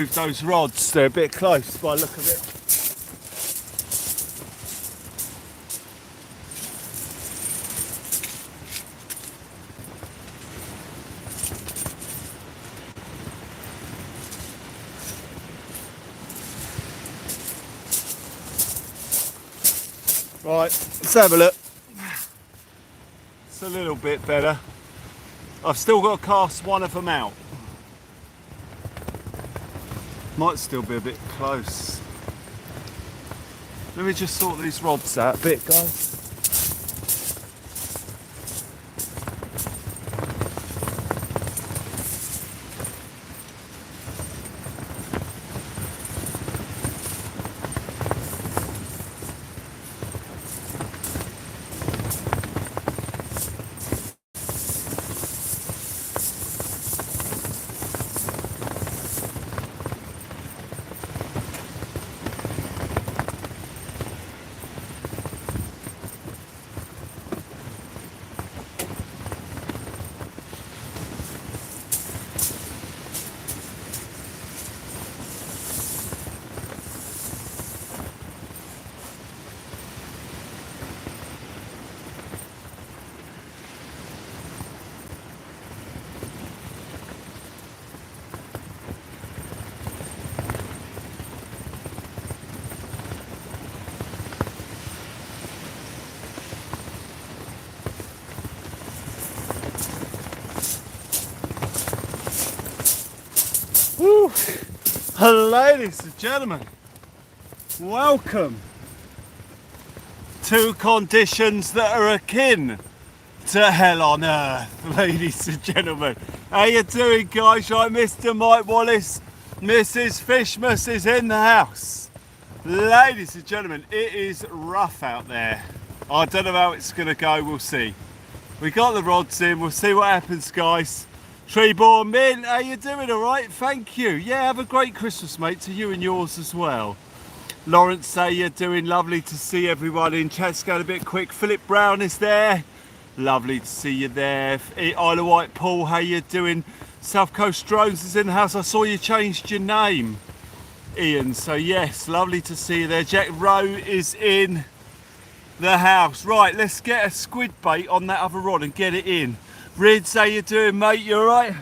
Those rods, they're a bit close by the look of it. Right, let's have a look. It's a little bit better. I've still got to cast one of them out. Might still be a bit close. Let me just sort these rods out a bit, guys. Woo. Ladies and gentlemen, welcome to conditions that are akin to hell on earth, ladies and gentlemen. How you doing, guys? Right, Mr. Mike Wallace, Mrs. Fishmas is in the house. Ladies and gentlemen, it is rough out there. I don't know how it's going to go, we'll see. We got the rods in, we'll see what happens, guys. Treeborn Mint, how you doing? All right, thank you. Yeah, have a great Christmas, mate, to you and yours as well. Lawrence, how you doing? Lovely to see everyone in chat's going a bit quick. Philip Brown is there. Lovely to see you there. Isle of Wight Paul, how you doing? South Coast Drones is in the house. I saw you changed your name, Ian. So yes, lovely to see you there. Jack Rowe is in the house. Right, let's get a squid bait on that other rod and get it in. Rids, how you doing, mate? You alright?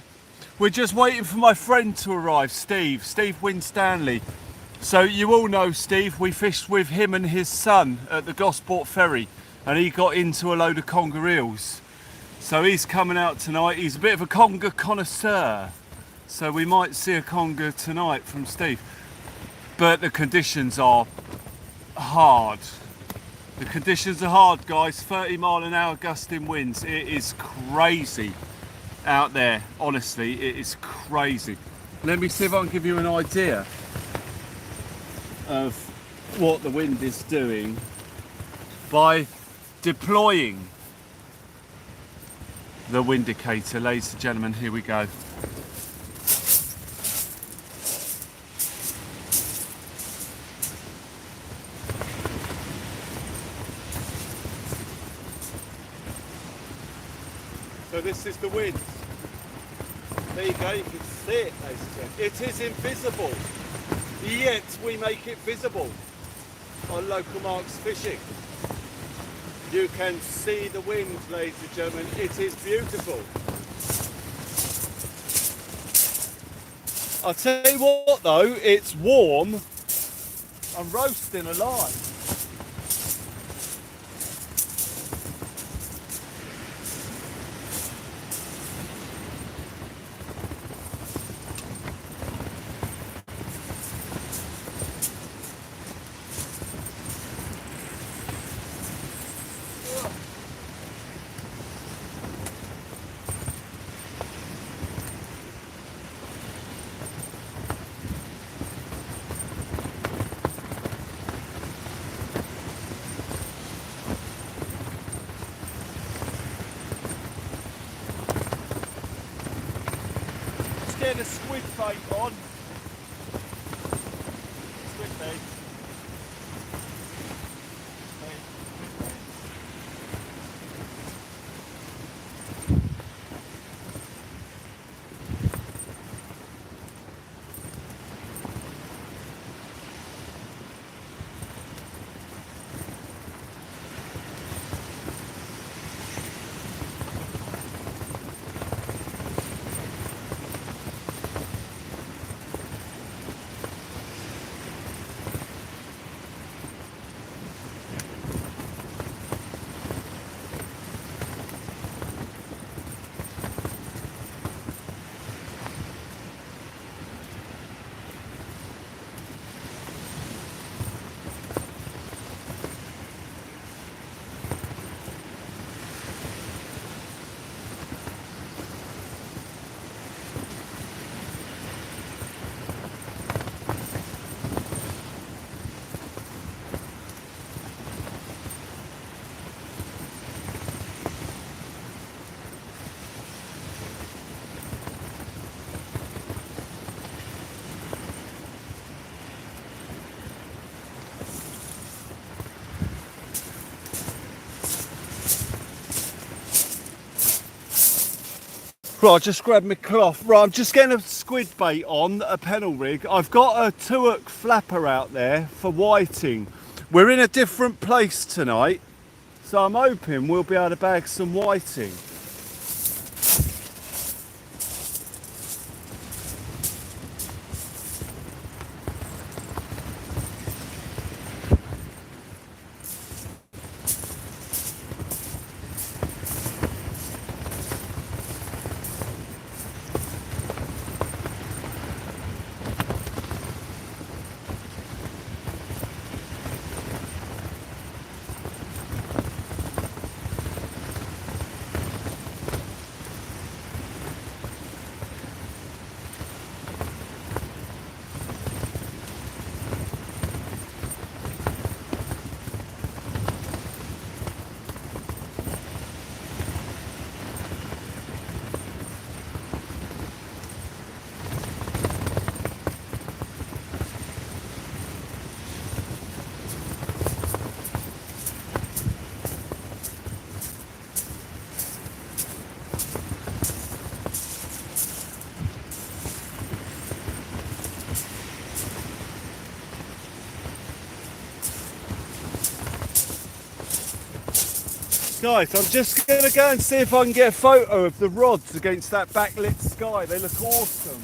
We're just waiting for my friend to arrive, Steve Winstanley. So you all know Steve, we fished with him and his son at the Gosport Ferry and he got into a load of conger eels. So he's coming out tonight. He's a bit of a conger connoisseur. So we might see a conger tonight from Steve. But the conditions are hard. The conditions are hard, guys. 30-mile-an-hour gusting winds. It is crazy out there. Honestly, it is crazy. Let me see if I can give you an idea of what the wind is doing by deploying the wind indicator. Ladies and gentlemen, here we go. So this is the wind. There you go, you can see it, ladies and gentlemen. It is invisible, yet we make it visible on Local Marks Fishing. You can see the wind, ladies and gentlemen. It is beautiful. I'll tell you what though, it's warm. I'm roasting alive. Get a squid bait on. Squid bait. Right, I just grabbed my cloth. Right, I'm just getting a squid bait on a pennel rig. I've got a 2-hook flapper out there for whiting. We're in a different place tonight, so I'm hoping we'll be able to bag some whiting. Guys, I'm just going to go and see if I can get a photo of the rods against that backlit sky. They look awesome.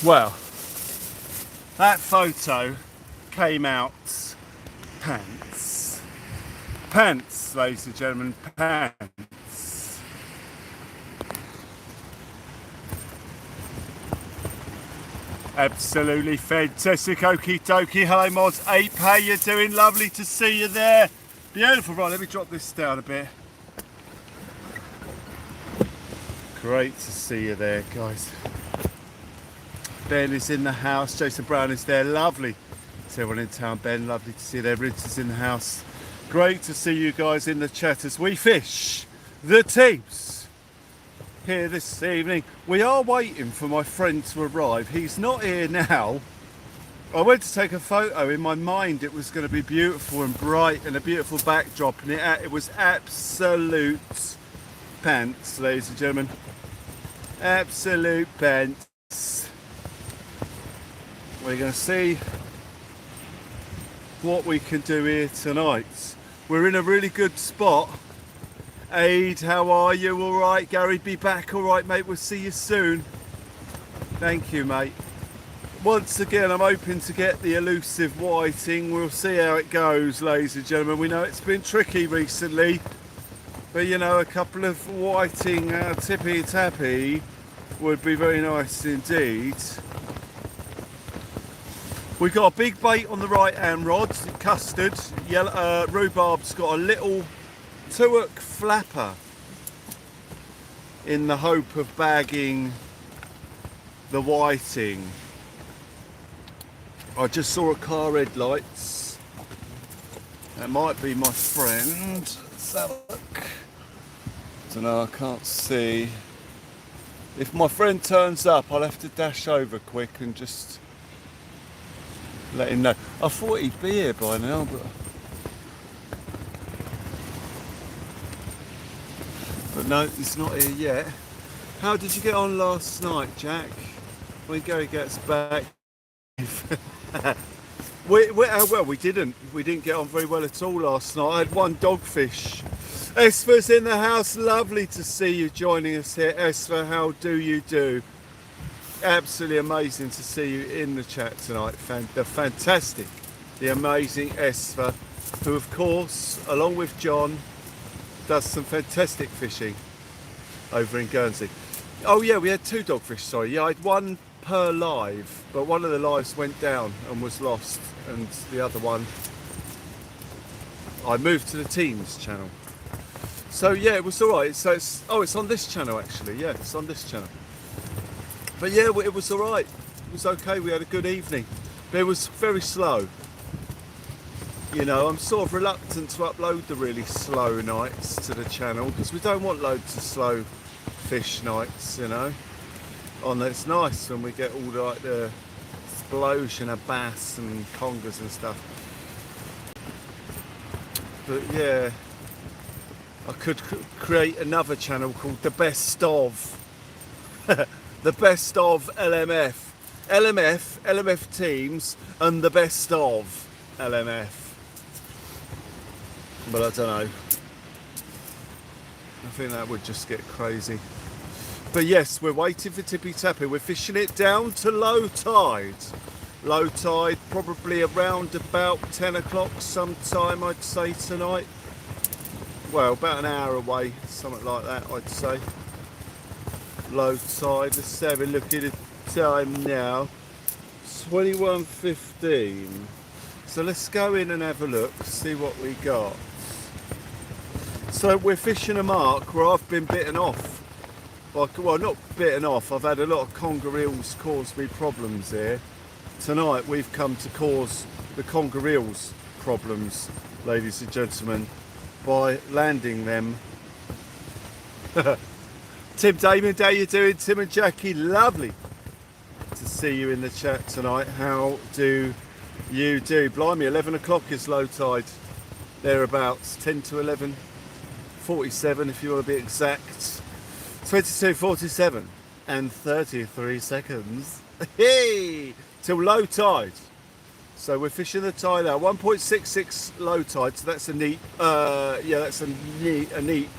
Well, that photo came out pants. Pants, ladies and gentlemen, pants. Absolutely fantastic, okie dokie. Hello mods, Ape, how you doing? Lovely to see you there. Beautiful. Right, let me drop this down a bit. Great to see you there, guys. Ben is in the house, Jason Brown is there, lovely to see everyone in town. Ben, lovely to see you there. Rich is in the house. Great to see you guys in the chat as we fish the teams here this evening. We are waiting for my friend to arrive. He's not here now. I went to take a photo. In my mind it was going to be beautiful and bright and a beautiful backdrop, and it was absolute pants, ladies and gentlemen. Absolute pants. We're going to see what we can do here tonight. We're in a really good spot. Aid, how are you? All right. Gary, be back. All right, mate. We'll see you soon. Thank you, mate. Once again, I'm hoping to get the elusive whiting. We'll see how it goes, ladies and gentlemen. We know it's been tricky recently, but you know, a couple of whiting tippy tappy would be very nice indeed. We've got a big bait on the right hand rod, custard. Yellow, rhubarb's got a little 2-hook flapper in the hope of bagging the whiting. I just saw a car headlights. That might be my friend. Let's have a look. Don't know, I can't see. If my friend turns up, I'll have to dash over quick and just let him know. I thought he'd be here by now, but no, he's not here yet. How did you get on last night, Jack? When Gary gets back. Well, we didn't get on very well at all last night. I had one dogfish. Esfer's in the house. Lovely to see you joining us here. Esfer, how do you do? Absolutely amazing to see you in the chat tonight. The fantastic, the amazing Esfer, who of course, along with John, does some fantastic fishing over in Guernsey. Oh yeah, we had two dogfish, sorry. Yeah, I had one per live, but one of the lives went down and was lost, and the other one I moved to the teams channel. So yeah, it was alright. So it's on this channel actually. Yeah, it's on this channel. But yeah, it was alright. It was okay. We had a good evening, but it was very slow. You know, I'm sort of reluctant to upload the really slow nights to the channel because we don't want loads of slow fish nights, you know. It's nice when we get all the explosion of bass and congers and stuff. But yeah, I could create another channel called The Best Of. The Best Of LMF. LMF teams and The Best Of LMF. But I don't know. I think that would just get crazy. But yes, we're waiting for Tippy Tappy. We're fishing it down to low tide. Low tide, probably around about 10 o'clock sometime, I'd say, tonight. Well, about an hour away, something like that, I'd say. Low tide. Let's have a look at the time now. 21:15. So let's go in and have a look, see what we got. So we're fishing a mark where I've been bitten off. Well, not bitten off. I've had a lot of conger eels cause me problems here. Tonight we've come to cause the conger eels problems, ladies and gentlemen, by landing them. Tim Damon, how you doing? Tim and Jackie, lovely to see you in the chat tonight. How do you do? Blimey, 11 o'clock is low tide, thereabouts, 10 to 11:47 if you want to be exact. 22:47 and 33 seconds. Hey, till low tide. So we're fishing the tide out. 1.66 low tide. So that's a neat. Yeah, that's a neat.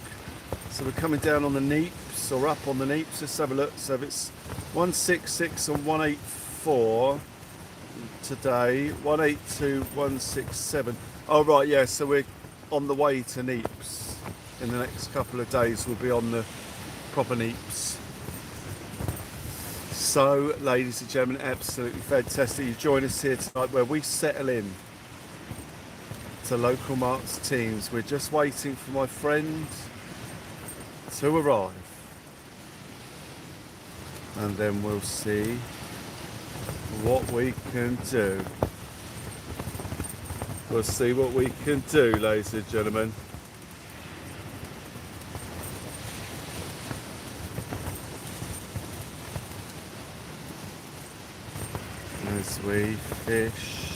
So we're coming down on the neeps or up on the neeps. Let's have a look. So if it's 166 and 184 today. 182, 167. Oh right, yeah. So we're on the way to neeps. In the next couple of days, we'll be on the proper neeps. So, ladies and gentlemen, absolutely fantastic. You join us here tonight where we settle in to local marks teams. We're just waiting for my friend to arrive. And then we'll see what we can do. We'll see what we can do, ladies and gentlemen. As we fish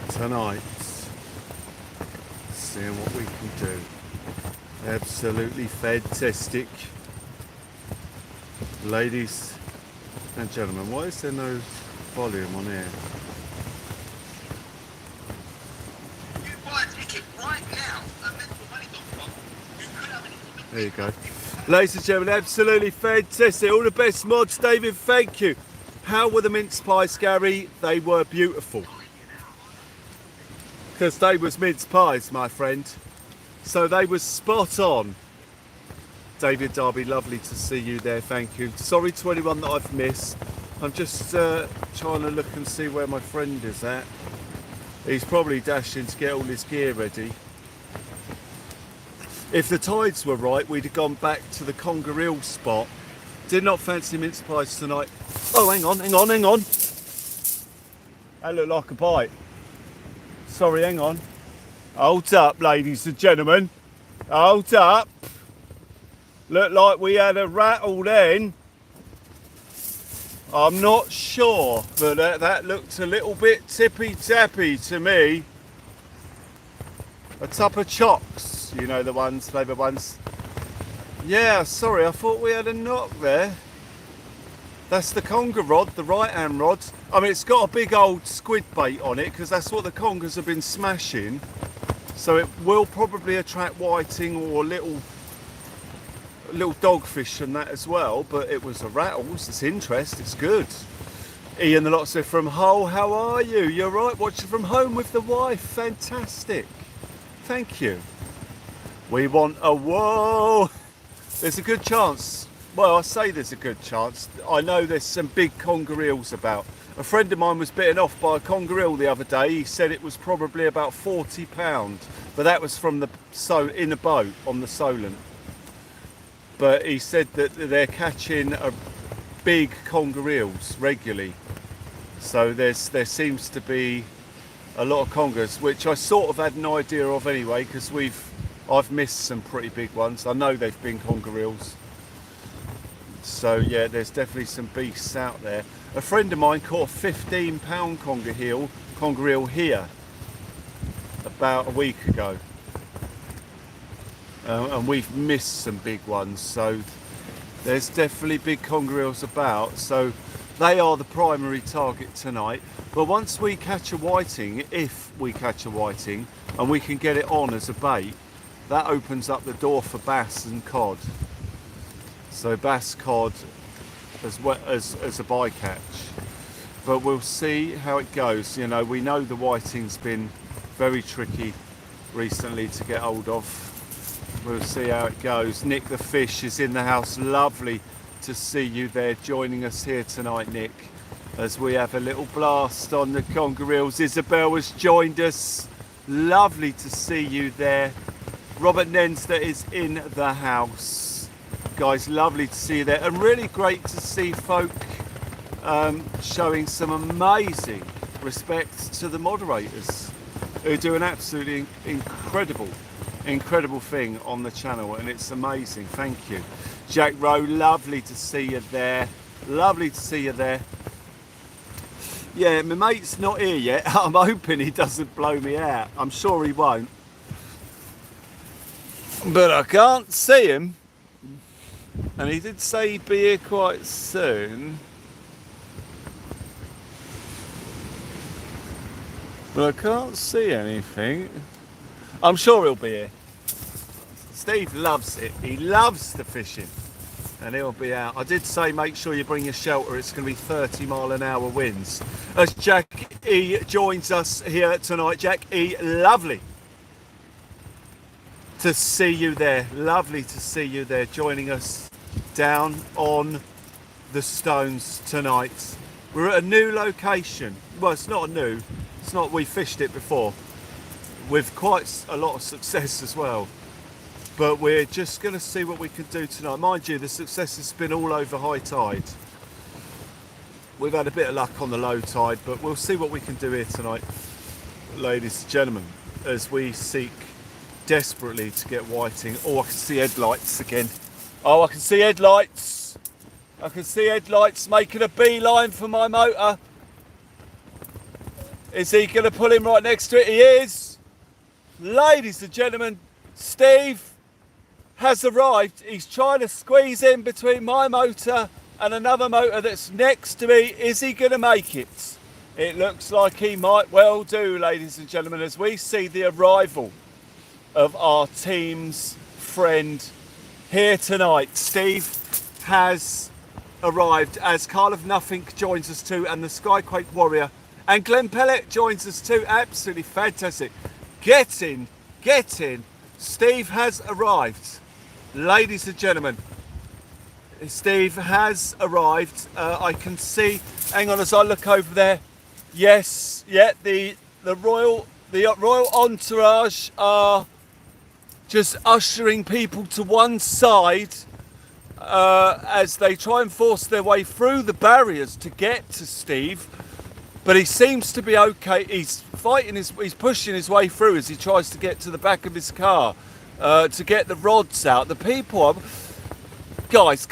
tonight, seeing what we can do. Absolutely fantastic. Ladies and gentlemen, why is there no volume on here? You buy a ticket right now. There you go. Ladies and gentlemen, absolutely fantastic. All the best mods, David, thank you. How were the mince pies, Gary? They were beautiful. Because they was mince pies, my friend. So they was spot on. David Darby, lovely to see you there, thank you. Sorry to anyone that I've missed. I'm just trying to look and see where my friend is at. He's probably dashing to get all his gear ready. If the tides were right, we'd have gone back to the conger eel spot. Did not fancy mince pies tonight. Oh, hang on. That looked like a bite. Sorry, hang on. Hold up, ladies and gentlemen. Hold up. Looked like we had a rattle then. I'm not sure, but that looked a little bit tippy-tappy to me. A tub of chocks, you know, the ones, favourite ones. Yeah, sorry, I thought we had a knock there. That's the conger rod, the right hand rod. I mean, it's got a big old squid bait on it because that's what the congers have been smashing. So it will probably attract whiting or little dogfish and that as well. But it was a rattles, it's interest, it's good. Ian the lot said from Hull, how are you? You're right, watching from home with the wife, fantastic. Thank you. We want a whoa. There's a good chance. Well, I say there's a good chance. I know there's some big conger eels about. A friend of mine was bitten off by a conger eel the other day. He said it was probably about 40 pounds, but that was from in a boat on the Solent. But he said that they're catching a big conger eels regularly. So there seems to be a lot of congers, which I sort of had an idea of anyway, because I've missed some pretty big ones. I know they've been conger eels. So yeah, there's definitely some beasts out there. A friend of mine caught a 15-pound conger eel here about a week ago. And we've missed some big ones, so there's definitely big conger eels about. So they are the primary target tonight. But once we catch a whiting, if we catch a whiting, and we can get it on as a bait, that opens up the door for bass and cod. So bass, cod, as well as a bycatch. But we'll see how it goes. You know, we know the whiting's been very tricky recently to get hold of. We'll see how it goes. Nick the Fish is in the house. Lovely to see you there joining us here tonight, Nick, as we have a little blast on the conger eels. Isabel has joined us. Lovely to see you there. Robert Nensler is in the house. Guys, lovely to see you there, and really great to see folk showing some amazing respect to the moderators who do an absolutely incredible thing on the channel, and it's amazing. Thank you. Jack Rowe, lovely to see you there. Lovely to see you there. Yeah, my mate's not here yet. I'm hoping he doesn't blow me out. I'm sure he won't. But I can't see him. And he did say he'd be here quite soon. But I can't see anything. I'm sure he'll be here. Steve loves it. He loves the fishing. And he'll be out. I did say make sure you bring your shelter. It's going to be 30-mile-an-hour winds. As Jack E joins us here tonight. Jack E, lovely to see you there. Lovely to see you there joining us down on the stones tonight. We're at a new location. Well, it's not we fished it before with quite a lot of success as well, but we're just going to see what we can do tonight. Mind you, the success has been all over high tide. We've had a bit of luck on the low tide, but we'll see what we can do here tonight, ladies and gentlemen, as we seek desperately to get whiting. Oh, I can see headlights again. Oh, I can see headlights. I can see headlights making a beeline for my motor. Is he going to pull him right next to it? He is. Ladies and gentlemen, Steve has arrived. He's trying to squeeze in between my motor and another motor that's next to me. Is he going to make it? It looks like he might well do, ladies and gentlemen, as we see the arrival of our team's friend here tonight. Steve has arrived as Carl of Nothing joins us too, and the Skyquake Warrior, and Glenn Pellet joins us too. Absolutely fantastic. Get in. Steve has arrived. Ladies and gentlemen, Steve has arrived. I can see, hang on as I look over there. Yes, yeah, the royal entourage are just ushering people to one side as they try and force their way through the barriers to get to Steve. But he seems to be okay. He's pushing his way through as he tries to get to the back of his car to get the rods out. The people Guys,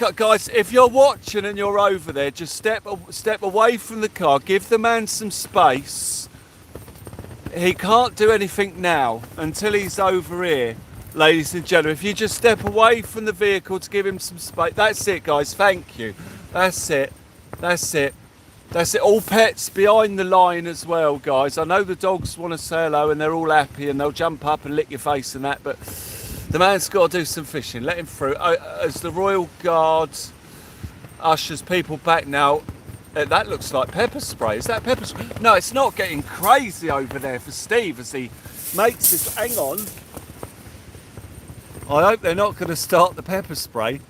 if you're watching and you're over there, just step away from the car. Give the man some space. He can't do anything now until he's over here, ladies and gentlemen. If you just step away from the vehicle to give him some space. That's it, guys. Thank you. That's it. That's it. That's it. All pets behind the line as well, guys. I know the dogs want to say hello and they're all happy and they'll jump up and lick your face and that, but the man's got to do some fishing. Let him through. As the Royal Guard ushers people back now, that looks like pepper spray. Is that pepper spray? No, it's not. Getting crazy over there for Steve as he makes this. Hang on. I hope they're not going to start the pepper spray.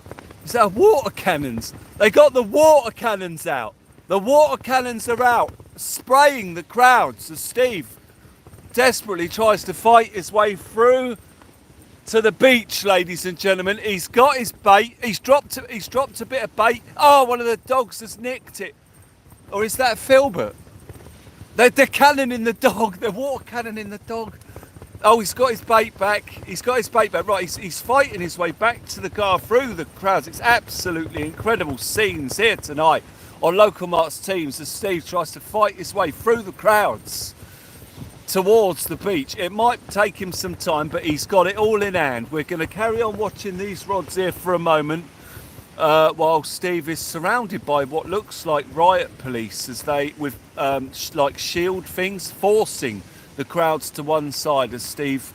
Is that water cannons? They got the water cannons out. The water cannons are out, spraying the crowds as Steve desperately tries to fight his way through to the beach, ladies and gentlemen. He's got his bait. He's dropped a bit of bait. Oh, one of the dogs has nicked it. Or is that Filbert? They're cannoning the dog. They're water cannoning the dog. Oh, he's got his bait back. He's got his bait back. Right, he's fighting his way back to the car through the crowds. It's absolutely incredible scenes here tonight on Local Mart's teams as Steve tries to fight his way through the crowds towards the beach. It might take him some time, but he's got it all in hand. We're going to carry on watching these rods here for a moment while Steve is surrounded by what looks like riot police as they, with like shield things, forcing the crowds to one side as Steve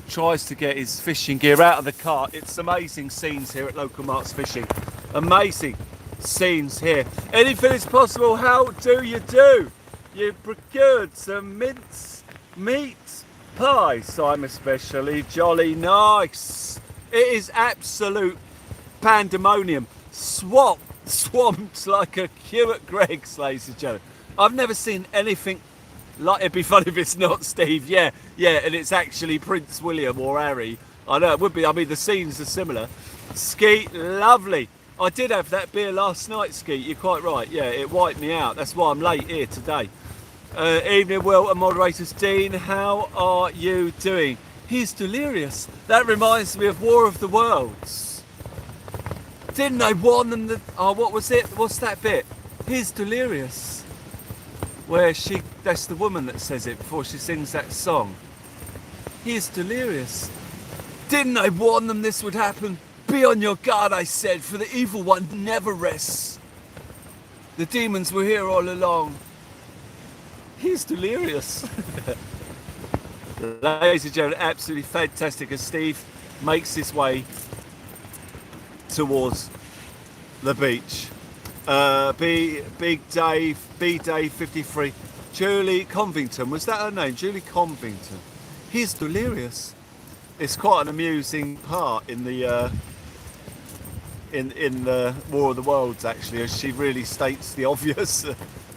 tries to get his fishing gear out of the car. It's amazing scenes here at Local Mart's Fishing. Amazing scenes here. Anything is possible. How do? You procured some mince meat pie, so I'm especially jolly nice. It is absolute pandemonium. Swamped like a queue at Greg's, ladies and gentlemen. I've never seen anything like. It'd be funny if it's not Steve. Yeah, and it's actually Prince William or Harry. I know it would be. I mean, the scenes are similar. Skeet, lovely. I did have that beer last night, Skeet. You're quite right. Yeah, it wiped me out. That's why I'm late here today. Evening, Will and moderators. Dean, how are you doing? He's delirious. That reminds me of War of the Worlds. Didn't they warn them that? Oh, what was it? What's that bit? He's delirious. Where that's the woman that says it before she sings that song. He's delirious. Didn't I warn them this would happen? Be on your guard, I said, for the evil one never rests. The demons were here all along. He's delirious. Ladies and gentlemen, absolutely fantastic as Steve makes his way towards the beach. Big Dave, B-Dave 53. Julie Convington, was that her name? Julie Convington. He's delirious. It's quite an amusing part in the in the War of the Worlds, actually, as she really states the obvious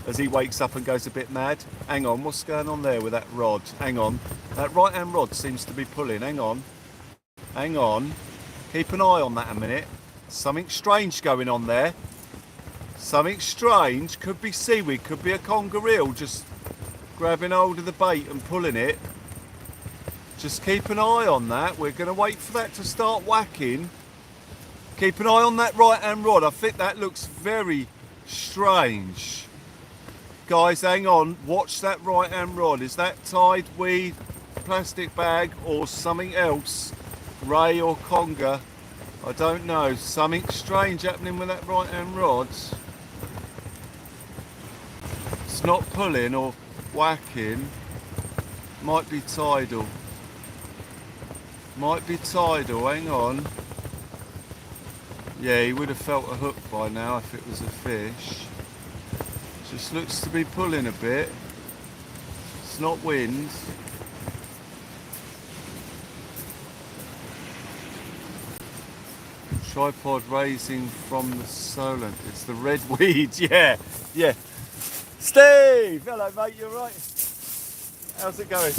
as he wakes up and goes a bit mad. Hang on, what's going on there with that rod? Hang on, that right hand rod seems to be pulling. Hang on, keep an eye on that a minute. Something strange going on there. Something strange. Could be seaweed, could be a conger eel just grabbing hold of the bait and pulling it. Just keep an eye on that. We're going to wait for that to start whacking. Keep an eye on that right hand rod. I think that looks very strange. Guys, hang on. Watch that right hand rod. Is that tide, weed, plastic bag or something else? Ray or conger? I don't know. Something strange happening with that right hand rod. It's not pulling or whacking. Might be tidal. Might be tidal. Hang on. Yeah, he would have felt a hook by now if it was a fish. Just looks to be pulling a bit. It's not wind. Tripod raising from the Solent. It's the red weed. Yeah. Steve! Hello, mate. You alright? How's it going?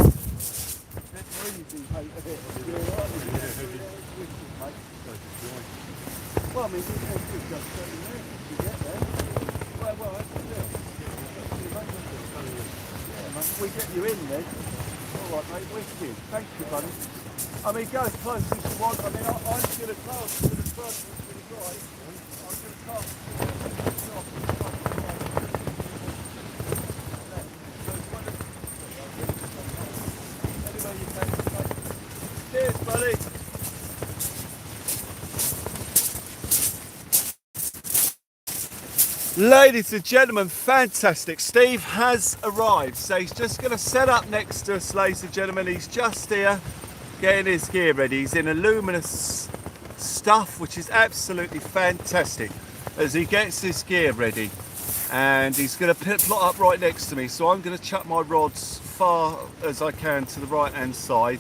Well, I mean, it's just 30 minutes to get there. Well, that's the deal. Yeah, mate, we get you in then. Alright, mate, wicked. Thank you, buddy. I mean, go as close as you want. I mean, I'm still a class to the front. Cheers, buddy. Ladies and gentlemen, fantastic. Steve has arrived, so he's just going to set up next to us, ladies and gentlemen. He's just here getting his gear ready. He's in luminous stuff, which is absolutely fantastic as he gets his gear ready. And he's going to plot up right next to me, so I'm going to chuck my rods far as I can to the right hand side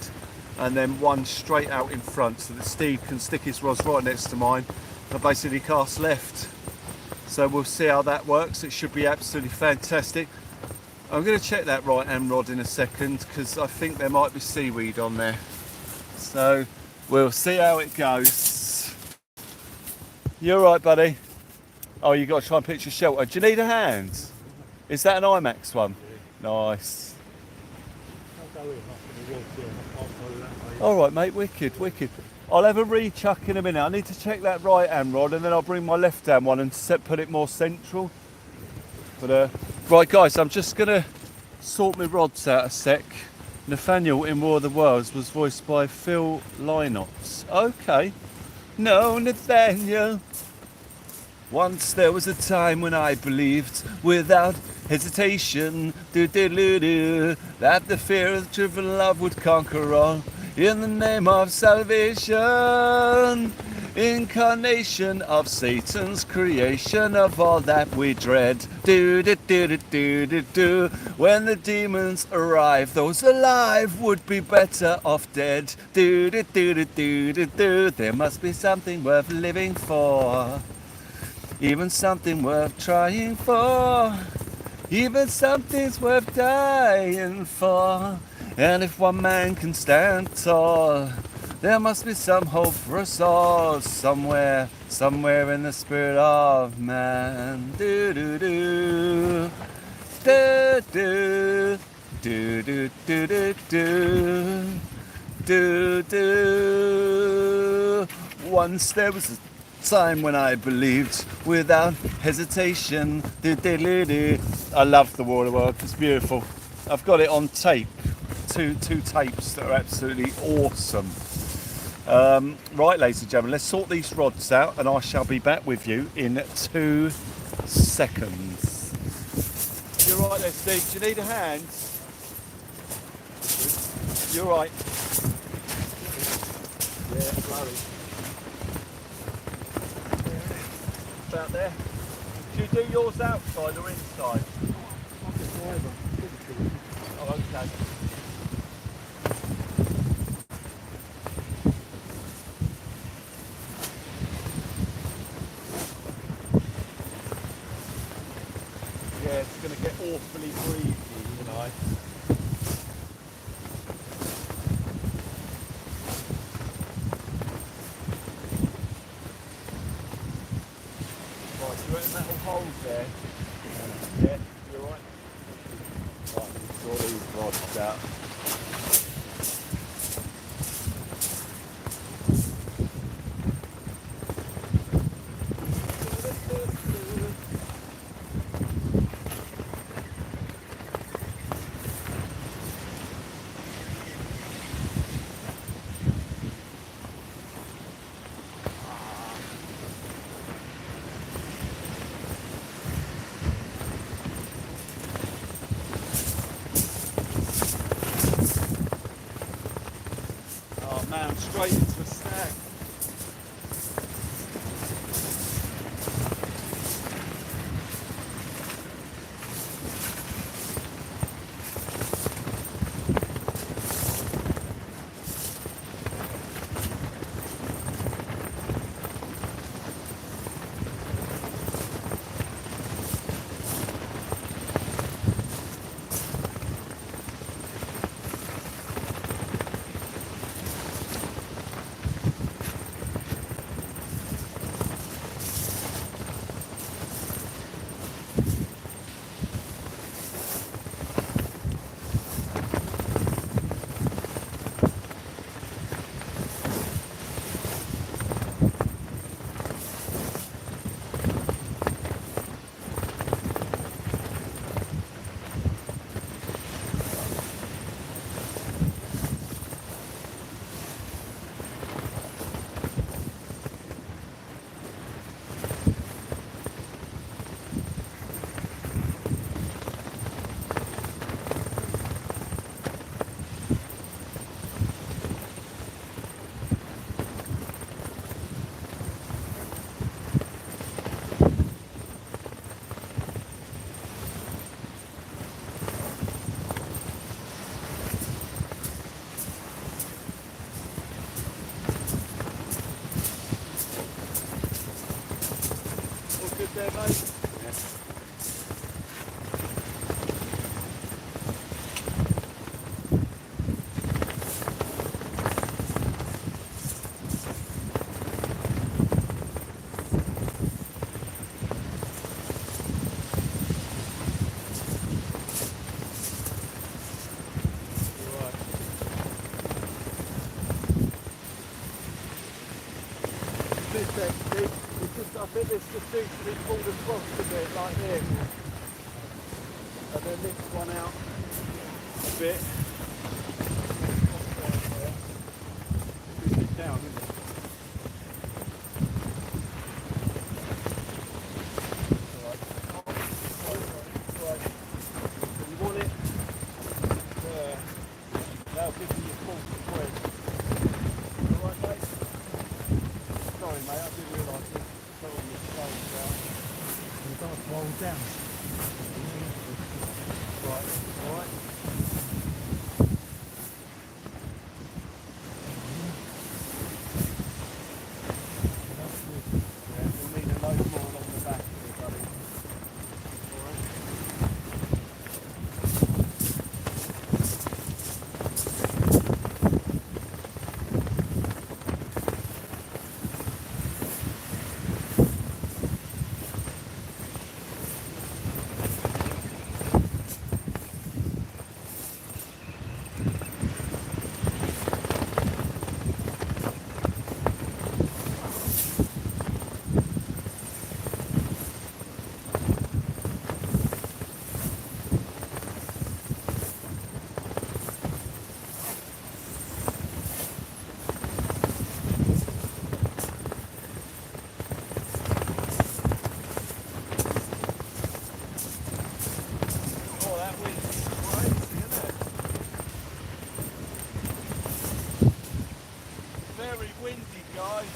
and then one straight out in front so that Steve can stick his rods right next to mine and basically cast left. So we'll see how that works. It should be absolutely fantastic. I'm going to check that right hand rod in a second because I think there might be seaweed on there. So we'll see how it goes. You alright, buddy? Oh, you got to try and pitch your shelter. Do you need a hand? Is that an IMAX one? Nice. Alright mate, wicked, wicked. I'll have a rechuck in a minute. I need to check that right hand rod and then I'll bring my left hand one and put it more central. But right guys, I'm just going to sort my rods out a sec. Nathaniel in War of the Worlds was voiced by Phil Lynott. Okay. No, Nathaniel. Once there was a time when I believed without hesitation that the fear of driven love would conquer all in the name of salvation, incarnation of Satan's creation of all that we dread. When the demons arrive, those alive would be better off dead. There must be something worth living for. Even something worth trying for, even something's worth dying for. And if one man can stand tall, there must be some hope for us all. Somewhere, somewhere in the spirit of man. Do do do, do do, do do do do do, do do. Once there was a time when I believed without hesitation. I love the War of the World. It's beautiful. I've got it on tape. Two tapes that are absolutely awesome. Right, ladies and gentlemen, let's sort these rods out and I shall be back with you in 2 seconds. You're right there, Steve. Do you need a hand? You're right. Yeah, bloody. Out there. Do you do yours outside or inside? Oh, okay. Yeah, it's going to get awfully breezy tonight. Holes there. Yeah, you're right. Right, sort these rods out. think this just needs to be pulled across a bit like this. And then lift one out a bit. Push it down, isn't it? You want it there. That'll give you your full spread. Alright, mate? Sorry, mate, I didn't realise this. Sorry, your clothes down. You got to roll down. Right, alright. Yeah, we'll need a load more along the back here, buddy. Alright. Oh, that wind is crazy, isn't it? Very windy, guys.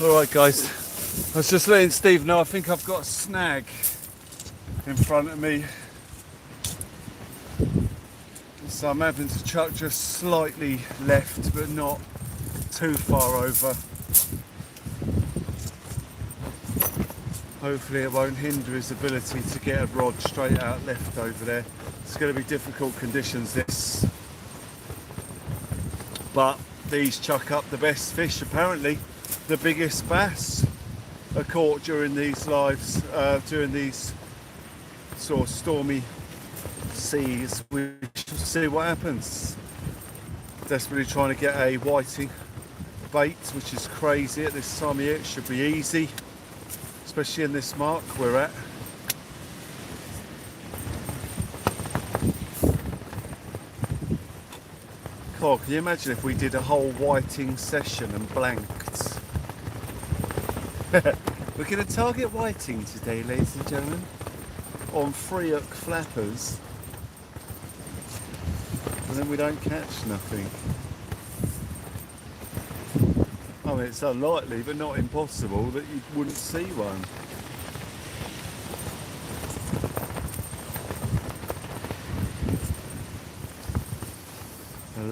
Alright guys, I was just letting Steve know I think I've got a snag in front of me. So I'm having to chuck just slightly left but not too far over. Hopefully it won't hinder his ability to get a rod straight out left over there. It's going to be difficult conditions this. But these chuck up the best fish apparently. The biggest bass are caught during these during these sort of stormy seas. We shall see what happens. Desperately trying to get a whiting bait, which is crazy at this time of year. It should be easy, especially in this mark we're at. God, can you imagine if we did a whole whiting session and blanked? We're going to target whiting today, ladies and gentlemen, on 3 hook flappers, and then we don't catch nothing. I mean, it's unlikely but not impossible that you wouldn't see one.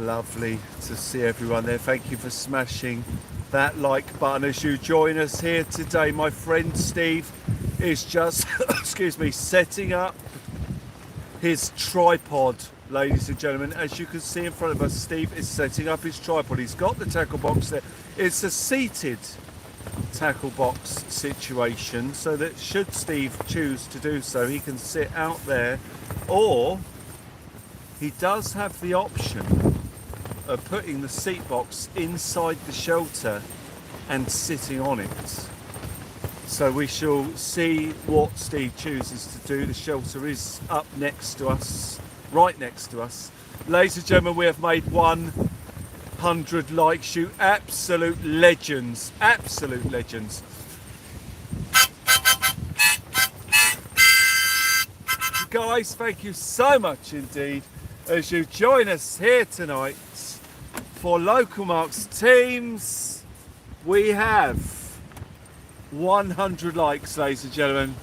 Lovely to see everyone there. Thank you for smashing that like button as you join us here today. My friend Steve is just excuse me, setting up his tripod, ladies and gentlemen. As you can see in front of us, Steve is setting up his tripod. He's got the tackle box there. It's a seated tackle box situation, so that should Steve choose to do so, he can sit out there, or he does have the option of putting the seat box inside the shelter and sitting on it. So we shall see what Steve chooses to do. The shelter is up next to us, right next to us. Ladies and gentlemen, we have made 100 likes. You absolute legends, absolute legends. Guys, thank you so much indeed as you join us here tonight for Local Marks Teams. We have 100 likes, ladies and gentlemen.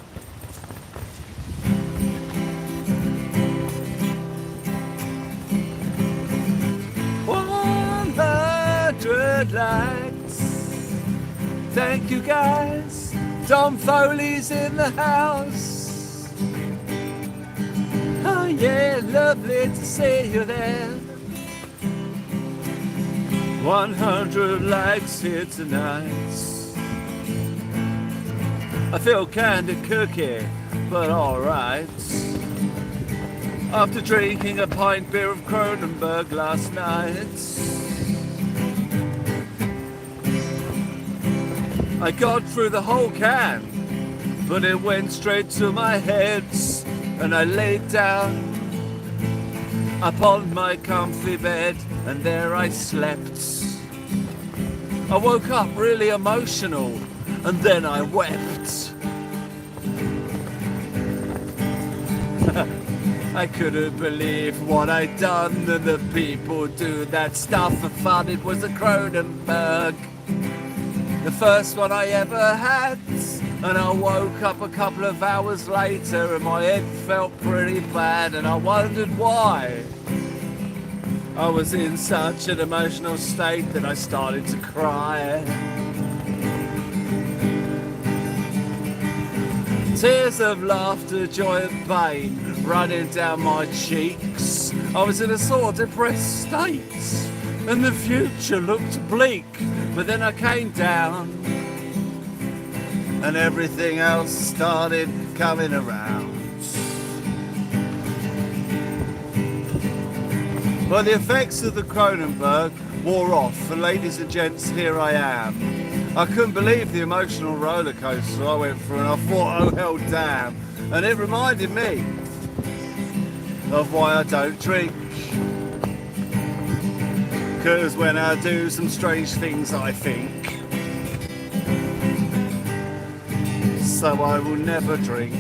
100 likes. Thank you guys. Dom Foley's in the house. Oh yeah, lovely to see you there. 100 likes here tonight. I feel kinda cookie, but alright. After drinking a pint beer of Kronenberg last night, I got through the whole can, but it went straight to my head, and I laid down upon my comfy bed, and there I slept. I woke up really emotional, and then I wept. I couldn't believe what I'd done, and the people do that stuff for fun. It was a Kronenberg, the first one I ever had, and I woke up a couple of hours later and my head felt pretty bad, and I wondered why. I was in such an emotional state that I started to cry. Tears of laughter, joy and pain running down my cheeks. I was in a sort of depressed state, and the future looked bleak. But then I came down, and everything else started coming around. Well, the effects of the Kronenberg wore off, and ladies and gents, here I am. I couldn't believe the emotional roller coaster I went through, and I thought, oh hell damn. And it reminded me of why I don't drink. Because when I do some strange things, I think. So I will never drink.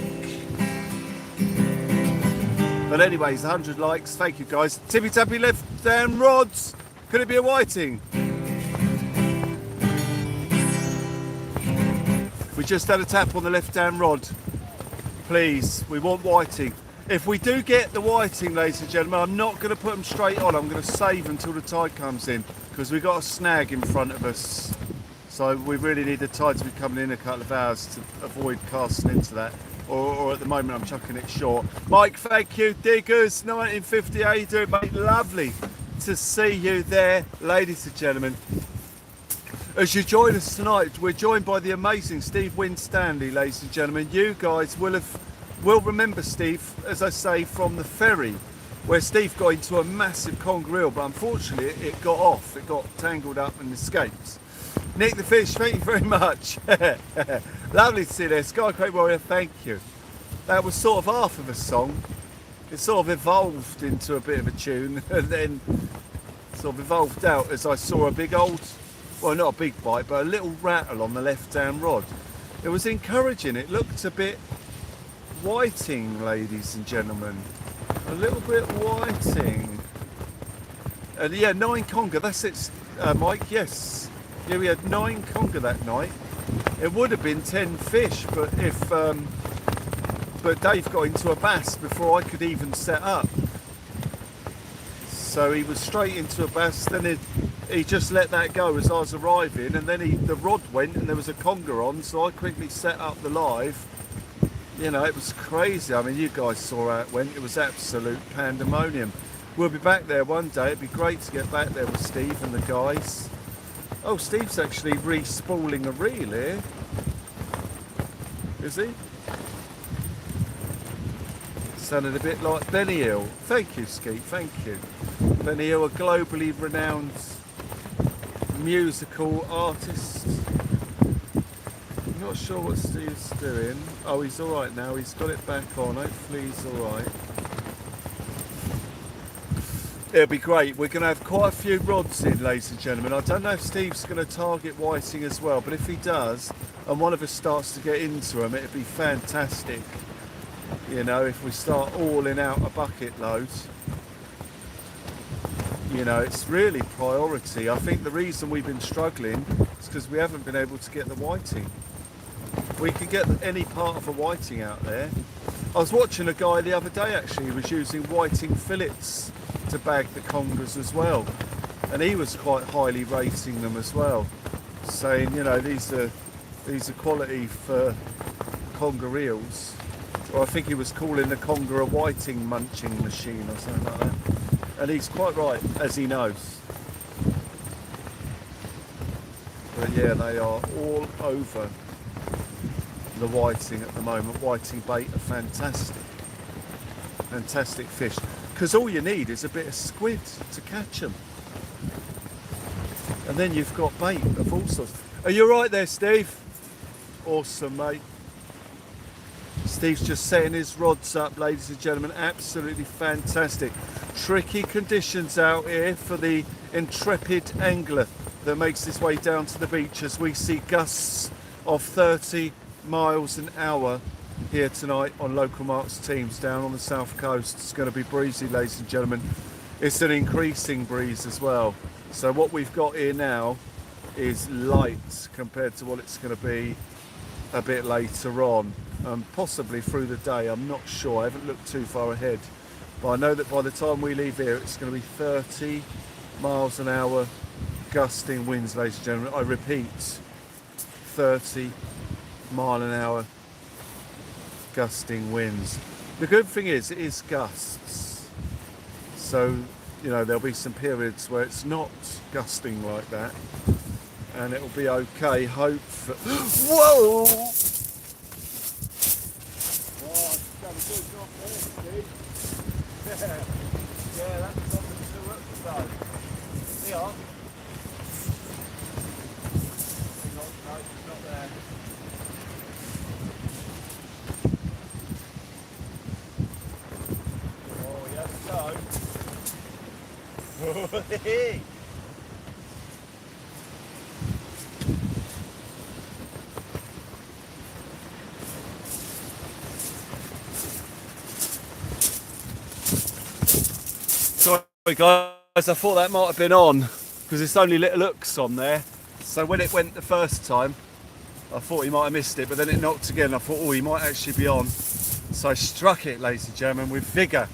But anyways, 100 likes, thank you guys. Tippy tappy left down rods. Could it be a whiting? We just had a tap on the left-hand rod. Please, we want whiting. If we do get the whiting, ladies and gentlemen, I'm not going to put them straight on. I'm going to save them until the tide comes in, because we've got a snag in front of us. So we really need the tide to be coming in a couple of hours to avoid casting into that. Or at the moment, I'm chucking it short. Mike, thank you. Diggers, 1950, how you doing, mate? Lovely to see you there, ladies and gentlemen. As you join us tonight, we're joined by the amazing Steve Winstanley, ladies and gentlemen. You guys will remember Steve, as I say, from the ferry, where Steve got into a massive conger eel, but unfortunately it got off. It got tangled up and escaped. Nick the Fish, thank you very much. Lovely to see you there. Sky Crate Warrior, thank you. That was sort of half of a song. It sort of evolved into a bit of a tune, and then sort of evolved out as I saw a big old, well, not a big bite, but a little rattle on the left-hand rod. It was encouraging. It looked a bit whiting, ladies and gentlemen. A little bit whiting. And yeah, 9 conger, that's it, Mike, yes. Yeah, we had 9 conger that night. It would have been 10 fish, but but Dave got into a bass before I could even set up. So he was straight into a bass, then he just let that go as I was arriving, and then the rod went and there was a conger on, so I quickly set up the live. You know, it was crazy. I mean, you guys saw how it went. It was absolute pandemonium. We'll be back there one day. It'd be great to get back there with Steve and the guys. Oh, Steve's actually re-spooling a reel here. Is he? Sounded a bit like Benny Hill. Thank you, Skeet, thank you. Benny Hill, a globally renowned musical artist. I'm not sure what Steve's doing. Oh, he's alright now. He's got it back on. Hopefully he's alright. It'll be great. We're going to have quite a few rods in, ladies and gentlemen. I don't know if Steve's going to target whiting as well, but if he does, and one of us starts to get into them, it'd be fantastic. You know, if we start hauling out a bucket load, you know, it's really priority. I think the reason we've been struggling is because we haven't been able to get the whiting. We could get any part of a whiting out there. I was watching a guy the other day, actually, who was using whiting fillets to bag the congers as well, and he was quite highly rating them as well, saying, you know, these are quality for conger eels. Or I think he was calling the conger a whiting munching machine or something like that. And he's quite right, as he knows. But yeah, they are all over the whiting at the moment. Whiting bait are fantastic. Fantastic fish. Because all you need is a bit of squid to catch them. And then you've got bait of all sorts. Are you right there, Steve? Awesome, mate. Steve's just setting his rods up, ladies and gentlemen. Absolutely fantastic. Tricky conditions out here for the intrepid angler that makes his way down to the beach, as we see gusts of 30 miles an hour here tonight on Local Marks teams down on the south coast. It's going to be breezy, ladies and gentlemen. It's an increasing breeze as well. So what we've got here now is light compared to what it's going to be a bit later on, possibly through the day. I'm not sure. I haven't looked too far ahead, but I know that by the time we leave here, it's going to be 30 miles an hour gusting winds, ladies and gentlemen. I repeat, 30 mile an hour gusting winds. The good thing is, it is gusts, so you know there'll be some periods where it's not gusting like that, and it'll be okay. Hope for whoa! Yeah, that's on the 2 episode. They are. No, it's not there. Oh, yes, so. Sorry guys, I thought that might have been on because it's only little hooks on there. So when it went the first time, I thought he might have missed it, but then it knocked again. I thought, oh, he might actually be on. So I struck it, ladies and gentlemen, with vigour.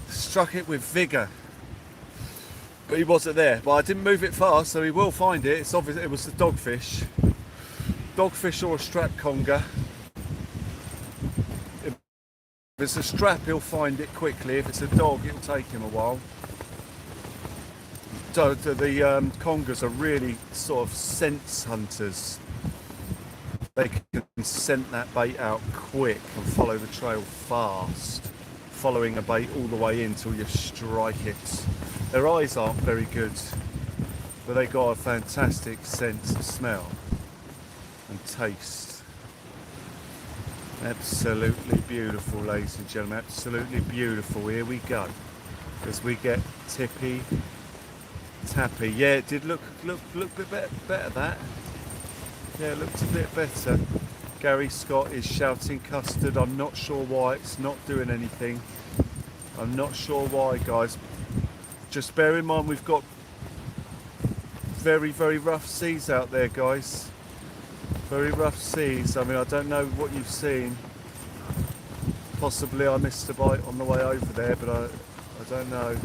Struck it with vigour. But he wasn't there. But I didn't move it fast, so he will find it. It's obvious it was the dogfish. Dogfish or a strap conger. If it's a strap, he'll find it quickly. If it's a dog, it'll take him a while. So the congers are really sort of sense hunters. They can scent that bait out quick and follow the trail fast, following a bait all the way in till you strike it. Their eyes aren't very good, but they got a fantastic sense of smell and taste. Absolutely beautiful, ladies and gentlemen, absolutely beautiful. Here we go, as we get tippy tappy. Yeah, it did look a bit better that. Yeah, it looked a bit better. Gary Scott is shouting custard. I'm not sure why it's not doing anything. I'm not sure why, guys. Just bear in mind we've got very, very rough seas out there, guys. Very rough seas. I mean, I don't know what you've seen. Possibly I missed a bite on the way over there, but I don't know.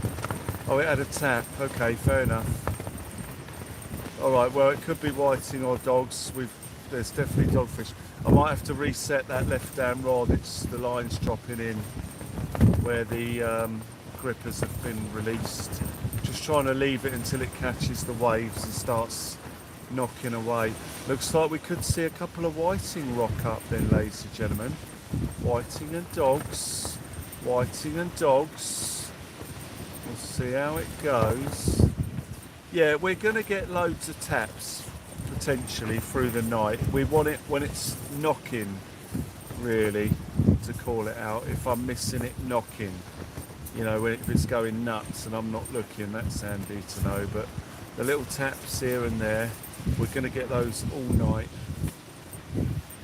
Oh, it had a tap. Okay, fair enough. Alright, well, it could be whiting or dogs. There's definitely dogfish. I might have to reset that left down rod. The line's dropping in where the grippers have been released. Just trying to leave it until it catches the waves and starts knocking away. Looks like we could see a couple of whiting rock up then, ladies and gentlemen. Whiting and dogs. Whiting and dogs. We'll see how it goes. Yeah, we're going to get loads of taps potentially through the night. We want it when it's knocking, really, to call it out. If I'm missing it knocking, you know, if it's going nuts and I'm not looking, that's handy to know. But the little taps here and there, we're going to get those all night.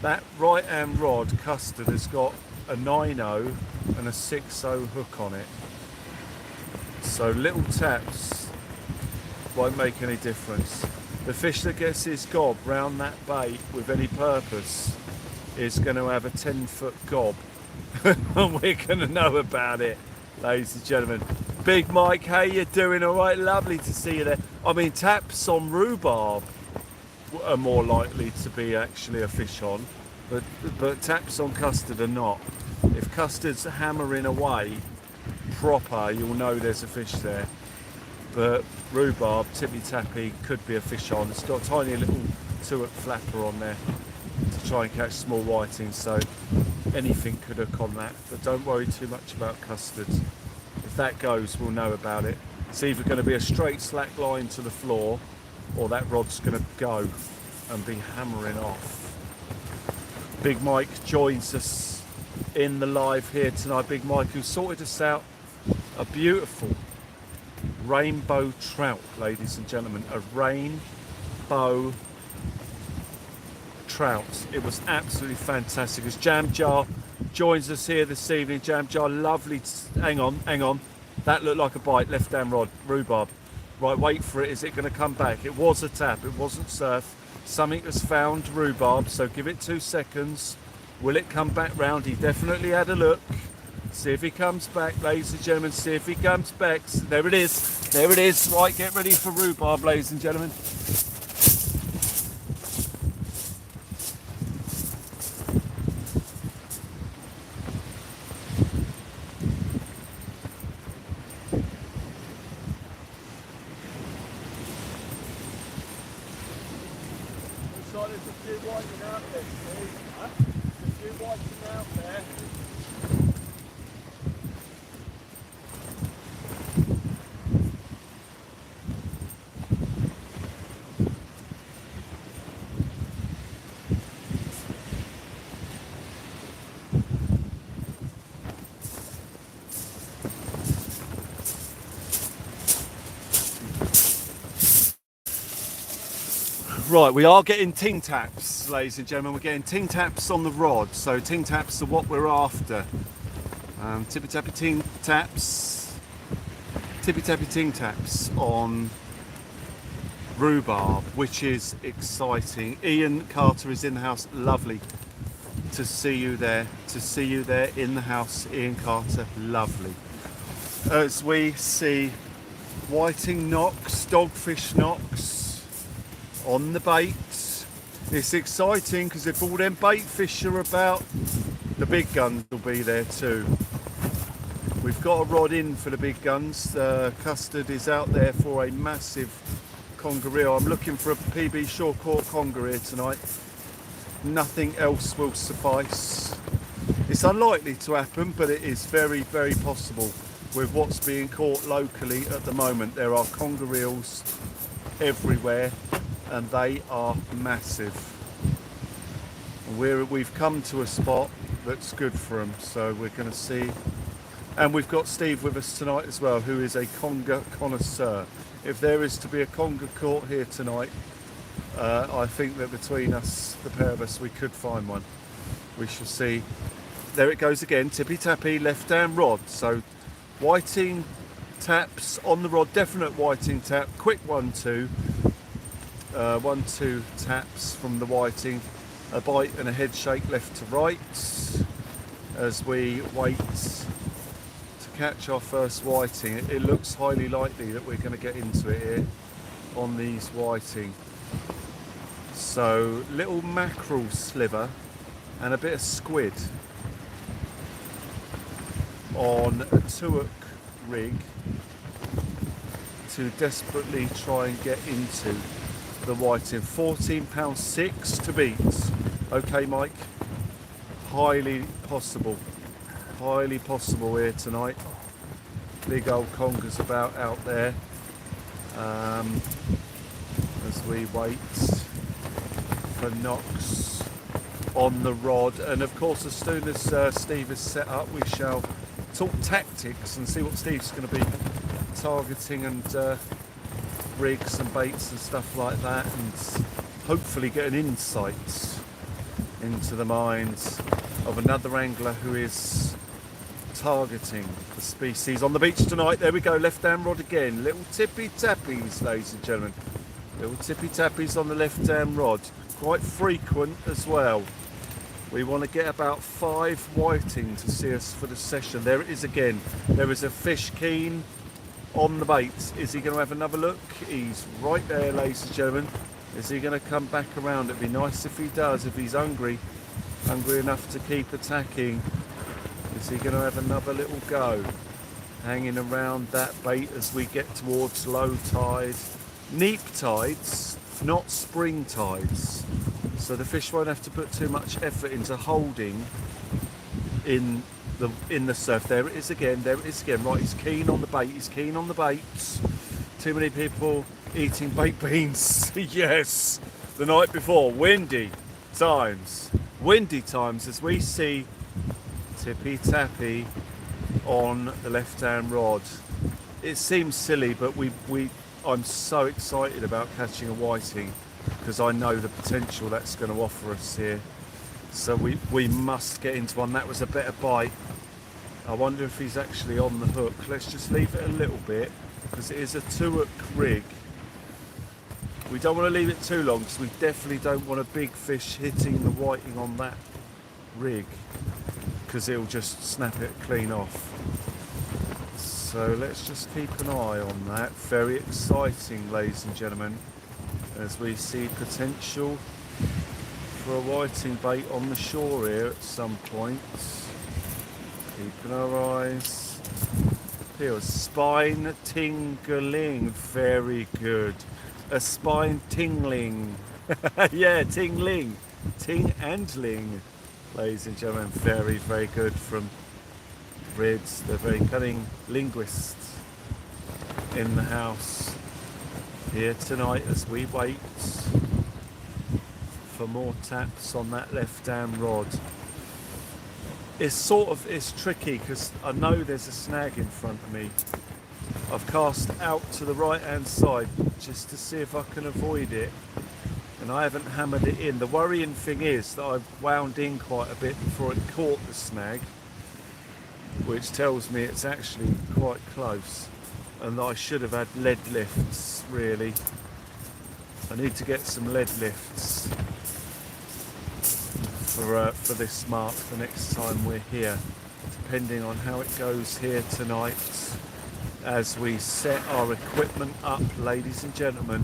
That right hand rod custard has got a 9-0 and a 6-0 hook on it. So little taps won't make any difference. The fish that gets his gob round that bait with any purpose is going to have a 10-foot gob. And we're going to know about it, ladies and gentlemen. Big Mike, how you doing? All right, lovely to see you there. I mean, taps on rhubarb are more likely to be actually a fish on, but taps on custard are not. If custard's hammering away proper, you'll know there's a fish there. But rhubarb, tippy tappy, could be a fish on. It's got a tiny little 2-hook flapper on there to try and catch small whitings, so anything could hook on that. But don't worry too much about custard. If that goes, we'll know about it. It's either going to be a straight slack line to the floor, or that rod's going to go and be hammering off. Big Mike joins us in the live here tonight. Big Mike, who sorted us out a beautiful rainbow trout, ladies and gentlemen. A rainbow trout. It was absolutely fantastic. As Jam Jar joins us here this evening. Jam Jar, lovely. Hang on. That looked like a bite. Left hand rod, rhubarb. Right, wait for it. Is it going to come back? It was a tap. It wasn't surf. Something has found rhubarb, so give it 2 seconds. Will it come back round? He definitely had a look. See if he comes back, ladies and gentlemen. See if he comes back. There it is. There it is. Right, get ready for rhubarb, ladies and gentlemen. Looks like there's a few whiting out there, Steve. Huh? A few whiting out there. Right, we are getting ting taps, ladies and gentlemen. We're getting ting taps on the rod, so ting taps are what we're after. Tippy tappy ting taps. Tippy tappy ting taps on rhubarb, which is exciting. Ian Carter is in the house. Lovely to see you there. To see you there in the house, Ian Carter. Lovely. As we see whiting knocks, dogfish knocks on the baits. It's exciting because if all them bait fish are about, the big guns will be there too. We've got a rod in for the big guns. Custard is out there for a massive conger reel. I'm looking for a PB shore caught conger here tonight. Nothing else will suffice. It's unlikely to happen, but it is very, very possible with what's being caught locally at the moment. There are conger reels everywhere and they are massive. We've come to a spot that's good for them, so we're going to see. And we've got Steve with us tonight as well, who is a conger connoisseur. If there is to be a conger caught here tonight, I think that between us, the pair of us, we could find one. We shall see. There it goes again, tippy tappy, left hand rod. So whiting taps on the rod, definite whiting tap, quick 1-2. 1-2 taps from the whiting, a bite and a head shake left to right as we wait to catch our first whiting. It looks highly likely that we're going to get into it here on these whiting. So little mackerel sliver and a bit of squid on a 2-hook rig to desperately try and get into the whiting. £14.6 to beat. Okay, Mike. Highly possible here tonight. Big old congers about out there as we wait for knocks on the rod. And of course, as soon as Steve is set up, we shall talk tactics and see what Steve's going to be targeting and rigs and baits and stuff like that, and hopefully get an insight into the minds of another angler who is targeting the species on the beach tonight. There we go, left hand rod again. Little tippy tappies, ladies and gentlemen. Little tippy tappies on the left hand rod. Quite frequent as well. We want to get about 5 whiting to see us for the session. There it is again. There is a fish keen on the bait. Is he going to have another look? He's right there, ladies and gentlemen. Is he going to come back around? It'd be nice if he does, if he's hungry enough to keep attacking. Is he going to have another little go? Hanging around that bait as we get towards low tide. Neap tides, not spring tides. So the fish won't have to put too much effort into holding in the surf. There it is again, right, he's keen on the bait, Too many people eating baked beans. Yes, the night before, windy times as we see tippy tappy on the left hand rod. It seems silly, but I'm so excited about catching a whiting because I know the potential that's going to offer us here. So we must get into one. That was a better bite. I wonder if he's actually on the hook. Let's just leave it a little bit because it is a 2-hook rig. We don't want to leave it too long because we definitely don't want a big fish hitting the whiting on that rig because it'll just snap it clean off. So let's just keep an eye on that. Very exciting, ladies and gentlemen, as we see potential for a whiting bait on the shore here at some point. Keeping our eyes peeled. Spine tingling, very good. A spine tingling. Yeah, tingling. Ting and ling. Ladies and gentlemen, very, very good from Rids, the very cunning linguist in the house here tonight as we wait for more taps on that left hand rod. It's tricky because I know there's a snag in front of me. I've cast out to the right hand side just to see if I can avoid it, and I haven't hammered it in. The worrying thing is that I've wound in quite a bit before it caught the snag, which tells me it's actually quite close and that I should have had lead lifts really I need to get some lead lifts for this mark the next time we're here, depending on how it goes here tonight as we set our equipment up, ladies and gentlemen,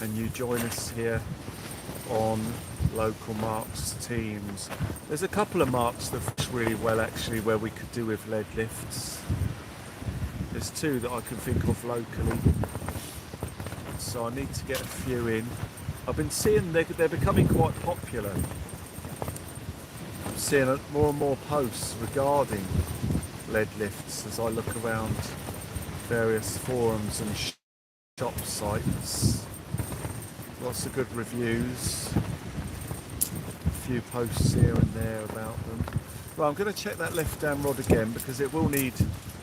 and you join us here on local marks teams. There's a couple of marks that fish really well actually where we could do with lead lifts. There's two that I can think of locally, so I need to get a few in. I've been seeing they're becoming quite popular. I'm seeing more and more posts regarding lead lifts as I look around various forums and shop sites. Lots of good reviews, a few posts here and there about them. Well, I'm going to check that left down rod again because it will need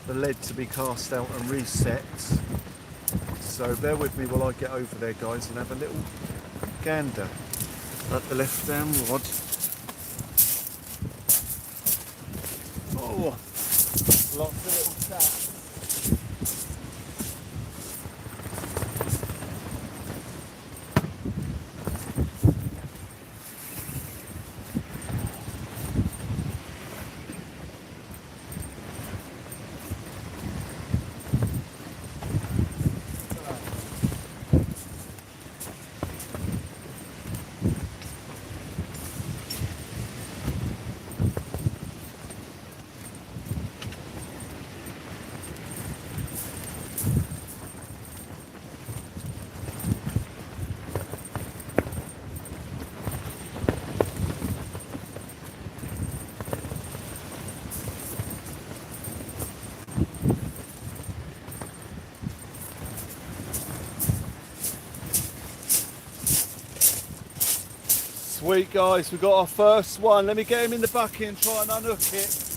the lead to be cast out and reset. So bear with me while I get over there, guys, and have a little gander at the left down rod. Oh, lots of little taps. Sweet guys, we got our first one. Let me get him in the bucket and try and unhook it.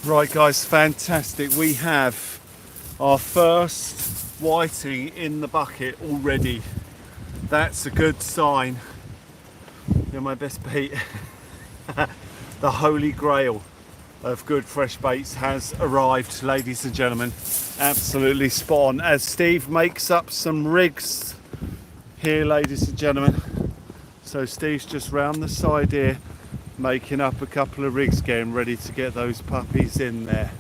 Right guys, fantastic. We have our first whiting in the bucket already. That's a good sign. You're my best bait. The holy grail of good fresh baits has arrived, ladies and gentlemen. Absolutely spot on. As Steve makes up some rigs here, ladies and gentlemen. So Steve's just round the side here, making up a couple of rigs, getting ready to get those puppies in there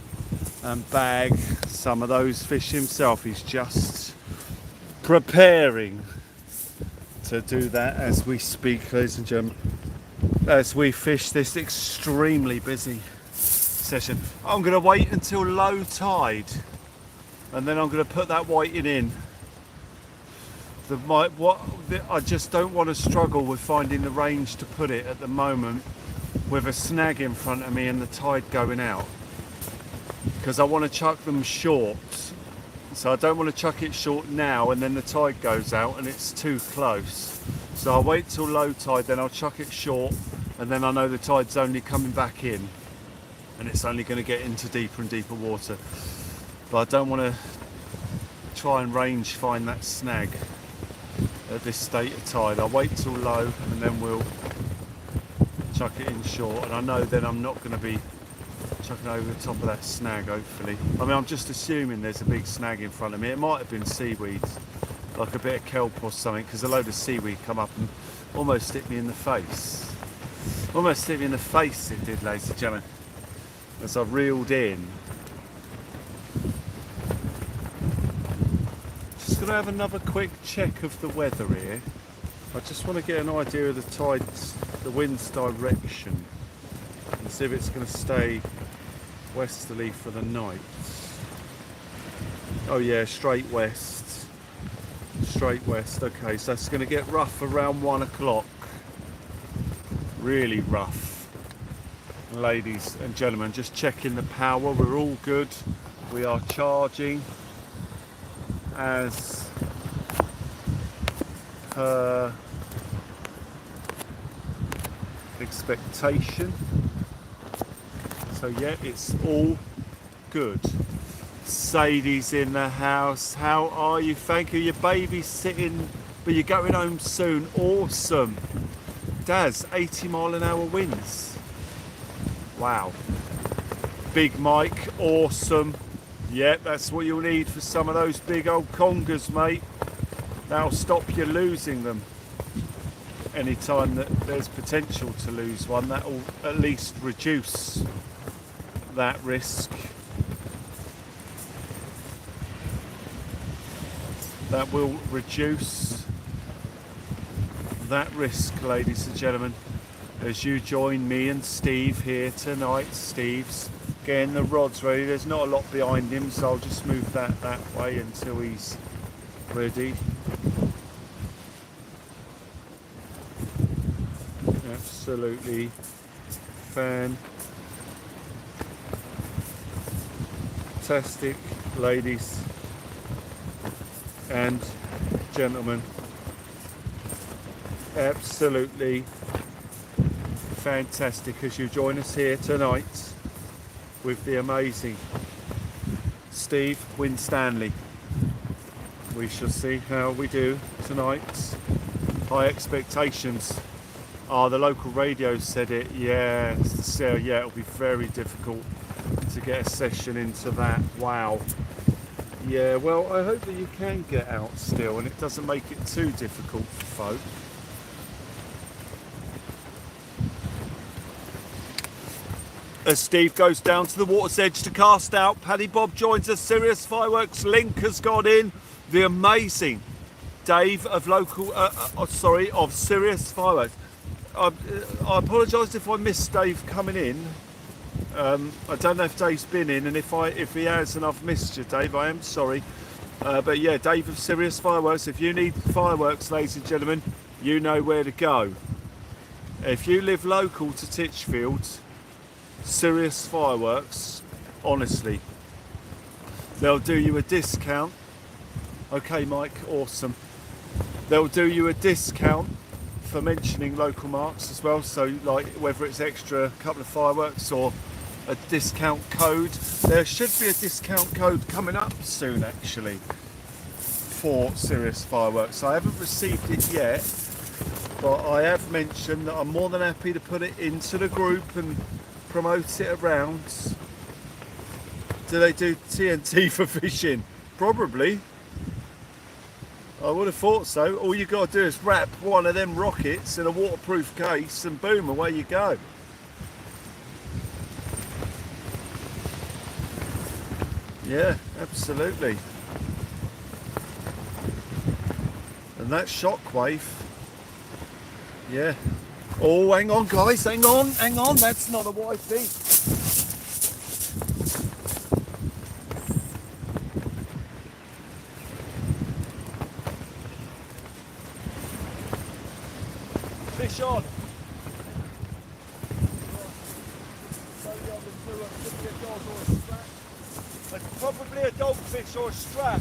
and bag some of those fish himself. He's just preparing to do that as we speak, ladies and gentlemen, as we fish this extremely busy session. I'm going to wait until low tide and then I'm going to put that whiting in. I just don't want to struggle with finding the range to put it at the moment with a snag in front of me and the tide going out, because I want to chuck them short. So I don't want to chuck it short now and then the tide goes out and it's too close. So I'll wait till low tide, then I'll chuck it short, and then I know the tide's only coming back in and it's only going to get into deeper and deeper water. But I don't want to try and range find that snag at this state of tide. I'll wait till low and then we'll chuck it in short, and I know then I'm not going to be chucking over the top of that snag, hopefully. I mean, I'm just assuming there's a big snag in front of me. It might have been seaweeds, like a bit of kelp or something, because a load of seaweed come up and almost hit me in the face. Almost hit me in the face it did, ladies and gentlemen, as I reeled in. Just going to have another quick check of the weather here. I just want to get an idea of the tides, the wind's direction, and see if it's going to stay westerly for the night. Oh yeah, straight west. Straight west. Okay, so it's going to get rough around 1 o'clock. Really rough. Ladies and gentlemen, just checking the power. We're all good. We are charging as per expectation. So yeah, it's all good. Sadie's in the house. How are you? Thank you. Your baby's sitting, but you're going home soon. Awesome. Daz, 80-mile-an-hour winds. Wow. Big Mike, awesome. Yeah, that's what you'll need for some of those big old congers, mate. That'll stop you losing them. Anytime that there's potential to lose one, that will at least reduce that risk. That will reduce that risk, ladies and gentlemen, as you join me and Steve here tonight. Steve's getting the rods ready. There's not a lot behind him, so I'll just move that way until he's ready. Absolutely fantastic, ladies and gentlemen. Absolutely fantastic as you join us here tonight with the amazing Steve Winstanley. We shall see how we do tonight. High expectations. The local radio said it. Yeah, so yeah, it'll be very difficult to get a session into that. Wow. Yeah, well, I hope that you can get out still and it doesn't make it too difficult for folk. As Steve goes down to the water's edge to cast out, Paddy Bob joins us. Serious Fireworks link has gone in. The amazing Dave of of Serious Fireworks. I apologise if I missed Dave coming in. I don't know if Dave's been in, and if he has and I've missed you, Dave, I am sorry. But yeah, Dave of Serious Fireworks. If you need fireworks, ladies and gentlemen, you know where to go. If you live local to Titchfield, Serious Fireworks, honestly, they'll do you a discount. Okay, Mike, awesome. They'll do you a discount for mentioning local marks as well. So, like, whether it's extra couple of fireworks or a discount code, there should be a discount code coming up soon, actually, for Serious Fireworks. I haven't received it yet, but I have mentioned that I'm more than happy to put it into the group and promote it around. Do they do TNT for fishing? Probably. I would have thought so. All you got to do is wrap one of them rockets in a waterproof case and boom, away you go. Yeah, absolutely. And that shockwave. Yeah. Oh, hang on, guys, hang on. That's not a whiting. Fish on. It's probably a dogfish or a strap.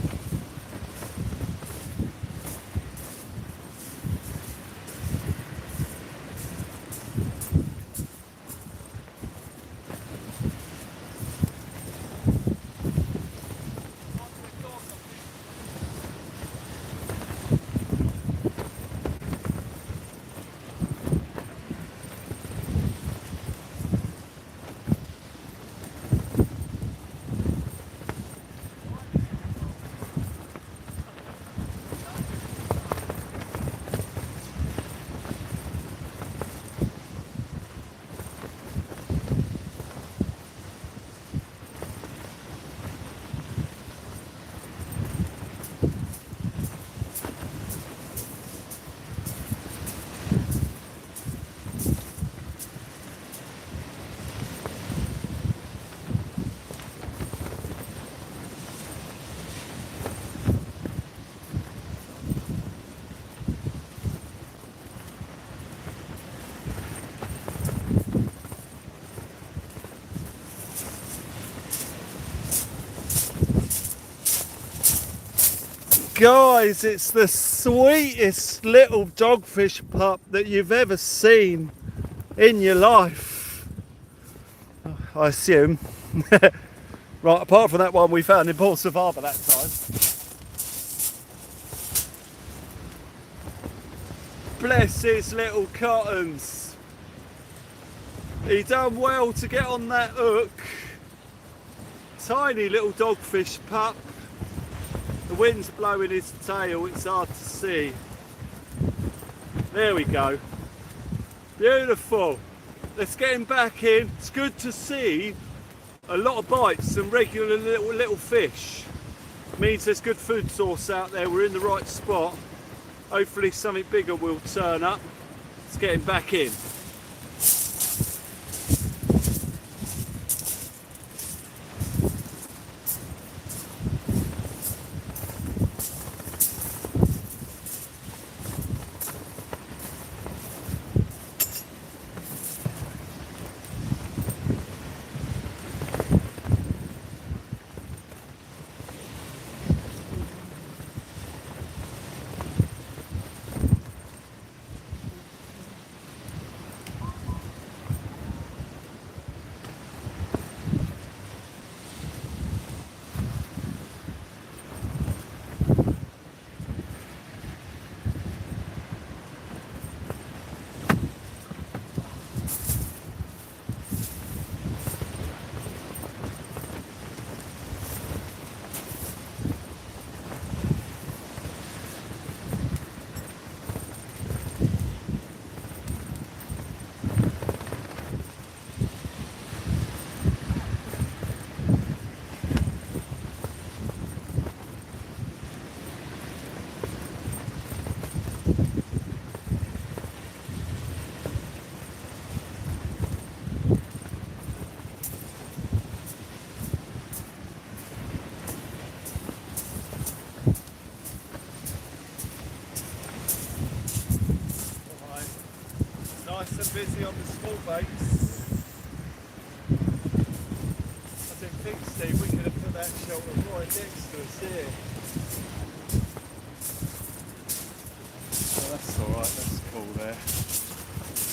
Guys, it's the sweetest little dogfish pup that you've ever seen in your life, I assume. Right, apart from that one we found in Portsmouth Harbour that time. Bless his little cottons. He done well to get on that hook. Tiny little dogfish pup. The wind's blowing his tail, it's hard to see. There we go. Beautiful. Let's get him back in. It's good to see a lot of bites and regular little fish. Means there's good food source out there. We're in the right spot. Hopefully something bigger will turn up. Let's get him back in. easy on the small baits. I didn't think, Steve, we could have put that shelter right next to us here. Oh, that's alright, that's cool there.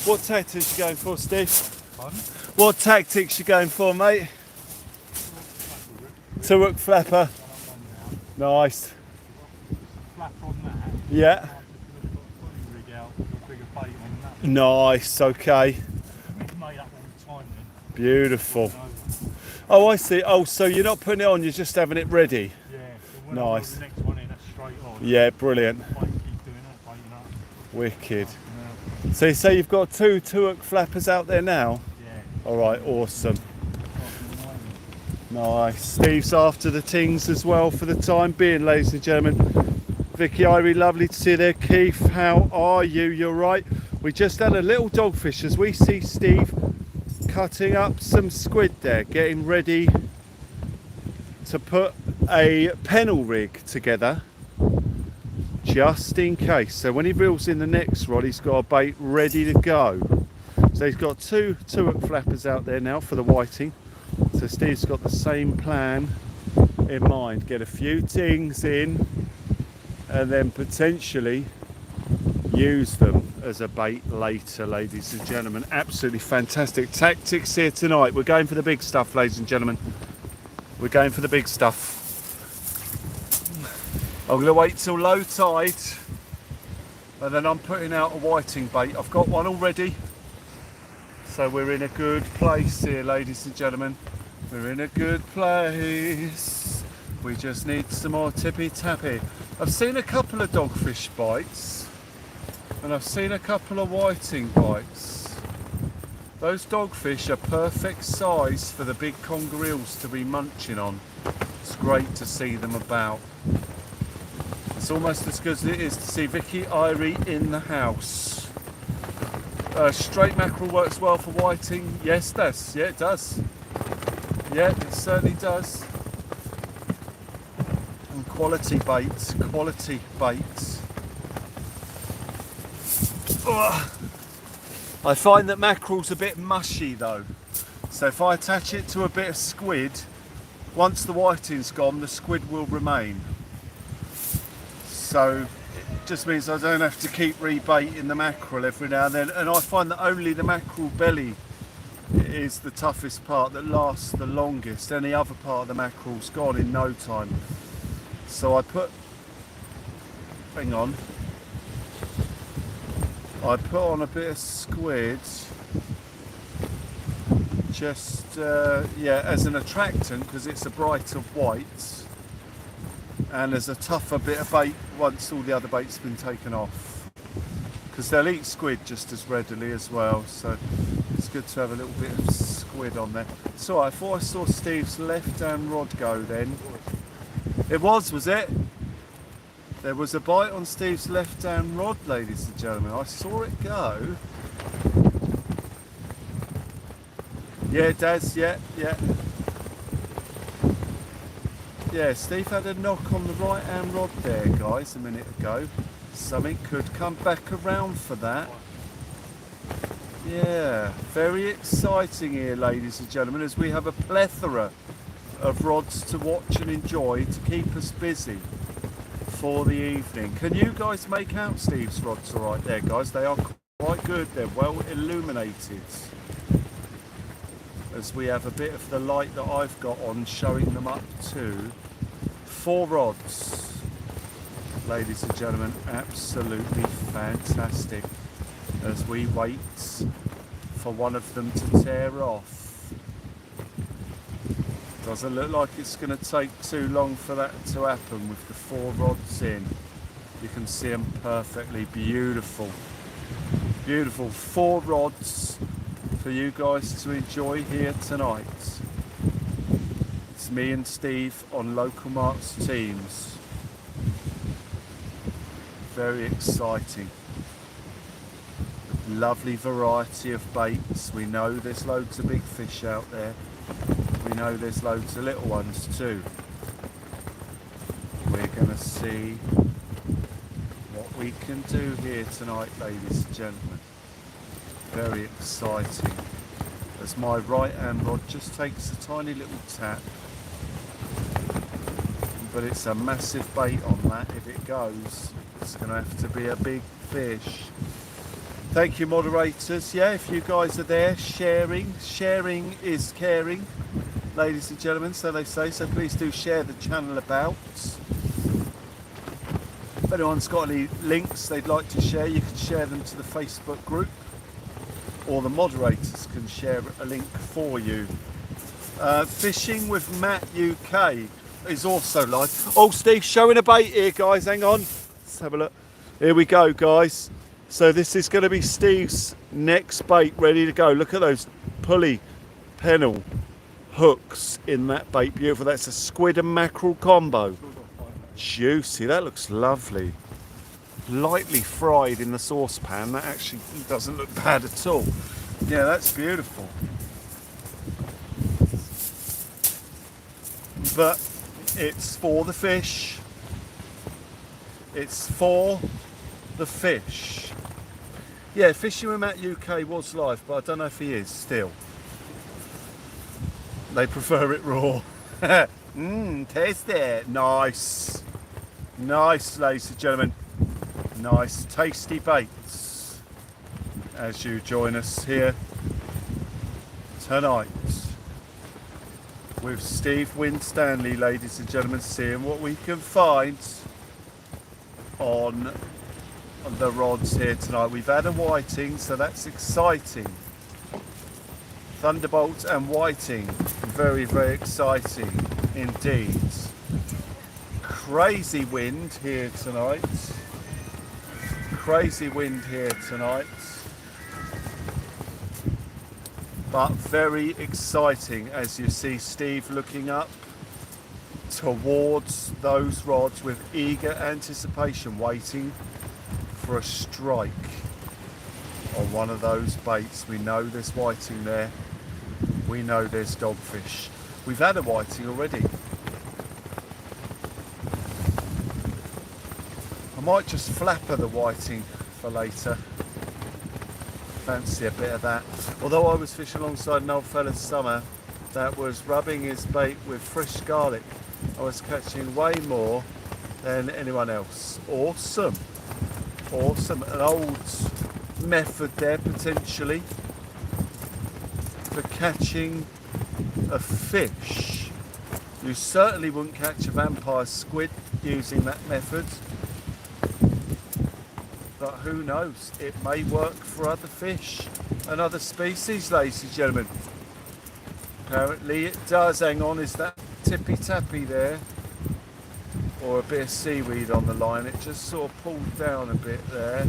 What tactics you going for, Steve? Pardon? What tactics you going for, mate? 2-hook flapper. Nice. Flap on that. Yeah. Rig out with a bigger bait on that. Nice, okay. We've made up all the time then. Beautiful. Oh, I see. Oh, so you're not putting it on, you're just having it ready. Yeah, so when Nice. I the next one in, that's straight on. Yeah, brilliant. Bait keep doing that, baiting up. Wicked. Yeah. So you say you've got two 2-hook flappers out there now? Yeah. All right, awesome. Nice. Steve's after the tings as well for the time being, ladies and gentlemen. Vicky, Irie, lovely to see you there. Keith, how are you? You're right. We just had a little dogfish as we see Steve cutting up some squid there, getting ready to put a pennel rig together just in case. So when he reels in the next rod, he's got a bait ready to go. So he's got two 2-hook flappers out there now for the whiting. So Steve's got the same plan in mind. Get a few tings in and then potentially use them as a bait later, ladies and gentlemen. Absolutely fantastic tactics here tonight. We're going for the big stuff, ladies and gentlemen. We're going for the big stuff. I'm going to wait till low tide and then I'm putting out a whiting bait. I've got one already. So we're in a good place here, ladies and gentlemen. We're in a good place. We just need some more tippy tappy. I've seen a couple of dogfish bites and I've seen a couple of whiting bites. Those dogfish are perfect size for the big conger eels to be munching on. It's great to see them about. It's almost as good as it is to see Vicky Irie in the house. Straight mackerel works well for whiting. Yes, yeah, it does. Yeah, it certainly does. And quality baits, quality baits. Ugh. I find that mackerel's a bit mushy though. So if I attach it to a bit of squid, once the whiting's gone, the squid will remain. So it just means I don't have to keep rebaiting the mackerel every now and then. And I find that only the mackerel belly is the toughest part that lasts the longest. Any other part of the mackerel's gone in no time. So I put, hang on, I put on a bit of squid just, yeah, as an attractant because it's a brighter white and as a tougher bit of bait once all the other bait's been taken off. Because they'll eat squid just as readily as well, so it's good to have a little bit of squid on there. So I thought I saw Steve's left-hand rod go then. It was it? There was a bite on Steve's left-hand rod, ladies and gentlemen. I saw it go. Yeah, it does, yeah. Yeah, Steve had a knock on the right-hand rod there, guys, a minute ago. Something could come back around for that. Yeah, very exciting here, ladies and gentlemen, as we have a plethora of rods to watch and enjoy to keep us busy for the evening. Can you guys make out Steve's rods all right there, guys? They are quite good. They're well illuminated. As we have a bit of the light that I've got on showing them up too. 4 rods, ladies and gentlemen, absolutely fantastic as we wait for one of them to tear off. Doesn't look like it's going to take too long for that to happen with the 4 rods in. You can see them perfectly beautiful. Beautiful 4 rods for you guys to enjoy here tonight. It's me and Steve on Local Marks teams. Very exciting. Lovely variety of baits. We know there's loads of big fish out there. We know there's loads of little ones too. We're going to see what we can do here tonight, ladies and gentlemen. very exciting as my right hand rod just takes a tiny little tap, but it's a massive bait on that. If it goes, it's going to have to be a big fish. Thank you, moderators. Yeah, if you guys are there sharing is caring, ladies and gentlemen, so they say. So please do share the channel about. If anyone's got any links they'd like to share, you can share them to the Facebook group, or the moderators can share a link for you. Fishing with Matt UK is also live. Oh, Steve, showing a bait here, guys. Hang on. Let's have a look. Here we go, guys. So this is going to be Steve's next bait, ready to go. Look at those pulley pennel hooks in that bait. Beautiful. That's a squid and mackerel combo. Juicy. That looks lovely. Lightly fried in the saucepan. That actually doesn't look bad at all. Yeah, that's beautiful. But it's for the fish. It's for the fish. Yeah, Fishing with Matt UK was live, but I don't know if he is still. They prefer it raw. Taste it. Nice. Nice, ladies and gentlemen. Nice, tasty baits as you join us here tonight with Steve Winstanley, ladies and gentlemen, seeing what we can find on the rods here tonight. We've had a whiting, so that's exciting. Thunderbolt and whiting, very, very exciting indeed. Crazy wind here tonight. Crazy wind here tonight. But very exciting as you see Steve looking up towards those rods with eager anticipation, waiting for a strike on one of those baits. We know there's whiting there. We know there's dogfish. We've had a whiting already. I might just flapper the whiting for later. Fancy a bit of that. Although I was fishing alongside an old fella this summer that was rubbing his bait with fresh garlic, I was catching way more than anyone else. Awesome. Awesome. An old method there potentially for catching a fish. You certainly wouldn't catch a vampire squid using that method. But who knows, it may work for other fish and other species, ladies and gentlemen. Apparently it does. Hang on, is that tippy tappy there? Or a bit of seaweed on the line? It just sort of pulled down a bit there.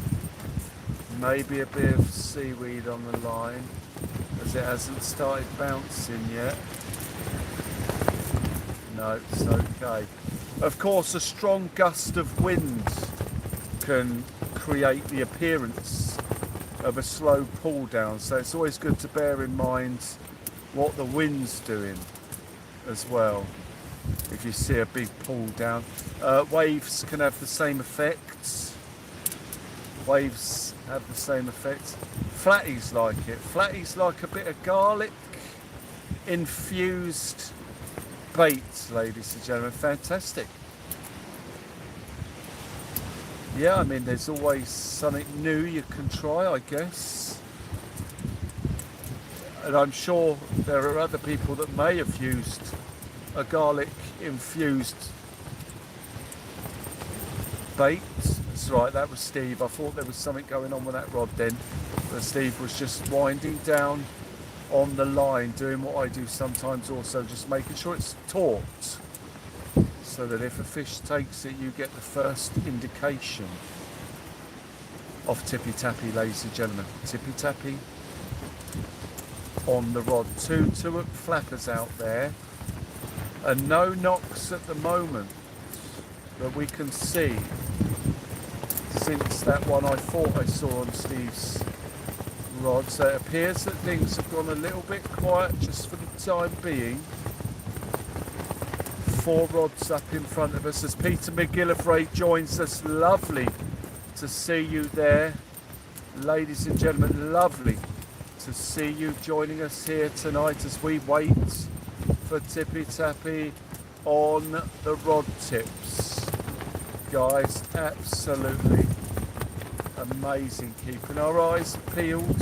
Maybe a bit of seaweed on the line as it hasn't started bouncing yet. No, it's okay. Of course, a strong gust of wind can create the appearance of a slow pull down, so it's always good to bear in mind what the wind's doing as well if you see a big pull down. Waves can have the same effects. Waves have the same effect. Flatties like it. Flatties like a bit of garlic infused bait, ladies and gentlemen. Fantastic. Yeah, I mean, there's always something new you can try, I guess. And I'm sure there are other people that may have used a garlic infused bait. That's right, that was Steve. I thought there was something going on with that rod then. But Steve was just winding down on the line, doing what I do sometimes also, just making sure it's taut, so that if a fish takes it, you get the first indication of tippy tappy, ladies and gentlemen. Tippy tappy on the rod. Two hook flappers out there, and no knocks at the moment that we can see since that one I thought I saw on Steve's rod. So it appears that things have gone a little bit quiet just for the time being. 4 rods up in front of us as Peter McGillivray joins us. Lovely to see you there, ladies and gentlemen. Lovely to see you joining us here tonight as we wait for Tippy Tappy on the rod tips. Guys, absolutely amazing, keeping our eyes peeled.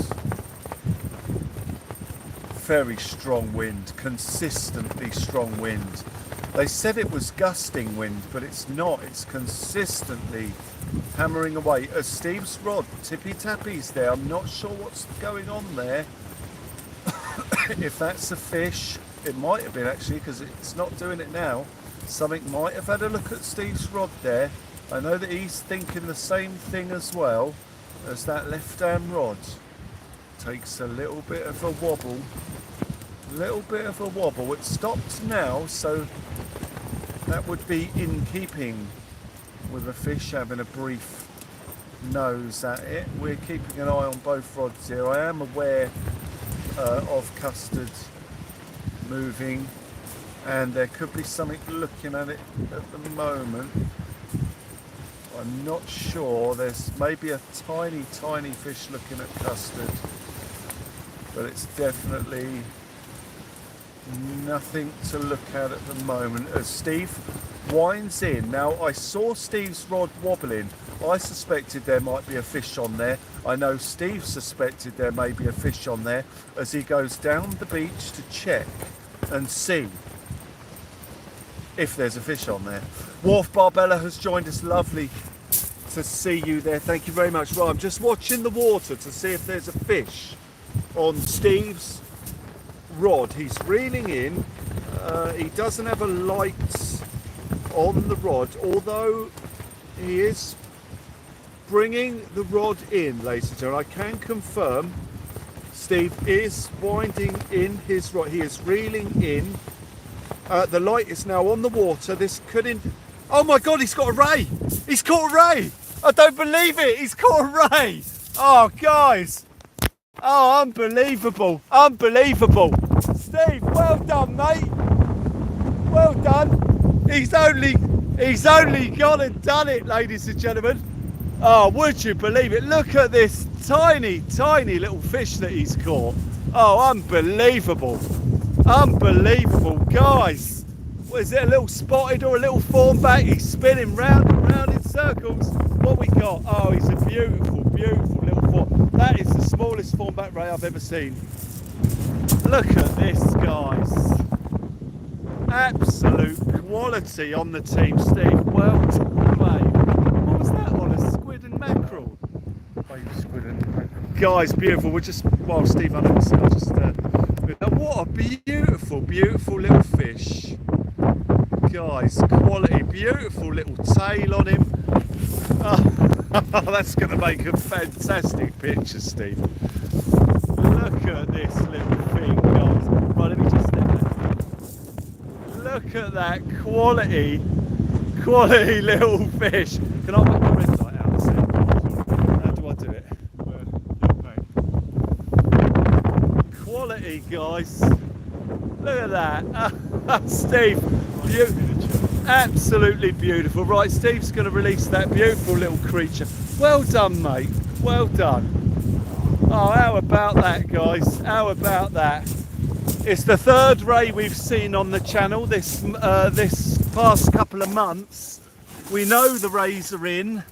Very strong wind, consistently strong wind. They said it was gusting wind, but it's not. It's consistently hammering away. As Steve's rod, Tippy Tappy's there. I'm not sure what's going on there. If that's a fish, it might have been actually, because it's not doing it now. Something might have had a look at Steve's rod there. I know that he's thinking the same thing as well, as that left-hand rod takes a little bit of a wobble. It stopped now, so that would be in keeping with a fish having a brief nose at it. We're keeping an eye on both rods here. I am aware of custard moving, and there could be something looking at it at the moment. I'm not sure. There's maybe a tiny fish looking at custard, but it's definitely nothing to look at the moment as Steve winds in. Now, I saw Steve's rod wobbling. I suspected there might be a fish on there. I know Steve suspected there may be a fish on there as he goes down the beach to check and see if there's a fish on there. Wharf Barbella has joined us. Lovely to see you there. Thank you very much. Right, I'm just watching the water to see if there's a fish on Steve's rod. He's reeling in. He doesn't have a light on the rod, although he is bringing the rod in, ladies and gentlemen. I can confirm Steve is winding in his rod. He is reeling in. The light is now on the water. This could oh my God, he's got a ray. He's caught a ray. I don't believe it. He's caught a ray. Oh, guys. Oh, unbelievable. Steve, well done, mate. Well done. He's only gone and done it, ladies and gentlemen. Oh, would you believe it? Look at this tiny little fish that he's caught. Oh, unbelievable. Guys. What is it, a little spotted or a little thornback? He's spinning round and round in circles. What we got? Oh, he's a beautiful little thorn. That is the smallest thornback ray I've ever seen. Look at this, guys. Absolute quality on the team, Steve. Well done, mate. What was that on? A squid and mackerel? Squid and mackerel. Guys, beautiful. We're just, well, Steve, I don't know, just what a beautiful little fish. Guys, quality, beautiful little tail on him. Oh, that's going to make a fantastic picture, Steve. Look at this little thing, guys. Right, let me just step back. Look at that quality little fish. Can I put the red light out a second? How do I do it? Quality, guys. Look at that. Steve, absolutely beautiful. Right, Steve's going to release that beautiful little creature. Well done, mate. Well done. Oh, how about that, guys? How about that? It's the third ray we've seen on the channel this past couple of months. We know the rays are in,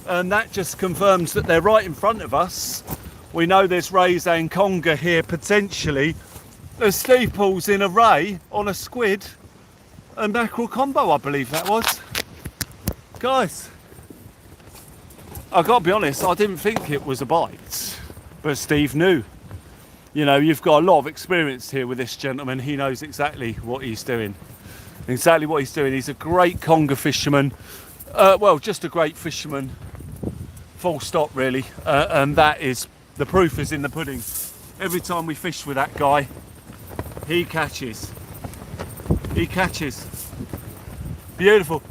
and that just confirms that they're right in front of us. We know there's rays and conger here potentially. As Steve pulls in a ray on a squid and mackerel combo, I believe that was. Guys, I've got to be honest, I didn't think it was a bite, but Steve knew. You know, you've got a lot of experience here with this gentleman. He knows exactly what he's doing. He's a great conger fisherman. Well, just a great fisherman, full stop, really. And that is, the proof is in the pudding. Every time we fish with that guy, he catches. Beautiful.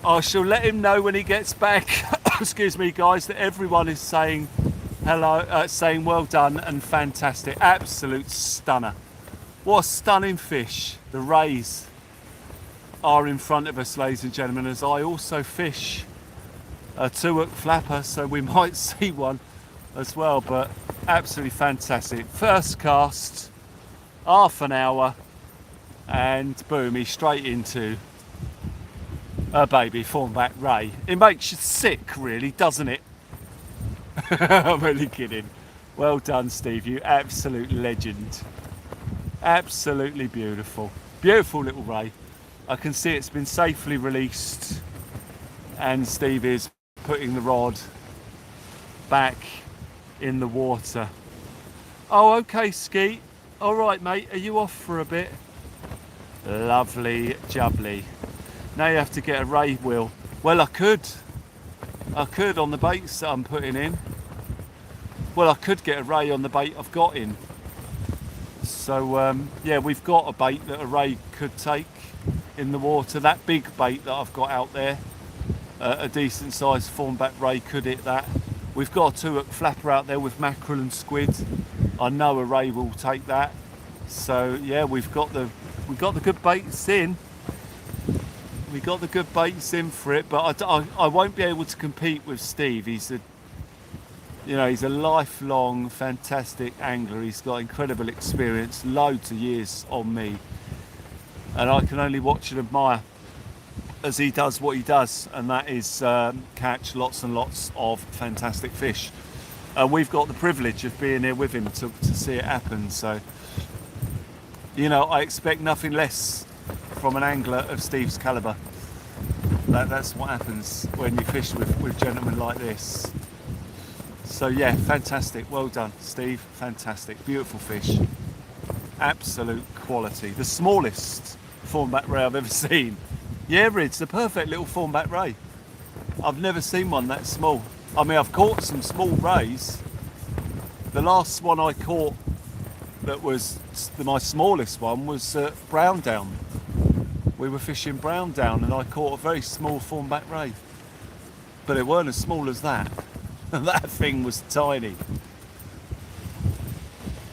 I shall let him know when he gets back, excuse me, guys, that everyone is saying hello, saying well done and fantastic. Absolute stunner. What a stunning fish. The rays are in front of us, ladies and gentlemen, as I also fish a 2-hook flapper, so we might see one as well, but Absolutely fantastic. First cast, half an hour, and boom, he's straight into a baby thornback ray. It makes you sick, really, doesn't it? I'm only kidding. Well done, Steve. You absolute legend. Absolutely beautiful. Beautiful little ray. I can see it's been safely released, and Steve is putting the rod back in the water. Oh, okay, Skeet. All right, mate. Are you off for a bit? Lovely jubbly. Now you have to get a ray wheel. Well, I could on the baits that I'm putting in. Well, I could get a ray on the bait I've got in. So yeah, we've got a bait that a ray could take in the water. That big bait that I've got out there, a decent sized thornback ray could hit that. We've got a 2-hook flapper out there with mackerel and squid. I know a ray will take that. So yeah, we've got the good baits in. We got the good baits in for it, but I won't be able to compete with Steve. He's a lifelong fantastic angler. He's got incredible experience, loads of years on me, and I can only watch and admire as he does what he does, and that is catch lots and lots of fantastic fish. We've got the privilege of being here with him to see it happen. So, you know, I expect nothing less from an angler of Steve's calibre. That's what happens when you fish with gentlemen like this. So yeah, fantastic. Well done, Steve. Fantastic. Beautiful fish. Absolute quality. The smallest thornback ray I've ever seen. Yeah, Ridge, the perfect little thornback ray. I've never seen one that small. I mean, I've caught some small rays. The last one I caught that was my smallest one was Brown Down. We were fishing Brown Down and I caught a very small thornback ray. But it weren't as small as that. That thing was tiny.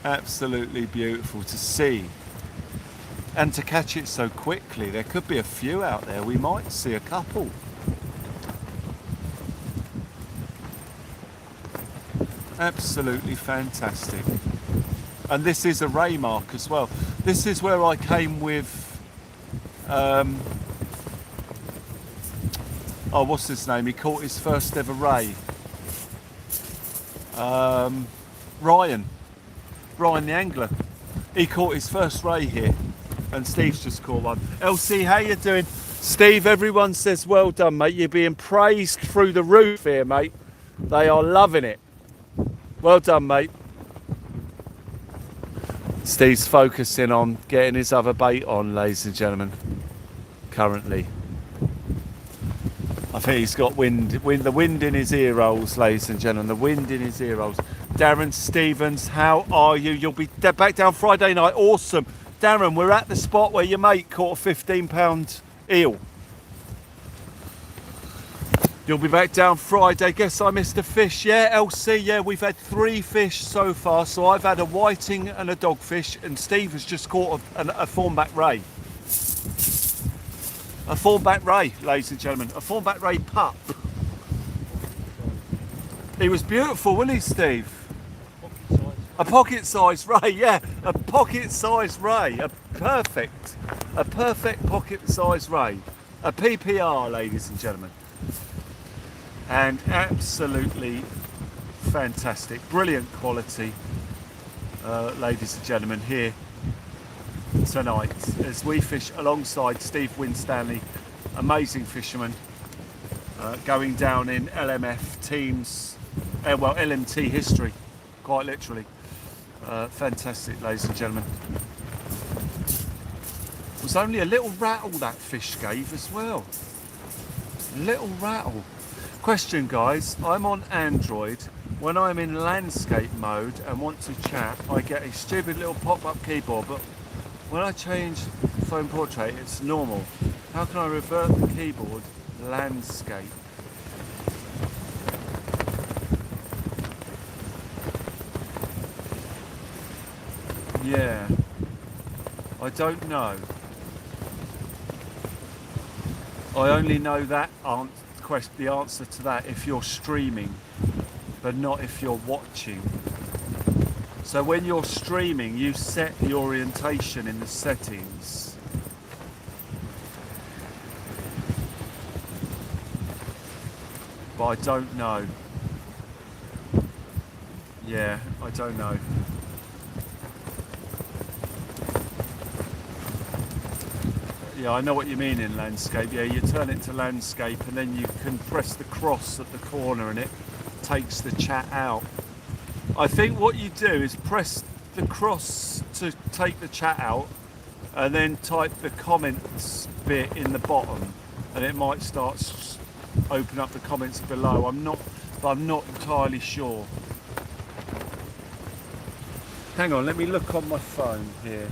Absolutely beautiful to see. And to catch it so quickly. There could be a few out there. We might see a couple. Absolutely fantastic. And this is a ray mark as well. This is where I came with oh, what's his name? He caught his first ever ray. Ryan the angler. He caught his first ray here, and Steve's just caught one. LC, how you doing? Steve, everyone says well done, mate. You're being praised through the roof here, mate. They are loving it. Well done, mate. Steve's focusing on getting his other bait on, ladies and gentlemen, currently. I think he's got the wind in his ear holes, ladies and gentlemen, the wind in his ear holes. Darren Stevens, how are you? You'll be back down Friday night. Awesome. Darren, we're at the spot where your mate caught a 15-pound eel. You'll be back down Friday. Guess I missed a fish. Yeah, LC, yeah, we've had 3 fish so far. So I've had a whiting and a dogfish, and Steve has just caught a thornback ray. A thornback ray, ladies and gentlemen. A thornback ray pup. He was beautiful, wasn't he, Steve? A pocket-sized ray, yeah. A pocket-sized ray. A perfect pocket-sized ray. A PPR, ladies and gentlemen. And absolutely fantastic. Brilliant quality, ladies and gentlemen, here tonight as we fish alongside Steve Winstanley, amazing fisherman, going down in LMF teams, well, LMT history, quite literally. Fantastic, ladies and gentlemen. It was only a little rattle that fish gave as well. Little rattle. Question, guys, I'm on Android. When I'm in landscape mode and want to chat, I get a stupid little pop-up keyboard, but when I change phone portrait, it's normal. How can I revert the keyboard landscape? Yeah, I don't know. I only know that the answer to that if you're streaming, but not if you're watching. So when you're streaming, you set the orientation in the settings. But I don't know. Yeah, I don't know. Yeah, I know what you mean in landscape. Yeah, you turn it to landscape and then you can press the cross at the corner and it takes the chat out. I think what you do is press the cross to take the chat out and then type the comments bit in the bottom and it might start open up the comments below. I'm not entirely sure. Hang on, let me look on my phone here.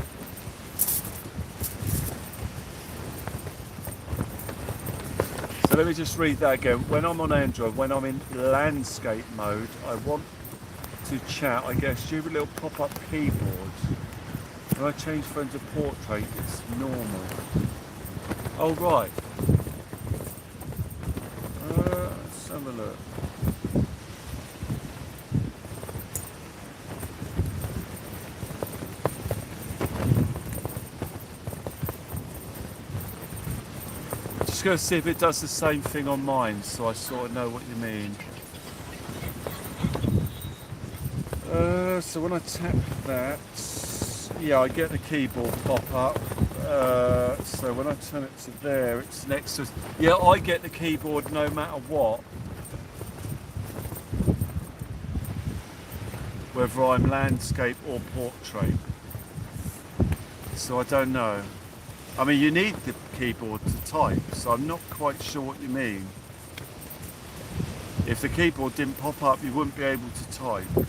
So let me just read that again. When I'm on Android, when I'm in landscape mode, I want to chat. I get a stupid little pop-up keyboard. When I change phone to portrait, it's normal. Oh, right. Let's have a look. Just going to see if it does the same thing on mine, so I sort of know what you mean. So when I tap that, yeah, I get the keyboard pop up. So when I turn it to there, it's next to. Yeah, I get the keyboard no matter what, whether I'm landscape or portrait. So I don't know. I mean, you need the keyboard to type, so I'm not quite sure what you mean. If the keyboard didn't pop up, you wouldn't be able to type.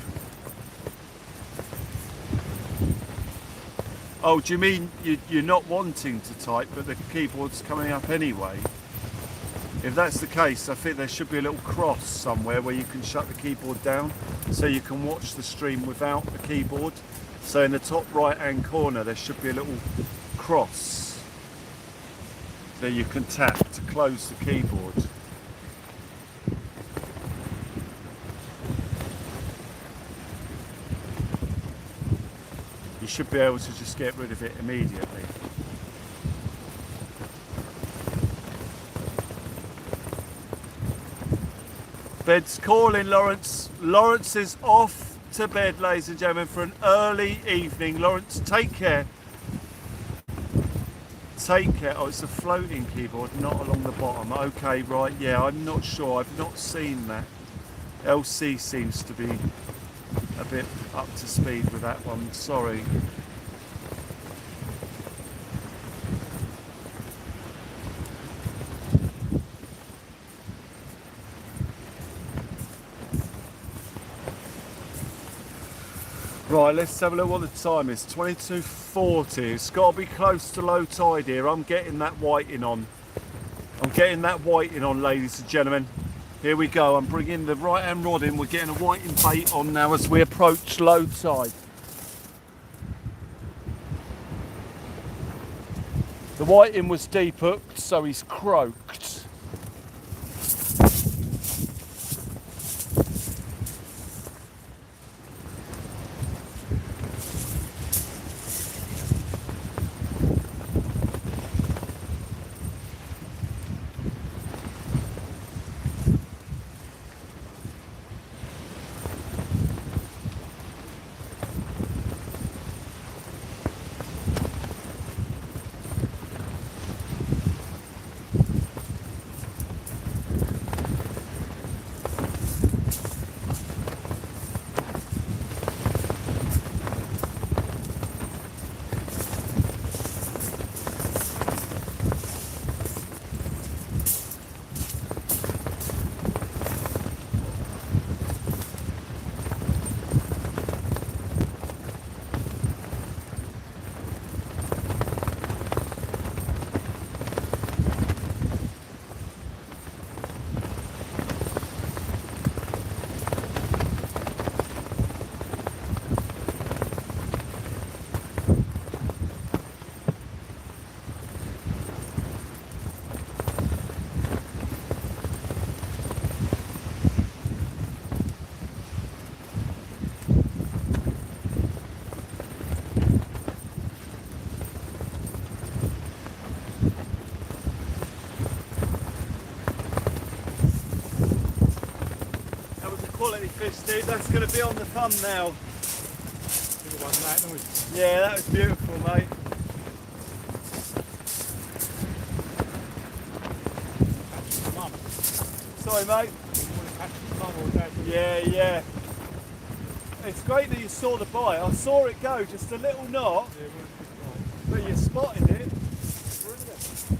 Oh, do you mean you're not wanting to type, but the keyboard's coming up anyway? If that's the case, I think there should be a little cross somewhere where you can shut the keyboard down, so you can watch the stream without the keyboard. So in the top right-hand corner, there should be a little cross that you can tap to close the keyboard. You should be able to just get rid of it immediately. Bed's calling, Lawrence. Lawrence is off to bed, ladies and gentlemen, for an early evening. Lawrence, take care. Take care. Oh, it's a floating keyboard, not along the bottom. Okay, right, yeah, I'm not sure. I've not seen that. LC seems to be a bit up to speed with that one. Sorry. Right, let's have a look what the time is. 22:40. It's got to be close to low tide here. I'm getting that whiting on. I'm getting that whiting on, ladies and gentlemen. Here we go. I'm bringing the right-hand rod in. We're getting a whiting bait on now as we approach low tide. The whiting was deep hooked, so he's croaked. quality fish, Steve. That's going to be on the thumbnail. It wasn't that noise. Yeah, that was beautiful, mate. Mum, Sorry, mate. you want to catch the mum or dad? Yeah. It's great that you saw the bite. I saw it go just a little knot, Yeah, but you spotted it. brilliant.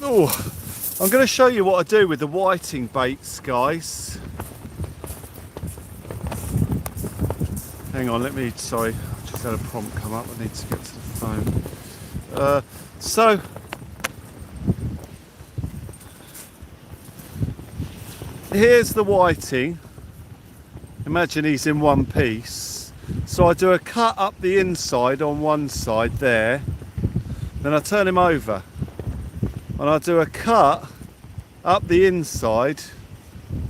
Oh, I'm going to show you what I do with the whiting baits, guys. Hang on, sorry, I just had a prompt come up. I need to get to the phone. So, here's the whiting. Imagine he's in one piece. So I do a cut up the inside on one side there. Then I turn him over. And I do a cut up the inside,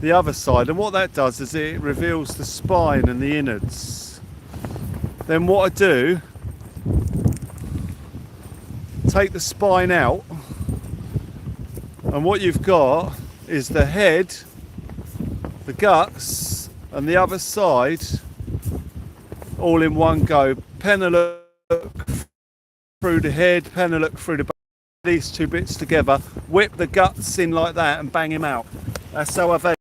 the other side, and what that does is it reveals the spine and the innards. Then what I do, take the spine out, and what you've got is the head, the guts, and the other side all in one go. Pen a look through the head, pen a look through the back. These two bits together, whip the guts in like that and bang him out. That's how I've had.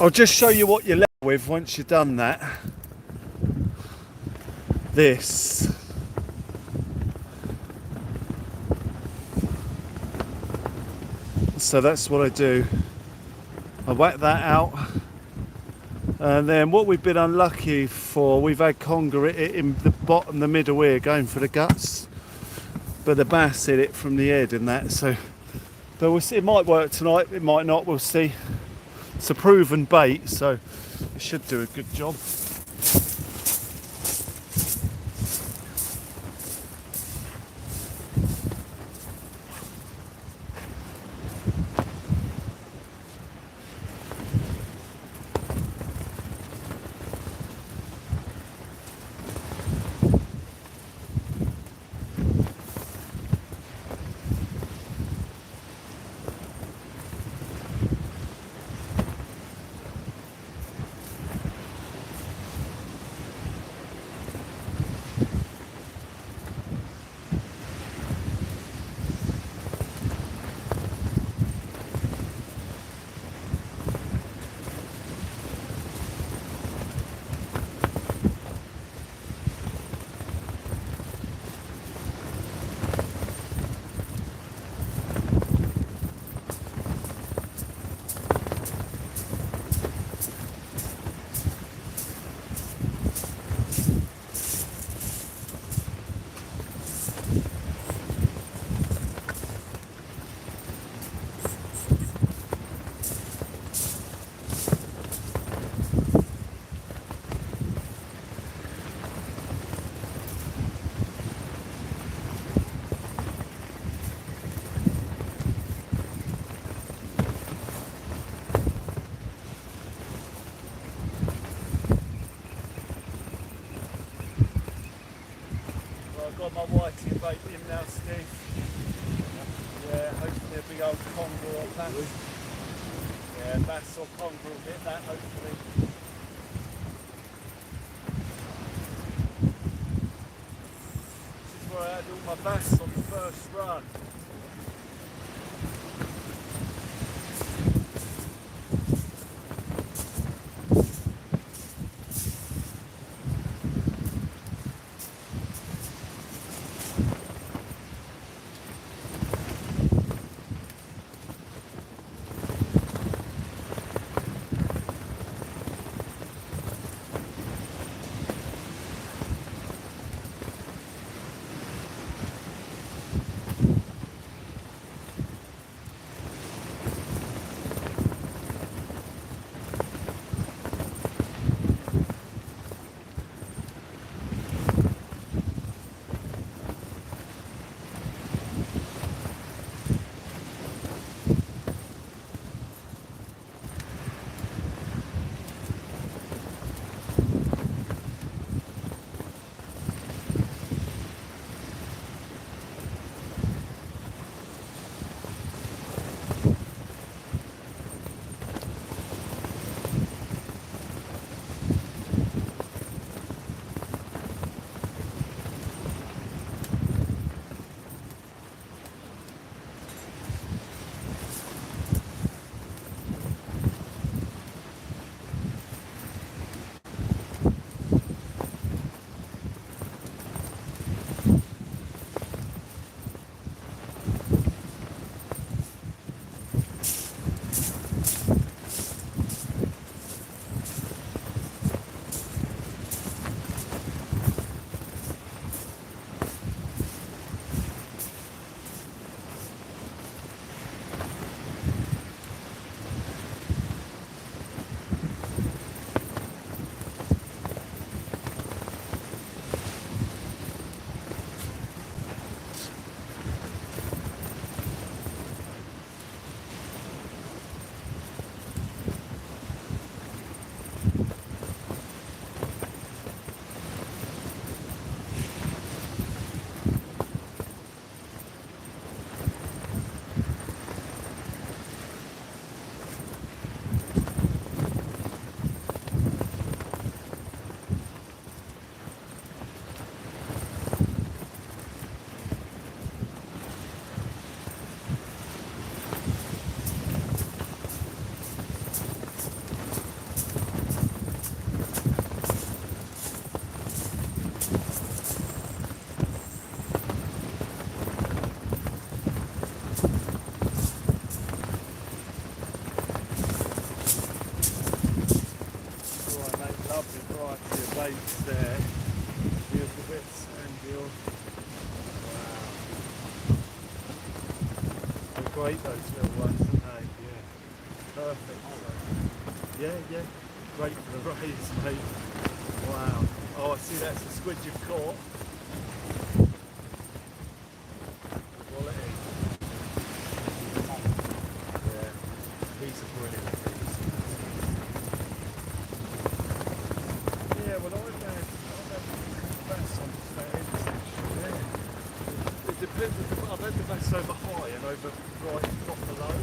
I'll just show you what you're left with once you've done that. This. So that's what I do. I whack that out. And then what we've been unlucky for, we've had conger in the bottom, the middle here, going for the guts. But the bass hit it from the head and that, so But we'll see, it might work tonight, it might not, we'll see. It's a proven bait, so it should do a good job. Got my whiting bait in now, Steve. Yeah, hopefully a big old conger or bass. Yeah, bass or conger will get that, hopefully. This is where I had all my bass on the first run. great, those little ones, aren't they? Yeah. Perfect. Yeah. Great for the rays, mate. Wow. Oh, I see that's a squid you've caught. Quality. Yeah. These are brilliant. Yeah, well, I've had bass on that end section, yeah. It depends, I've had the bass over high and over right proper low,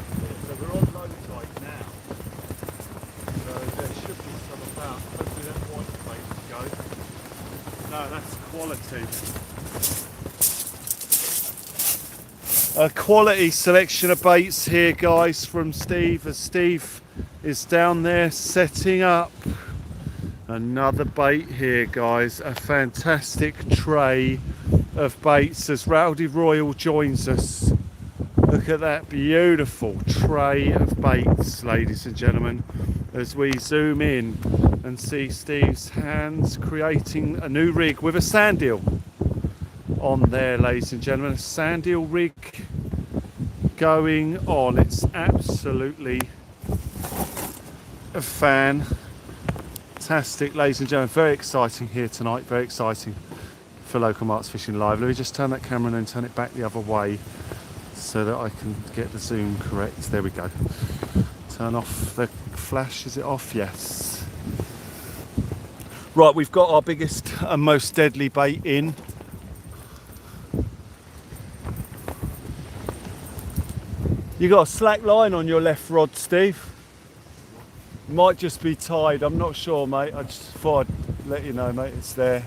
so we're on low tide now. So there should be some about, hopefully that white plate will go. No, that's quality. A quality selection of baits here, guys, from Steve, as Steve is down there setting up another bait here, guys. A fantastic tray of baits as Rowdy Royal joins us. Look at that beautiful tray of baits, ladies and gentlemen, as we zoom in and see Steve's hands creating a new rig with a sand eel on there, ladies and gentlemen. A sand eel rig going on. It's absolutely a fantastic, ladies and gentlemen. Very exciting here tonight, very exciting for Local Marks Fishing Live. Let me just turn that camera and turn it back the other way so that I can get the zoom correct. There we go. Turn off the flash. Is it off? Yes. Right, we've got our biggest and most deadly bait in. You got a slack line on your left rod, Steve? Might just be tied, I'm not sure, mate. I just thought I'd let you know, mate, it's there.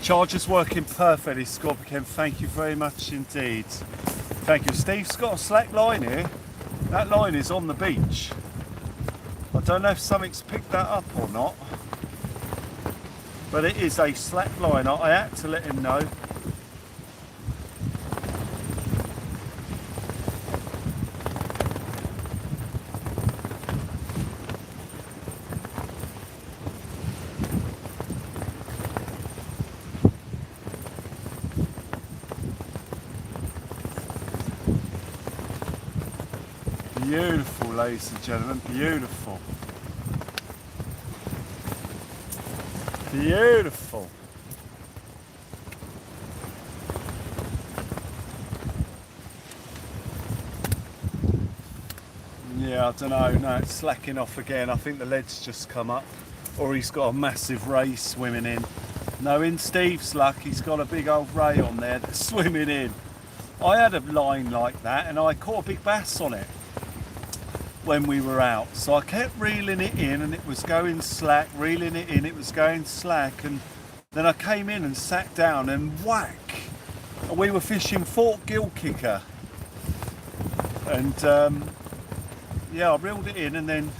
Charger's working perfectly, Scorpion. Thank you very much indeed. Thank you. Steve's got a slack line here. That line is on the beach. I don't know if something's picked that up or not, but it is a slack line. I had to let him know. Beautiful, ladies and gentlemen, beautiful. Beautiful. Yeah, I don't know, no, it's slacking off again. I think the lead's just come up, or he's got a massive ray swimming in. No, in Steve's luck, he's got a big old ray on there that's swimming in. I had a line like that and I caught a big bass on it when we were out, so I kept reeling it in and it was going slack, reeling it in, it was going slack, and then I came in and sat down and whack, we were fishing Fort Gill Kicker, and yeah, I reeled it in, and then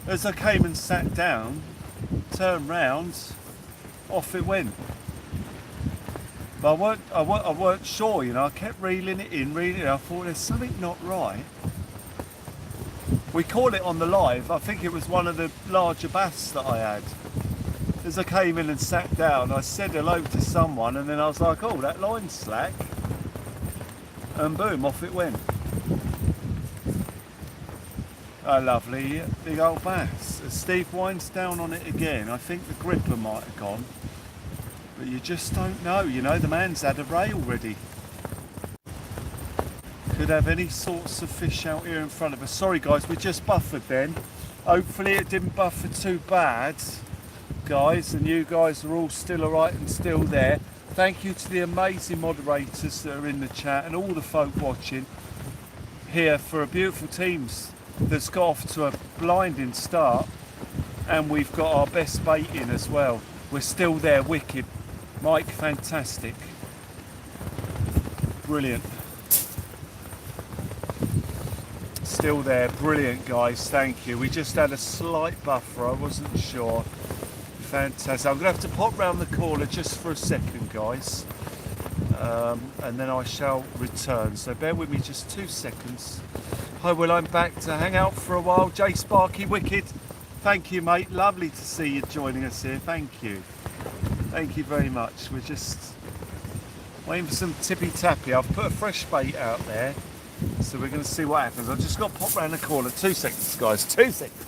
as I came and sat down, turned round, off it went. But I weren't sure, you know. I kept reeling it in, I thought there's something not right. We caught it on the live. I think it was one of the larger bass that I had. As I came in and sat down, I said hello to someone, and then I was like, oh, that line's slack. And boom, off it went. Oh, lovely, big old bass. As Steve winds down on it again, I think the gripper might have gone. But you just don't know, you know, the man's had a ray already. Could have any sorts of fish out here in front of us. Sorry guys, we just buffered then. Hopefully it didn't buffer too bad, guys, and you guys are all still alright and still there. Thank you to the amazing moderators that are in the chat and all the folk watching here for a beautiful teams that's got off to a blinding start, and we've got our best bait in as well. We're still there, wicked. Mike, fantastic. Brilliant. Still there, brilliant guys, thank you. We just had a slight buffer, I wasn't sure. Fantastic. I'm going to have to pop round the corner just for a second, guys. And then I shall return. So bear with me just 2 seconds. Hi Will, I'm back to hang out for a while. Jay Sparky, wicked. Thank you, mate. Lovely to see you joining us here. Thank you. Thank you very much. We're just waiting for some tippy tappy. I've put a fresh bait out there, so we're going to see what happens. I've just got to pop round the corner. 2 seconds, guys. 2 seconds.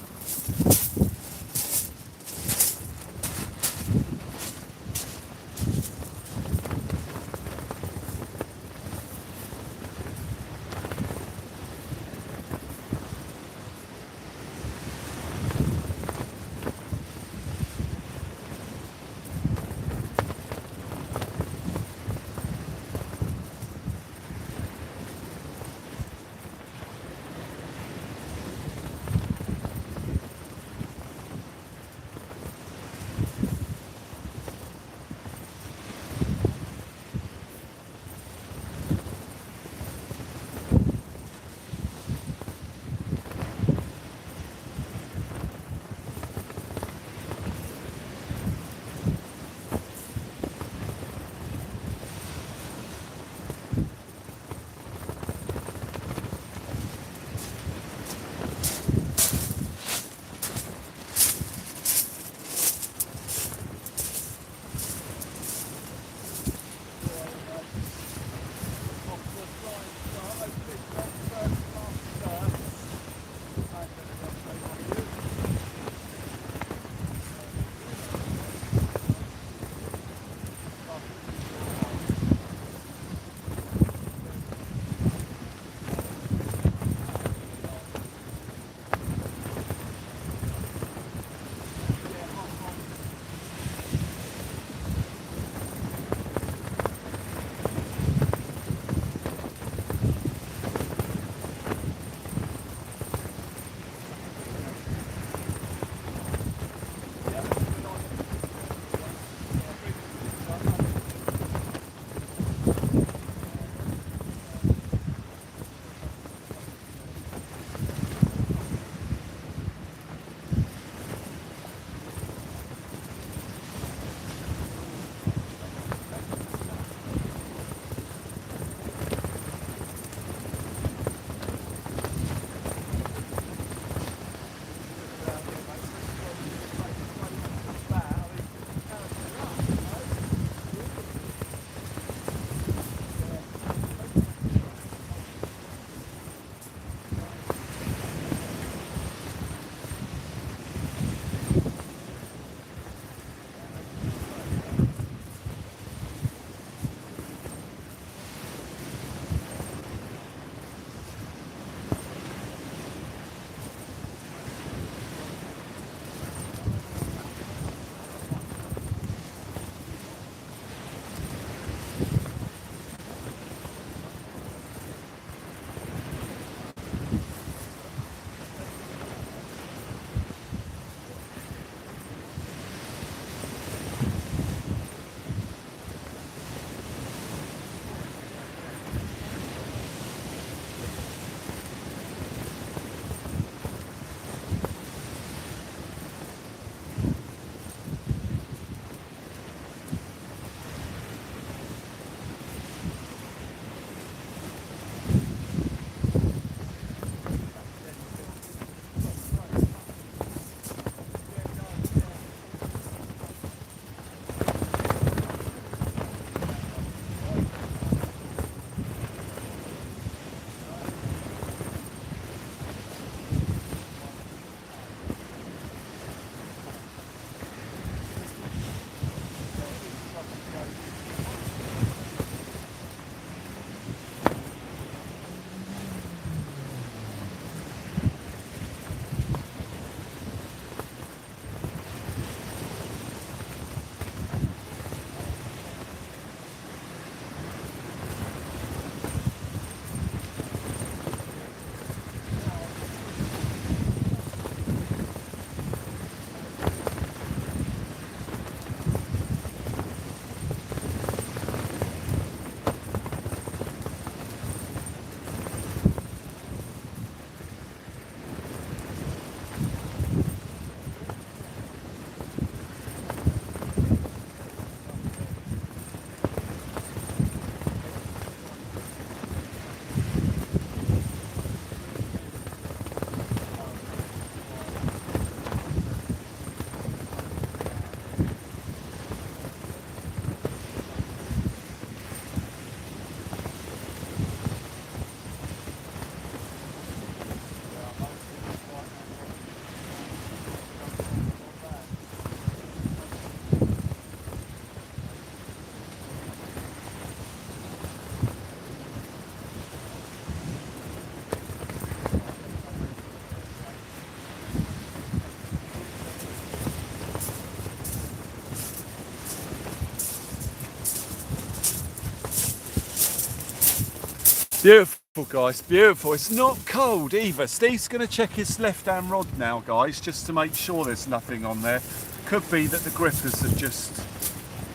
Beautiful, guys, beautiful. It's not cold either. Steve's going to check his left-hand rod now, guys, just to make sure there's nothing on there. Could be that the grippers have just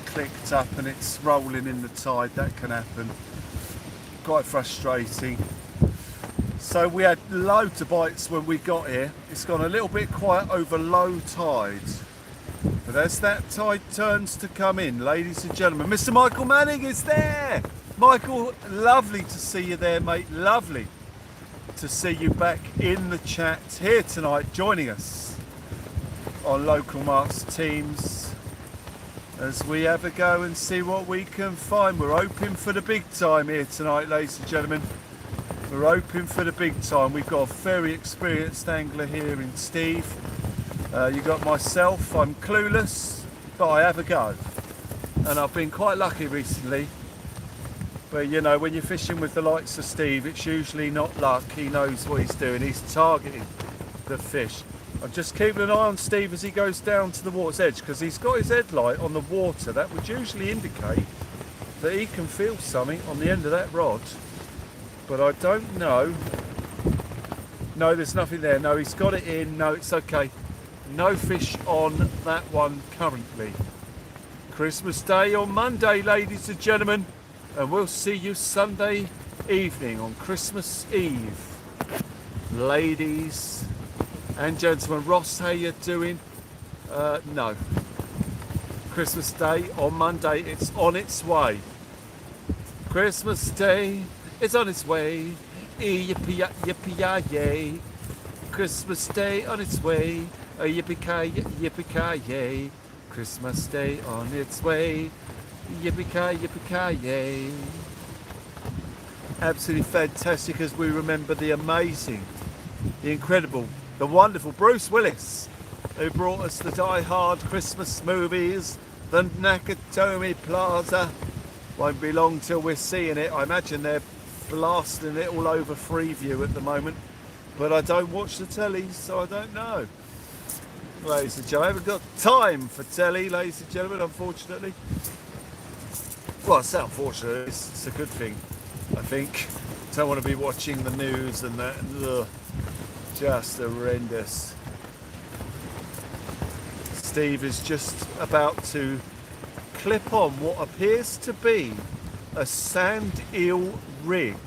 clicked up and it's rolling in the tide. That can happen. Quite frustrating. So we had loads of bites when we got here. It's gone a little bit quiet over low tide. But as that tide turns to come in, ladies and gentlemen, Mr. Michael Manning is there. Michael, lovely to see you there, mate. Lovely to see you back in the chat here tonight, joining us on Local Marks Teams as we have a go and see what we can find. We're hoping for the big time here tonight, ladies and gentlemen. We're hoping for the big time. We've got a very experienced angler here in Steve. You got myself. I'm clueless, but I have a go. And I've been quite lucky recently. But you know, when you're fishing with the likes of Steve, it's usually not luck. He knows what he's doing. He's targeting the fish. I'm just keeping an eye on Steve as he goes down to the water's edge, because he's got his headlight on the water. That would usually indicate that he can feel something on the end of that rod. But I don't know. No, there's nothing there. No, he's got it in. No, it's okay. No fish on that one currently. Christmas Day on Monday, ladies and gentlemen. And we'll see you Sunday evening on Christmas Eve. Ladies and gentlemen, Ross, how you doing? No. Christmas Day on Monday, it's on its way. Christmas Day, it's on its way. Yippee yippee yay. Christmas Day on its way. Yippee yay. Christmas Day on its way. Yippee yay. Absolutely fantastic as we remember the amazing, the incredible, the wonderful Bruce Willis, who brought us the Die Hard Christmas movies, the Nakatomi Plaza. Won't be long till we're seeing it. I imagine they're blasting it all over Freeview at the moment, but I don't watch the telly, so I don't know. Ladies and gentlemen, I haven't got time for telly, ladies and gentlemen, unfortunately. Well, it's unfortunate, it's a good thing, I think. Don't want to be watching the news and that. Ugh, just horrendous. Steve is just about to clip on what appears to be a sand eel rig.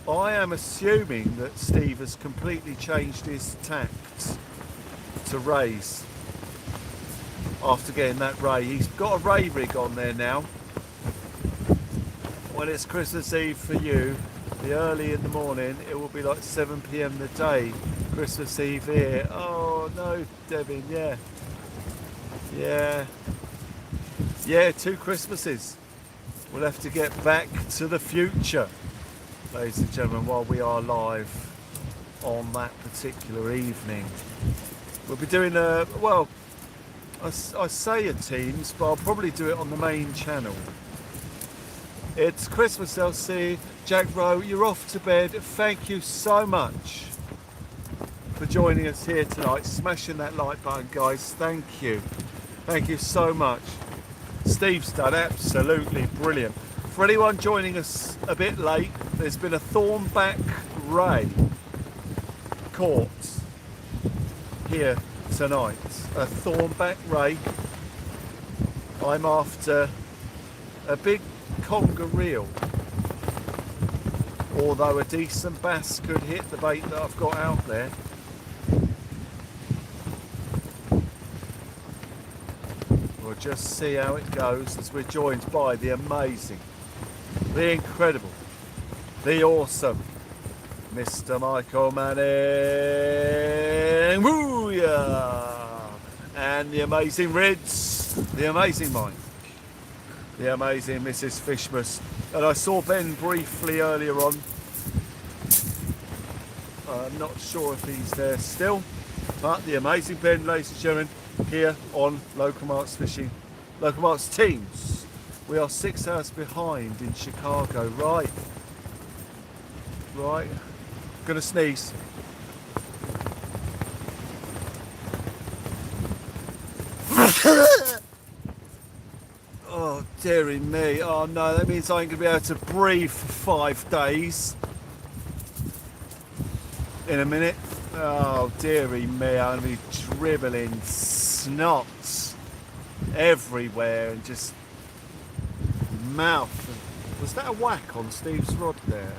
I am assuming that Steve has completely changed his tact to rays after getting that ray. He's got a ray rig on there now. When it's Christmas Eve for you, the early in the morning, it will be like 7 PM the day. Christmas Eve here. Oh no, Devin, yeah. Yeah, 2 Christmases. We'll have to get back to the future, ladies and gentlemen, while we are live on that particular evening. We'll be doing a, well, I say a Teams, but I'll probably do it on the main channel. It's Christmas, LC. Jack Rowe, you're off to bed. Thank you so much for joining us here tonight. Smashing that like button, guys. Thank you. Thank you so much. Steve's done absolutely brilliant. For anyone joining us a bit late, there's been a thornback ray caught here tonight. A thornback ray. I'm after a big conger reel, although a decent bass could hit the bait that I've got out there. We'll just see how it goes as we're joined by the amazing, the incredible, the awesome Mr. Michael Manning. Woo yeah! And the amazing Rids, the amazing Mike, the amazing Mrs. Fishmas. And I saw Ben briefly earlier on. I'm not sure if he's there still, but the amazing Ben, ladies and gentlemen, here on Local Marks Fishing, Local Marks Teams. We are 6 hours behind in Chicago. Right. Gonna sneeze. Oh Oh, dearie me. Oh no, that means I ain't gonna be able to breathe for 5 days. In a minute. Oh, dearie me, I'm gonna be dribbling snots everywhere and just mouth. Was that a whack on Steve's rod there?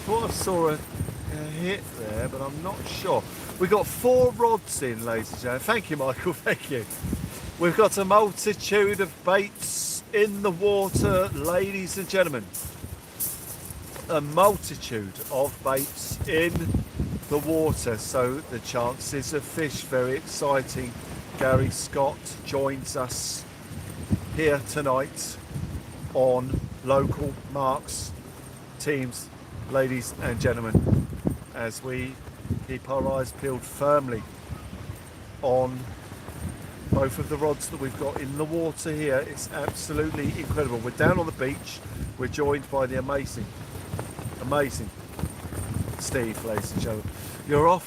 Thought I saw a hit there, but I'm not sure. We've got 4 rods in, ladies and gentlemen. Thank you, Michael, thank you. We've got a multitude of baits in the water, ladies and gentlemen. A multitude of baits in the water, so the chances of fish, very exciting. Gary Scott joins us here tonight on Local Marks Teams, ladies and gentlemen, as we keep our eyes peeled firmly on both of the rods that we've got in the water here. It's absolutely incredible. We're down on the beach. We're joined by the amazing Steve, ladies and gentlemen. You're off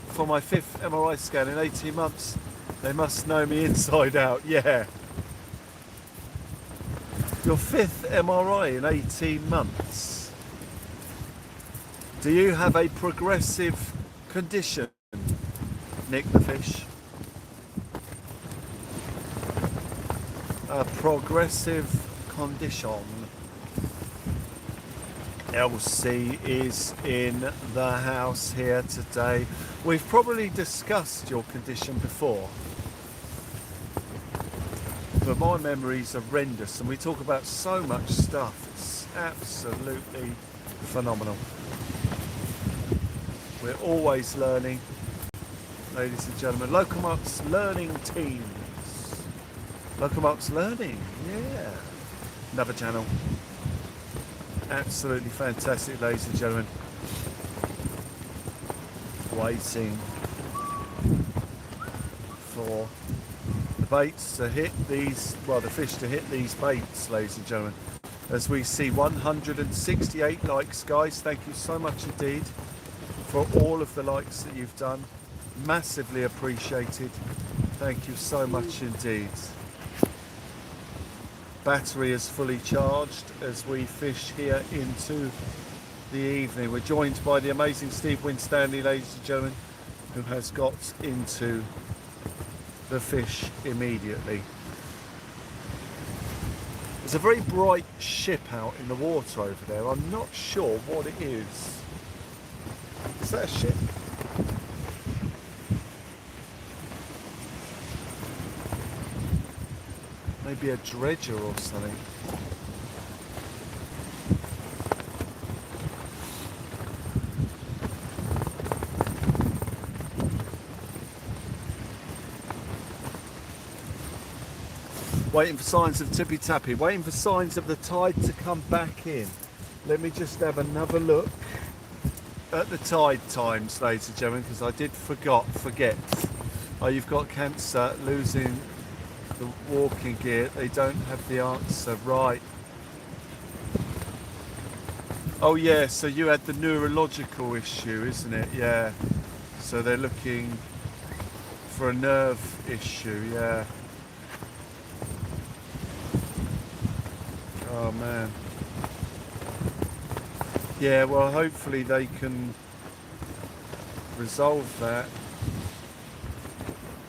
for my 5th MRI scan in 18 months. They must know me inside out. Yeah. Your 5th MRI in 18 months. Do you have a progressive condition, Nick the Fish? A progressive condition. Elsie is in the house here today. We've probably discussed your condition before, but my memories are horrendous and we talk about so much stuff. It's absolutely phenomenal. We're always learning, ladies and gentlemen. Local Marks Learning Teams. Local Marks Learning, yeah. Another channel. Absolutely fantastic, ladies and gentlemen. Waiting for the baits to hit these, well, the fish to hit these baits, ladies and gentlemen. As we see 168 likes, guys. Thank you so much indeed for all of the likes that you've done. Massively appreciated. Thank you so much indeed. Battery is fully charged as we fish here into the evening. We're joined by the amazing Steve Winstanley, ladies and gentlemen, who has got into the fish immediately. There's a very bright ship out in the water over there. I'm not sure what it is. Is that a ship? Maybe a dredger or something. Waiting for signs of tippy tappy, waiting for signs of the tide to come back in. Let me just have another look at the tide times, ladies and gentlemen, because I did forget. Oh, you've got cancer, losing the walking gear. They don't have the answer, right? Oh yeah, so you had the neurological issue, isn't it? Yeah. So they're looking for a nerve issue, yeah. Oh man. Yeah, well hopefully they can resolve that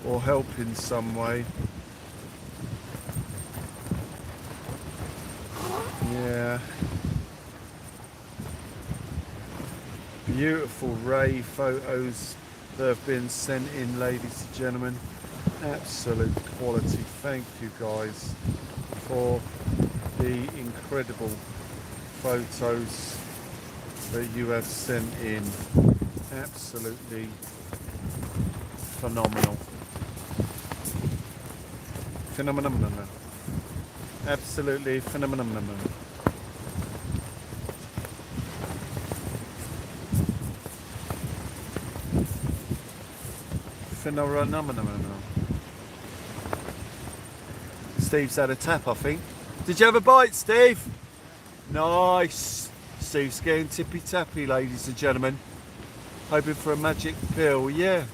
or help in some way. Yeah. Beautiful ray photos that have been sent in, ladies and gentlemen. Absolute quality. Thank you guys for the incredible photos that you have sent in. Absolutely phenomenal. Phenomenal. Absolutely phenomenal. Phenomenal. Steve's had a tap, I think. Did you have a bite, Steve? Nice. Steve's getting tippy tappy, ladies and gentlemen. Hoping for a magic pill, yeah.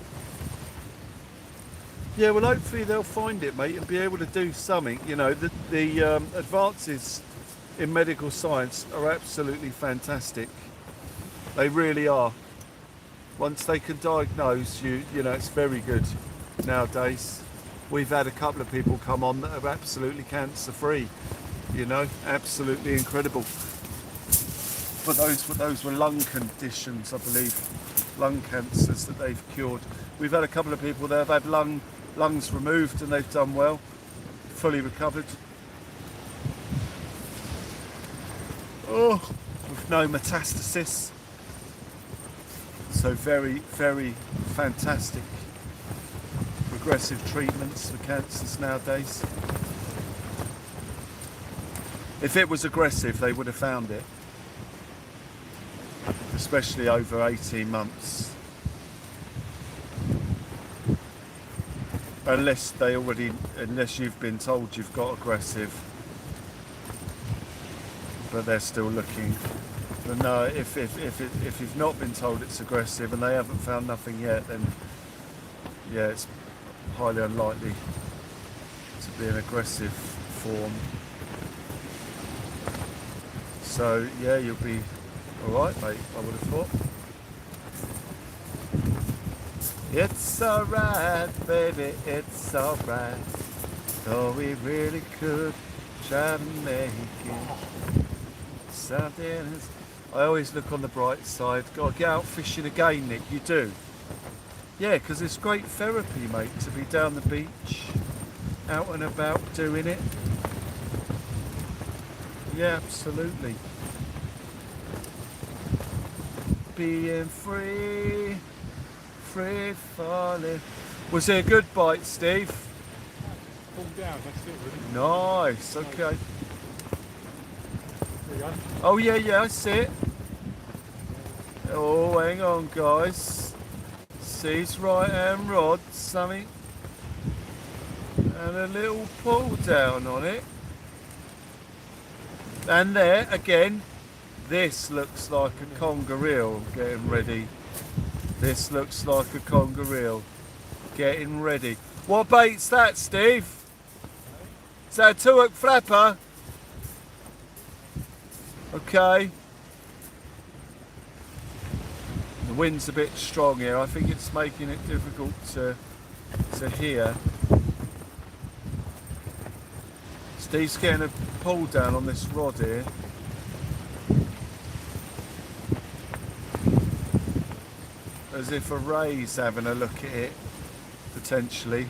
Yeah, well, hopefully they'll find it, mate, and be able to do something. You know, the advances in medical science are absolutely fantastic. They really are. Once they can diagnose you, you know, it's very good nowadays. We've had a couple of people come on that are absolutely cancer-free. You know, absolutely incredible. But those were lung conditions, I believe, lung cancers that they've cured. We've had a couple of people that have had lungs removed and they've done well, fully recovered. Oh, with no metastasis. So very, very fantastic progressive treatments for cancers nowadays. If it was aggressive, they would have found it, especially over 18 months. Unless you've been told you've got aggressive, but they're still looking. But no, if you've not been told it's aggressive and they haven't found nothing yet, then yeah, it's highly unlikely to be an aggressive form. So yeah, you'll be alright, mate, I would have thought. It's alright, baby, it's alright. Though we really could try to make it something else. I always look on the bright side. Got to get out fishing again, Nick. You do? Yeah, because it's great therapy, mate, to be down the beach, out and about doing it. Yeah, absolutely. Being free, free falling. Was it a good bite, Steve? Pull down, that's it really. Nice, okay. There you go. Oh yeah, I see it. Oh, hang on, guys. See his right hand rod, something, and a little pull down on it. And there, again, this looks like a conger eel getting ready. This looks like a conger eel getting ready. What bait's that, Steve? Is that a 2-hook flapper? Okay. The wind's a bit strong here. I think it's making it difficult to hear. Steve's getting a pull down on this rod here. As if a ray's having a look at it, potentially,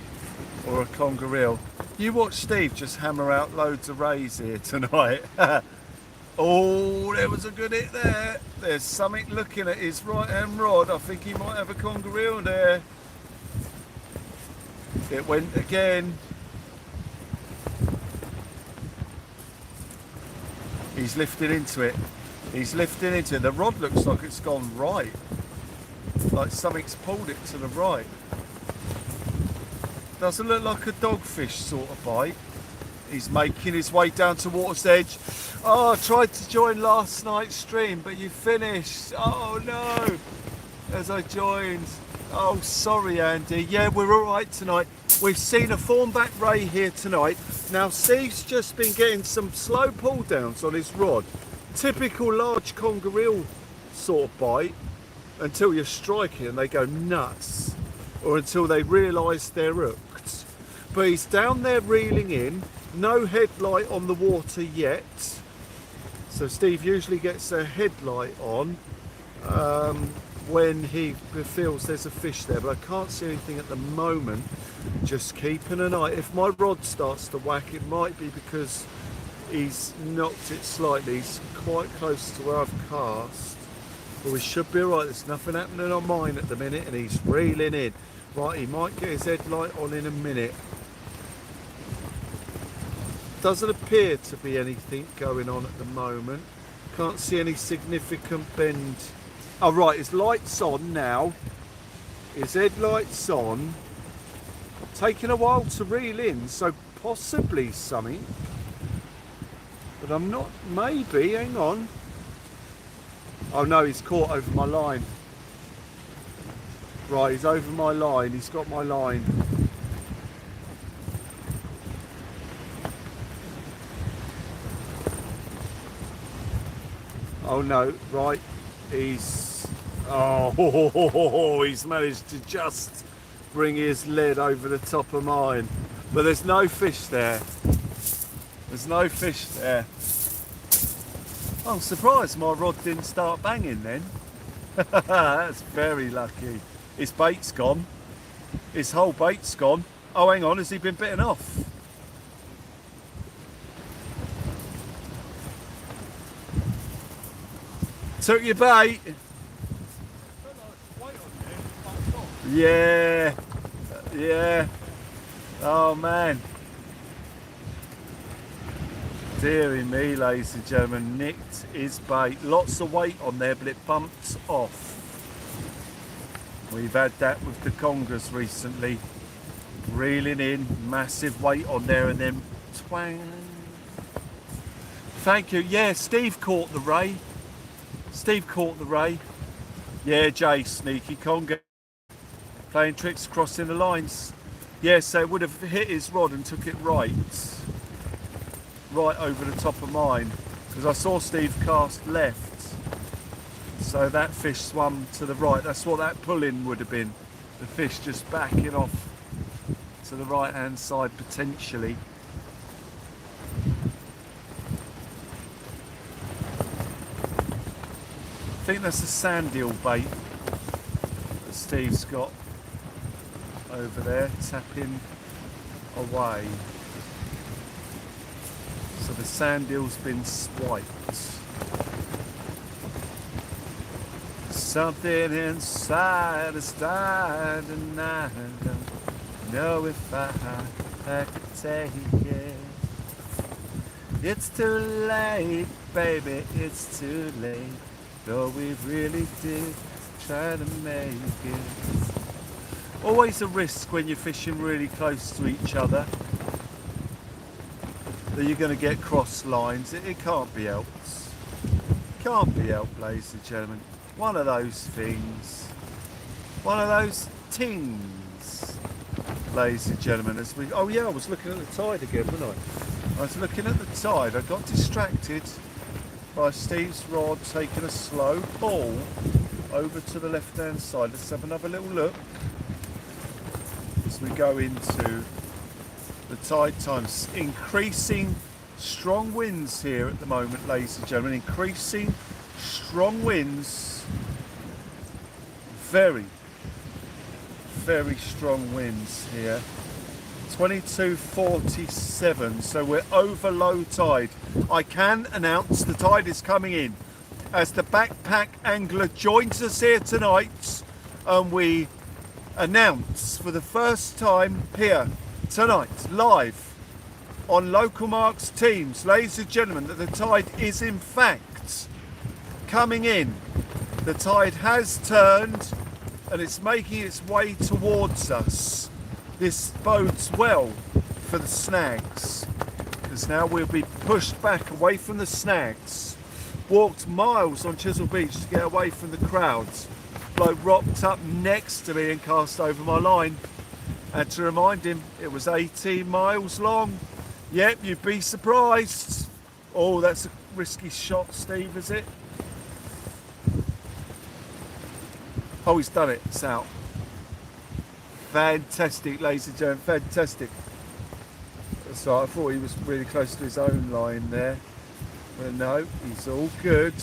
or a conger eel. You watch Steve just hammer out loads of rays here tonight. Oh, there was a good hit there. There's something looking at his right hand rod. I think he might have a conger eel there. It went again. He's lifting into it. He's lifting into it. The rod looks like it's gone right. Like something's pulled it to the right. Doesn't look like a dogfish sort of bite. He's making his way down to water's edge. Oh, I tried to join last night's stream, but you finished. Oh no, as I joined. Oh, sorry, Andy. Yeah, we're all right tonight. We've seen a thornback ray here tonight. Now, Steve's just been getting some slow pull downs on his rod. Typical large conger eel sort of bite until you strike it and they go nuts, or until they realise they're hooked. But he's down there reeling in. No headlight on the water yet. So Steve usually gets a headlight on when he feels there's a fish there, but I can't see anything at the moment. Just keeping an eye. If my rod starts to whack, it might be because he's knocked it slightly. He's quite close to where I've cast. But we should be alright. There's nothing happening on mine at the minute, and he's reeling in. Right, he might get his headlight on in a minute. Doesn't appear to be anything going on at the moment. Can't see any significant bend. Oh right, his light's on now. His headlight's on. Taking a while to reel in, so possibly something. But I'm not, maybe, hang on. Oh no, he's caught over my line. Right, he's over my line, he's got my line. Oh no, right, oh, he's managed to just bring his lead over the top of mine. But there's no fish there. There's no fish there. I'm surprised my rod didn't start banging then. That's very lucky. His bait's gone. His whole bait's gone. Oh, hang on, has he been bitten off? Took your bait. Yeah, yeah. Oh man. Deary me, ladies and gentlemen, nicked his bait. Lots of weight on there, but it bumped off. We've had that with the congers recently. Reeling in, massive weight on there, and then twang. Thank you. Yeah, Steve caught the ray. Steve caught the ray. Yeah, Jay, sneaky conger. Playing tricks, crossing the lines. Yeah, so it would have hit his rod and took it right over the top of mine, because I saw Steve cast left, so that fish swam to the right. That's what that pull-in would have been, the fish just backing off to the right hand side potentially. I think that's a sand eel bait that Steve's got over there, tapping away. So the sand eel's been swiped. Something inside is dying and I don't know if I could take it. It's too late, baby, it's too late. Though we really did try to make it. Always a risk when you're fishing really close to each other that you're going to get cross lines. It can't be helped. Can't be helped, ladies and gentlemen. One of those things. One of those tings, ladies and gentlemen. As we, oh yeah, I was looking at the tide again, wasn't I? I was looking at the tide. I got distracted by Steve's rod taking a slow pull over to the left hand side. Let's have another little look as we go into the tide times. Increasing strong winds here at the moment, ladies and gentlemen. Increasing strong winds. Very, very strong winds here. 22:47, so we're over low tide. I can announce the tide is coming in as the backpack angler joins us here tonight, and we announce for the first time here tonight, live on Local Marks Teams, ladies and gentlemen, that the tide is in fact coming in. The tide has turned and it's making its way towards us. This bodes well for the snags, because now we'll be pushed back away from the snags. Walked miles on Chisel Beach to get away from the crowds. Bloke rocked up next to me and cast over my line. And to remind him, it was 18 miles long. Yep, you'd be surprised. Oh, that's a risky shot, Steve, is it? Oh, he's done it. It's out. Fantastic, ladies and gentlemen, fantastic. So I thought he was really close to his own line there. But no, he's all good.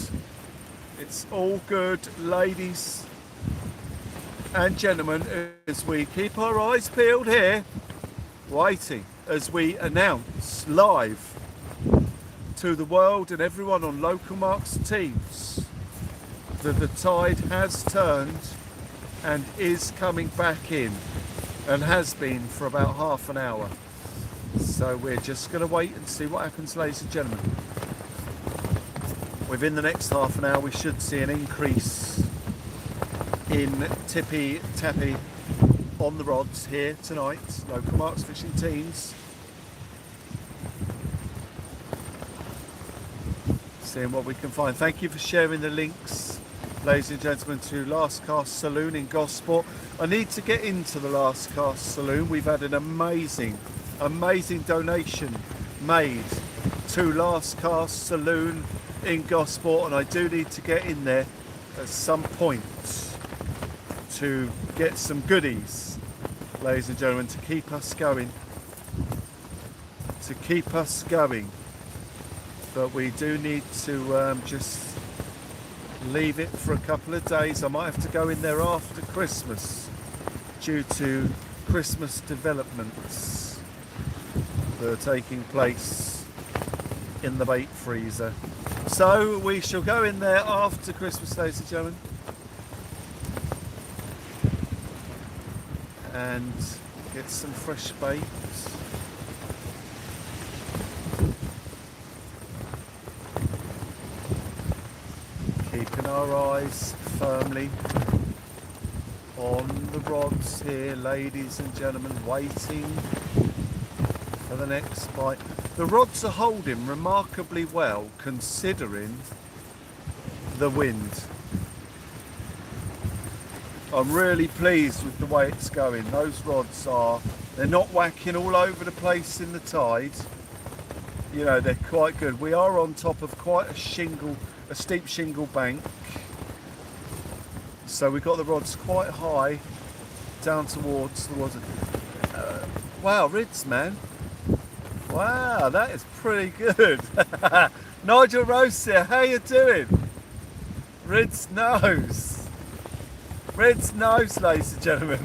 It's all good, ladies and gentlemen, as we keep our eyes peeled here, waiting as we announce live to the world and everyone on Local Marks Teams that the tide has turned and is coming back in, and has been for about half an hour. So we're just going to wait and see what happens, ladies and gentlemen. Within the next half an hour we should see an increase in tippy tappy on the rods here tonight, Local Marks Fishing Teams. Seeing what we can find. Thank you for sharing the links, ladies and gentlemen, to Last Cast Saloon in Gosport. I need to get into the Last Cast Saloon. We've had an amazing donation made to Last Cast Saloon in Gosport, and I do need to get in there at some point to get some goodies, ladies and gentlemen, to keep us going. But we do need to just leave it for a couple of days. I might have to go in there after Christmas due to Christmas developments that are taking place in the bait freezer. So we shall go in there after Christmas, ladies and gentlemen, and get some fresh bait. Keeping our eyes firmly on the rods here, ladies and gentlemen, waiting for the next bite. The rods are holding remarkably well considering the wind. I'm really pleased with the way it's going. Those rods they're not whacking all over the place in the tide. You know, they're quite good. We are on top of quite a steep shingle bank. So we've got the rods quite high down towards the water. Wow, Rids, man. Wow, that is pretty good. Nigel Rose here, how you doing? Rids nose. Rids nose, ladies and gentlemen.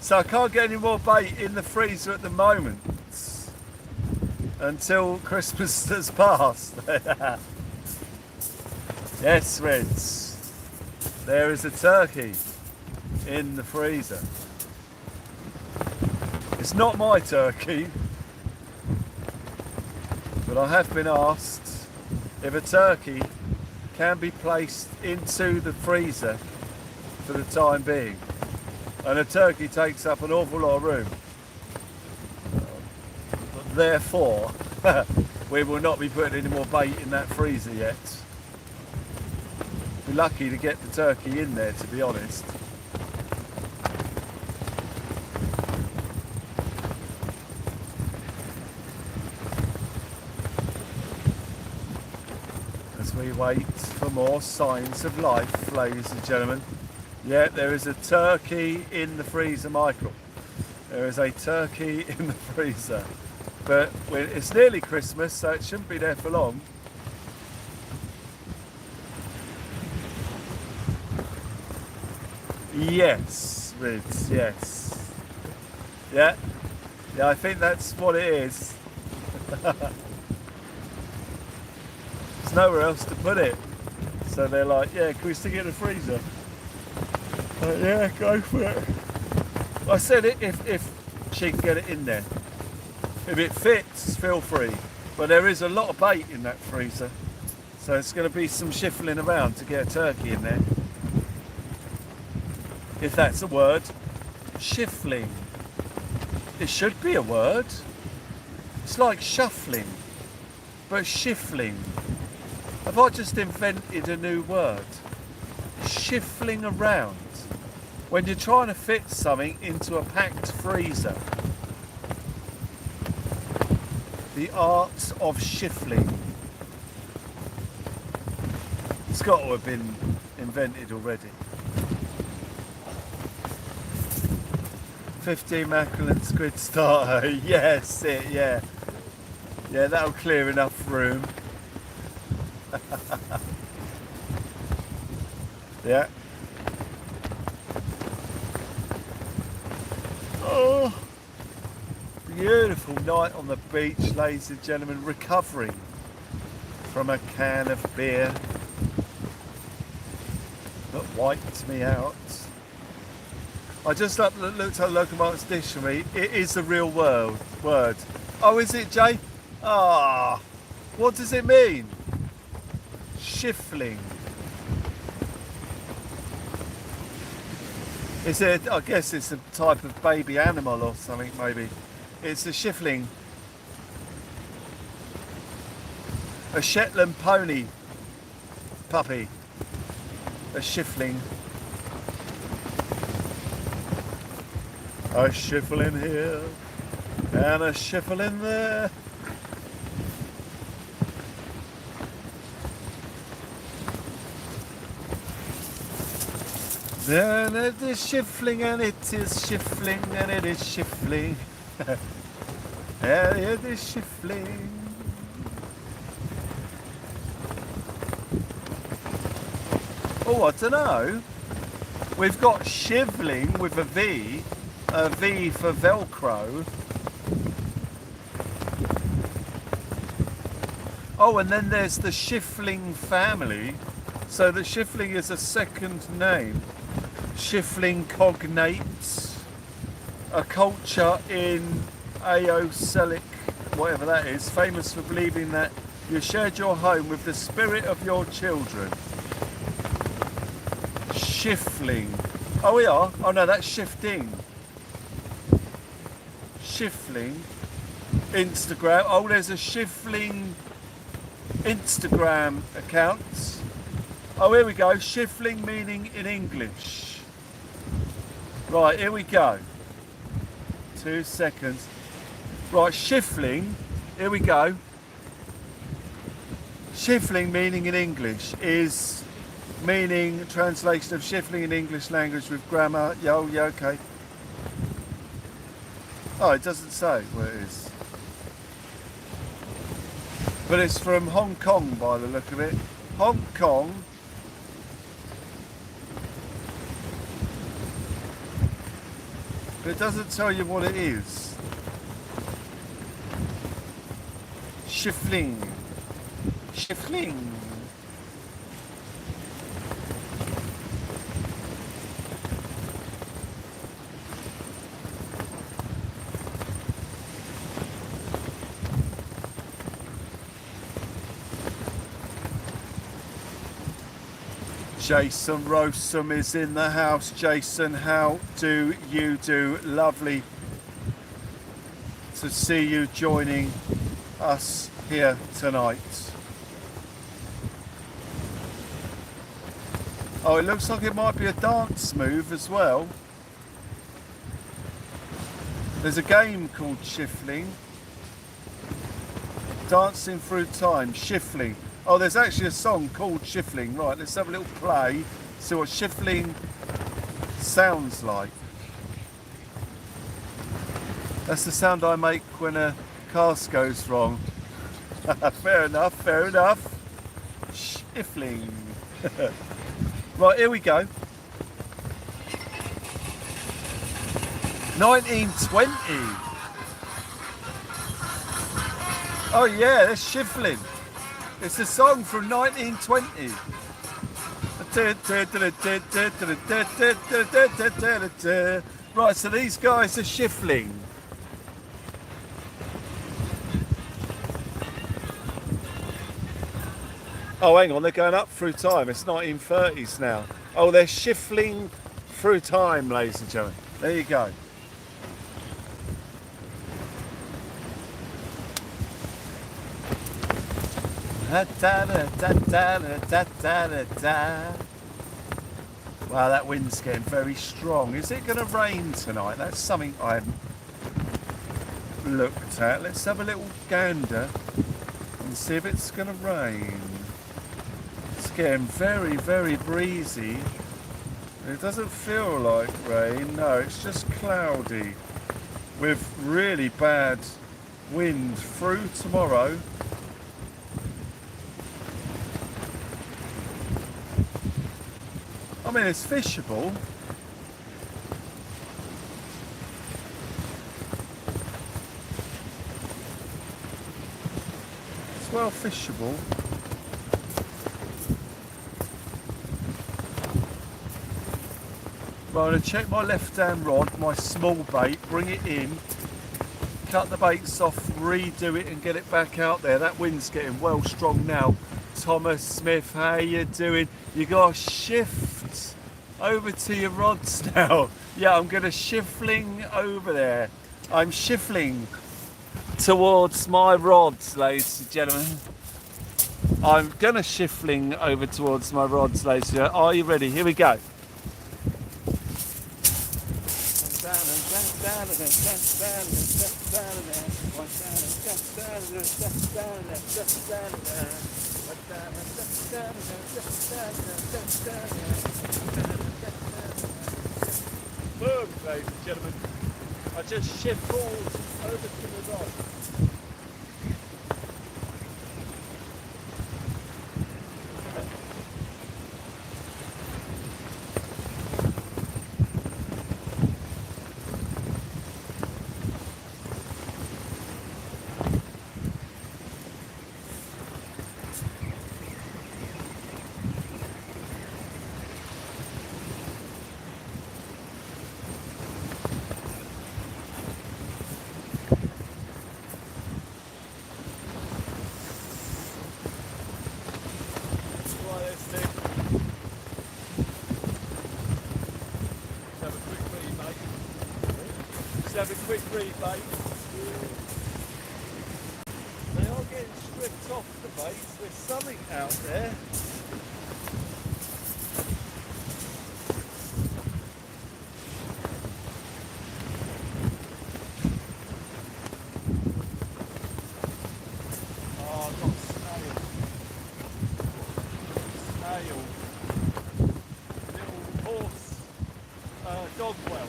So I can't get any more bait in the freezer at the moment until Christmas has passed. Yes, Rids. There is a turkey in the freezer. It's not my turkey, but I have been asked if a turkey can be placed into the freezer for the time being. And a turkey takes up an awful lot of room. Therefore, we will not be putting any more bait in that freezer yet. Be lucky to get the turkey in there, to be honest. As we wait for more signs of life, ladies and gentlemen. Yeah, there is a turkey in the freezer, Michael. There is a turkey in the freezer. But it's nearly Christmas, so it shouldn't be there for long. Yes, Rids, yes. Yeah, I think that's what it is. There's nowhere else to put it. So they're like, yeah, can we stick it in the freezer? Yeah, go for it. I said if she can get it in there. If it fits, feel free. But there is a lot of bait in that freezer. So it's going to be some shuffling around to get a turkey in there. If that's a word. Shuffling. It should be a word. It's like shuffling, but shuffling. Have I just invented a new word? Shuffling around. When you're trying to fit something into a packed freezer. The art of shuffling. It's got to have been invented already. 15 mackerel and squid starter. Yes, yeah. Yeah, that'll clear enough room. Yeah. Oh, beautiful night on the beach, ladies and gentlemen, recovering from a can of beer that wiped me out. I just looked at the local market's dictionary. It is a real word. Oh, is it, Jay? Ah, what does it mean? Shuffling. Is it? I guess it's a type of baby animal or something. Maybe it's a shuffling. A Shetland pony puppy. A shuffling. A shuffling here and a shuffling there. Then it is shifling and it is shifling and it is shifling. And it is shifling. Oh, I don't know. We've got shivling with a V for Velcro. Oh, and then there's the Shifling family. So the Shifling is a second name. Shifling cognates a culture in Aeocelic, whatever that is, famous for believing that you shared your home with the spirit of your children. Shifling. Oh, we are? Oh no, that's shifting. Shifling. Instagram. Oh, there's a Shifling Instagram account. Oh, here we go. Shifling meaning in English. Right, here we go. 2 seconds. Right, shifling. Here we go. Shifling meaning in English is meaning translation of shifling in English language with grammar. Yeah, okay. Oh, it doesn't say where it is. But it's from Hong Kong by the look of it. Hong Kong. But it doesn't tell you what it is. Shifling. Shifling. Jason Rosum is in the house. Jason, how do you do? Lovely to see you joining us here tonight. Oh, it looks like it might be a dance move as well. There's a game called Shifling. Dancing Through Time, Shifling. Oh, there's actually a song called Shifling. Right, let's have a little play, see what Shifling sounds like. That's the sound I make when a cast goes wrong. Fair enough, fair enough. Shifling. Right, here we go. 1920. Oh yeah, that's Shifling. It's a song from 1920. Right, so these guys are Shifling. Oh, hang on, they're going up through time. It's 1930s now. Oh, they're Shifling through time, ladies and gentlemen. There you go. Wow, that wind's getting very strong. Is it going to rain tonight? That's something I haven't looked at. Let's have a little gander and see if it's going to rain. It's getting very, very breezy. It doesn't feel like rain. No, it's just cloudy with really bad wind through tomorrow. I mean, it's fishable. It's well fishable. Right, I'm going to check my left-hand rod, my small bait, bring it in, cut the baits off, redo it and get it back out there. That wind's getting well strong now. Thomas Smith, how you doing? You got to shift over to your rods now. Yeah, I'm going to shifling over there. I'm shifling towards my rods, ladies and gentlemen. I'm going to shifling over towards my rods, ladies and gentlemen. Are you ready? Here we go. ladies and gentlemen. I just shift balls over to the right. Have a quick read, mate. They are getting stripped off the baits. There's something out there. Oh, I've got snail. Snail. Little horse dog well.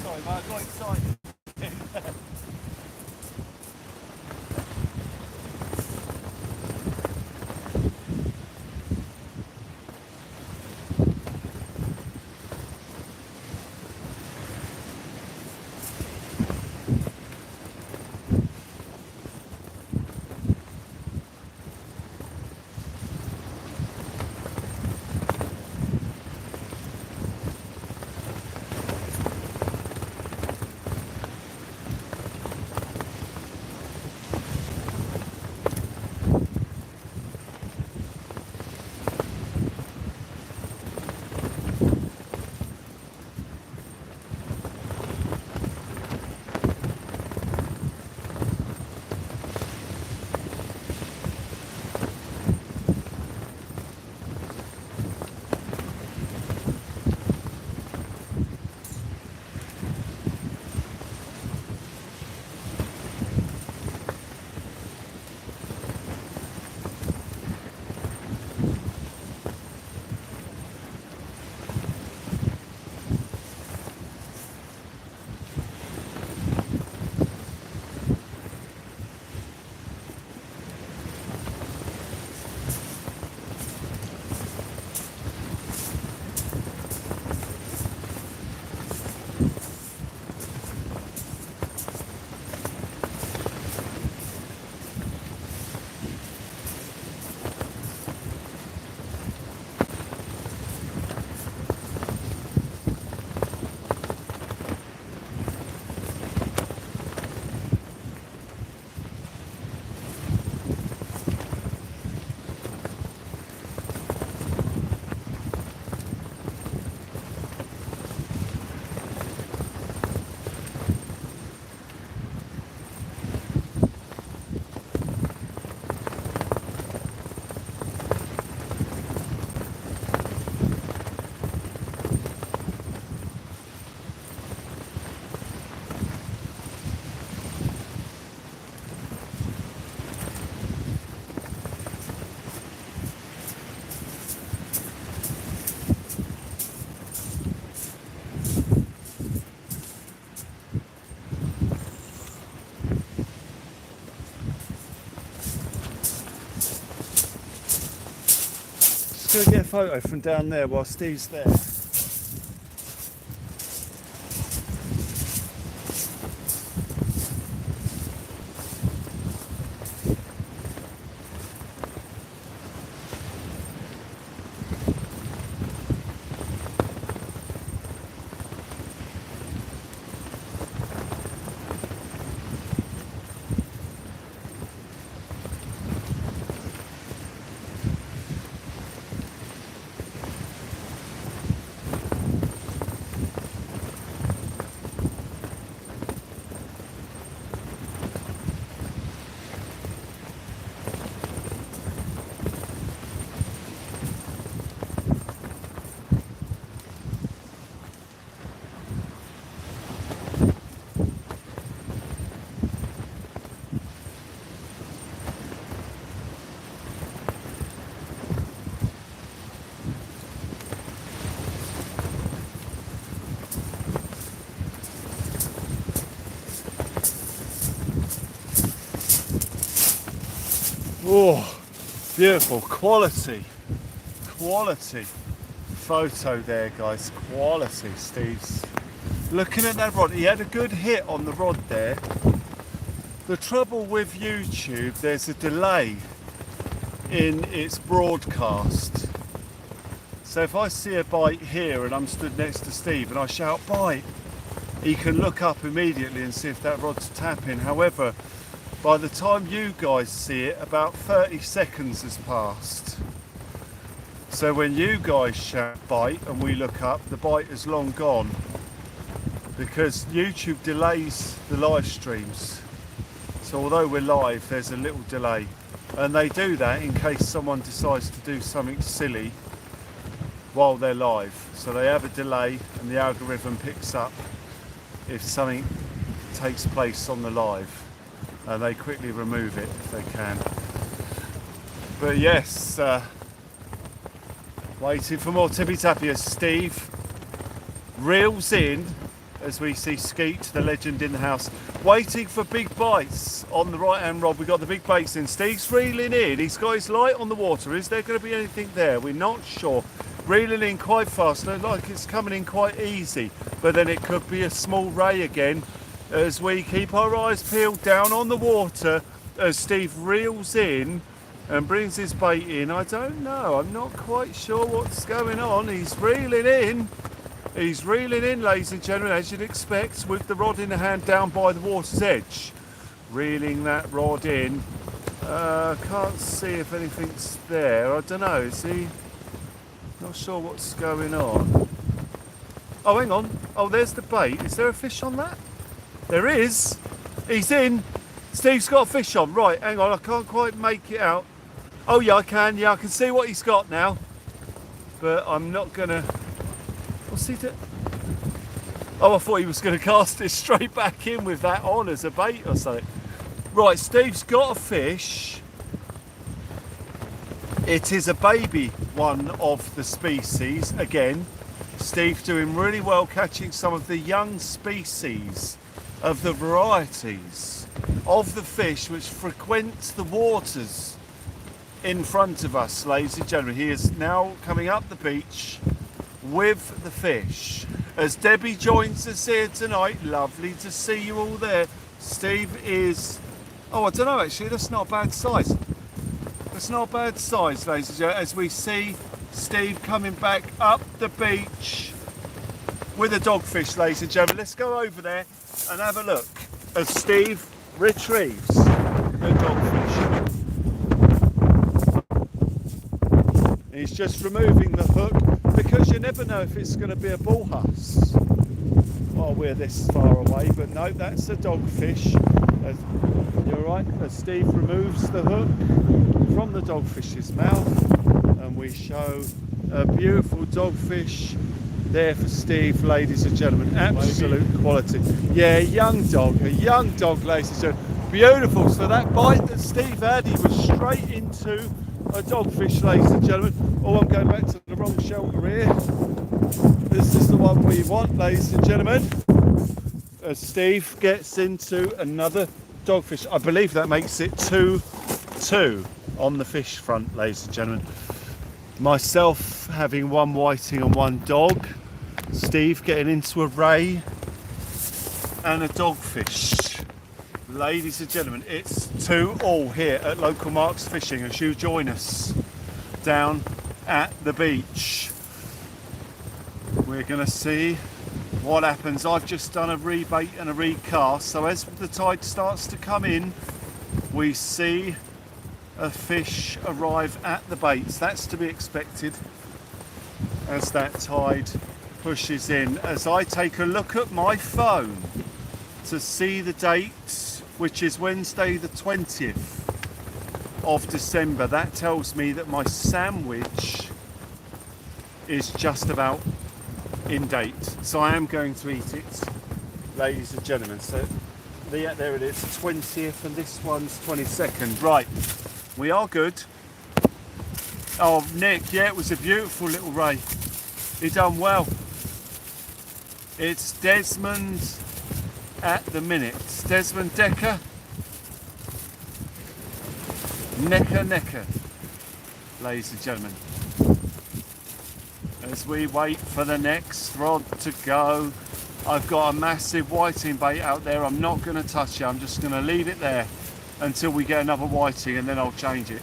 Sorry, mate, I got excited. Just going to get a photo from down there while Steve's there. Oh, beautiful, quality photo there, guys. Quality. Steve's looking at that rod. He had a good hit on the rod there. The trouble with YouTube, there's a delay in its broadcast. So if I see a bite here and I'm stood next to Steve and I shout bite, he can look up immediately and see if that rod's tapping. However, by the time you guys see it, about 30 seconds has passed. So when you guys shout bite and we look up, the bite is long gone, because YouTube delays the live streams. So although we're live, there's a little delay, and they do that in case someone decides to do something silly while they're live. So they have a delay and the algorithm picks up if something takes place on the live, and they quickly remove it if they can. But yes, waiting for more tippy tappy as Steve reels in, as we see Skeet, the legend in the house, waiting for big bites on the right hand rod. We've got the big baits in. Steve's reeling in. He's got his light on the water. Is there going to be anything there? We're not sure. Reeling in quite fast. Looks like it's coming in quite easy, but then it could be a small ray again, as we keep our eyes peeled down on the water as Steve reels in and brings his bait in. I don't know. I'm not quite sure what's going on. He's reeling in. He's reeling in, ladies and gentlemen, as you'd expect, with the rod in the hand down by the water's edge. Reeling that rod in. Can't see if anything's there. I don't know. Is he? Not sure what's going on. Oh, hang on. Oh, there's the bait. Is there a fish on that? There is. He's in. Steve's got a fish on. Right, hang on. I can't quite make it out. Oh, yeah, I can. Yeah, I can see what he's got now. But I'm not going to... What's he do? Oh, I thought he was going to cast it straight back in with that on as a bait or something. Right, Steve's got a fish. It is a baby one of the species. Again, Steve doing really well catching some of the young species of the varieties of the fish which frequent the waters in front of us, ladies and gentlemen. He is now coming up the beach with the fish. As Debbie joins us here tonight, lovely to see you all there. Steve is, oh, I don't know actually, that's not a bad size. That's not a bad size, ladies and gentlemen, as we see Steve coming back up the beach with a dogfish, ladies and gentlemen. Let's go over there and have a look as Steve retrieves the dogfish. He's just removing the hook, because you never know if it's going to be a bullhuss while we're this far away. But no, that's a dogfish. You're right, as Steve removes the hook from the dogfish's mouth, and we show a beautiful dogfish there for Steve, ladies and gentlemen. Absolute quality. Yeah, a young dog, ladies and gentlemen. Beautiful. So that bite that Steve had, he was straight into a dogfish, ladies and gentlemen. Oh, I'm going back to the wrong shelter here. This is the one we want, ladies and gentlemen. As Steve gets into another dogfish. I believe that makes it 2-2 on the fish front, ladies and gentlemen. Myself having one whiting and one dog. Steve getting into a ray and a dogfish. Ladies and gentlemen, it's 2-2 here at Local Marks Fishing as you join us down at the beach. We're going to see what happens. I've just done a rebait and a recast, so as the tide starts to come in, we see a fish arrive at the baits. That's to be expected as that tide pushes in. As I take a look at my phone to see the date, which is Wednesday the 20th of December, that tells me that my sandwich is just about in date. So I am going to eat it, ladies and gentlemen. So there it is, 20th, and this one's 22nd. Right, we are good. Oh, Nick, yeah, it was a beautiful little ray. He done well. It's Desmond at the minute. Desmond Decker. necker, ladies and gentlemen. As we wait for the next rod to go, I've got a massive whiting bait out there. I'm not going to touch it. I'm just going to leave it there until we get another whiting, and then I'll change it.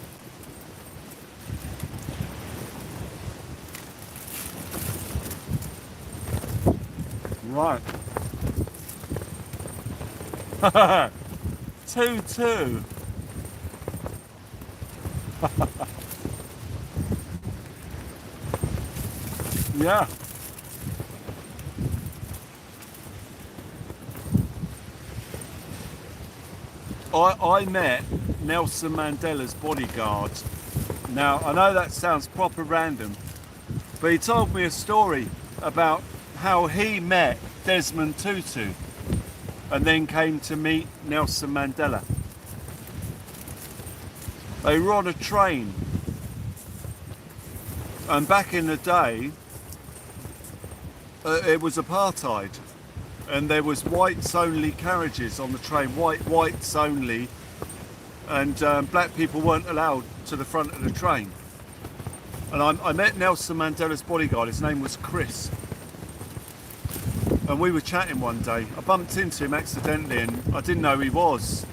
Right. 2-2. Yeah. I met Nelson Mandela's bodyguard. Now, I know that sounds proper random, but he told me a story about how he met Desmond Tutu and then came to meet Nelson Mandela. They were on a train, and back in the day it was apartheid, and there was whites only carriages on the train, whites only, and black people weren't allowed to the front of the train. And I met Nelson Mandela's bodyguard. His name was Chris, and we were chatting one day. I bumped into him accidentally and I didn't know who he was,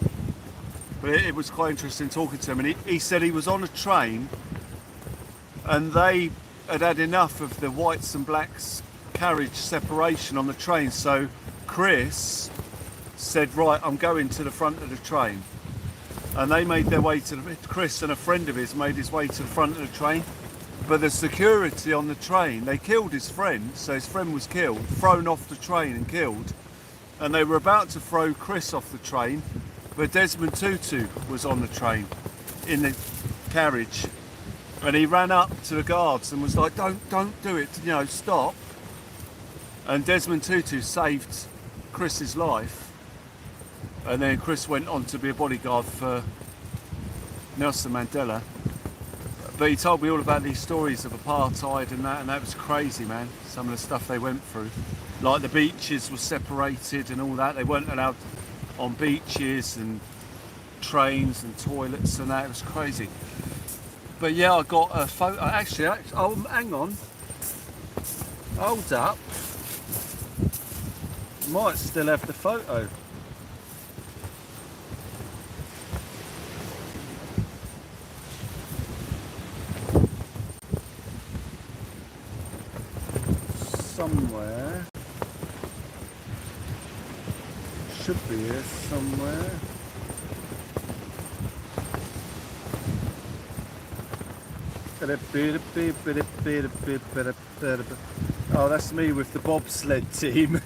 but it was quite interesting talking to him. And he said he was on a train and they had enough of the whites and blacks carriage separation on the train, so Chris said, right, I'm going to the front of the train. And they made their way to Chris and a friend of his made his way to the front of the train, but the security on the train, they killed his friend, so his friend was killed, thrown off the train and killed, and they were about to throw Chris off the train, but Desmond Tutu was on the train in the carriage, and he ran up to the guards and was like, don't do it, you know, stop. And Desmond Tutu saved Chris's life, and then Chris went on to be a bodyguard for Nelson Mandela. But he told me all about these stories of apartheid and that was crazy, man. Some of the stuff they went through, like the beaches were separated and all that. They weren't allowed on beaches and trains and toilets and that. It was crazy. But yeah, I got a photo. Actually, oh, hang on, hold up. Might still have the photo. Somewhere. Should be here somewhere. Oh, that's me with the bobsled team.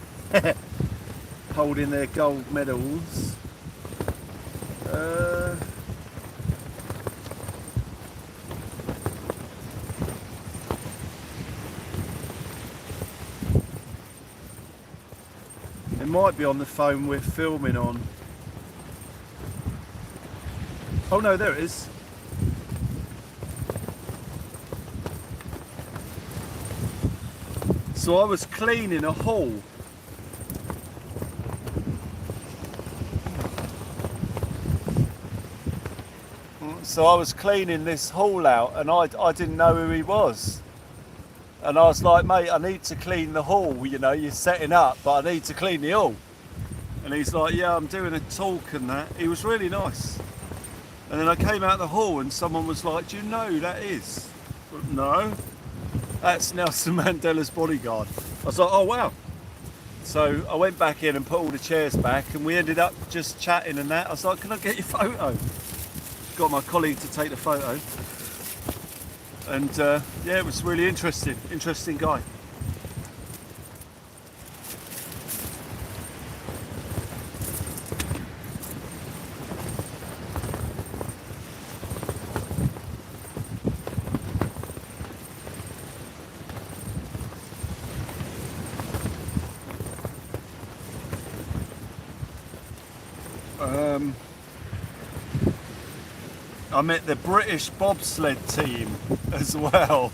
Holding their gold medals. It might be on the phone we're filming on. Oh no, there it is. So I was cleaning a hall. So I was cleaning this hall out and I didn't know who he was. And I was like, mate, I need to clean the hall, you know, you're setting up, but I need to clean the hall. And he's like, yeah, I'm doing a talk and that. He was really nice. And then I came out the hall and someone was like, do you know who that is? But, no, that's Nelson Mandela's bodyguard. I was like, oh wow. So I went back in and put all the chairs back and we ended up just chatting and that. I was like, can I get your photo? Got my colleague to take the photo, and yeah, it was really interesting guy. I met the British bobsled team as well.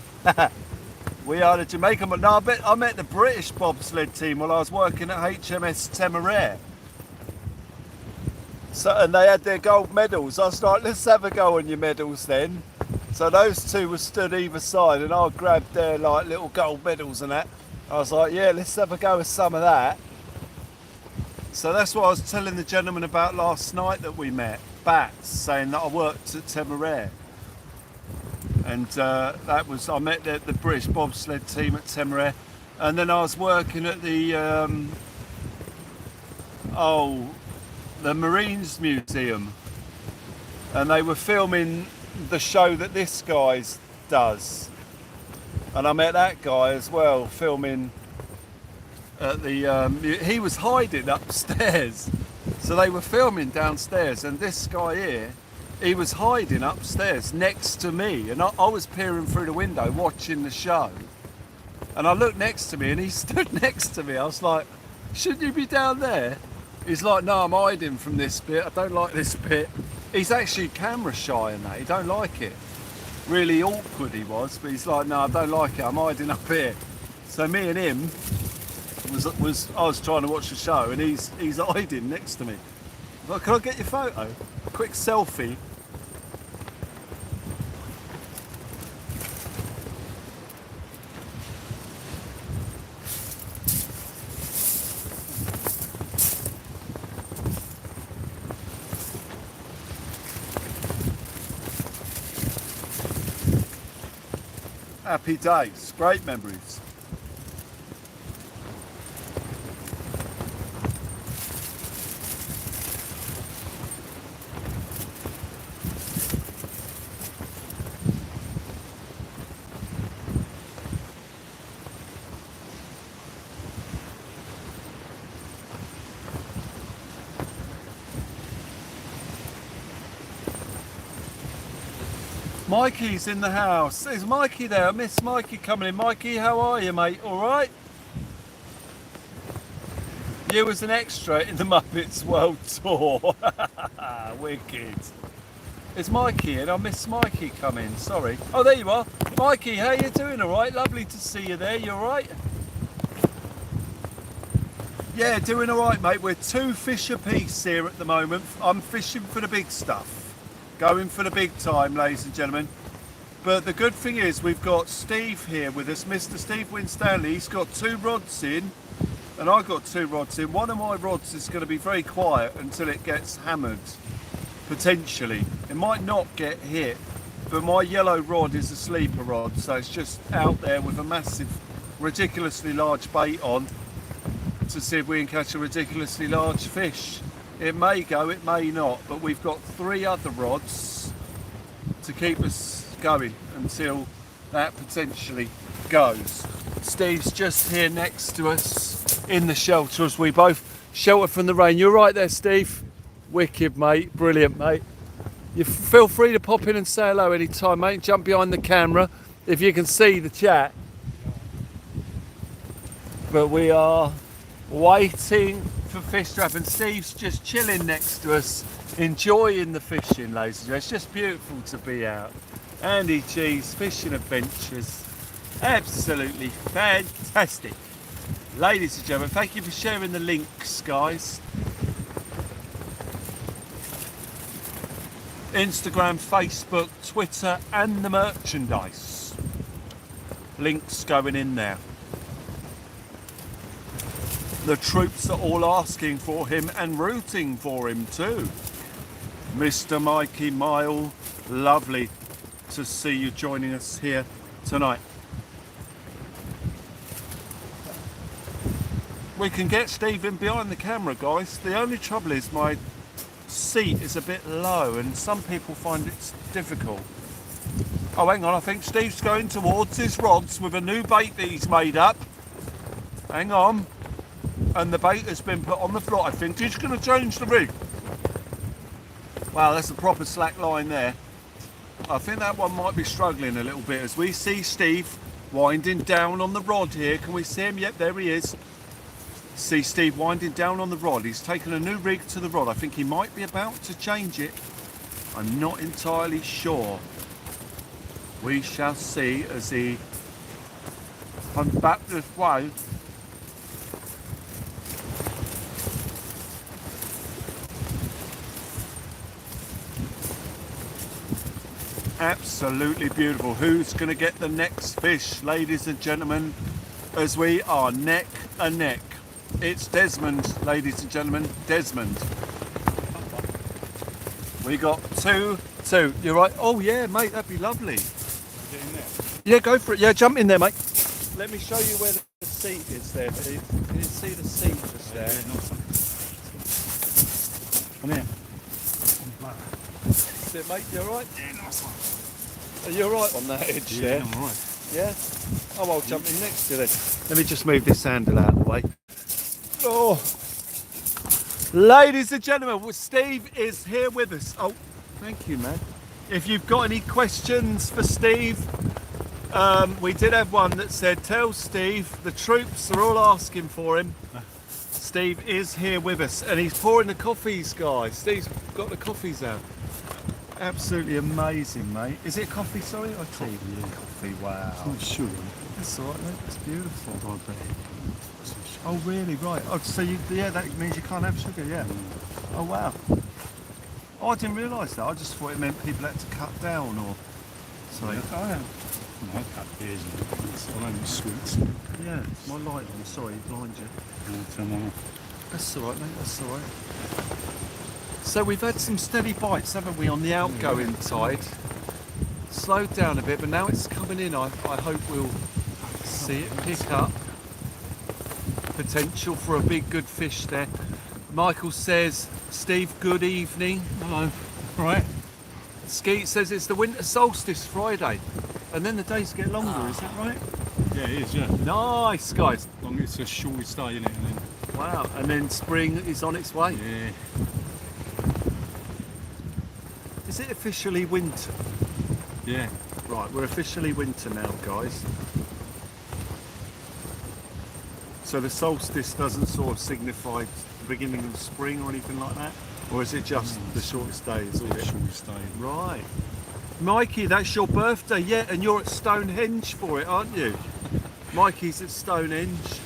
We are the Jamaican, but no, I met the British bobsled team while I was working at HMS Temeraire. So, and they had their gold medals. I was like, let's have a go on your medals then. So those two were stood either side, and I grabbed their like little gold medals and that. I was like, yeah, let's have a go with some of that. So that's what I was telling the gentleman about last night that we met, Bats, saying that I worked at Temeraire. And that was, I met the British bobsled team at Temeraire. And then I was working at the, the Marines Museum. And they were filming the show that this guy does. And I met that guy as well, filming at the, he was hiding upstairs. So they were filming downstairs, and this guy here, he was hiding upstairs next to me, and I was peering through the window watching the show. And I looked next to me, and he stood next to me. I was like, shouldn't you be down there? He's like, no, I'm hiding from this bit. I don't like this bit. He's actually camera shy and that. He don't like it. Really awkward he was, but he's like, no, I don't like it. I'm hiding up here. So me and him I was trying to watch the show, and he's hiding next to me. I was like, can I get your photo? A quick selfie. Happy days, great memories. Mikey's in the house. Is Mikey there? I miss Mikey coming in. Mikey, how are you, mate? All right? You was an extra in the Muppets World Tour. Wicked. Is Mikey in? I miss Mikey coming. Sorry. Oh, there you are. Mikey, how you doing? All right? Lovely to see you there. You all right? Yeah, doing all right, mate. We're 2 fish apiece here at the moment. I'm fishing for the big stuff. Going for the big time, ladies and gentlemen. But the good thing is we've got Steve here with us, Mr. Steve Winstanley. He's got 2 rods in, and I've got 2 rods in. One of my rods is going to be very quiet until it gets hammered, potentially. It might not get hit, but my yellow rod is a sleeper rod, so it's just out there with a massive, ridiculously large bait on to see if we can catch a ridiculously large fish. It may go, it may not, but we've got 3 other rods to keep us going until that potentially goes. Steve's just here next to us in the shelter as we both shelter from the rain. You're right there, Steve. Wicked, mate. Brilliant, mate. You feel free to pop in and say hello anytime, mate. Jump behind the camera if you can see the chat. But we are waiting for fish to happen. Steve's just chilling next to us, enjoying the fishing, ladies and gentlemen. It's just beautiful to be out. Andy G's fishing adventures, absolutely fantastic. Ladies and gentlemen, thank you for sharing the links, guys. Instagram, Facebook, Twitter, and the merchandise. Links going in there. The troops are all asking for him and rooting for him too. Mr. Mikey Mile, lovely to see you joining us here tonight. We can get Steve in behind the camera, guys. The only trouble is my seat is a bit low and some people find it difficult. Oh, hang on, I think Steve's going towards his rods with a new bait that he's made up. Hang on. And the bait has been put on the floor. I think he's going to change the rig. Wow, that's a proper slack line there. I think that one might be struggling a little bit as we see Steve winding down on the rod here. Can we see him? Yep, there he is. See Steve winding down on the rod. He's taken a new rig to the rod. I think he might be about to change it. I'm not entirely sure. We shall see as he comes back this way. Absolutely beautiful. Who's going to get the next fish, ladies and gentlemen, as we are neck and neck? It's Desmond, ladies and gentlemen, Desmond. We got two. You're right. Oh yeah, mate, that'd be lovely. Get in there. Yeah, go for it. Yeah, jump in there, mate. Let me show you where the seat is there. Can you see the seat just there? Yeah, nice one. Come here. That's it, mate. You alright? Yeah, nice one. Are you alright on that edge there? Yeah, I'm alright. Yeah? Oh, I'll jump in next to it. Let me just move this handle out of the way. Oh! Ladies and gentlemen, Steve is here with us. Oh, thank you, man. If you've got any questions for Steve, we did have one that said, tell Steve the troops are all asking for him. Steve is here with us and he's pouring the coffees, guys. Steve's got the coffees out. Absolutely amazing, mate. Is it coffee, sorry, or tea? Coffee, yeah. Coffee, wow. It's not sugar. That's all right, mate. It's beautiful. Diabetic. Oh, really? Right. Oh, so yeah, that means you can't have sugar, yeah. Oh, wow. Oh, I didn't realise that. I just thought it meant people had to cut down or something. I have. No, I cut beers and things. I don't eat sweets. Yeah, my light on. Sorry, blind you. I'll turn one off. That's all right, mate. That's all right. So we've had some steady bites, haven't we, on the outgoing tide? Slowed down a bit, but now it's coming in. I hope we'll see it pick up. Potential for a big, good fish there. Michael says, Steve, good evening. Hello. Right. Skeet says it's the winter solstice Friday, and then the days get longer. Is that right? Yeah, it is, yeah. Nice, guys. Long it's a shortest day, isn't it? And then, Wow. And then spring is on its way. yeah. Is it officially winter? Yeah. Right, we're officially winter now, guys. So the solstice doesn't sort of signify the beginning of spring or anything like that? Or is it just the shortest days? It's the shortest day. Right. Mikey, that's your birthday, yeah, and you're at Stonehenge for it, aren't you? Mikey's at Stonehenge.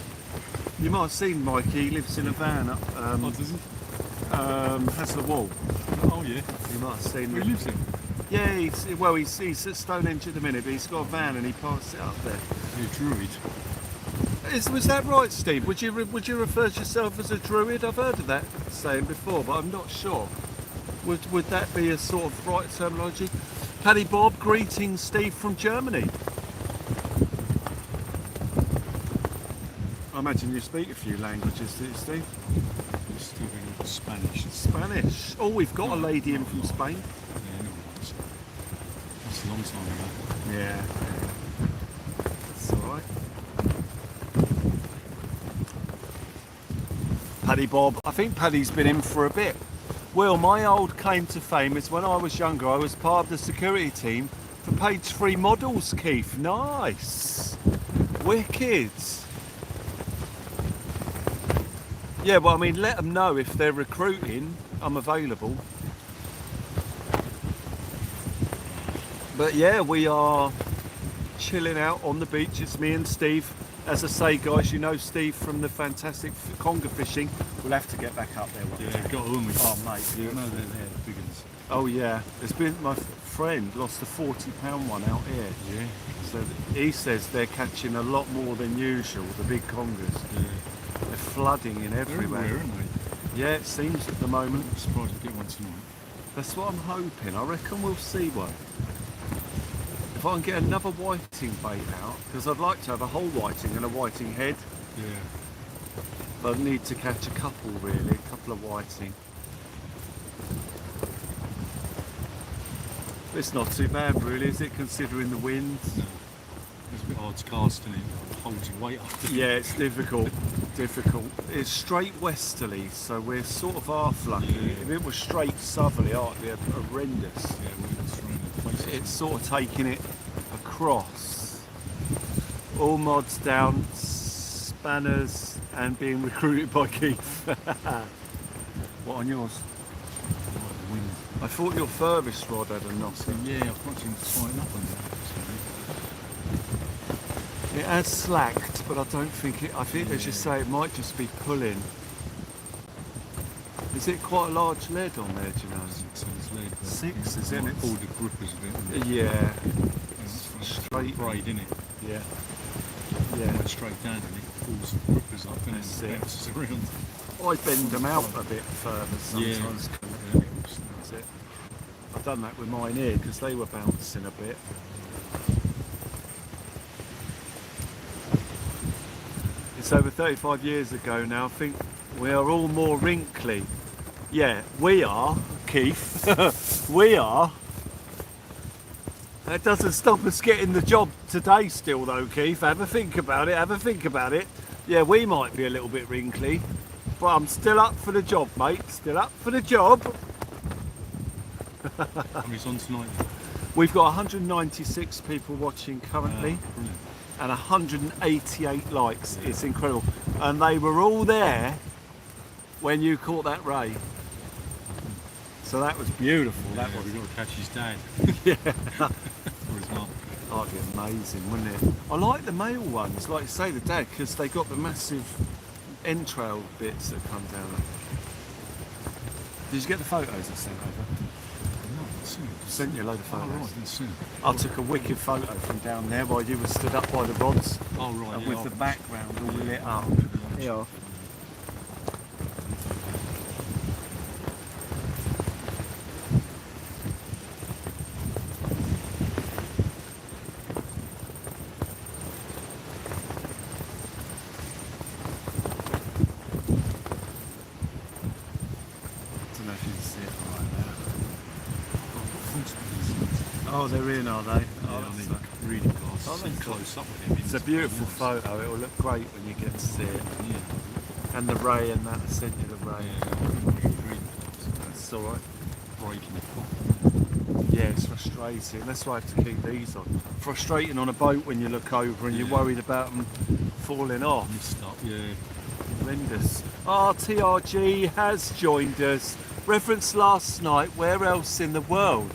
You might have seen Mikey, he lives in a van up Oh, does he? Hasler Wall. Oh, yeah. You might have seen Where him. he lives in? Yeah, he's at Stonehenge at the minute, but he's got a van and he parks it up there. You're a druid. Was that right, Steve? Would you refer to yourself as a druid? I've heard of that saying before, but I'm not sure. Would that be a sort of right terminology? Paddy Bob, greetings, Steve from Germany. I imagine you speak a few languages, do you, Steve? You're still in Spanish. Spanish. Oh, we've got a lady in from Spain. Yeah, no, that's a long time ago. Yeah. That's all right. Paddy Bob. I think Paddy's been in for a bit. Well, my old claim to fame is when I was younger, I was part of the security team for Page 3 Models, Keith. Nice. Wicked. Yeah, well, I mean, let them know if they're recruiting. I'm available. But yeah, we are chilling out on the beach. It's me and Steve. As I say, guys, you know Steve from the fantastic conger fishing. We'll have to get back up there. Won't we? Yeah, got on with Oh, mate. you know they're the big ones. Oh, yeah. There's been my friend lost a £40 one out here. Yeah. So he says they're catching a lot more than usual, the big congers. Yeah. They're flooding in They're everywhere. rare, aren't they? Yeah, it seems at the moment. I'm surprised we get one tonight. That's what I'm hoping. I reckon we'll see one. If I can get another whiting bait out, because I'd like to have a whole whiting and a whiting head. Yeah. But I need to catch a couple really, a couple of whiting. It's not too bad really, is it, considering the wind? No. It's a bit hard to cast, and it holds your weight up. Yeah, it's difficult. Difficult. It's straight westerly, so we're sort of half lucky. Yeah. If it was straight southerly, oh, it'd be horrendous. Yeah, we're throwing the place. It's sort of taking it across. All mods down, spanners, and being recruited by Keith. What on yours? The wind. I thought your furthest rod had a knocker. Yeah, I've got to tighten up on that. It has slacked, but I don't think it. I think, as you say, it might just be pulling. Is it quite a large lead on there, do you know? 6 inch lead. 6, isn't it? All the grippers of it. Yeah. It's Straight. braid, isn't it? Yeah. Went straight down and it pulls the grippers up and That's then it. bounces around. I bend them out a bit further sometimes. Yeah. That's it. I've done that with mine here because they were bouncing a bit. It's over 35 years ago now. I think we are all more wrinkly. Yeah, we are, Keith. We are. That doesn't stop us getting the job today still though, Keith. Have a think about it, have a think about it. Yeah, we might be a little bit wrinkly, but I'm still up for the job, mate. Still up for the job. How many's on tonight? We've got 196 people watching currently. Brilliant. And 188 likes. It's incredible. And they were all there when you caught that ray. So that was beautiful. That was. We've got to catch his dad. Yeah. Or his mum. That'd be amazing, wouldn't it? I like the male ones, like you say, the dad, because they got the massive entrail bits that come down. Did you get the photos I sent over? No, I've seen it. Sent you a load of Oh, photos. right, I didn't see it. I took a wicked photo from down there while you were stood up by the rods. Oh, right. And yeah, with the background all lit up. Yeah. I don't know if you can see it right there. Oh, they're in, are they? Oh, that's I need a- reading glasses. Oh, See that's close up with him. It's a beautiful photo. It will look great when you get to see it. Yeah. And the ray and that, I sent you the ray. Yeah. Reading It's all right. breaking the pot. Yeah, it's frustrating. That's why I have to keep these on. Frustrating on a boat when you look over and you're Yeah. worried about them falling off. Missed up, yeah. Horrendous. RTRG has joined us. Reference last night, where else in the world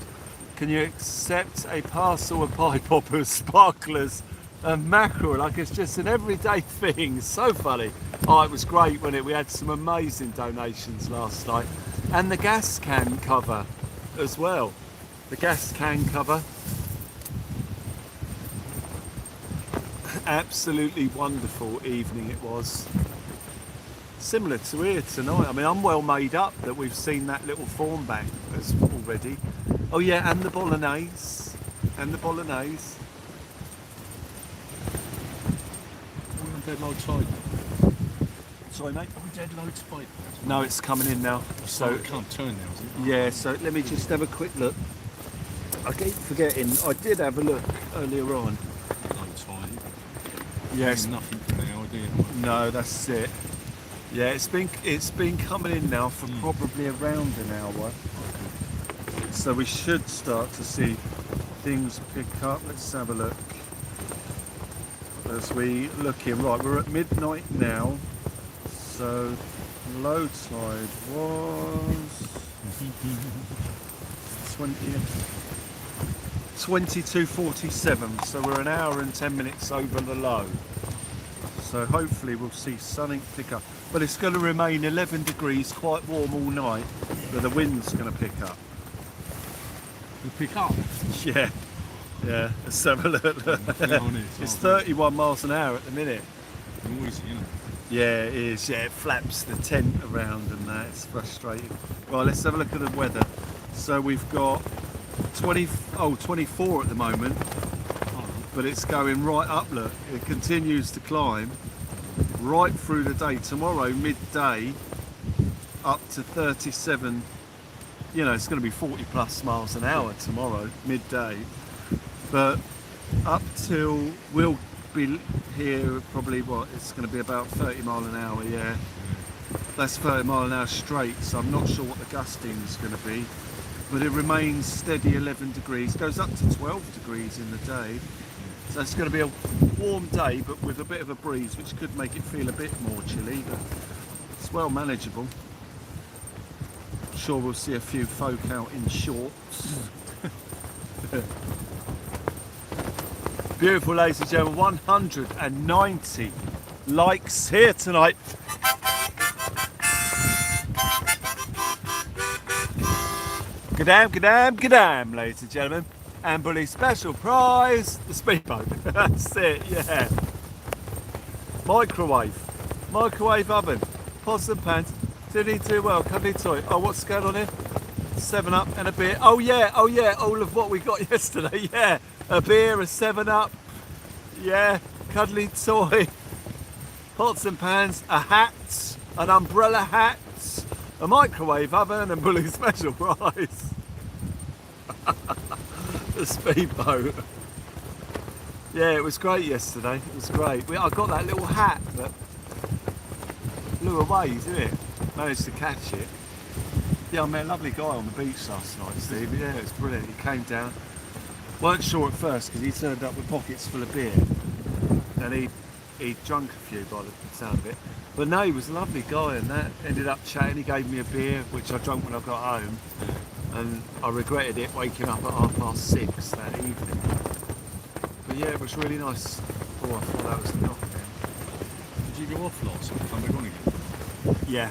can you accept a parcel of pie poppers, sparklers and mackerel? Like it's just an everyday thing. So funny. Oh, it was great, wasn't it? We had some amazing donations last night. And the gas can cover as well. The gas can cover. Absolutely wonderful evening it was. Similar to here tonight. I mean, I'm well made up that we've seen that little thornback as already. Oh yeah, and the bolognese. And the bolognese. We're on dead low tide. Sorry, mate. Are we dead low tide? No, it's coming in now. So So it can't turn now, is it? yeah, so let me just have a quick look. I keep forgetting. I did have a look earlier on. Low tide. Yes. Nothing for now, do you? No, that's it. Yeah, it's been coming in now for probably around an hour. So we should start to see things pick up. Let's have a look. As we look in, right, we're at midnight now. So low tide was 22:47. So we're an hour and 10 minutes over the low. So hopefully we'll see something pick up. But it's going to remain 11 degrees, quite warm all night, but the wind's going to pick up. We pick up. Yeah, yeah. Let's have a look. It's 31 miles an hour at the minute. Noisy, isn't it? Yeah, it is. Yeah, it flaps the tent around and that. It's frustrating. Right, let's have a look at the weather. So we've got 24 at the moment, but it's going right up. Look, it continues to climb right through the day. Tomorrow midday up to 37. You know, it's going to be 40 plus miles an hour tomorrow midday, but up till we'll be here probably it's going to be about 30 mile an hour. Yeah, that's 30 mile an hour straight, so I'm not sure what the gusting is going to be, but it remains steady 11 degrees, goes up to 12 degrees in the day. So it's going to be a warm day, but with a bit of a breeze, which could make it feel a bit more chilly, but it's well manageable. I'm sure we'll see a few folk out in shorts. Beautiful, ladies and gentlemen, 190 likes here tonight. Gadam, ladies and gentlemen. And bully special prize, the speedboat. That's it, yeah. Microwave oven, pots and pans. Did he do well? Cuddly toy. Oh, what's going on here? 7-Up and a beer. Oh yeah, all of what we got yesterday, yeah. A beer, a 7-Up, yeah, cuddly toy, pots and pans, a hat, an umbrella hat, a microwave oven, and bully special prize. The speedboat. Yeah, it was great yesterday. It was great. I got that little hat that blew away, didn't it? Managed to catch it. Yeah, I met a lovely guy on the beach last night, Steve. Yeah, it was brilliant. He came down. Weren't sure at first because he turned up with pockets full of beer, and he'd drunk a few by the sound of it. But no, he was a lovely guy, and that ended up chatting. He gave me a beer, which I drank when I got home, and I regretted it waking up at 6:30 that evening. But yeah, it was really nice. Oh, I thought that was a knock then. Did you go off last week? Come back on again? Yeah.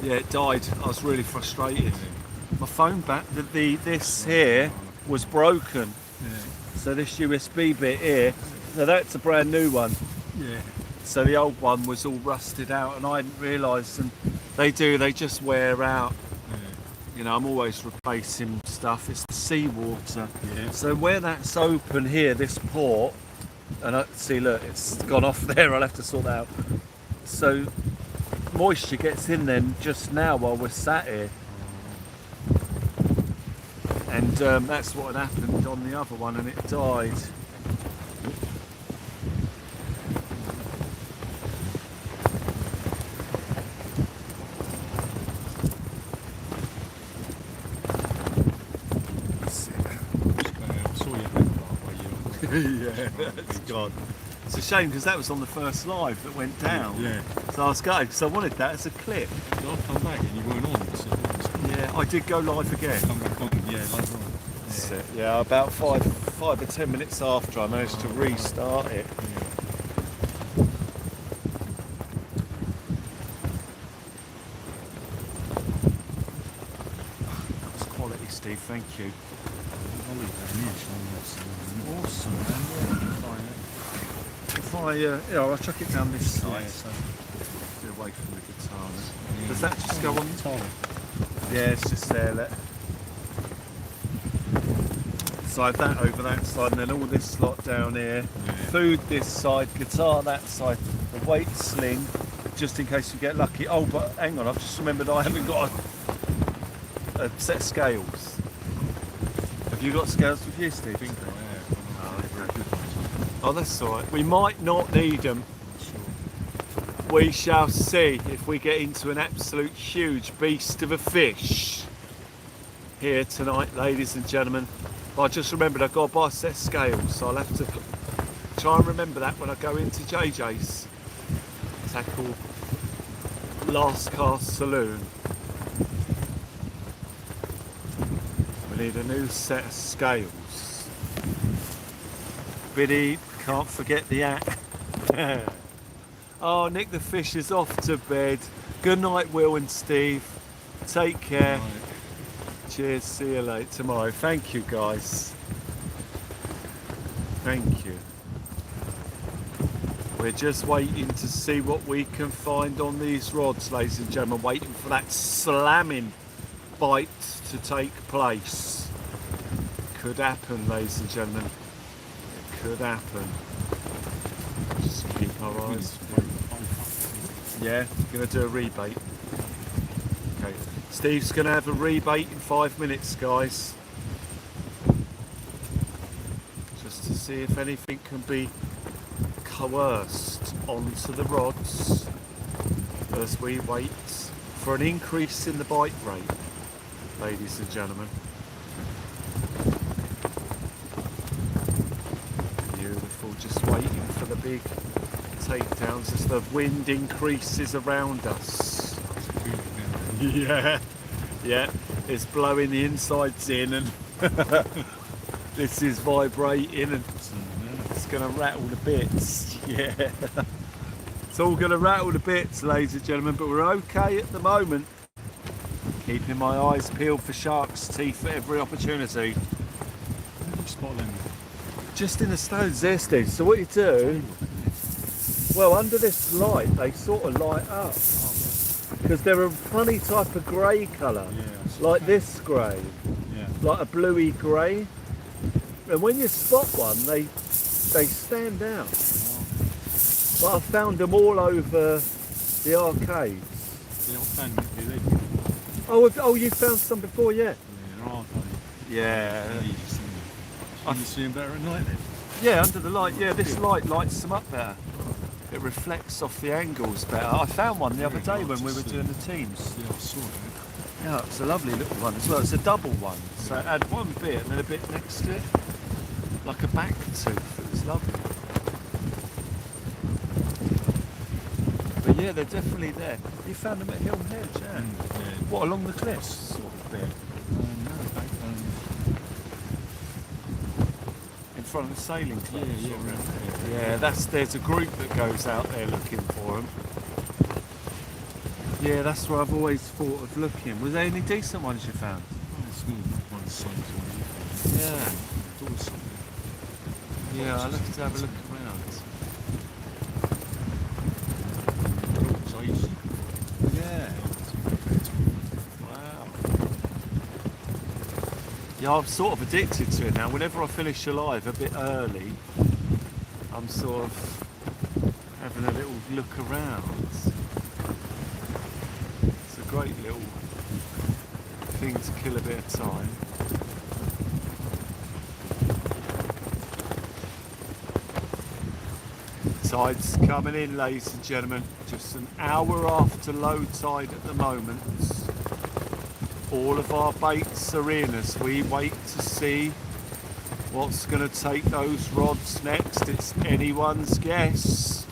Yeah, it died. I was really frustrated. My phone this here was broken. Yeah. So this USB bit here, now that's a brand new one. Yeah. So the old one was all rusted out, and I hadn't realised. And they just wear out. Yeah. You know, I'm always replacing stuff. It's the seawater. Yeah. So where that's open here, this port, and see, look, it's gone off there. I'll have to sort that out. So moisture gets in then just now while we're sat here, and that's what had happened on the other one, and it died. Yeah, that's gone. It's a shame because that was on the first live that went down. Yeah. So I was gutted because I wanted that as a clip. So I've come back and you weren't on. So Yeah, I did go live again. come back on. Yeah, later on. That's it. Yeah, about 5 or 10 minutes after I managed to restart it. That was quality, Steve. Thank you. Awesome, man. I'll chuck it down this side. Yeah. So get away from the guitar. Does that just go on the top? Yeah, it's just there. So I have that over that side, and then all this slot down here. Yeah. Food this side, guitar that side, the weight sling, just in case you get lucky. Oh, but hang on, I've just remembered I haven't got a set of scales. Have you got scales with you, Steve? I think I have. Oh, that's all right. We might not need them. We shall see if we get into an absolute huge beast of a fish here tonight, ladies and gentlemen. But I just remembered I've got to buy a set of scales, so I'll have to try and remember that when I go into JJ's. Tackle Last Cast Saloon. We need a new set of scales. Biddy, can't forget the act. Oh, Nick the fish is off to bed. Good night, Will and Steve. Take care. Right. Cheers, see you later tomorrow. Thank you, guys. Thank you. We're just waiting to see what we can find on these rods, ladies and gentlemen. Waiting for that slamming bite to take place. Could happen, ladies and gentlemen. It could happen. Just keep our eyes. Yeah, gonna do a rebait. Okay, Steve's gonna have a rebait in 5 minutes, guys. Just to see if anything can be coerced onto the rods as we wait for an increase in the bite rate, ladies and gentlemen. Beautiful, just waiting for the big takedowns as the wind increases around us. Yeah, yeah, it's blowing the insides in, and this is vibrating, and it's going to rattle the bits. Yeah, it's all going to rattle the bits, ladies and gentlemen, but we're okay at the moment. Keeping my eyes peeled for sharks' teeth at every opportunity. Where did you spot them? Just in the stones there, Steve. So what you do, well, under this light, they sort of light up. Because they're a funny type of grey colour. Yeah. Like this grey. Yeah. Like a bluey grey. And when you spot one, they stand out. But I've found them all over the arcades. Yeah, I found it here. Oh, you found some before, yeah? Yeah, there are though. Yeah. Can you see them better at night then? Yeah, under the light. Yeah, this light lights them up better. It reflects off the angles better. I found one the other day when we were doing the teams. Yeah, I saw it. Yeah, it's a lovely little one as well. It's a double one. So it had one bit and then a bit next to it. Like a back tooth. It was lovely. But yeah, they're definitely there. You found them at Hill Hedge, yeah? Yeah. What, along the cliffs? Sort of bit. No, back In front of the sailing club? yeah, sort of. around there. Yeah, there's a group that goes out there looking for them. Yeah, that's where I've always thought of looking. Was there any decent ones you found? It's not one of the same as Yeah. Dawson. Yeah, I'll have to have a look around. Yeah. Wow. Yeah, I'm sort of addicted to it now. Whenever I finish Alive a bit early, I'm sort of having a little look around. It's a great little thing to kill a bit of time. Tide's coming in, ladies and gentlemen. Just an hour after low tide at the moment. All of our baits are in as we wait to see what's going to take those rods next. It's anyone's guess.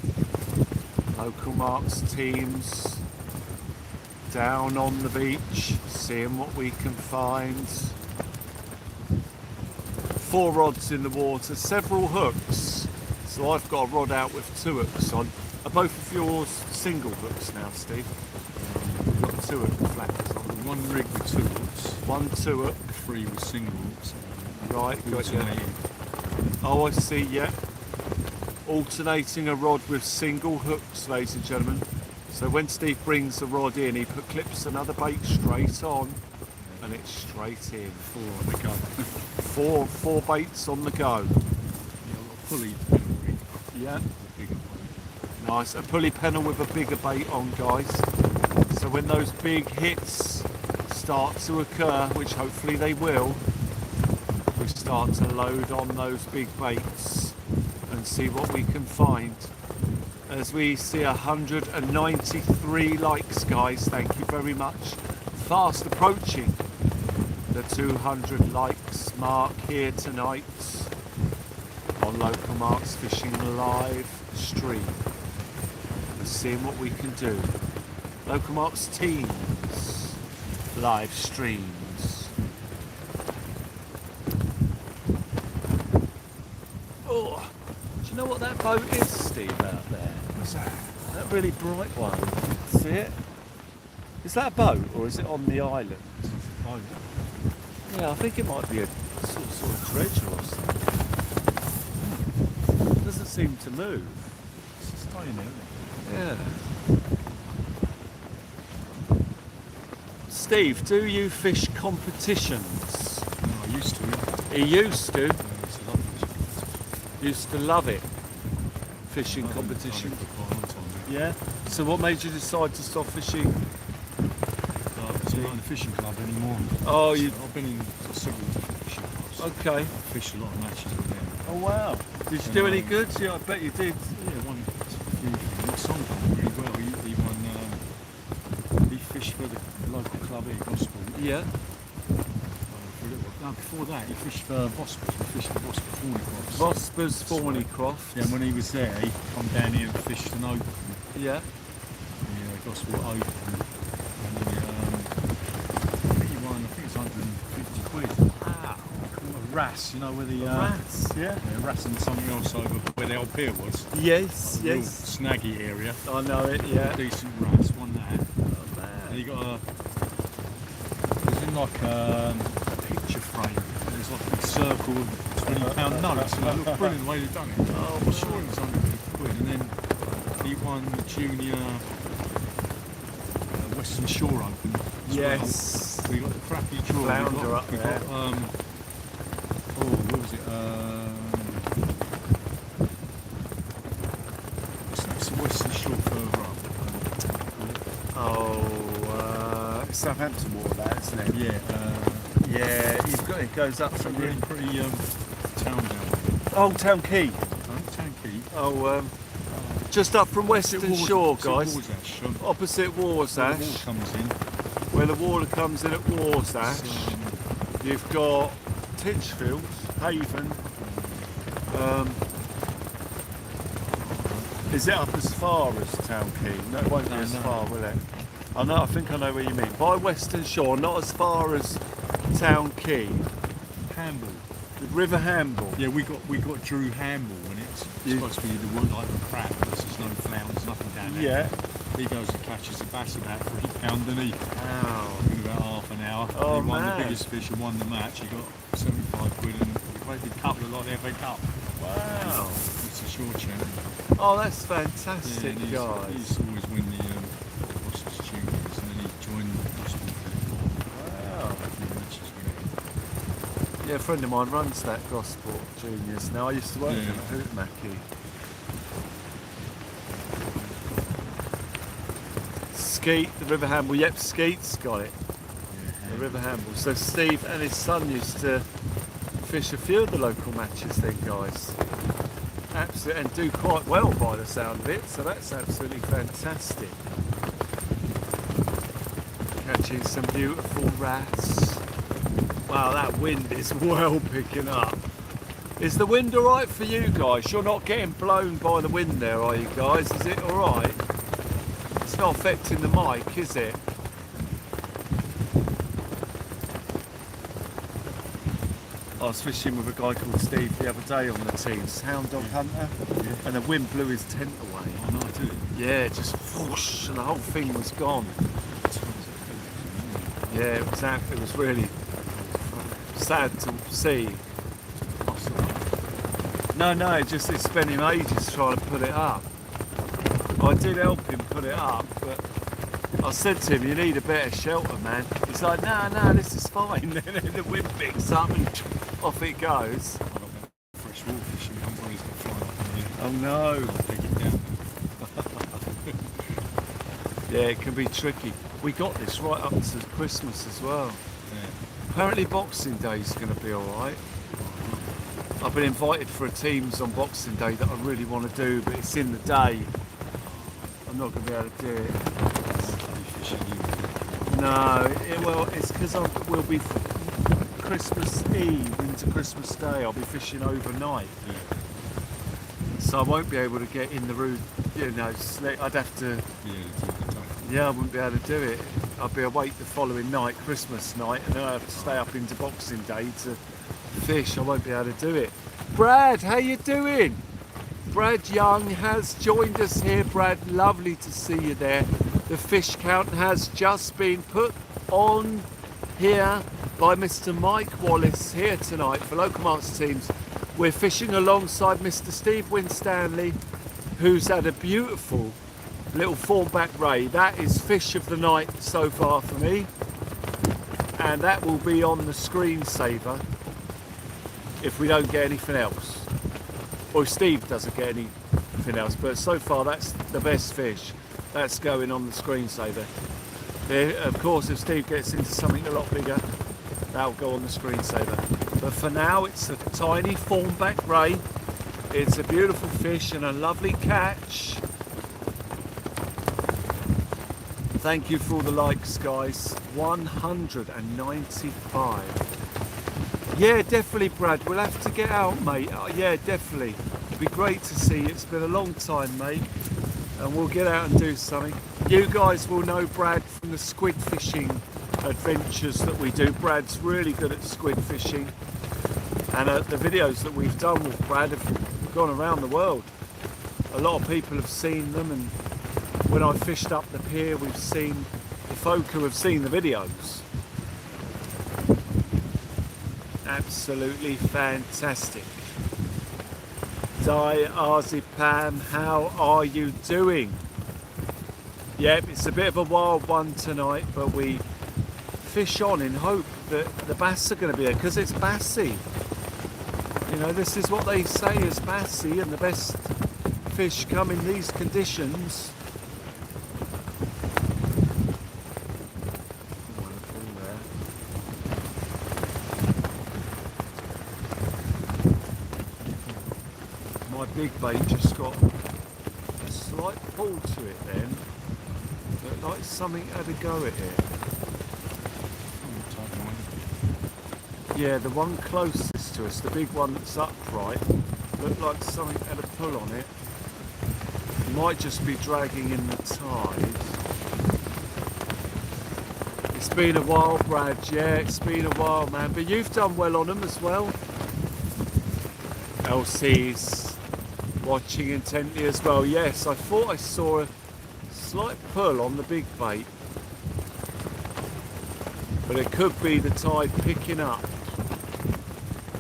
Local Marks teams down on the beach, seeing what we can find. 4 rods in the water, several hooks. So I've got a rod out with 2 hooks on. Are both of yours single hooks now, Steve? We've got 2 hook flaps on. One rig with 2 hooks, 1 2 hook. 3 with single hooks. Right, got you. Alternating. Oh, I see, yeah. Alternating a rod with single hooks, ladies and gentlemen. So when Steve brings the rod in, he clips another bait straight on, and it's straight in. 4 on the go. 4 baits on the go. Yeah, I've got a pulley pennel rig. Yeah. A bigger pulley. Nice. A pulley pennel with a bigger bait on, guys. So when those big hits start to occur, which hopefully they will, we start to load on those big baits and see what we can find. As we see 193 likes, guys, thank you very much. Fast approaching the 200 likes mark here tonight on Local Marks Fishing live stream. We're seeing what we can do. Local Marks teams live streams. Oh, do you know what that boat is, Steve, out there? What's that? That really bright one. See it? Is that a boat or is it on the island? Oh, Yeah, I think it might be a sort of dredger or something. It doesn't seem to move. it's just staying there, isn't Yeah. Steve, do you fish competitions? it? No, I used to. He used to. It's a lot of fishing. Used to love it. Fishing I've done it competition. for quite a long time. Yeah. So what made you decide to stop fishing? I'm not in the fishing club anymore. Oh, you. I've been in several different fishing clubs. Okay. I fished a lot of matches with them. Oh wow. Did you do any good? Yeah, I bet you did. Yeah, one song done really well. He won. He fished for the local club here, Gospel. Yeah. For a little while. No, before that, he fished for Vospers. He fished for Vosper Thornycroft. Vospers Thornycroft. Yeah, and when he was there, he come down here and fished an open. Yeah. Yeah, Gospel Open. And he, I think he won. I think it's 150 quid. Wow. A Ras, you know where the Rats. Yeah. yeah, Ras and something else over where the old pier was. Yes. Real Yes. snaggy area. I know it. Yeah. Decent Ras, won that. Oh And he man. got a like a picture frame. There's like a big circle of £20 notes, and it looked brilliant the way they'd done it. Oh, I'm sure it was £150, and then he won the junior Western Shore Open. yes. Well. We got the crappy draw. Flounder up we there. got what was it? What's the Western Shore further up? Southampton water, that isn't it? Yeah. Yeah, it goes up It's a from really pretty town down there. Old Town Quay. Town Key. Just up from Western Shore, guys. Warsash, Opposite where the Warsash, water comes in. where the water comes in at Warsash. You've got Titchfield, Haven. Is it up as far as Town Quay? No, it won't be as far, will it? I think I know what you mean. By Western Shore, not as far as Town Quay. Hamble. The River Hamble. Yeah, we got Drew Hamble, and it's supposed to be the one like the crap. There's no flounders, nothing down there. Yeah. He goes and catches a bass about £3 underneath. Wow. In about half an hour. Oh, he won man. the biggest fish and won the match. He got £75 and he played the cup like the FA Cup. Wow. It's a short champion. Oh, that's fantastic, Yeah, guys. he's always win the Ross's juniors, and then he joined the Gospel Wow. a few matches with it. Yeah, a friend of mine runs that Gosport Juniors now. I used to work Yeah. in Hootmacky. Skeet, the River Hamble. Yep, Skeet's got it. The River Hamble. So Steve and his son used to fish a few of the local matches then, guys. Absolutely, and do quite well by the sound of it, so that's absolutely fantastic. Catching some beautiful wrasse. Wow, that wind is well picking up. Is the wind alright for you guys? You're not getting blown by the wind there, are you guys? Is it alright? It's not affecting the mic, is it? I was fishing with a guy called Steve the other day on the team's hound dog hunter, and the wind blew his tent away. Oh no, did it? Yeah, just whoosh, and the whole thing was gone. Yeah, it was really sad to see. No, it's spent him ages trying to put it up. I did help him put it up, but I said to him, you need a better shelter, man. He's like, no, this is fine. Then the wind picks up and off it goes. I got that fresh water fishing umbrellas got flying up in the air. Oh no. Take it down. Yeah, it can be tricky. We got this right up to Christmas as well. Yeah. Apparently Boxing Day is going to be alright. I've been invited for a teams on Boxing Day that I really want to do, but it's in the day. I'm not going to be able to do it. No, it's because we'll be Christmas Eve into Christmas Day. I'll be fishing overnight, so I won't be able to get in the route. I'd have to. Yeah, I wouldn't be able to do it. I'd be awake the following night, Christmas night, and then I'd have to stay up into Boxing Day to fish. I won't be able to do it. Brad, how you doing? Brad Young has joined us here. Brad, lovely to see you there. The fish count has just been put on here by Mr. Mike Wallace here tonight for Local Marks Teams. We're fishing alongside Mr. Steve Winstanley, who's had a beautiful little thornback ray. That is fish of the night so far for me, and that will be on the screensaver if we don't get anything else, or if Steve doesn't get anything else. But so far that's the best fish. That's going on the screensaver. Of course, if Steve gets into something a lot bigger, that'll go on the screensaver. But for now, it's a tiny thornback ray. It's a beautiful fish and a lovely catch. Thank you for all the likes, guys. 195. Yeah, definitely, Brad. We'll have to get out, mate. Yeah, definitely. It'd be great to see you. It's been a long time, mate. And we'll get out and do something. You guys will know Brad from the squid fishing adventures that we do. Brad's really good at squid fishing. And the videos that we've done with Brad have gone around the world. A lot of people have seen them, and when I fished up the pier, we've seen the folk who have seen the videos Absolutely fantastic. Diazepam, how are you doing? Yep, it's a bit of a wild one tonight, but we fish on in hope that the bass are going to be there, because it's bassy. You know, this is what they say is bassy, and the best fish come in these conditions. My big bait just got a slight pull to it then. Looked like something had a go at it. Yeah, the one closest to us, the big one that's upright, looked like something had a pull on it. It might just be dragging in the tide. It's been a while, Brad. Yeah, it's been a while, man. But you've done well on them as well. LC's watching intently as well. Yes, I thought I saw a slight pull on the big bait. But it could be the tide picking up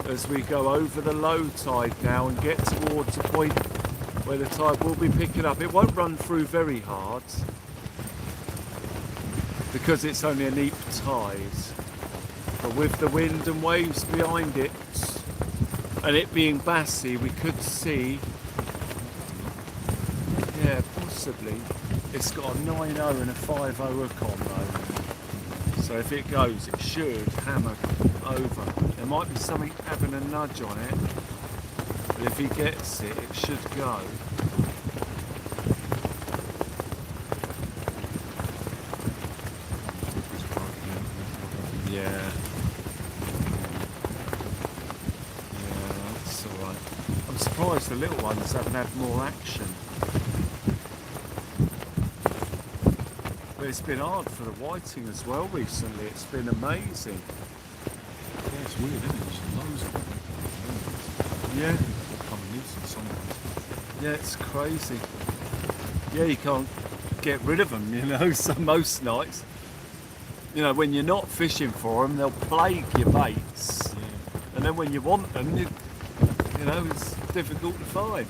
as we go over the low tide now and get towards a point where the tide will be picking up. It won't run through very hard because it's only a neap tide. But with the wind and waves behind it and it being bassy, we could see, yeah, possibly. It's got a 9.0 and a 5.0 hook on though. So if it goes, it should hammer over. There might be something having a nudge on it, but if he gets it, it should go. Yeah. Yeah, that's alright. I'm surprised the little ones haven't had more action. But it's been hard for the whiting as well recently. It's been amazing. Yeah, it's weird, isn't it? There's loads of them. Yeah. Coming loose in some ones. Yeah, it's crazy. Yeah, you can't get rid of them, you know, so most nights. You know, when you're not fishing for them, they'll plague your baits. Yeah. And then when you want them, you know, it's difficult to find.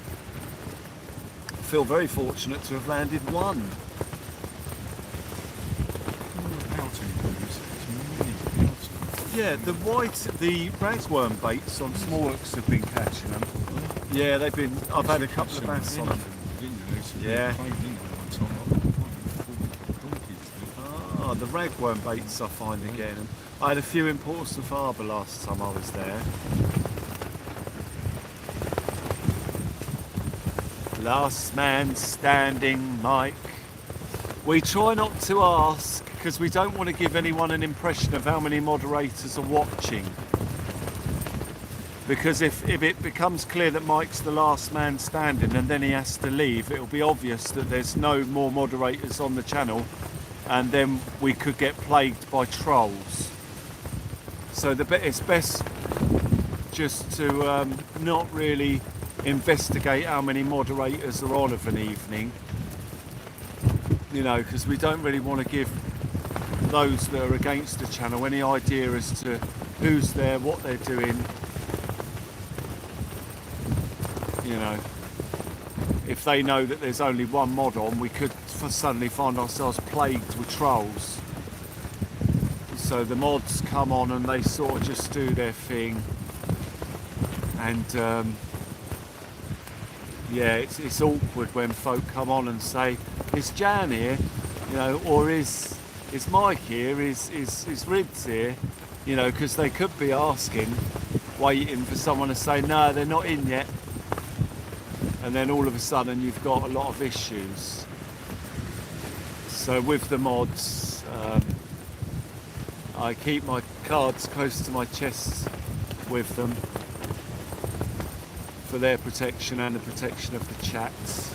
I feel very fortunate to have landed one. Yeah, the ragworm baits on small hooks have been catching them. Yeah, they've been. I've had a couple of bass on them. Yeah. Ah, the ragworm baits I find again. I had a few in Portsmouth Harbour last time I was there. Last man standing, Mike. We try not to ask because we don't want to give anyone an impression of how many moderators are watching. Because if it becomes clear that Mike's the last man standing and then he has to leave, it'll be obvious that there's no more moderators on the channel, and then we could get plagued by trolls. So it's best just to not really investigate how many moderators are on of an evening, you know, because we don't really want to give those that are against the channel any idea as to who's there, what they're doing. You know, if they know that there's only one mod on, we could suddenly find ourselves plagued with trolls. So the mods come on and they sort of just do their thing, and yeah, it's awkward when folk come on and say, "Is Jan here?" You know, or is Mike here? Is Rids here? You know, because they could be asking, waiting for someone to say, "No, they're not in yet." And then all of a sudden you've got a lot of issues. So with the mods, I keep my cards close to my chest with them for their protection and the protection of the chats.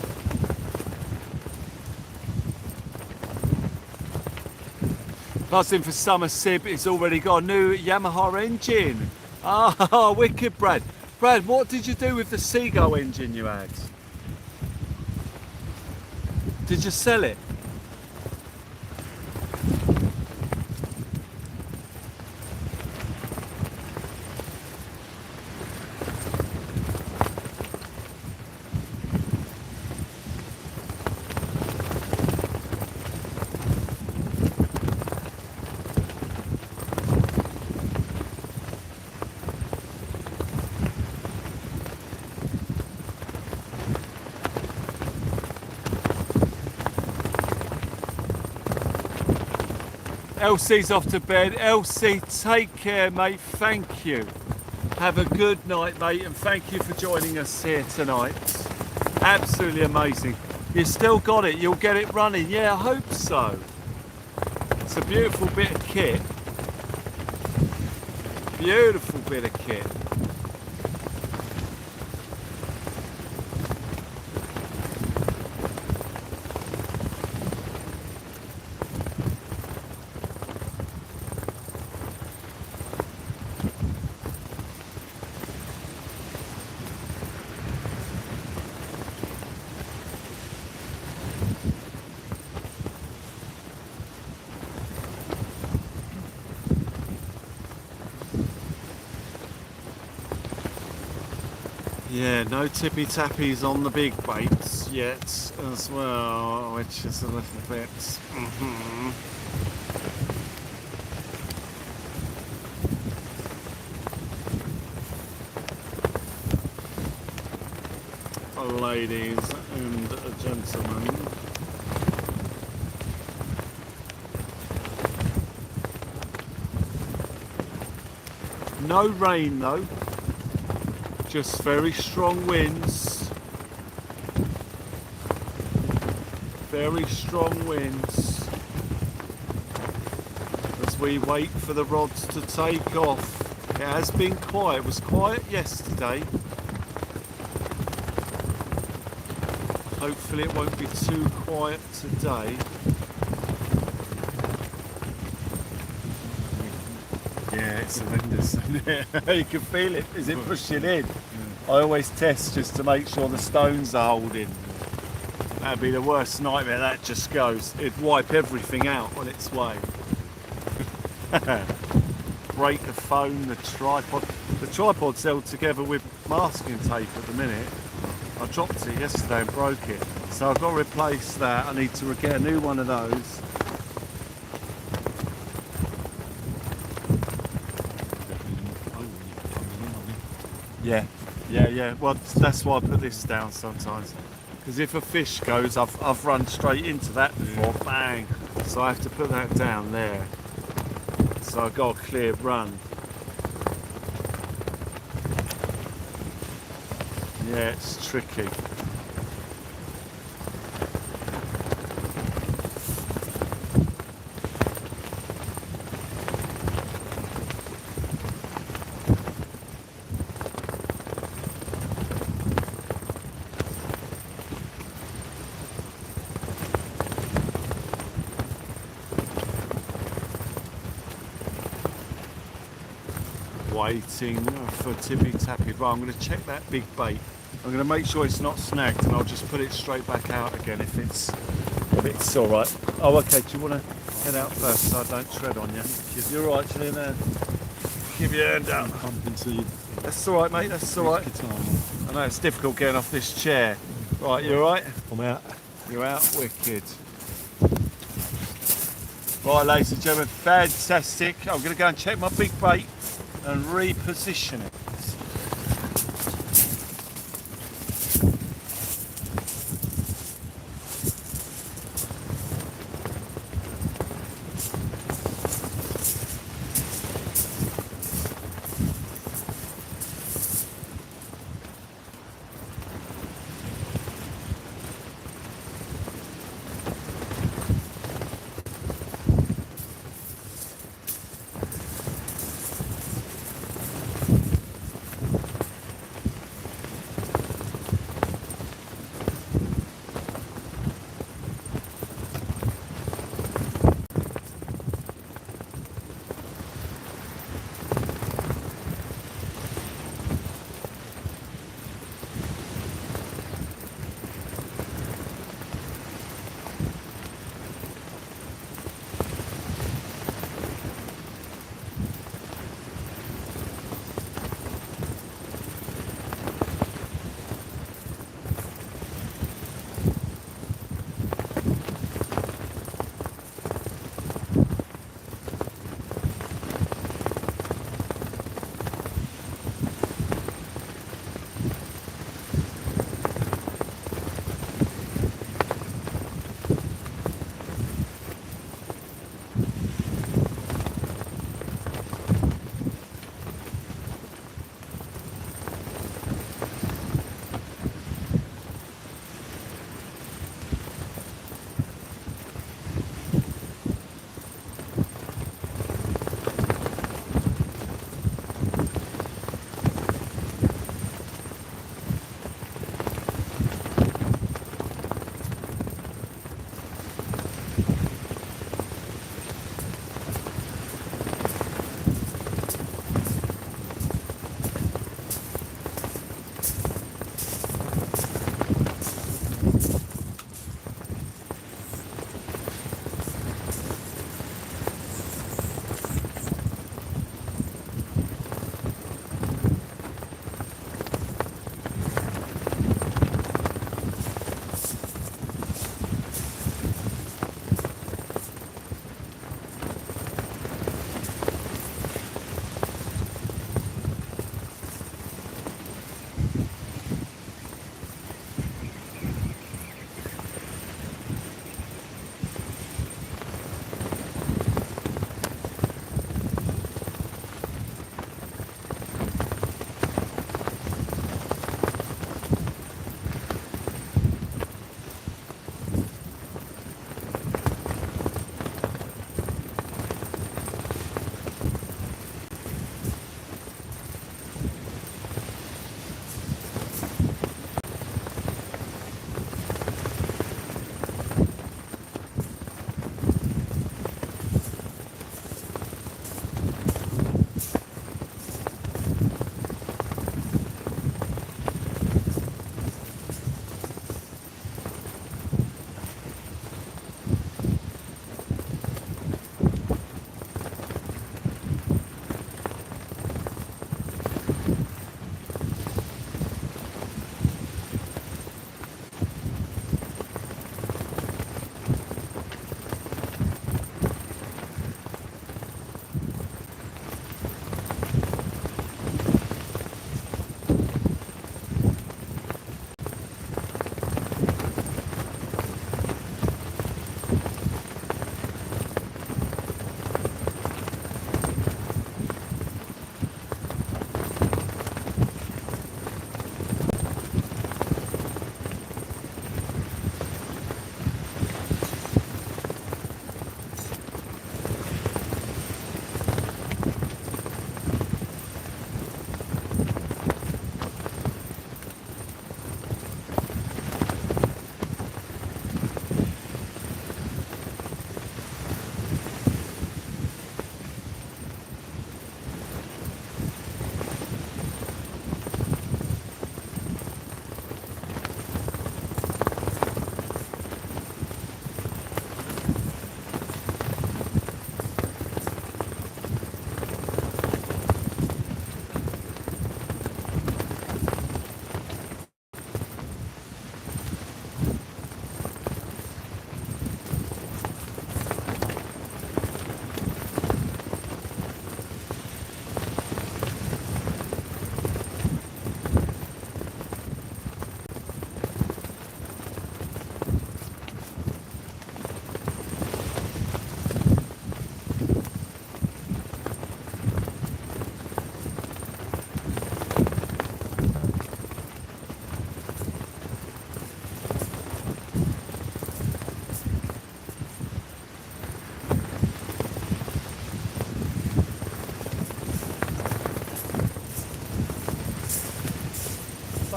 Buzzing for summer, Sib. It's already got a new Yamaha engine. Ah, wicked, Brad. Brad, what did you do with the Seagull engine you had? Did you sell it? Elsie's off to bed. Elsie, take care, mate. Thank you. Have a good night, mate, and thank you for joining us here tonight. Absolutely amazing. You still got it. You'll get it running. Yeah, I hope so. It's a beautiful bit of kit. Beautiful bit of kit. Yeah, no tippy tappies on the big baits yet as well, which is a little bit. Ladies and gentlemen. No rain though. Just very strong winds. Very strong winds. As we wait for the rods to take off. It has been quiet. It was quiet yesterday. Hopefully it won't be too quiet today. Yeah, it's horrendous. You can feel it. Is it pushing in? Yeah. I always test just to make sure the stones are holding. That'd be the worst nightmare. That just goes. It'd wipe everything out on its way. Break the phone, the tripod. The tripod's held together with masking tape at the minute. I dropped it yesterday and broke it. So I've got to replace that. I need to get a new one of those. Yeah. Well, that's why I put this down sometimes. Because if a fish goes, I've run straight into that before, bang. So I have to put that down there. So I've got a clear run. Yeah, it's tricky. Waiting for tippy tappy. Right, I'm going to check that big bait. I'm going to make sure it's not snagged, and I'll just put it straight back out again if it's all right. Oh, okay. Do you want to head out first so I don't tread on you? You're all right, Julian. Give your hand out. That's all right, mate. That's all right. I know it's difficult getting off this chair. Right, you all right? I'm out. You're out. Wicked. Right, ladies and gentlemen, fantastic. I'm going to go and check my big bait and reposition it.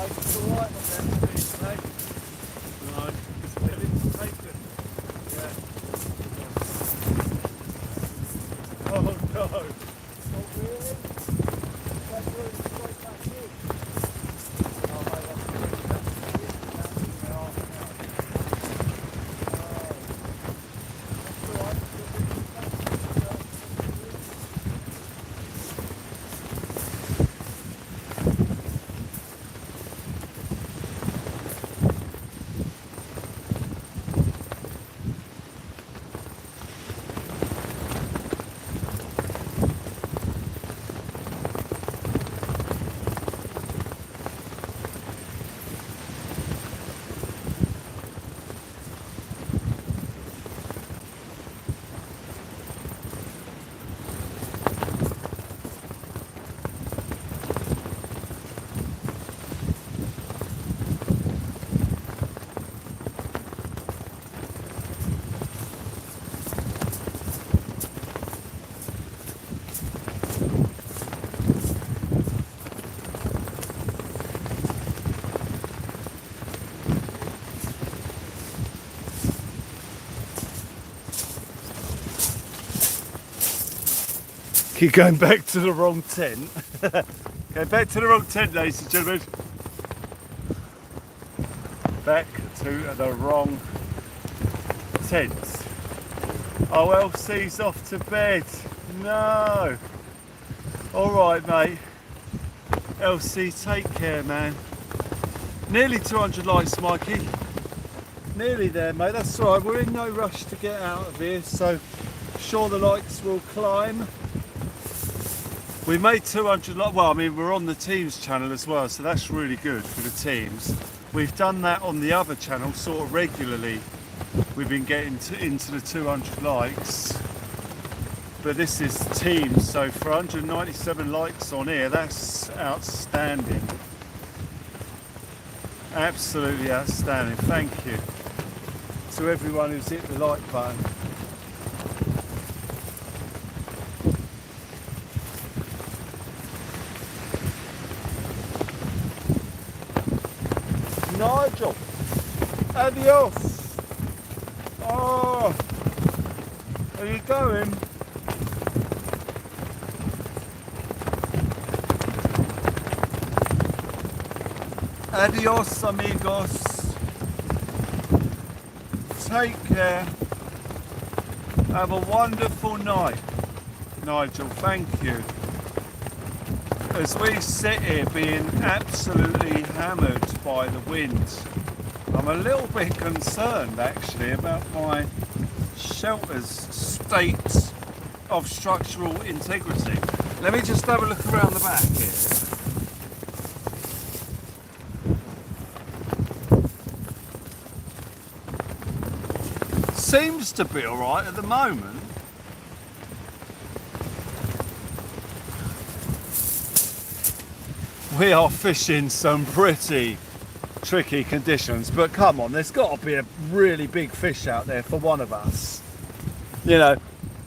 mate. It's alright on that fish, mate. Right, it's getting taken. Yeah. Oh no. Not really? That's really straight back in. Oh mate, that's good. That's half an hour. That's alright. Keep going back to the wrong tent. Go back to the wrong tent, ladies and gentlemen. Back to the wrong tent. Oh, Elsie's off to bed. No. Alright, mate. Elsie, take care, man. Nearly 200 likes, Mikey. Nearly there, mate. That's alright. We're in no rush to get out of here, so sure the likes will climb. We made 200 likes. Well, I mean, we're on the team's channel as well, so that's really good for the teams. We've done that on the other channel sort of regularly. We've been getting into the 200 likes. But this is teams, so for 197 likes on here, that's outstanding. Absolutely outstanding. Thank you to everyone who's hit the like button. Nigel, adios. Oh, are you going? Adios, amigos. Take care. Have a wonderful night. Nigel, thank you. As we sit here being absolutely hammered by the wind, I'm a little bit concerned actually about my shelter's state of structural integrity. Let me just have a look around the back here. Seems to be alright at the moment. We are fishing some pretty tricky conditions, but come on, there's got to be a really big fish out there for one of us. You know,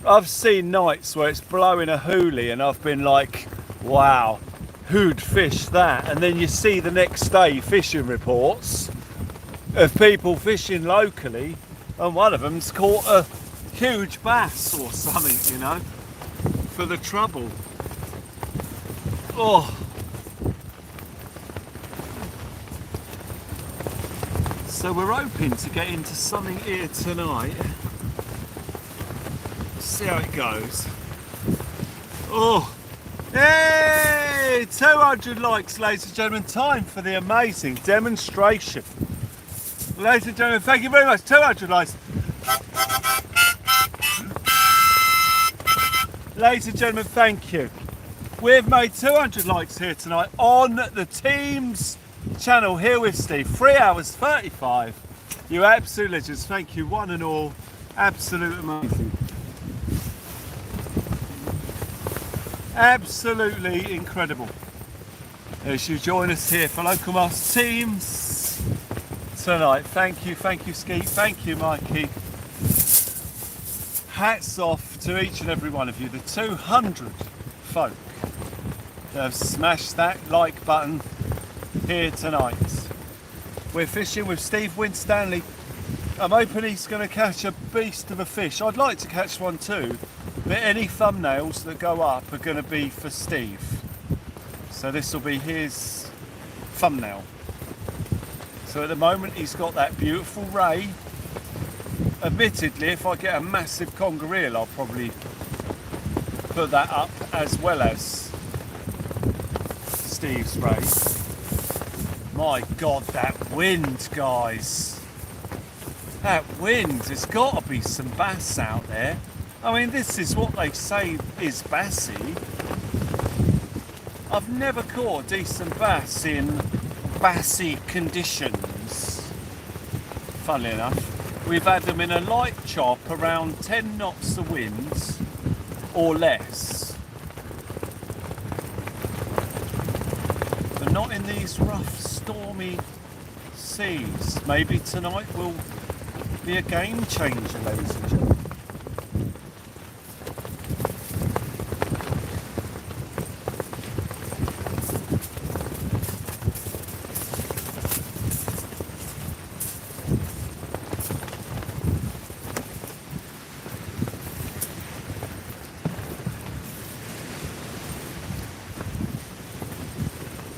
I've seen nights where it's blowing a hoolie and I've been like, wow, who'd fish that? And then you see the next day fishing reports of people fishing locally, and one of them's caught a huge bass or something, you know, for the trouble. Oh. So we're hoping to get into something here tonight. See how it goes. Oh, hey! 200 likes, ladies and gentlemen. Time for the amazing demonstration. Ladies and gentlemen, thank you very much. 200 likes. Ladies and gentlemen, thank you. We've made 200 likes here tonight on the team's channel here with Steve. 3 hours 35. You absolute legends. Thank you one and all. Absolute amazing. Absolutely incredible. As you join us here for Local Master Teams tonight. Thank you Skeet. Thank you Mikey. Hats off to each and every one of you. The 200 folk that have smashed that like button here tonight. We're fishing with Steve Winstanley. I'm hoping he's going to catch a beast of a fish. I'd like to catch one too, but any thumbnails that go up are going to be for Steve. So this will be his thumbnail. So at the moment he's got that beautiful ray. Admittedly, if I get a massive conger eel, I'll probably put that up as well as Steve's ray. My God, that wind, guys. That wind, there's got to be some bass out there. I mean, this is what they say is bassy. I've never caught a decent bass in bassy conditions. Funnily enough, we've had them in a light chop around 10 knots of wind or less. But not in these rough, stormy seas. Maybe tonight will be a game changer, ladies and gentlemen.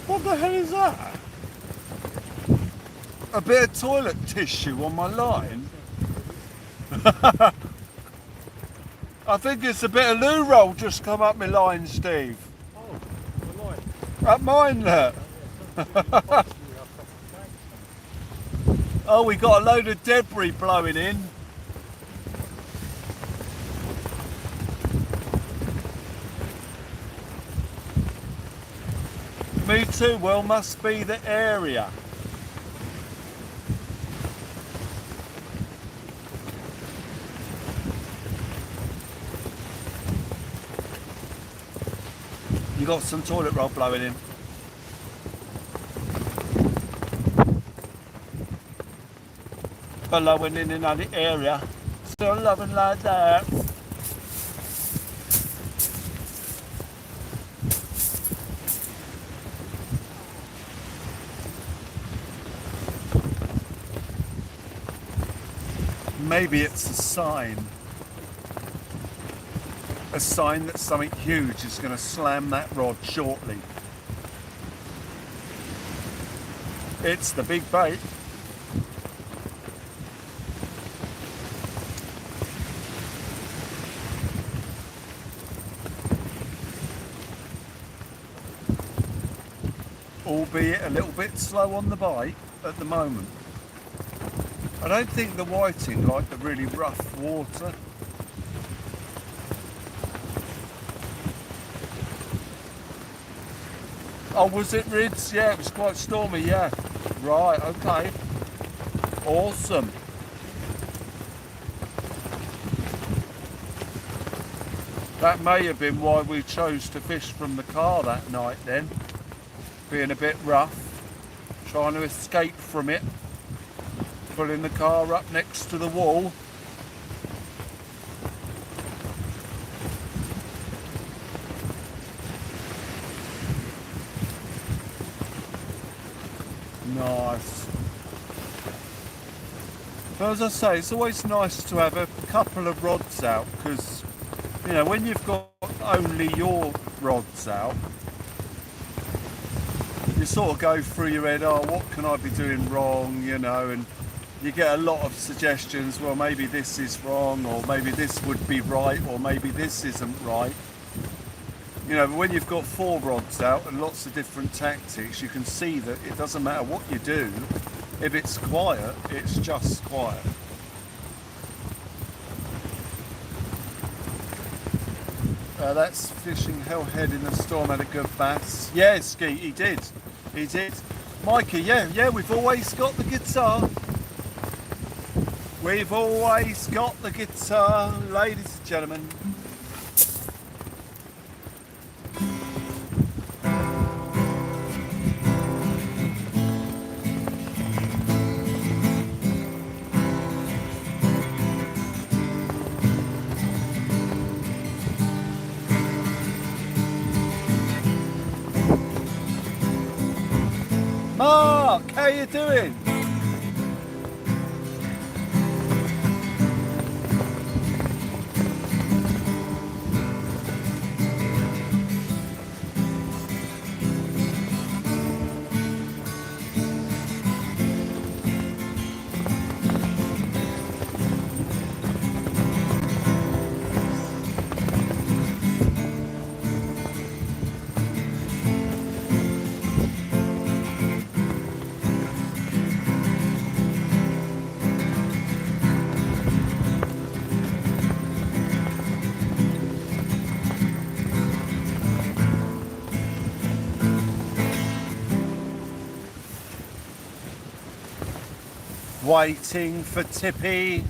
What the hell is that? A bit of toilet tissue on my line? I think it's a bit of loo roll just come up my line, Steve. Oh, the line. Up mine, look. Oh, we got a load of debris blowing in. Me too, well, must be the area. You got some toilet roll blowing in. Blowing in another area. Still loving like that. Maybe it's a sign. A sign that something huge is going to slam that rod shortly. It's the big bait. Albeit a little bit slow on the bite at the moment. I don't think the whiting like the really rough water. Oh, was it Rids? Yeah, it was quite stormy, yeah. Right, okay. Awesome. That may have been why we chose to fish from the car that night then. Being a bit rough, trying to escape from it. Pulling the car up next to the wall. Nice. But as I say, it's always nice to have a couple of rods out because, you know, when you've got only your rods out, you sort of go through your head, oh, what can I be doing wrong, you know, and you get a lot of suggestions, well, maybe this is wrong, or maybe this would be right, or maybe this isn't right. You know, but when you've got 4 rods out and lots of different tactics, you can see that it doesn't matter what you do. If it's quiet, it's just quiet. That's fishing hellhead in the storm, had a good bass. Yeah, Ski, he did. He did. Mikey, yeah, we've always got the guitar. We've always got the guitar, ladies and gentlemen. Mark, how you doing? Waiting for Tippy.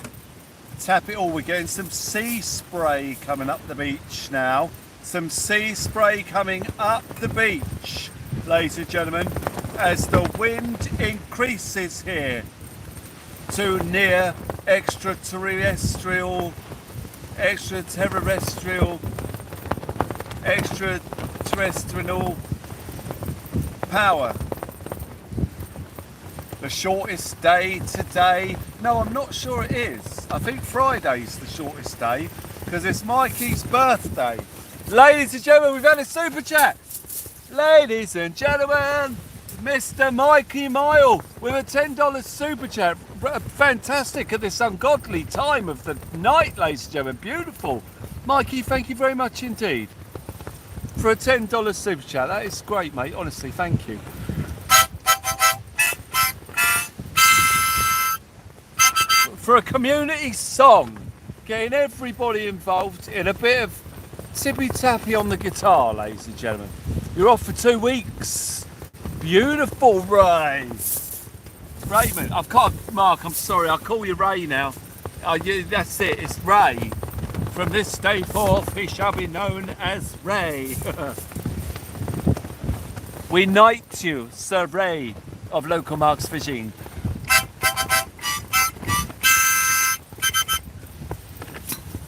Tap it all. We're getting some sea spray coming up the beach now. Some sea spray coming up the beach, ladies and gentlemen, as the wind increases here to near extraterrestrial power. The shortest day today. No, I'm not sure it is. I think Friday's the shortest day because it's Mikey's birthday. Ladies and gentlemen, we've had a super chat. Ladies and gentlemen, Mr. Mikey Mile with a $10 super chat. Fantastic at this ungodly time of the night, ladies and gentlemen. Beautiful. Mikey, thank you very much indeed for a $10 super chat. That is great, mate. Honestly, thank you. For a community song, getting everybody involved in a bit of tippy-tappy on the guitar, ladies and gentlemen. You're off for 2 weeks. Beautiful, Ray. Raymond, Mark, I'm sorry, I'll call you Ray now. That's it, it's Ray. From this day forth, he shall be known as Ray. We knight you, Sir Ray of Local Marks Fishing.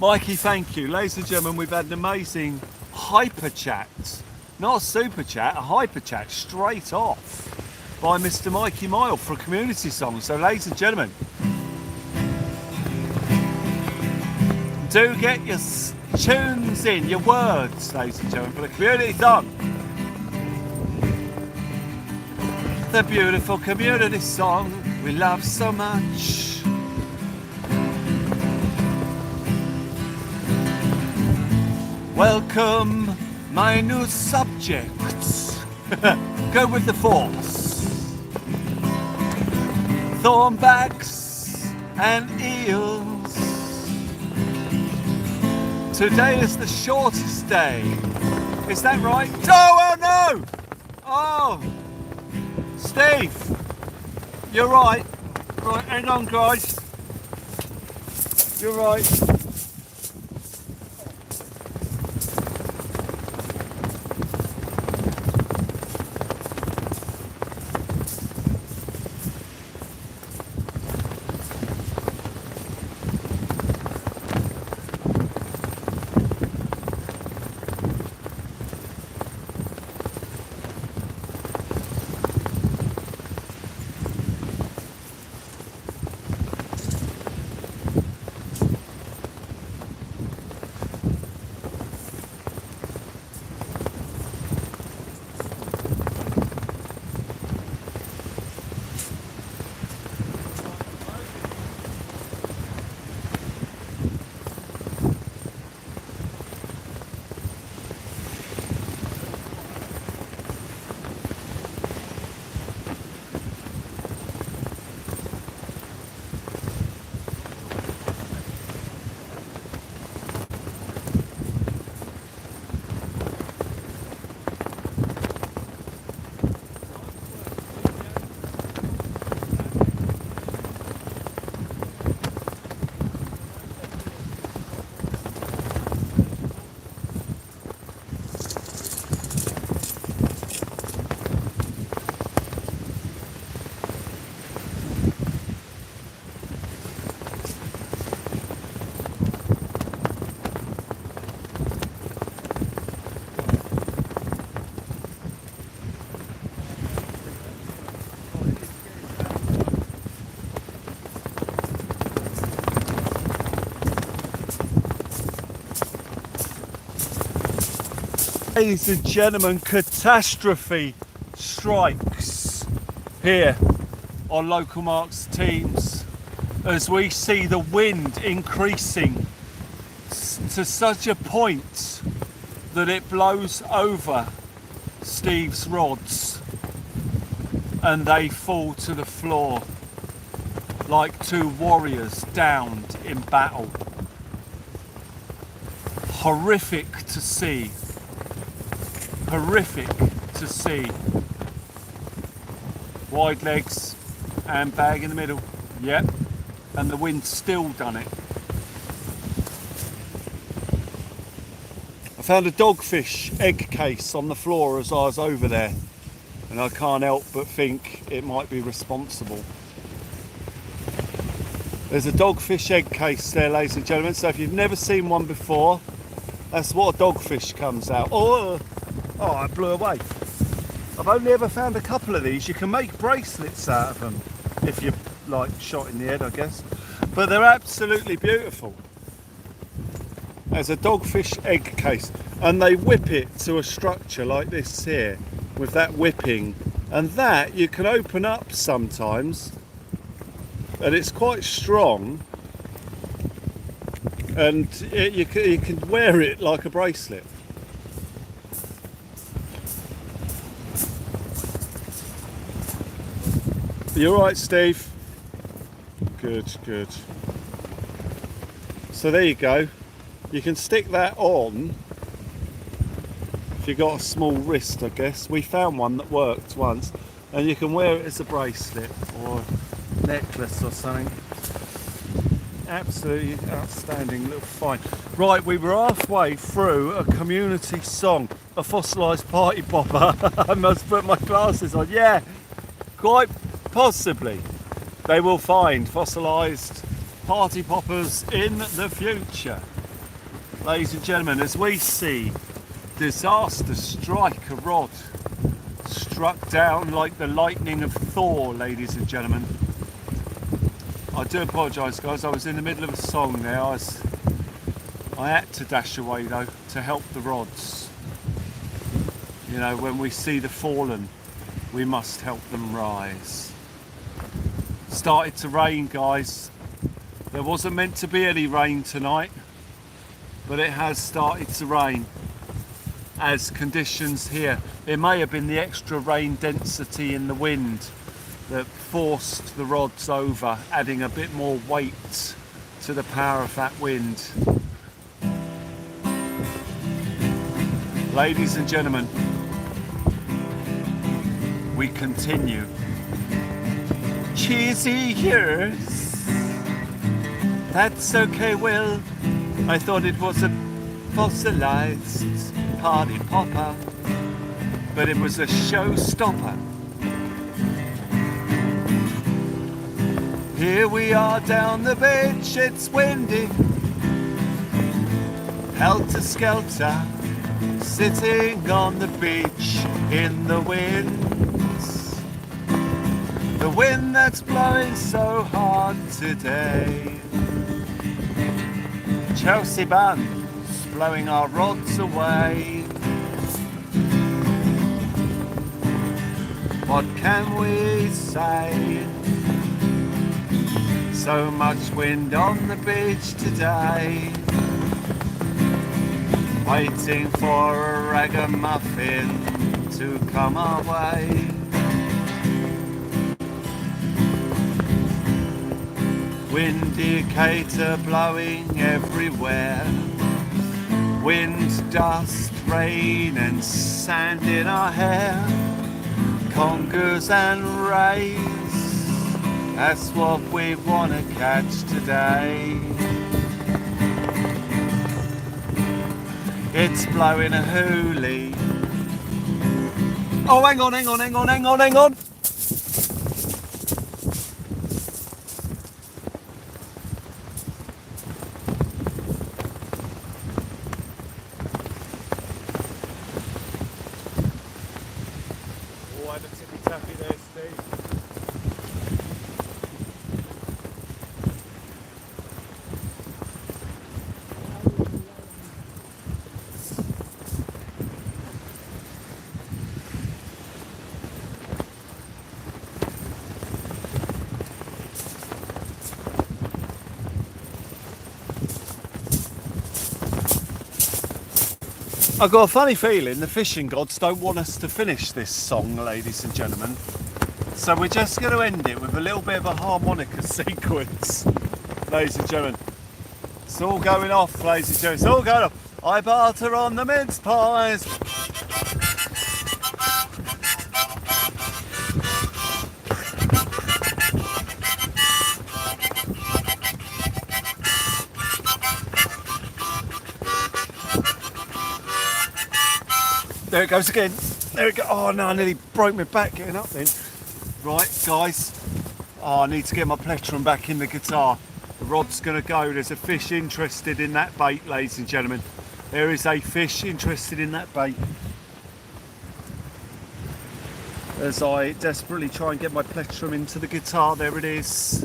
Mikey, thank you. Ladies and gentlemen, we've had an amazing hyper chat. Not a super chat, a hyper chat straight off by Mr. Mikey Mile for a community song. So ladies and gentlemen, do get your tunes in, your words, ladies and gentlemen, for the community song. The beautiful community song we love so much. Welcome, my new subjects. Go with the force. Thornbacks and eels. Today is the shortest day. Is that right? Oh no! Oh, Steve, you're right. Right, hang on, guys. You're right. Ladies and gentlemen, catastrophe strikes here on Local Marks teams as we see the wind increasing to such a point that it blows over Steve's rods and they fall to the floor like two warriors downed in battle. Horrific to see. Horrific to see. Wide legs and bag in the middle. Yep. And the wind still done it. I found a dogfish egg case on the floor as I was over there, and I can't help but think it might be responsible. There's a dogfish egg case there, ladies and gentlemen, so if you've never seen one before, that's what a dogfish comes out. Oh, I blew away. I've only ever found a couple of these. You can make bracelets out of them if you're like shot in the head, I guess. But they're absolutely beautiful. There's a dogfish egg case, and they whip it to a structure like this here with that whipping, and that you can open up sometimes, and it's quite strong, and you can wear it like a bracelet. You all right, Steve? Good, good. So there you go. You can stick that on if you've got a small wrist, I guess. We found one that worked once, and you can wear it as a bracelet or necklace or something. Absolutely outstanding little find. Right, we were halfway through a community song, a fossilised party popper. I must put my glasses on. Yeah, quite possibly they will find fossilised party poppers in the future. Ladies and gentlemen, as we see disaster strike a rod, struck down like the lightning of Thor, ladies and gentlemen. I do apologise, guys, I was in the middle of a song there. I had to dash away though to help the rods. You know, when we see the fallen, we must help them rise. Started to rain, guys. There wasn't meant to be any rain tonight, but it has started to rain as conditions here. It may have been the extra rain density in the wind that forced the rods over, adding a bit more weight to the power of that wind. Ladies and gentlemen, we continue. Cheesy years. That's okay, Will. I thought it was a fossilised party popper, but it was a showstopper. Here we are down the beach, it's windy, helter-skelter, sitting on the beach in the wind. The wind that's blowing so hard today. Chelsea bands blowing our rods away. What can we say? So much wind on the beach today. Waiting for a ragamuffin to come our way. Indicator blowing everywhere. Wind, dust, rain and sand in our hair. Congers and rays, that's what we want to catch today. It's blowing a hoolie. Oh, hang on. Oh, I had a tippy-tappy there, Steve. I've got a funny feeling the fishing gods don't want us to finish this song, ladies and gentlemen. So we're just going to end it with a little bit of a harmonica sequence, ladies and gentlemen. It's all going off, ladies and gentlemen. It's all going off. I barter on the mince pies. There it goes again. There it goes. Oh no, I nearly broke my back getting up then. Right, guys. Oh, I need to get my plectrum back in the guitar. The rod's going to go. There's a fish interested in that bait, ladies and gentlemen. There is a fish interested in that bait. As I desperately try and get my plectrum into the guitar, there it is.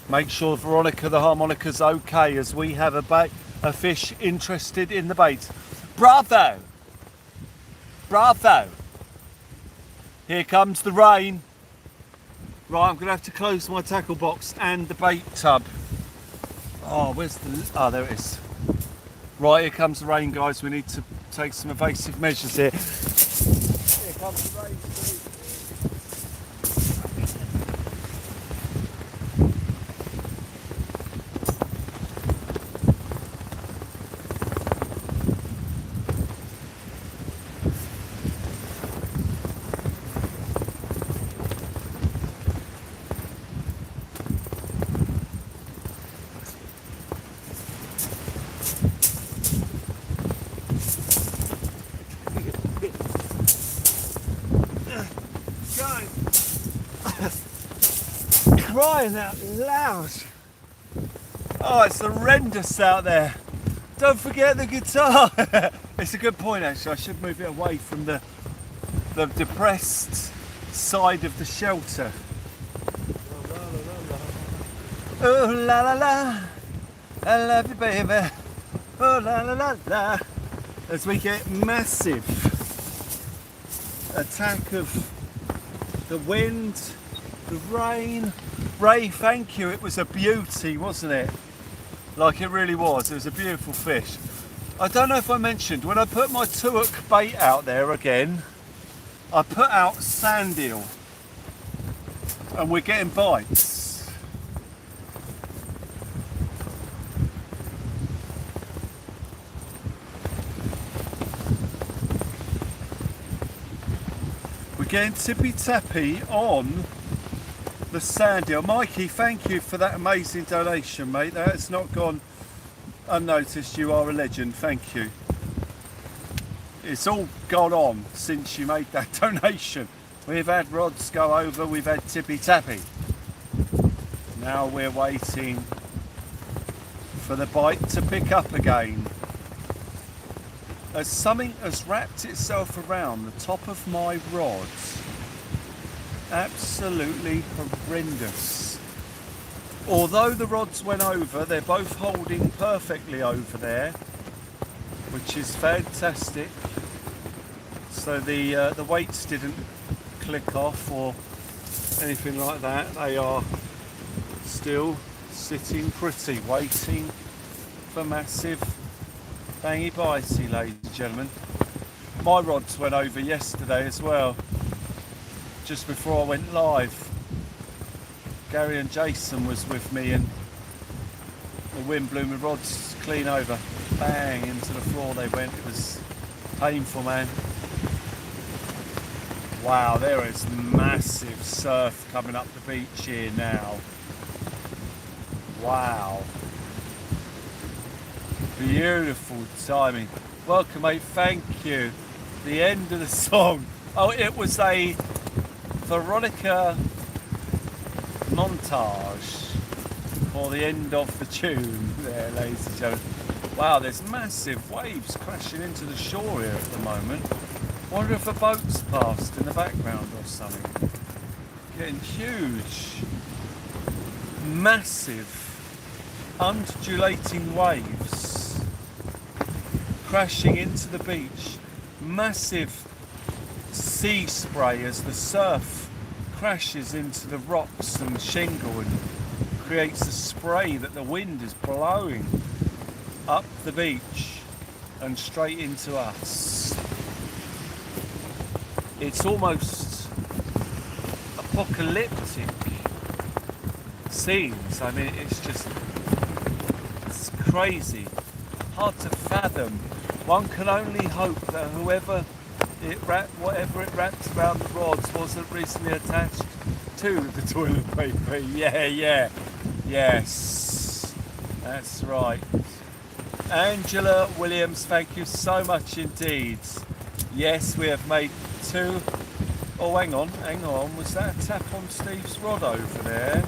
Make sure Veronica the harmonica's okay, as we have a fish interested in the bait. Bravo! Bravo! Here comes the rain. Right, I'm going to have to close my tackle box and the bait tub. Oh, where's the... Oh, there it is. Right, here comes the rain, guys. We need to take some evasive measures here. Here comes the rain. Crying out loud. Oh, it's horrendous out there. Don't forget the guitar. It's a good point, actually. I should move it away from the depressed side of the shelter. Oh la la la, I love you, baby. Oh la la la la. As we get massive attack of the wind, the rain. Ray, thank you. It was a beauty, wasn't it? Like it really was. It was a beautiful fish. I don't know if I mentioned, when I put my 2-hook bait out there again, I put out sand eel. And we're getting bites. We're getting tippy-tappy on the sand eel. Mikey, thank you for that amazing donation, mate. That has not gone unnoticed. You are a legend. Thank you. It's all gone on since you made that donation. We've had rods go over, we've had tippy-tappy. Now we're waiting for the bite to pick up again. As something has wrapped itself around the top of my rod. Absolutely horrendous. Although the rods went over, they're both holding perfectly over there, which is fantastic. So the weights didn't click off or anything like that. They are still sitting pretty, waiting for massive bangy bitey, ladies and gentlemen. My rods went over yesterday as well. Just before I went live, Gary and Jason was with me and the wind blew my rods clean over. Bang, into the floor they went. It was painful, man. Wow, there is massive surf coming up the beach here now. Wow. Beautiful timing. Welcome, mate, thank you. The end of the song. Oh, it was a Veronica montage for the end of the tune there, ladies and gentlemen. Wow, there's massive waves crashing into the shore here at the moment. Wonder if a boat's passed in the background or something. Getting huge, massive, undulating waves crashing into the beach. Massive sea spray as the surf crashes into the rocks and shingle and creates a spray that the wind is blowing up the beach. and straight into us. It's almost apocalyptic scenes. I mean, it's crazy, hard to fathom. One can only hope that whatever it wrapped around the rods wasn't recently attached to the toilet paper. Yes, that's right. Angela Williams, thank you so much indeed. Yes, we have made 2. Oh, hang on. Was that a tap on Steve's rod over there?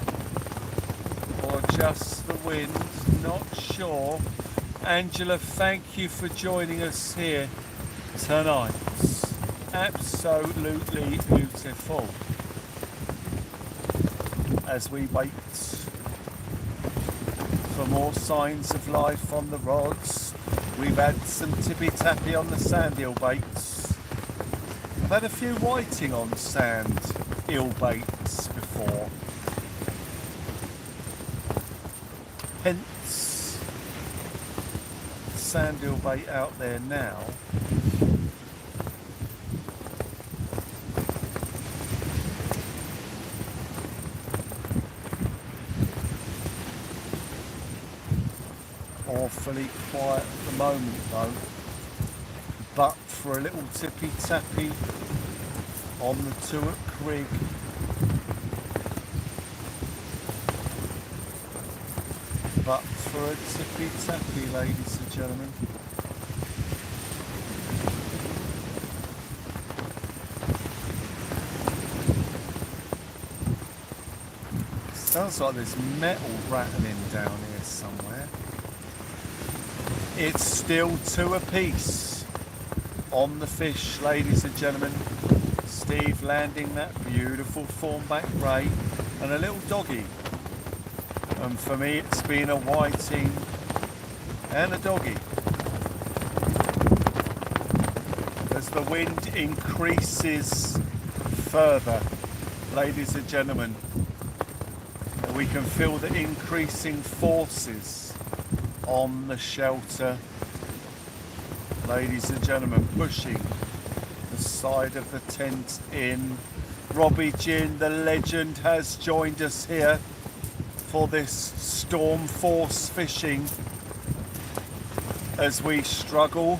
Or just the wind? Not sure. Angela, thank you for joining us here tonight. Absolutely beautiful. As we wait for more signs of life on the rods, we've had some tippy-tappy on the sand eel baits. I've had a few whiting on sand eel baits before. Hence, sand eel bait out there now. Awfully quiet at the moment though, but for a little tippy tappy on the Tuat Crig. But for a tippy tappy, ladies and gentlemen. Sounds like there's metal rattling down here somewhere. It's still 2 apiece on the fish, ladies and gentlemen. Steve landing that beautiful thornback ray and a little doggy. And for me, it's been a whiting and a doggy. As the wind increases further, ladies and gentlemen, we can feel the increasing forces on the shelter, ladies and gentlemen, pushing the side of the tent in. Robbie Gin, the legend, has joined us here for this storm force fishing as we struggle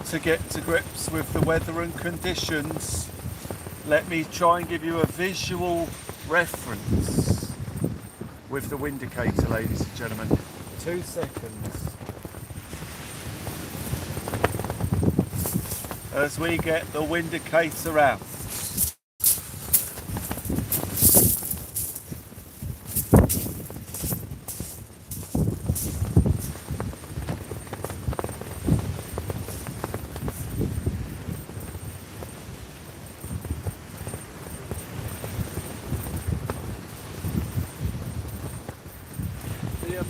to get to grips with the weather and conditions. Let me try and give you a visual reference with the wind indicator, ladies and gentlemen. 2 seconds. As we get the wind indicator out.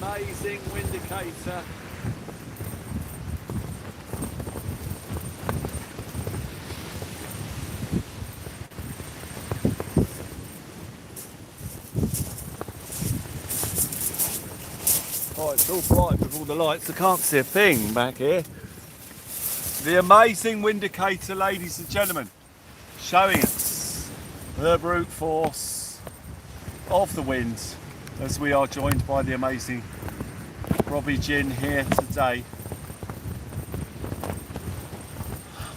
Amazing wind indicator. Oh, it's all bright with all the lights. I can't see a thing back here. The amazing wind indicator, ladies and gentlemen, showing us the brute force of the wind, as we are joined by the amazing Robbie Gin here today,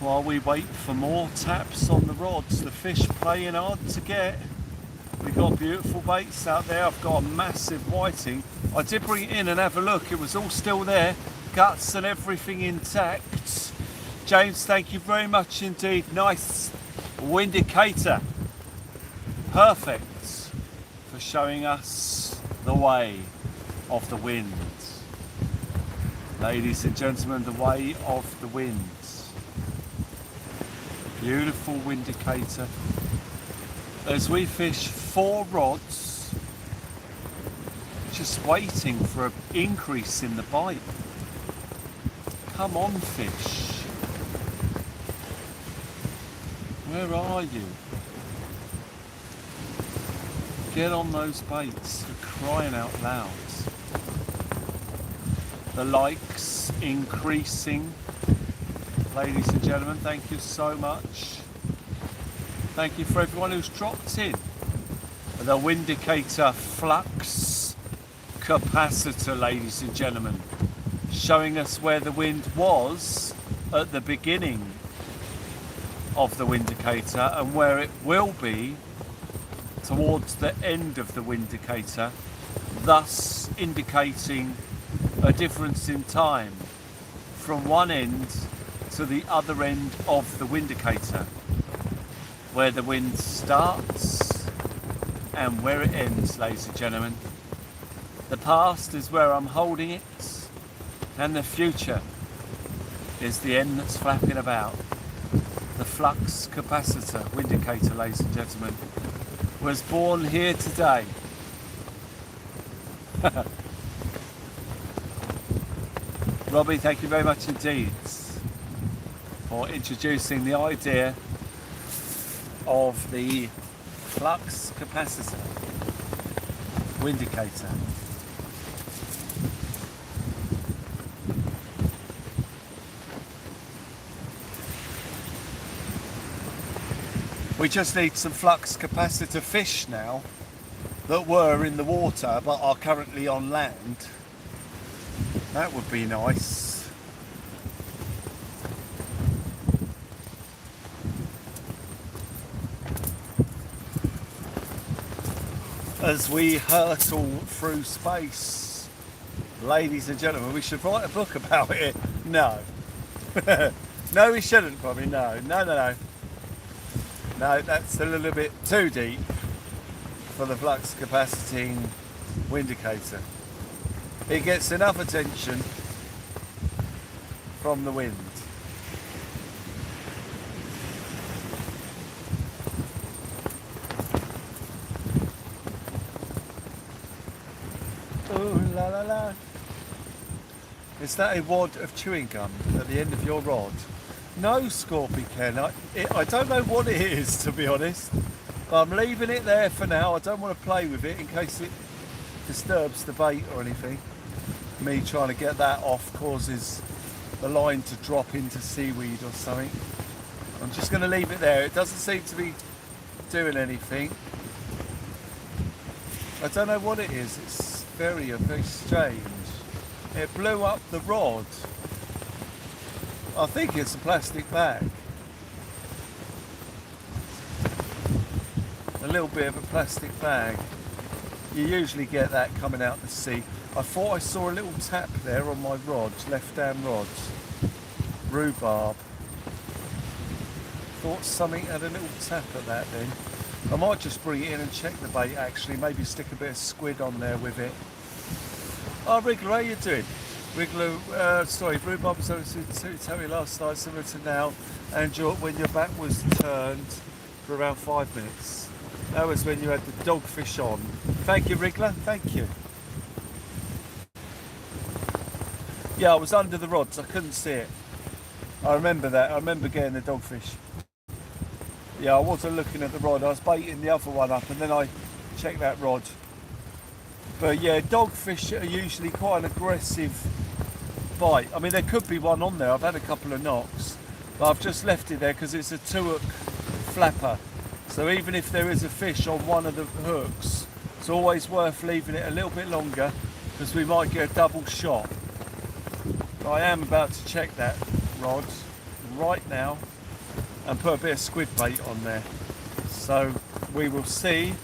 while we wait for more taps on the rods. The fish playing hard to get. We've got beautiful baits out there. I've got a massive whiting. I did bring it in and have a look. It was all still there, guts and everything intact. James, thank you very much indeed. Nice wind indicator. Perfect for showing us the way of the wind. Ladies and gentlemen, the way of the wind. Beautiful wind indicator. As we fish 4 rods, just waiting for an increase in the bite. Come on, fish. Where are you? Get on those baits, for crying out loud. the likes increasing. Ladies and gentlemen, thank you so much. Thank you for everyone who's dropped in. The Windicator flux capacitor, ladies and gentlemen, showing us where the wind was at the beginning of the Windicator and where it will be towards the end of the Windicator, thus indicating a difference in time from one end to the other end of the Windicator, where the wind starts and where it ends, ladies and gentlemen. The past is where I'm holding it, and the future is the end that's flapping about. The flux capacitor Windicator, ladies and gentlemen, was born here today. Robbie, thank you very much indeed for introducing the idea of the flux capacitor Windicator. We just need some flux capacitor fish now that were in the water but are currently on land. That would be nice. As we hurtle through space, ladies and gentlemen, we should write a book about it. No. No, we shouldn't probably. No. No, that's a little bit too deep for the flux capaciting Windicator. It gets enough attention from the wind. Ooh la la la. Is that a wad of chewing gum at the end of your rod? No, Scorpy Ken, I don't know what it is, to be honest, but I'm leaving it there for now. I don't want to play with it in case it disturbs the bait or anything. Me trying to get that off causes the line to drop into seaweed or something. I'm just going to leave it there. It doesn't seem to be doing anything. I don't know what it is. It's very strange. It blew up the rod. I think it's a plastic bag. A little bit of a plastic bag. You usually get that coming out the sea. I thought I saw a little tap there on my rods, left-hand rods. Rhubarb. Thought something had a little tap at that then. I might just bring it in and check the bait actually. Maybe stick a bit of squid on there with it. Oh, Wriggler, how you doing? Wriggler, sorry, Rhubarb was over to tell me last night, similar to now, and when your back was turned for around 5 minutes. That was when you had the dogfish on. Thank you, Wriggler, thank you. Yeah, I was under the rods, I couldn't see it. I remember that, I remember getting the dogfish. Yeah, I wasn't looking at the rod, I was baiting the other one up and then I checked that rod. But yeah, dogfish are usually quite an aggressive bite. I mean, there could be one on there. I've had a couple of knocks, but I've just left it there because it's a 2-hook flapper. So even if there is a fish on one of the hooks, it's always worth leaving it a little bit longer because we might get a double shot. But I am about to check that rod right now and put a bit of squid bait on there. So we will see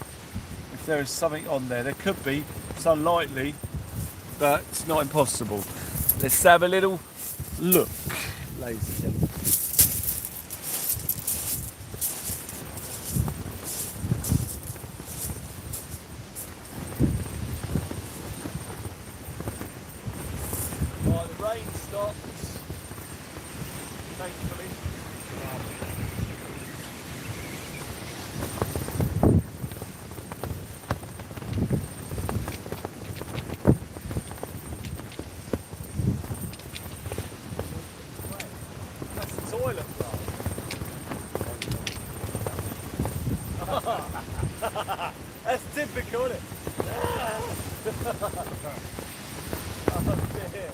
if there is something on there. There could be. It's unlikely, but it's not impossible. Let's have a little look, ladies and gentlemen. Right, the rain stopped, thankfully. That's typical, isn't it? Oh dear.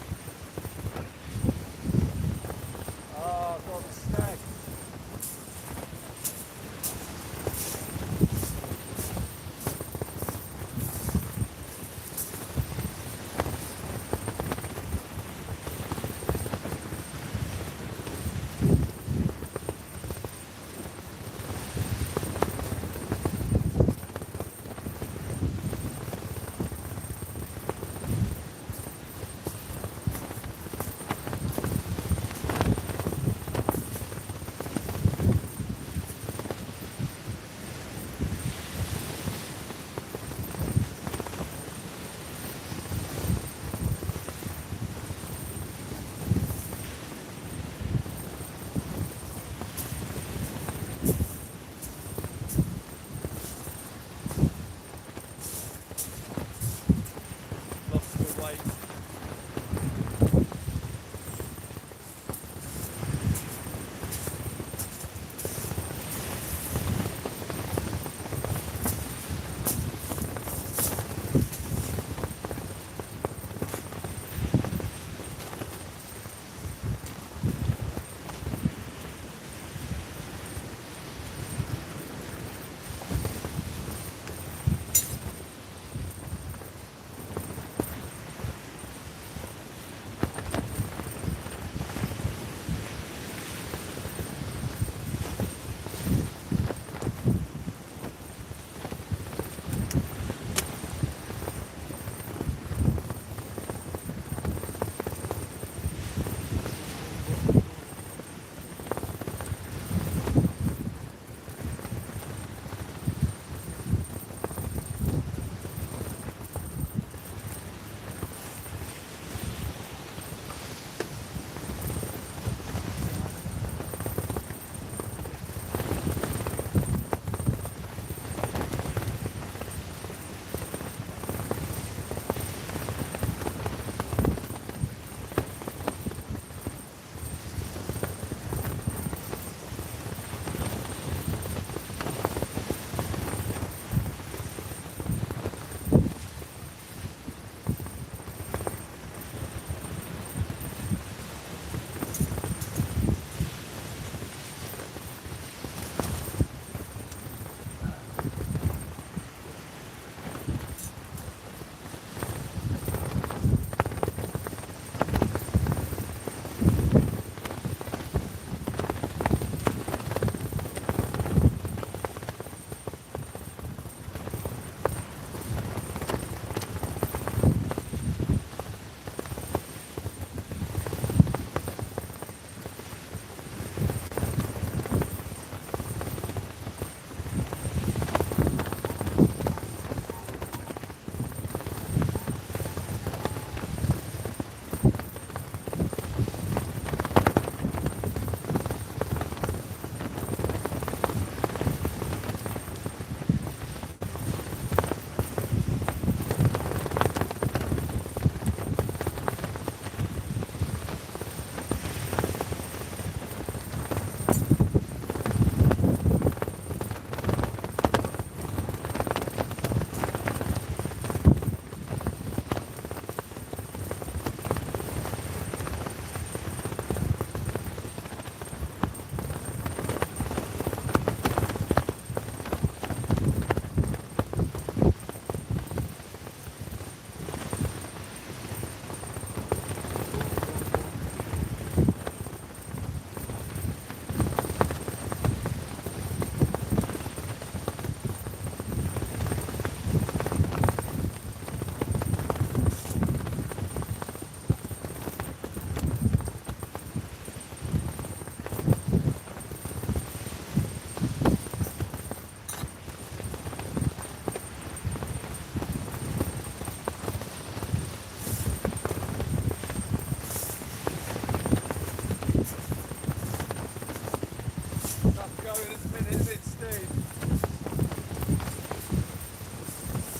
doing at the minute, is it, Steve?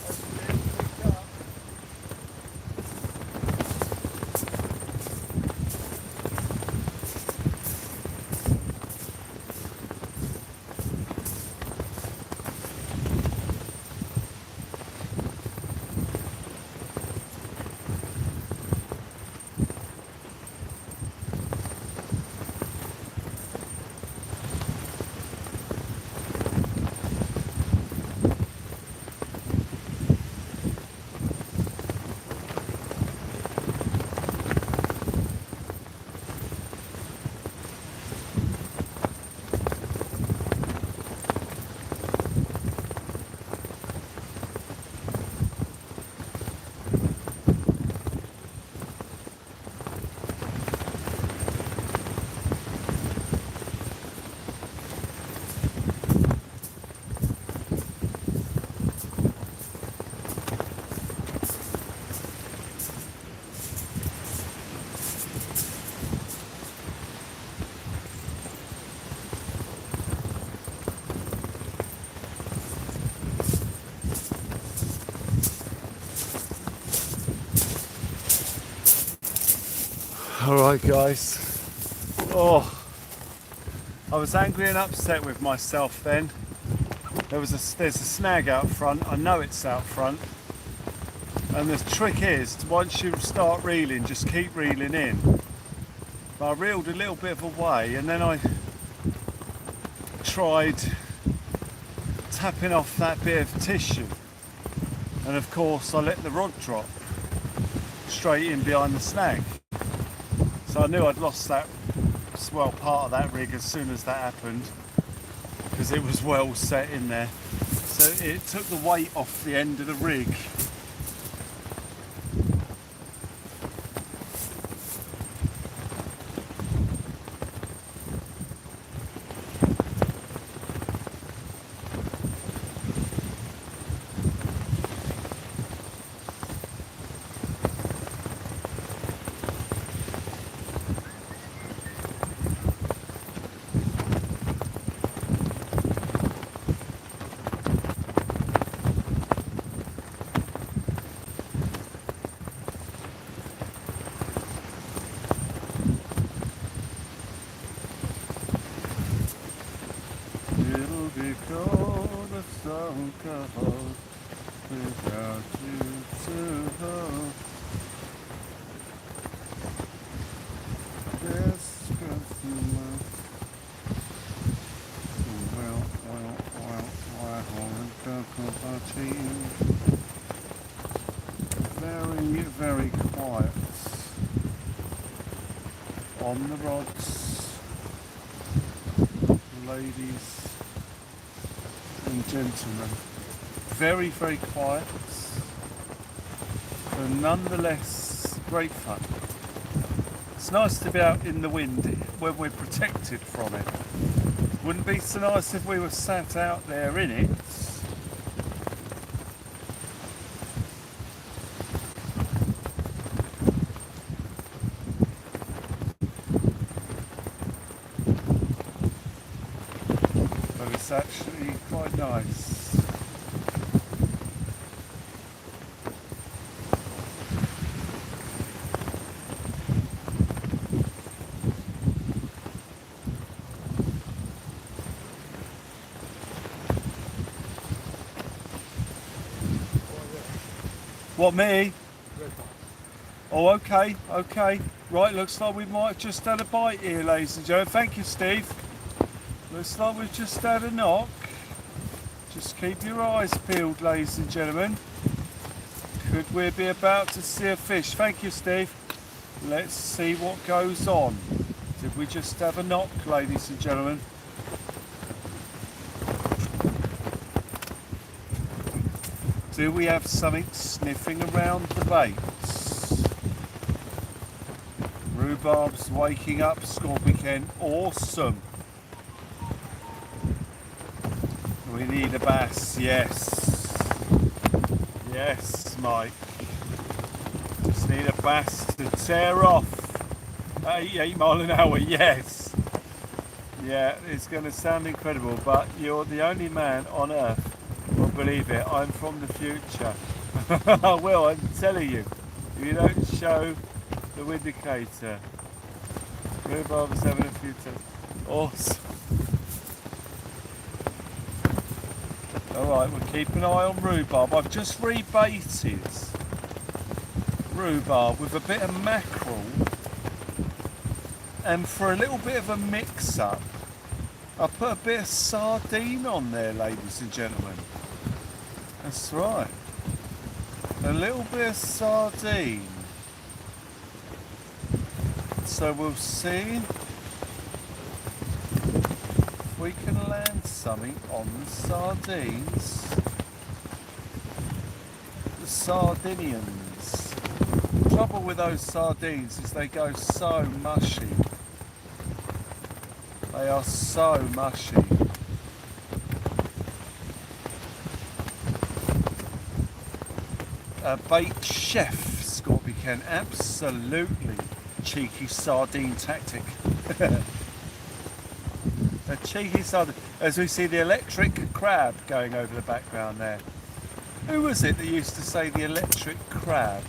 Hopefully it'll pick up. Alright guys, I was angry and upset with myself then. There's a snag out front, I know it's out front, and the trick is, once you start reeling, just keep reeling in. But I reeled a little bit of a way, and then I tried tapping off that bit of tissue, and of course I let the rod drop straight in behind the snag. So I knew I'd lost that swell part of that rig as soon as that happened, because it was well set in there. So it took the weight off the end of the rig. Without you to hold this consumer. Very, very quiet on the rods, ladies and gentlemen. Very, very quiet, but nonetheless great fun. It's nice to be out in the wind when we're protected from it. Wouldn't be so nice if we were sat out there in it. But it's actually quite nice. What, me? Oh, okay, okay. Right, looks like we might have just had a bite here, ladies and gentlemen. Thank you, Steve. Looks like we've just had a knock. Just keep your eyes peeled, ladies and gentlemen. Could we be about to see a fish? Thank you, Steve. Let's see what goes on. Did we just have a knock, ladies and gentlemen? Do we have something sniffing around the baits? Rhubarb's waking up, Scorpion. Awesome. We need a bass, yes. Yes, Mike. Just need a bass to tear off. 88 mile an hour, yes. Yeah, it's going to sound incredible, but you're the only man on earth will believe it. I'm from the future. I will, I'm telling you. If you don't show the windicator. Rhubarb is having a future. Awesome. Alright, we'll keep an eye on rhubarb. I've just rebaited rhubarb with a bit of mackerel, and for a little bit of a mix-up, I put a bit of sardine on there, ladies and gentlemen. That's right. A little bit of sardine. So we'll see if we can land something on the sardines. The Sardinians. The trouble with those sardines is they go so mushy. They are so mushy. A bait chef, Scorpio Ken, absolutely cheeky sardine tactic. A cheeky sardine. As we see the electric crab going over the background there. Who was it that used to say the electric crab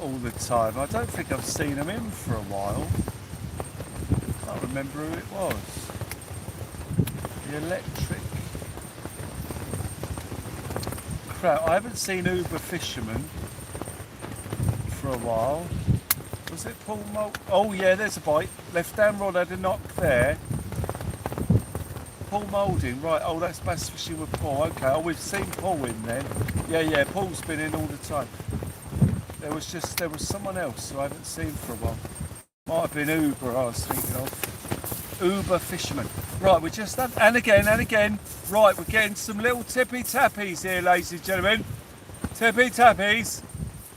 all the time? I don't think I've seen him in for a while. I can't remember who it was. The electric crab. I haven't seen Uber Fisherman for a while. Was it Paul Mold? Oh yeah, there's a bite. Left hand rod had a knock there. Paul Moulding, right, oh that's bass fishing with Paul, okay, oh we've seen Paul in then. Yeah, Paul's been in all the time. There was someone else who I haven't seen for a while. Might have been Uber I was thinking of. Uber Fisherman. Right, we're just done, and again, right, we're getting some little tippy tappies here, ladies and gentlemen. Tippy tappies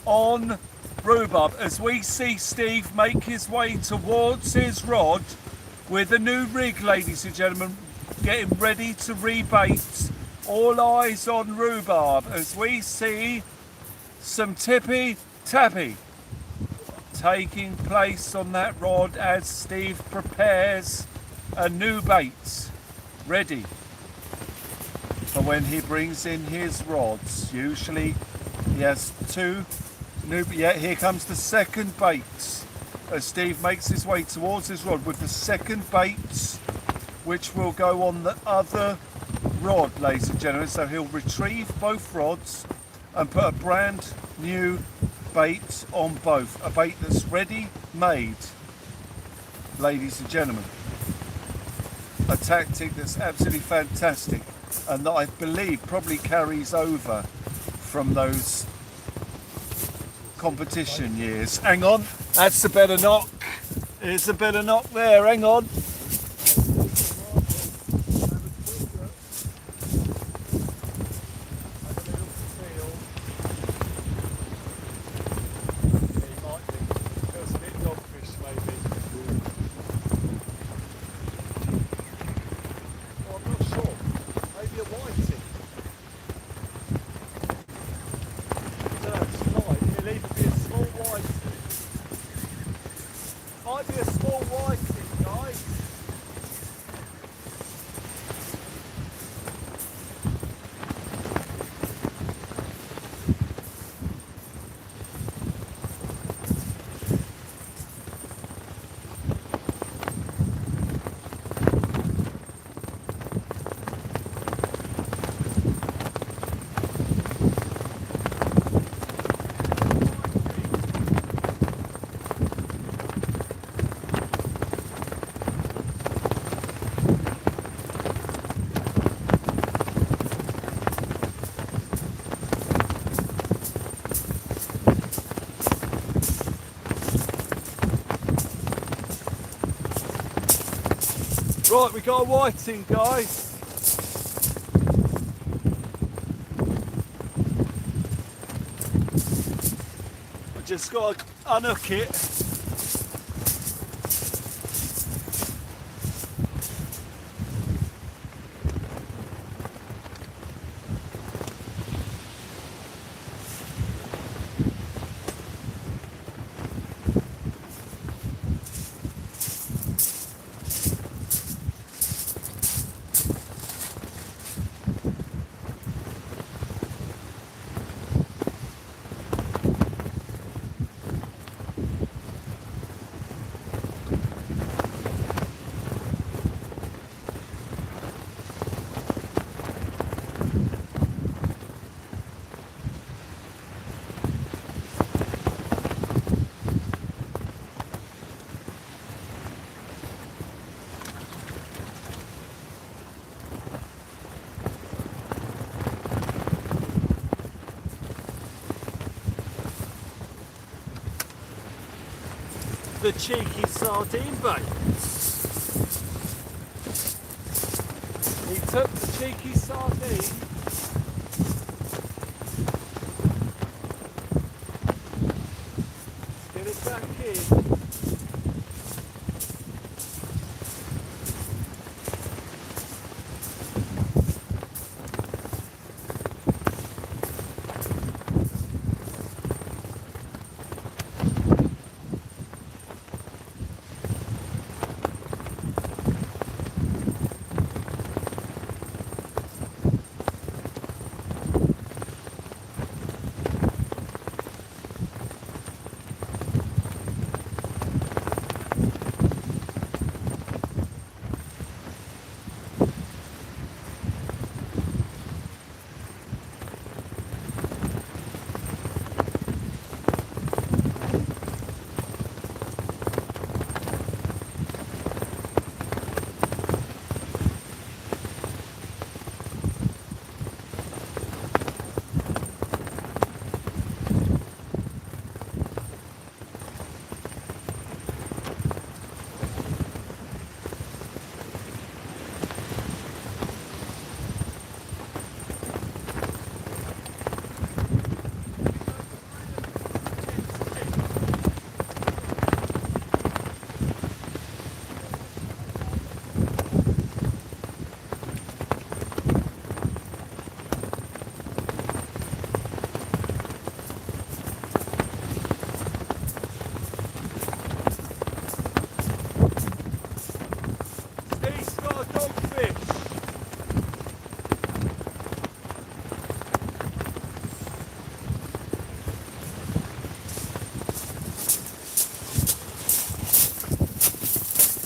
on rhubarb as we see Steve make his way towards his rod with a new rig, ladies and gentlemen, getting ready to rebait. All eyes on rhubarb as we see some tippy tappy taking place on that rod as Steve prepares a new bait ready for when he brings in his rods. Usually he has two new, yeah, here comes the second bait as Steve makes his way towards his rod with the second bait, which will go on the other rod, ladies and gentlemen. So he'll retrieve both rods and put a brand new bait on both. A bait that's ready made, ladies and gentlemen. A tactic that's absolutely fantastic and that I believe probably carries over from those competition years. Hang on, that's a better knock. There's a better knock there, hang on. Might be a small whiting, guys. Right, we got a whiting, guys. I just got to unhook it. the cheeky sardine bait. He took the cheeky sardine. Get it back in.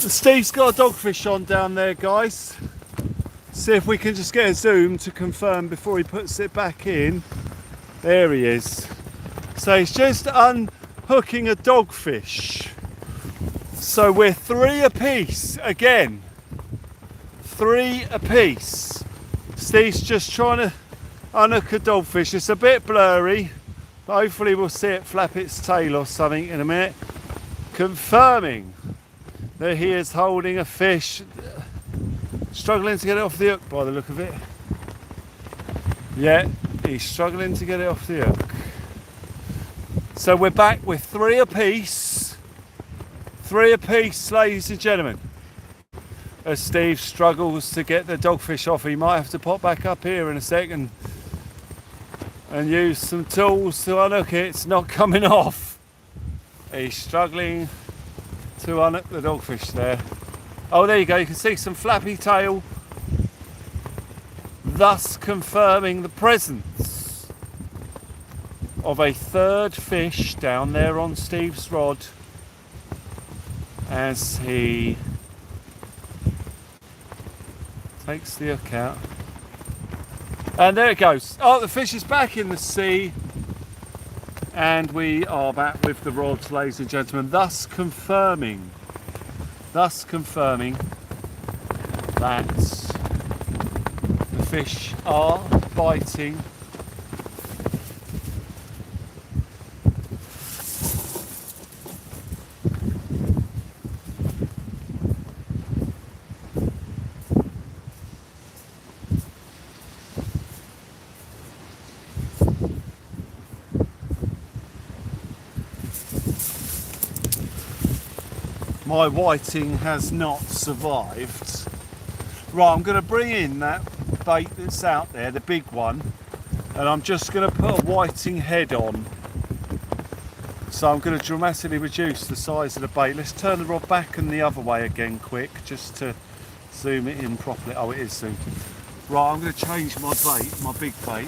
Steve's got a dogfish on down there, guys. See if we can just get a zoom to confirm before he puts it back in. There he is. So he's just unhooking a dogfish. So we're 3 apiece again. 3 apiece. Steve's just trying to unhook a dogfish. It's a bit blurry, but hopefully we'll see it flap its tail or something in a minute. Confirming that he is holding a fish, struggling to get it off the hook by the look of it. Yeah, he's struggling to get it off the hook. So we're back with 3 apiece. 3 apiece, ladies and gentlemen. As Steve struggles to get the dogfish off, he might have to pop back up here in a second and use some tools to unhook it. It's not coming off. He's struggling to unhook the dogfish there. Oh, there you go, you can see some flappy tail, thus confirming the presence of a 3rd fish down there on Steve's rod as he takes the hook out. And there it goes. Oh, the fish is back in the sea. And we are back with the rods, ladies and gentlemen, thus confirming that the fish are biting. My whiting has not survived. Right, I'm going to bring in that bait that's out there, the big one, and I'm just going to put a whiting head on. So I'm going to dramatically reduce the size of the bait. Let's turn the rod back and the other way again quick, just to zoom it in properly. Oh, it is zoomed. Right, I'm going to change my bait, my big bait.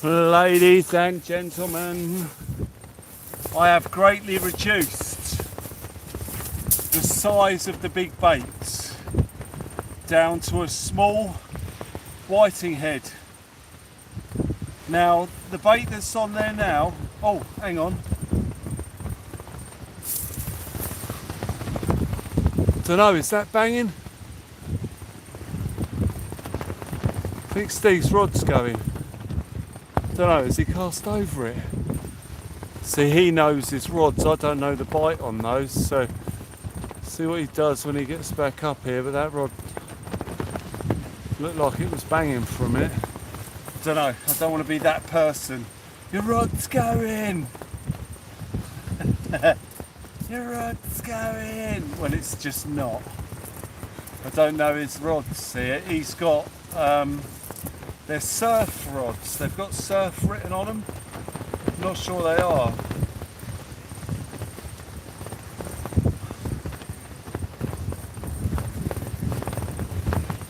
Ladies and gentlemen, I have greatly reduced the size of the big baits down to a small whiting head. Now the bait that's on there now, oh hang on, don't know, is that banging? I think Steve's rod's going. Don't know, has he cast over it? See, he knows his rods, I don't know the bite on those, so see what he does when he gets back up here, but that rod looked like it was banging for a minute. Don't know, I don't want to be that person. Your rod's going! Your rod's going! When it's just not. I don't know his rods, see, he's got, they're surf rods, they've got surf written on them. Not sure they are.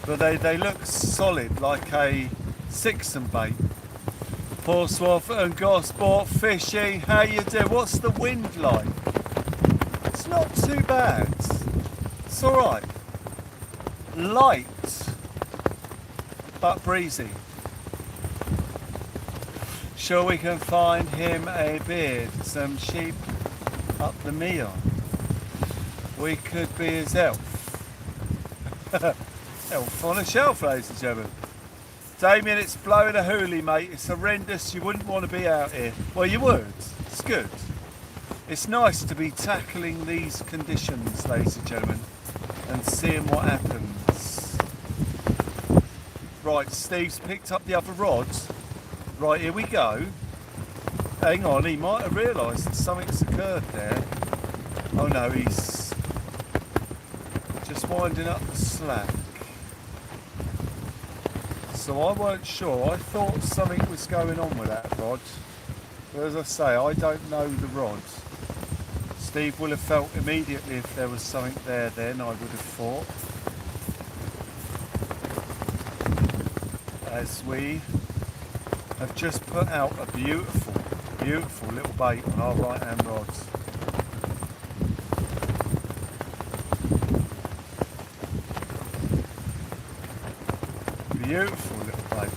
But they look solid, like a Sixon bait. Portsmouth and Gosport fishing, how you doing? What's the wind like? It's not too bad. It's alright. Light, but breezy. Sure we can find him a beard, some sheep up the meal. We could be his elf. Elf on a shelf, ladies and gentlemen. Damien, it's blowing a hoolie, mate. It's horrendous. You wouldn't want to be out here. Well, you would. It's good. It's nice to be tackling these conditions, ladies and gentlemen, and seeing what happens. Right, Steve's picked up the other rods. Right, here we go. Hang on, he might have realised that something's occurred there. Oh no, he's just winding up the slack. So I weren't sure. I thought something was going on with that rod. But as I say, I don't know the rod. Steve will have felt immediately if there was something there then, I would have thought. As we have just put out a beautiful, beautiful little bait on our right hand rods. Beautiful little bait.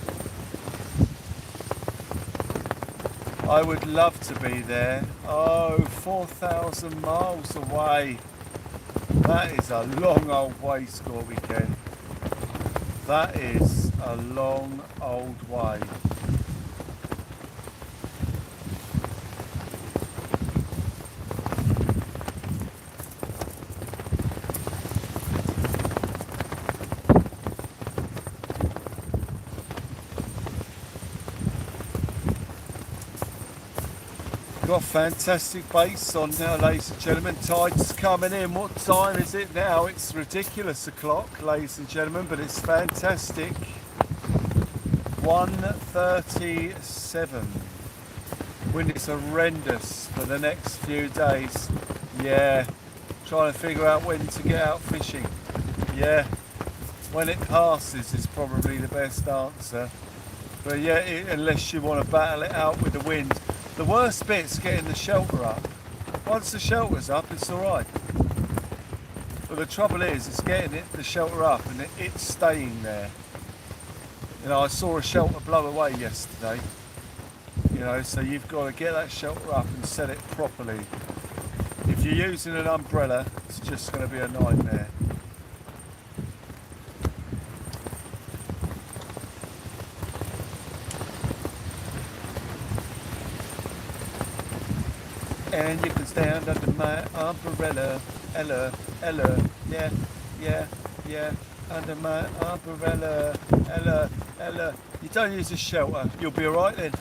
I would love to be there. Oh, 4,000 miles away. That is a long old way, Score Weekend. That is a long old way. Got fantastic baits on now, ladies and gentlemen. Tide's coming in. What time is it now? It's ridiculous o'clock, ladies and gentlemen, but it's fantastic. 1:37. Wind is horrendous for the next few days. Yeah, trying to figure out when to get out fishing. Yeah, when it passes is probably the best answer. But yeah, unless you want to battle it out with the wind. The worst bit's getting the shelter up. Once the shelter's up, it's alright. But the trouble is, it's getting the shelter up and it's staying there. You know, I saw a shelter blow away yesterday. You know, so you've got to get that shelter up and set it properly. If you're using an umbrella, it's just going to be a nightmare. And you can stand under my umbrella, Ella, yeah, under my umbrella, Ella. You don't use a shelter, you'll be alright then.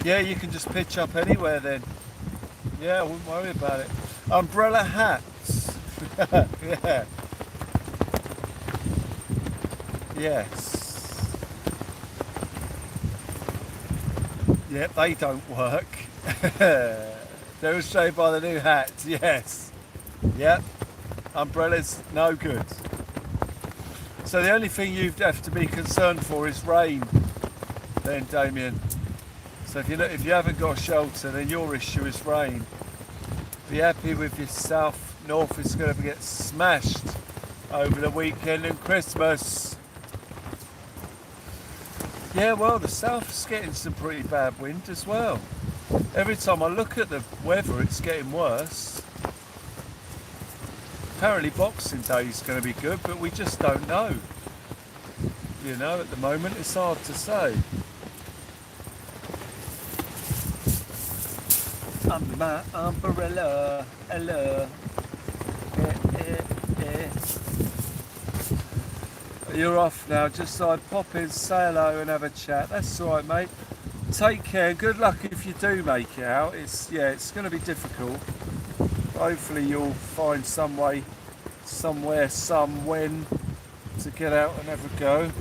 Yeah, you can just pitch up anywhere then. Yeah, I wouldn't worry about it. Umbrella hats. Yeah. Yes. Yep, they don't work. Demonstrated by the new hats, yes. Yep, umbrellas, no good. So the only thing you'd have to be concerned for is rain then, Damien. So if you haven't got a shelter, then your issue is rain. Be happy with your south. North is going to get smashed over the weekend and Christmas. Yeah, well, the south's getting some pretty bad wind as well. Every time I look at the weather, it's getting worse. Apparently Boxing Day is going to be good, but we just don't know. You know, at the moment, it's hard to say. Under my umbrella, hello. You're off now, just so I'd pop in, say hello and have a chat. That's alright, mate. Take care, good luck if you do make it out. It's going to be difficult. Hopefully you'll find some way, somewhere, some when to get out and have a go.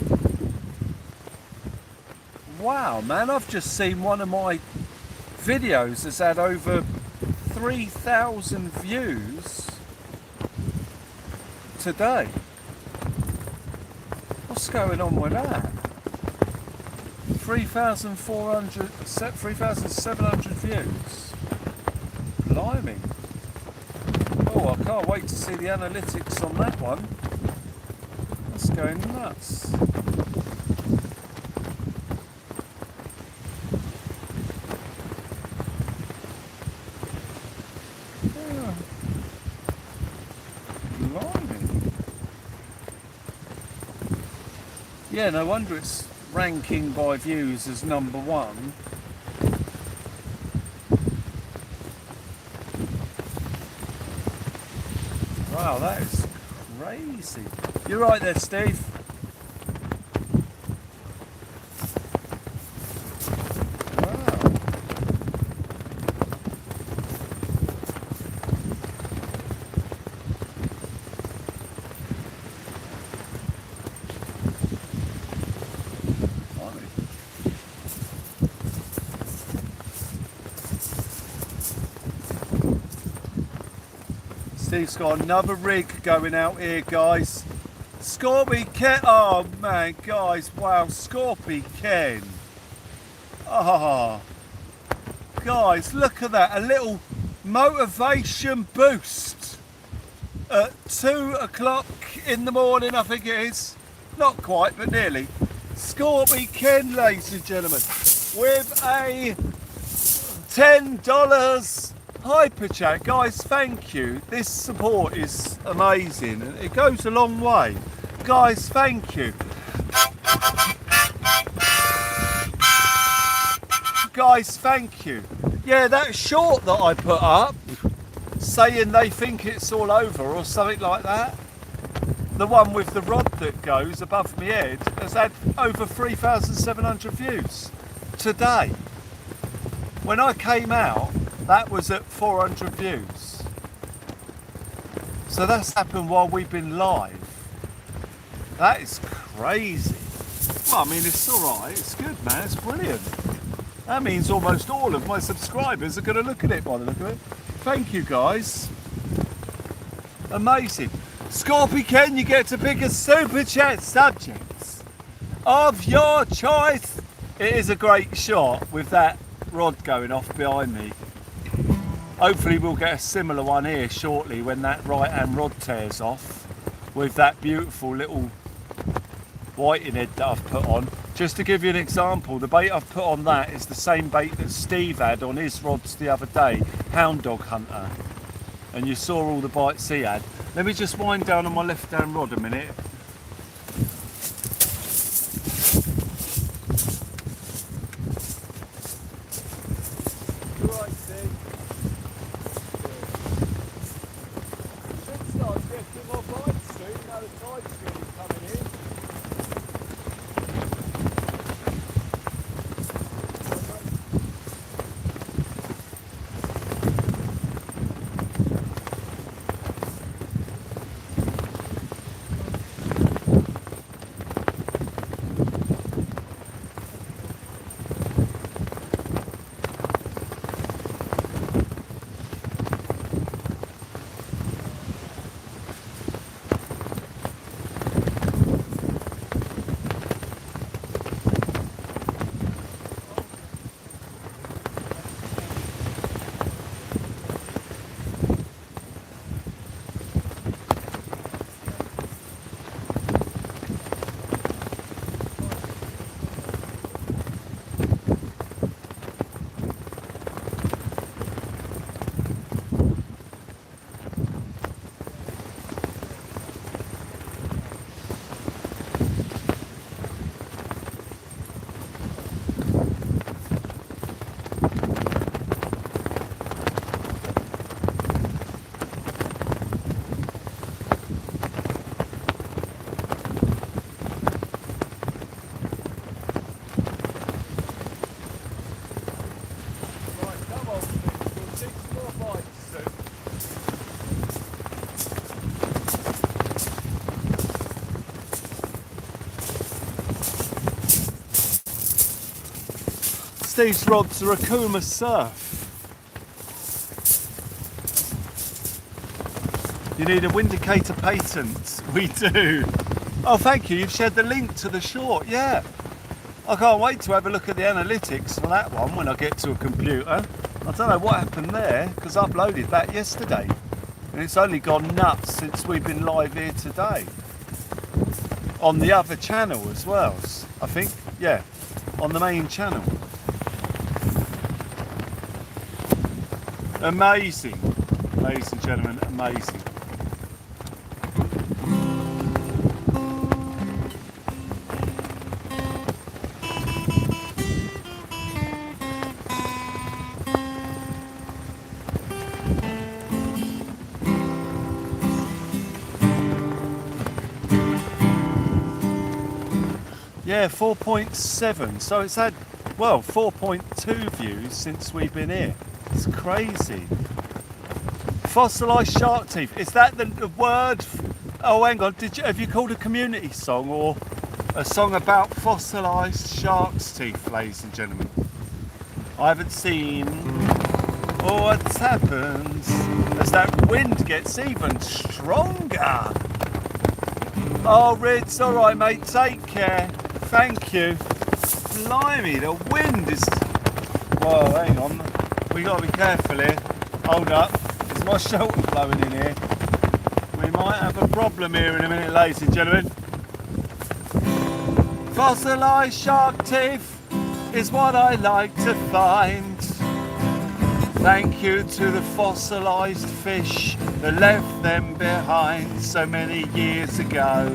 Wow, man, I've just seen one of my videos has had over 3,000 views today. What's going on with that? 3,700 views. Blimey. Oh, I can't wait to see the analytics on that one. That's going nuts. Yeah. Blimey. Yeah, no wonder it's ranking by views as number one. Wow, that is crazy. You're right there, Steve. Steve's got another rig going out here, guys. Scorpy Ken. Oh man, guys, wow, Scorpy Ken. Oh, guys, look at that. A little motivation boost at 2 o'clock in the morning, I think it is. Not quite, but nearly. Scorpy Ken, ladies and gentlemen, with a $10 hyper chat. Guys, thank you. This support is amazing and it goes a long way. Guys, thank you. Guys, thank you. Yeah, that short that I put up saying they think it's all over or something like that, the one with the rod that goes above my head, has had over 3,700 views today. When I came out, that was at 400 views. So that's happened while we've been live. That is crazy. Well, I mean, it's alright, it's good, man, it's brilliant. That means almost all of my subscribers are going to look at it by the look of it. Thank you, guys. Amazing. Scorpy Ken, you get to pick a super chat subject of your choice. It is a great shot with that rod going off behind me. Hopefully we'll get a similar one here shortly when that right hand rod tears off with that beautiful little whiting head that I've put on. Just to give you an example, the bait I've put on that is the same bait that Steve had on his rods the other day, Hound Dog Hunter. And you saw all the bites he had. Let me just wind down on my left hand rod a minute. Steve's rods are a Kuma Surf. You need a Windicator patent. We do. Oh, thank you. You've shared the link to the short. Yeah. I can't wait to have a look at the analytics for that one when I get to a computer. I don't know what happened there because I uploaded that yesterday. And it's only gone nuts since we've been live here today. On the other channel as well, I think. Yeah. On the main channel. Amazing. Ladies and gentlemen, amazing. Yeah, 4.7. So it's had, well, 4.2 views since we've been here. It's crazy. Fossilised shark teeth. Is that the word? Oh, hang on. Have you called a community song or a song about fossilised shark's teeth, ladies and gentlemen? I haven't seen. Oh, what happens as that wind gets even stronger. Oh, Rid's all right, mate. Take care. Thank you. Blimey, the wind is. Whoa, hang on. We got to be careful here. Hold up. Is my shelter blowing in here? We might have a problem here in a minute, ladies and gentlemen. Fossilised shark teeth is what I like to find. Thank you to the fossilised fish that left them behind so many years ago.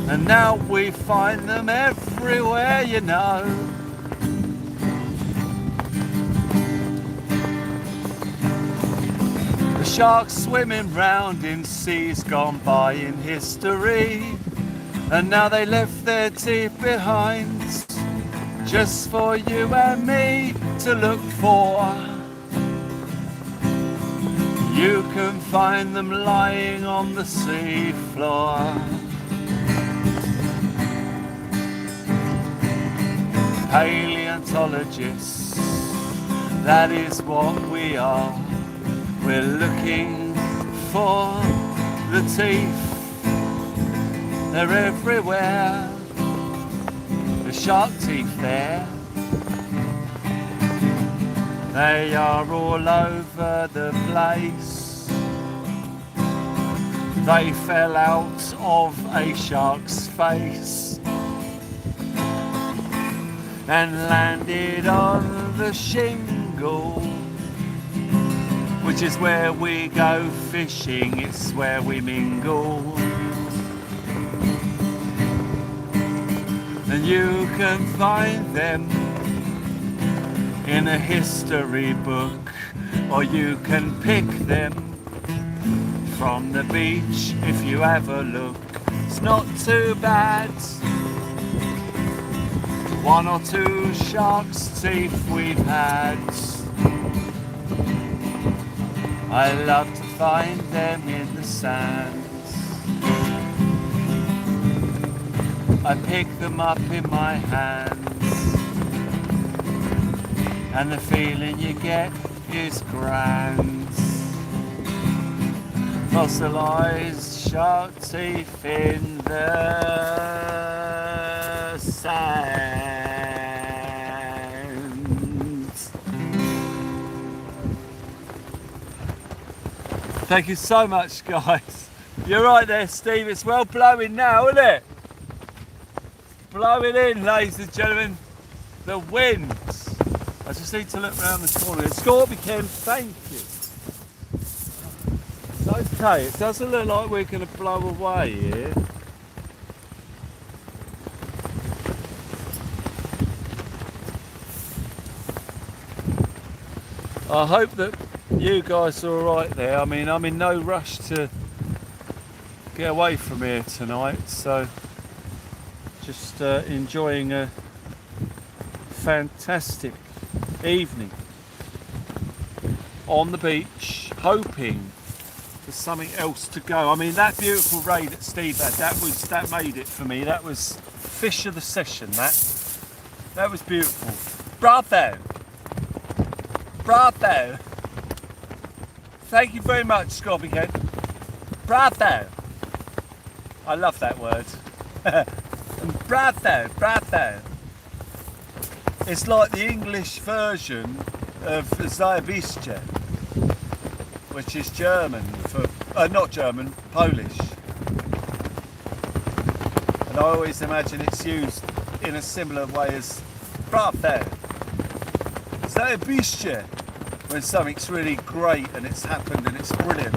And now we find them everywhere, you know. The sharks swimming round in seas gone by in history. And now they left their teeth behind, just for you and me to look for. You can find them lying on the sea floor. Paleontologists, that is what we are. We're looking for the teeth. They're everywhere. The shark teeth there. They are all over the place. They fell out of a shark's face and landed on the shingle, which is where we go fishing, it's where we mingle. And you can find them in a history book, or you can pick them from the beach if you have a look. It's not too bad. One or two shark's teeth we've had. I love to find them in the sands. I pick them up in my hands, and the feeling you get is grand. Fossilised shark teeth in the sand. Thank you so much, guys. You're right there, Steve. It's well blowing now, isn't it? Blowing in, ladies and gentlemen. The wind. I just need to look round the corner. Scorby Ken, thank you. It's okay. It doesn't look like we're going to blow away here. I hope that you guys are alright there. I mean, I'm in no rush to get away from here tonight, so just enjoying a fantastic evening on the beach, hoping for something else to go. I mean, that beautiful ray that Steve had, that made it for me. That was fish of the session, that. That was beautiful. Bravo. Bravo. Thank you very much, Scorpion Ken. Bravo. I love that word. Bravo, bravo. It's like the English version of Zajebiście, which is German for, not German, Polish. And I always imagine it's used in a similar way as bravo. Zajebiście, when something's really great and it's happened and it's brilliant.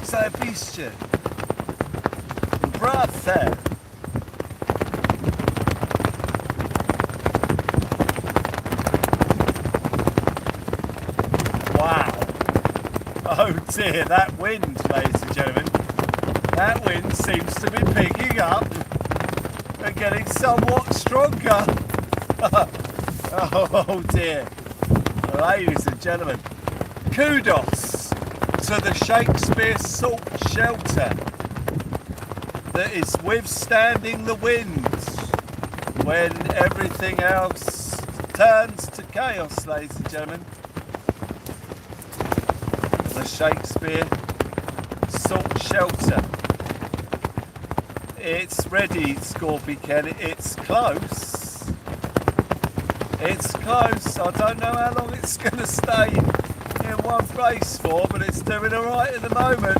Zajebiście. Bravo. Wow. Oh dear, that wind, ladies and gentlemen. That wind seems to be picking up and getting somewhat stronger. Oh dear. Ladies and gentlemen, kudos to the Shakespeare salt shelter that is withstanding the winds when everything else turns to chaos, ladies and gentlemen. The Shakespeare salt shelter. It's ready, Scorpy Ken. It's close. It's close. I don't know how long it's going to stay in one place for, but it's doing alright at the moment.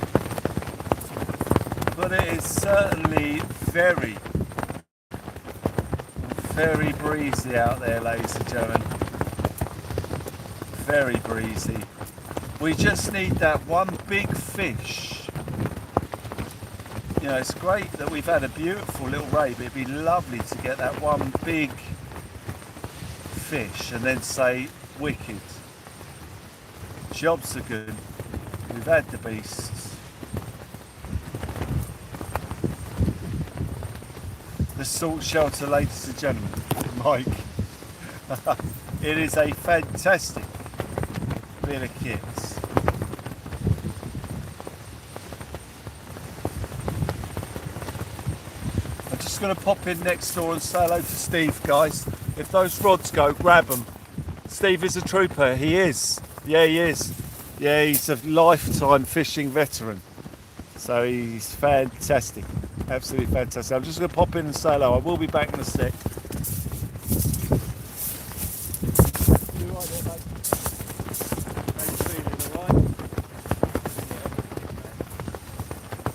But it is certainly very, very breezy out there, ladies and gentlemen. Very breezy. We just need that one big fish. You know, it's great that we've had a beautiful little ray, but it'd be lovely to get that one big fish and then say wicked. Jobs are good. We've had the beasts. The salt shelter, ladies and gentlemen, Mike. It is a fantastic bit of kit. I'm just going to pop in next door and say hello to Steve, guys. If those rods go, grab them. Steve is a trooper. He is. Yeah, he is. Yeah, he's a lifetime fishing veteran. So he's fantastic. Absolutely fantastic. I'm just going to pop in and say hello. I will be back in a sec. You right there, mate? How you feeling, all right?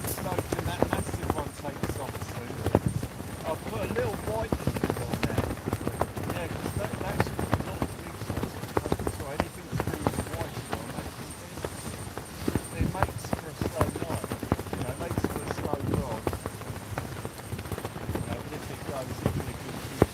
Just hoping that massive one takes off soon. I'll put a little white on there. Yeah, because that should be not big shots. So anything to do with the white on, it makes for a slow night. You know, it makes for a slow rod. But if it goes, it'll be a good fish.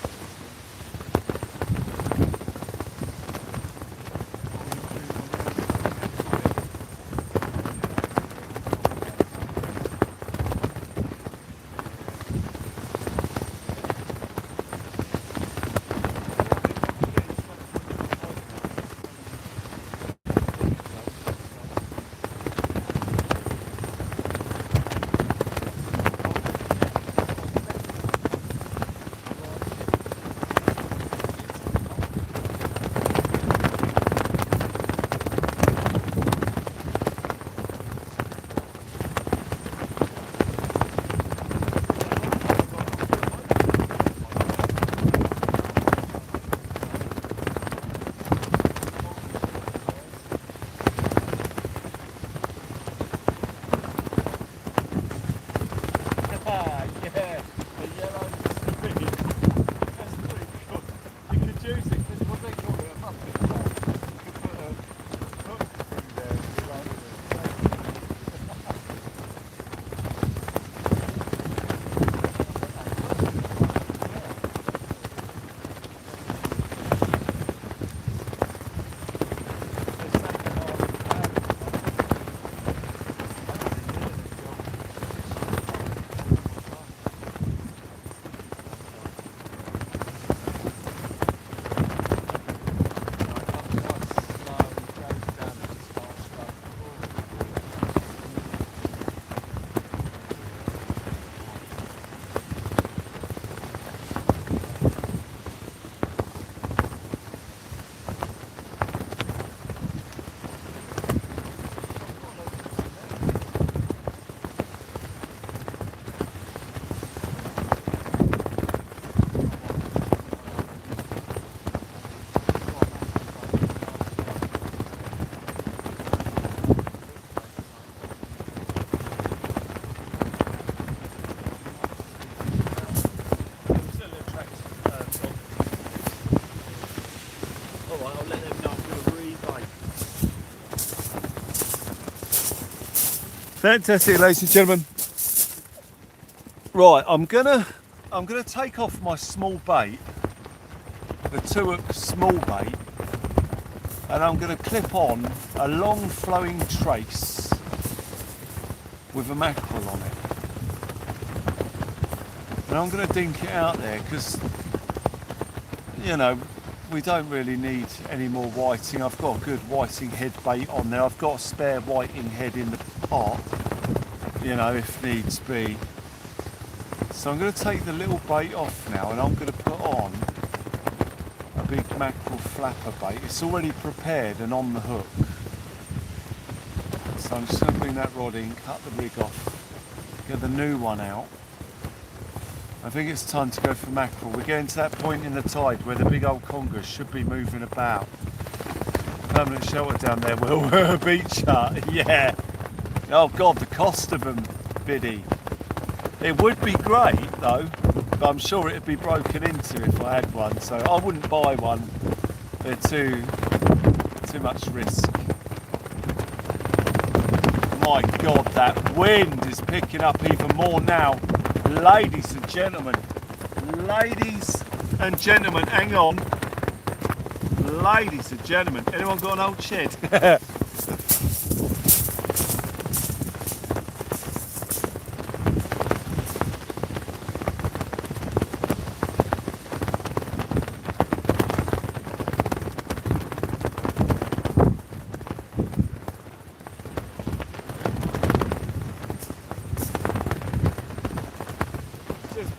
Fantastic, ladies and gentlemen. Right, I'm gonna take off my small bait, the 2-hook small bait, and I'm gonna clip on a long flowing trace with a mackerel on it. And I'm gonna dink it out there because, you know, we don't really need any more whiting. I've got a good whiting head bait on there. I've got a spare whiting head in the pot, you know, if needs be. So I'm going to take the little bait off now, and I'm going to put on a big mackerel flapper bait. It's already prepared and on the hook. So I'm just going to bring that rod in, cut the rig off, get the new one out. I think it's time to go for mackerel. We're getting to that point in the tide where the big old congers should be moving about. Permanent shelter down there, Will. Beach hut, yeah. Oh God, the cost of them, biddy. It would be great though, but I'm sure it'd be broken into if I had one. So I wouldn't buy one. They're too much risk. My God, that wind is picking up even more now. Ladies and gentlemen, hang on. Ladies and gentlemen, anyone got an old shed?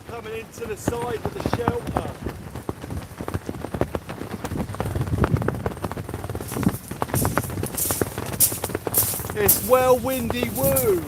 Coming into the side of the shelter. It's well windy woo.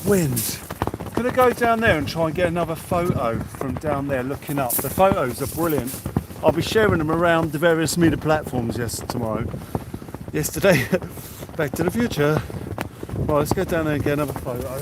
wind. Gonna go down there and try and get another photo from down there looking up. The photos are brilliant. I'll be sharing them around the various media platforms yesterday. Back to the Future. Right, let's go down there and get another photo.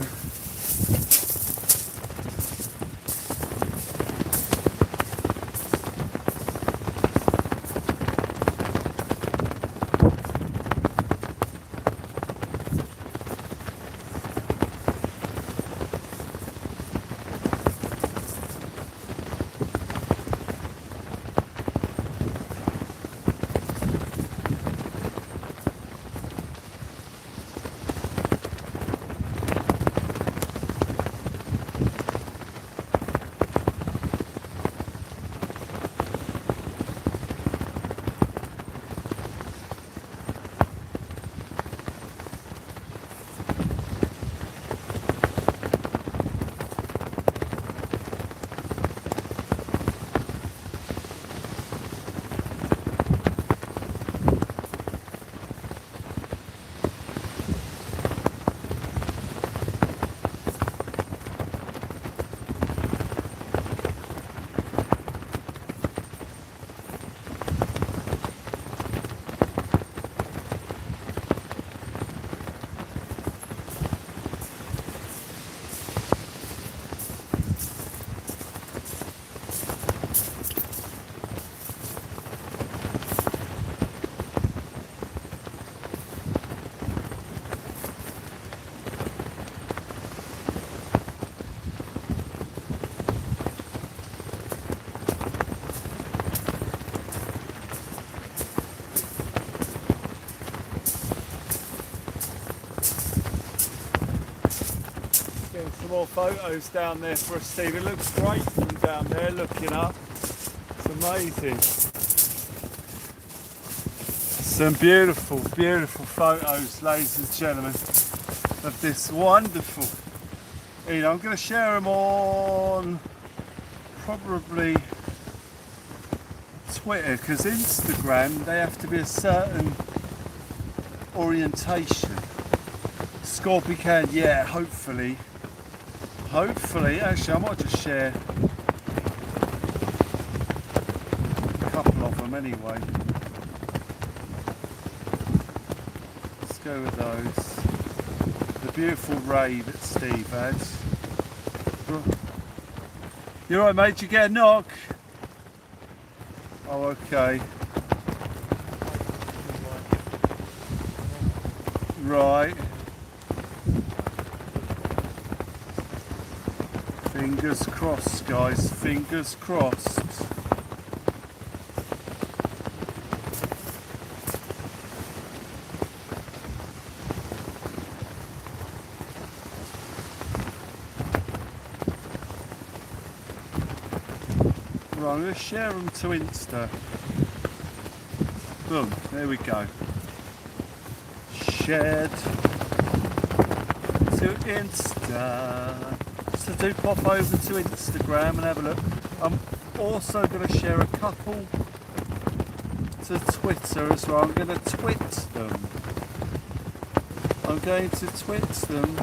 Some more photos down there for us, Steve. It looks great from down there looking up. It's amazing. Some beautiful, beautiful photos, ladies and gentlemen, of this wonderful. You know, I'm going to share them on probably Twitter, because Instagram, they have to be a certain orientation. Scorpion can, yeah, hopefully, actually I might just share a couple of them anyway. Let's go with those. The beautiful ray that Steve had. You alright, mate? Did you get a knock? Oh, okay. Right. Fingers crossed, guys. Fingers crossed. Right, I'm going to share them to Insta. Boom, there we go. Shared to Insta. So do pop over to Instagram and have a look. I'm also going to share a couple to Twitter as well. I'm going to twit them. I'm going to twit them.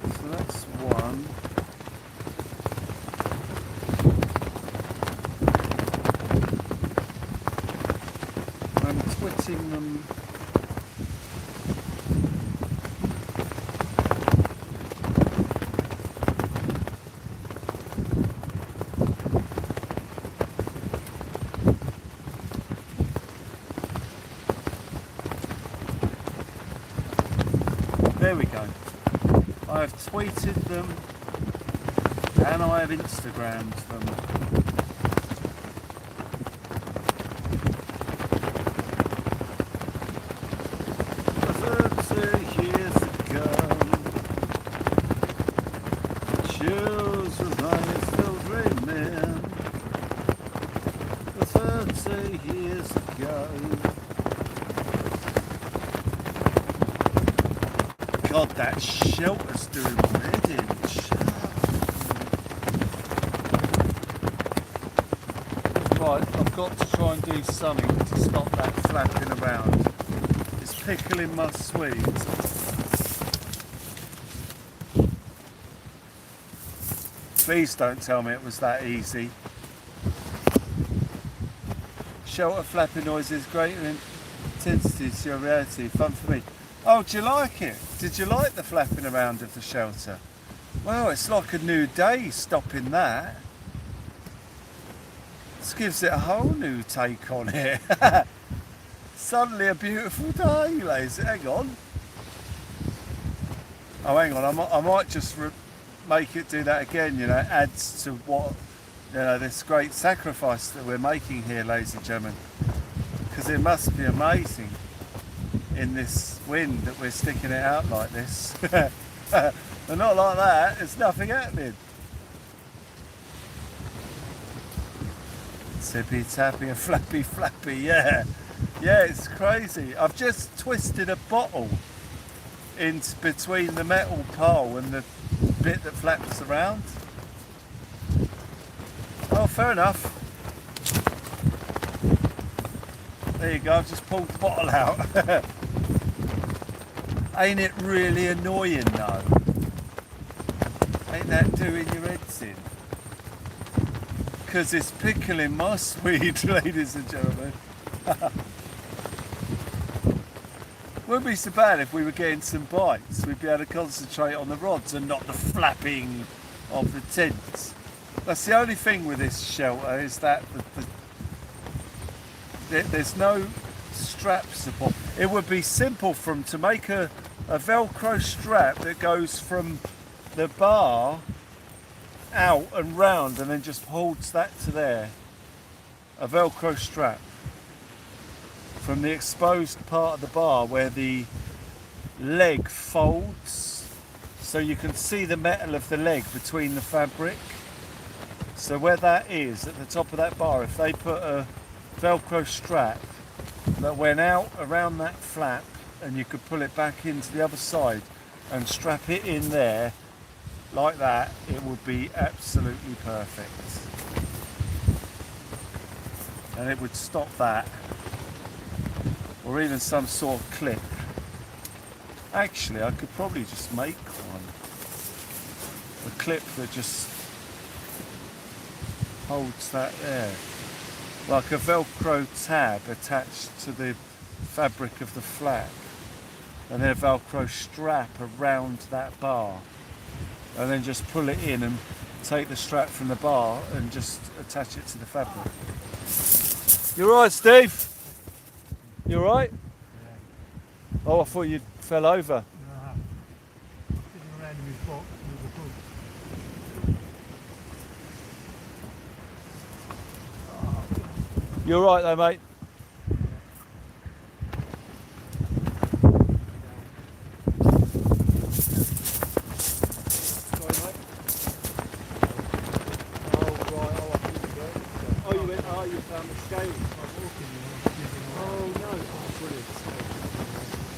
So that's one. I'm twitting them. There we go. I have tweeted them and I have Instagrammed them. Years ago, choose was I still dreaming. 30 years ago. God, that shelter's doing my head in. Right, I've got to try and do something to stop that flapping around. It's pickling my Swedes. Please don't tell me it was that easy. Shelter flapping noises, greater intensity to your reality, fun for me. Oh, do you like it? Did you like the flapping around of the shelter? Well, it's like a new day stopping that. This gives it a whole new take on it. Suddenly a beautiful day, ladies. Hang on. Oh, hang on. I might just make it do that again. You know, it adds to what, you know, this great sacrifice that we're making here, ladies and gentlemen. Because it must be amazing in this wind that we're sticking it out like this. But not like that. There's nothing happening. Tippy tappy and flappy flappy, yeah. Yeah, it's crazy. I've just twisted a bottle in between the metal pole and the bit that flaps around. Oh, fair enough. There you go, I've just pulled the bottle out. Ain't it really annoying though? Ain't that doing your heads in? Because it's pickling my Swede, ladies and gentlemen. Wouldn't be so bad if we were getting some bites. We'd be able to concentrate on the rods and not the flapping of the tents. That's the only thing with this shelter, is that there's no strap support. It would be simple to make a Velcro strap that goes from the bar out and round and then just holds that to there. A Velcro strap from the exposed part of the bar where the leg folds, so you can see the metal of the leg between the fabric. So where that is, at the top of that bar, if they put a Velcro strap that went out around that flap and you could pull it back into the other side and strap it in there like that, it would be absolutely perfect. And it would stop that. Or even some sort of clip. Actually, I could probably just make one. A clip that just holds that there. Like a Velcro tab attached to the fabric of the flap. And then a Velcro strap around that bar. And then just pull it in and take the strap from the bar and just attach it to the fabric. You alright, Steve? You alright? Yeah. Oh, I thought you fell over. Nah. Sitting around in his box with the hook. You alright though, mate?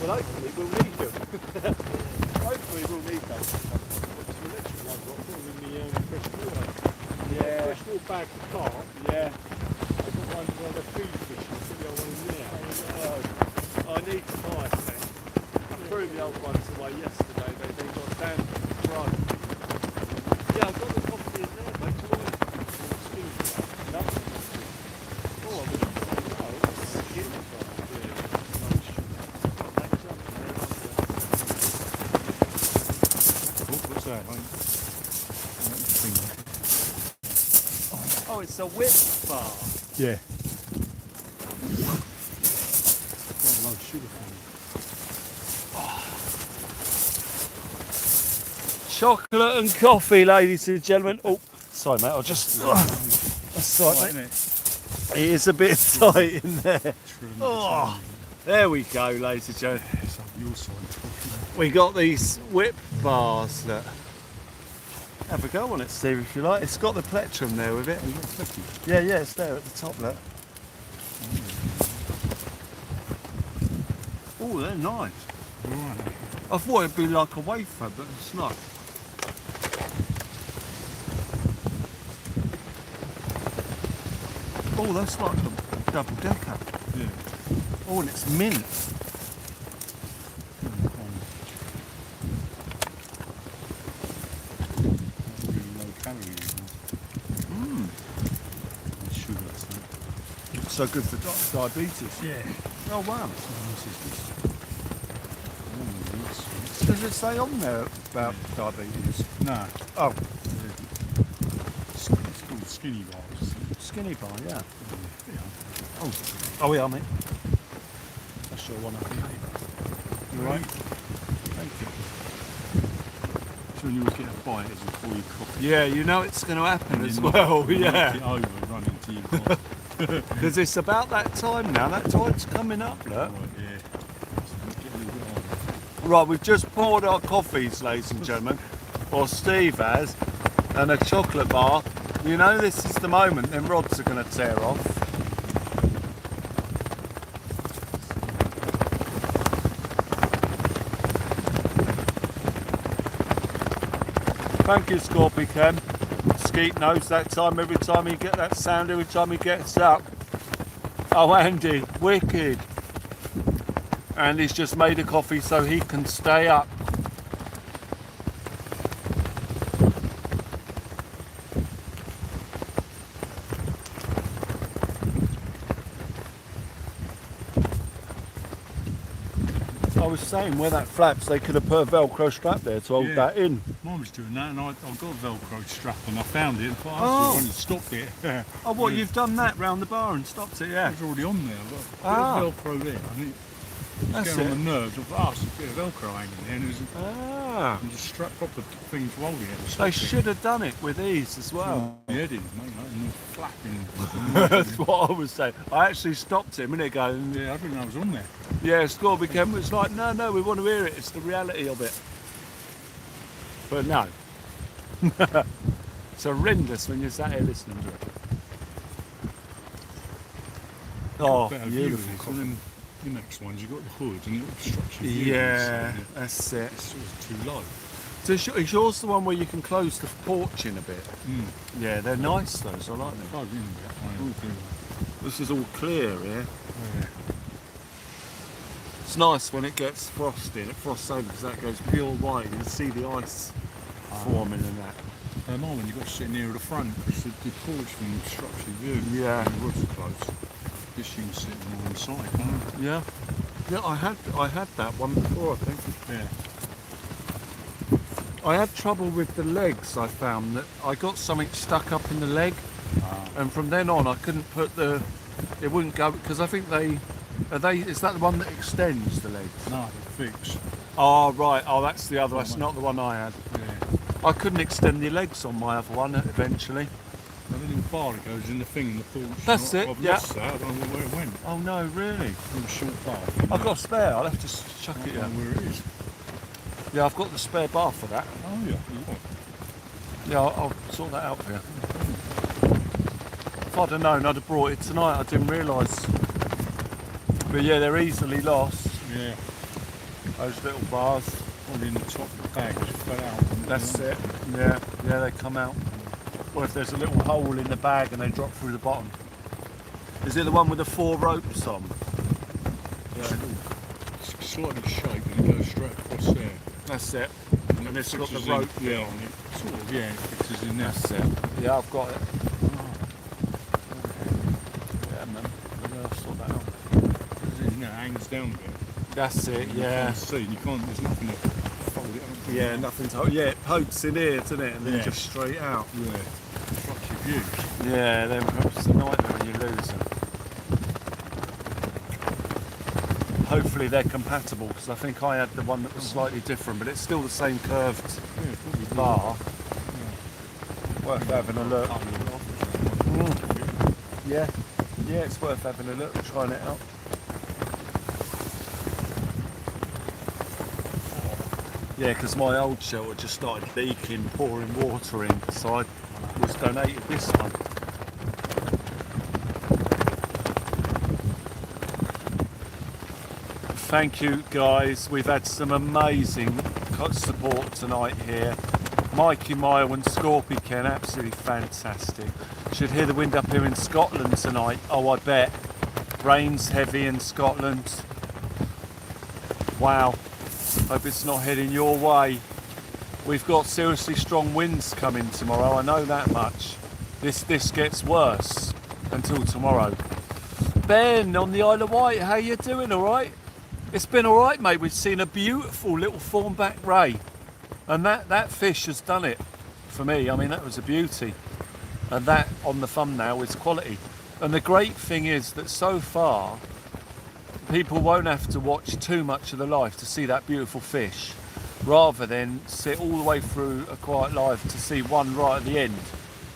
Well, hopefully we'll need them. Hopefully we'll need them. Yeah. Fresh water bag for carp. Yeah. I've got one for the food fish. I put the old one in there. I need to buy a set. I threw the old ones away yesterday. They got damn dry. Yeah, I've got the coffee in there, mate. Do you want it? No? Oh, I would have thought, no, it's skin. What's that? Oh, it's a whip bar. Yeah. Quite a low sugar for Chocolate and coffee, ladies and gentlemen. Oh, sorry, mate. I'll just. That's all right, mate. It is a bit tight in there. Oh, there we go, ladies and gentlemen. It's up your side. We got these whip bars that. Have a go on it, Steve, if you like. It's got the plectrum there with it. Oh, you got flicky? Yeah, yeah, it's there at the top, look. Oh, they're nice. Right. I thought it'd be like a wafer, but it's not. Oh, that's like a double decker. Yeah. Oh, and it's mint. Really low calories. Mm. And sugar, so. So good for diabetes. Yeah. Oh wow. This is this. Does it say on there about diabetes? No. Oh, It's called skinny bars. skinny bar, yeah. Yeah. Oh yeah, mate. That's your one, I think. You right? Thank you. So when you get a bite, it's before you coffee. Yeah, you know it's going to happen And as you well, knock it yeah. over and run into your body. Because it's about that time now. That tide's coming up, look. Right, yeah. So get a little bit on. Right, we've just poured our coffees, ladies and gentlemen, or Steve has, and a chocolate bar. You know this is the moment then rods are going to tear off. Thank you, Scorpy Ken. Skeet knows that time, every time he get that sound, every time he gets up. Oh, Andy, wicked. Andy's just made a coffee so he can stay up. I was saying where that flaps, they could have put a Velcro strap there to hold Yeah. that in. Mine was doing that, and I got a Velcro strap, and I found it, and thought, Oh. I wanted to stop it. Yeah. Oh, what, Yeah. you've done that round the bar and stopped it, yeah? It was already on there. I've got a bit Ah. of Velcro there. I think That's it's getting it. on the nerves. I thought, there's a bit of Velcro hanging there, and it was Ah, and just strap proper thing to hold it. and they stop it. should have done it with ease as well. My head in, mate, and flapping. That's what I was saying. I actually stopped it a minute ago and Yeah, I didn't know it was on there. yeah, Scorby Ken was like, no, we want to hear it. It's the reality of it. But no. It's horrendous when you're sat here listening to it. Oh, Better view of beautiful this. coffee. And then the next ones, you've got the hood and it obstructs your view. Yeah, So that's it. it's sort of too low. So is yours the one where you can close the porch in a bit? Mm. Yeah, they're nice those. I like them. If I really get one, This is all clear here. yeah. It's nice when it gets frosty and it frosts over because that goes pure white. You can see the ice forming and that. Mine when you've got to sit near the front because the porch thing obstructs your view. Yeah. And the woods are close. This you can sit more inside, can't Yeah. Yeah, I had that one before, I think. you? Yeah. I had trouble with the legs. I found that I got something stuck up in the leg, and from then on I couldn't put it wouldn't go because I think is that the one that extends the legs? No, they're fixed. Oh right, oh that's the other. That's not the one I had. Yeah. I couldn't extend the legs on my other one eventually. The little bar that goes in the thing in the porch. That's it, I've yeah. lost that. I don't know where it went. Oh no, really? A little short bar. I've got a spare. I'll have to chuck I it don't know in. where it is. Yeah, I've got the spare bar for that. Oh yeah. Yeah, I'll sort that out for you. If I'd have known, I'd have brought it tonight. I didn't realise. But yeah, they're easily lost. Yeah. Those little bars. Probably in the top of the bag just fell out. That's it. Yeah, yeah, they come out. Or if there's a little hole in the bag and they drop through the bottom. Is it the one with the 4 ropes on? Yeah. It's slightly shaped and it goes straight across there. That's it. And it's got the fixes rope. in, yeah, on it. Sort of, yeah, it fixes in there. That's it. Yeah, I've got it. Yeah, man. Yeah, I'll sort that out. You know, it hangs down a bit. That's it, You yeah. can't see, and you can't, there's nothing to fold it up. Yeah, nothing to. Yeah, it pokes in here, doesn't it? And then Yeah. just straight out. Yeah. Obstructs your view. Yeah, then it's a nightmare when you lose them. Hopefully they're compatible because I think I had the one that was slightly different, but it's still the same curved Yeah, probably do. bar. Worth having a look. Yeah, yeah, it's worth having a look and trying it out. Yeah, because my old shelter just started leaking, pouring water in, so I was donated this one. Thank you guys, we've had some amazing support tonight here. Mikey Mile and Scorpy Ken, absolutely fantastic. Should hear the wind up here in Scotland tonight. Oh, I bet. Rain's heavy in Scotland. Wow. Hope it's not heading your way. We've got seriously strong winds coming tomorrow, I know that much. This gets worse until tomorrow. Ben on the Isle of Wight, how you doing, alright? It's been alright, mate. We've seen a beautiful little thornback ray. And that fish has done it for me. I mean, that was a beauty. And that on the thumbnail is quality. And the great thing is that so far, people won't have to watch too much of the live to see that beautiful fish, rather than sit all the way through a quiet live to see one right at the end,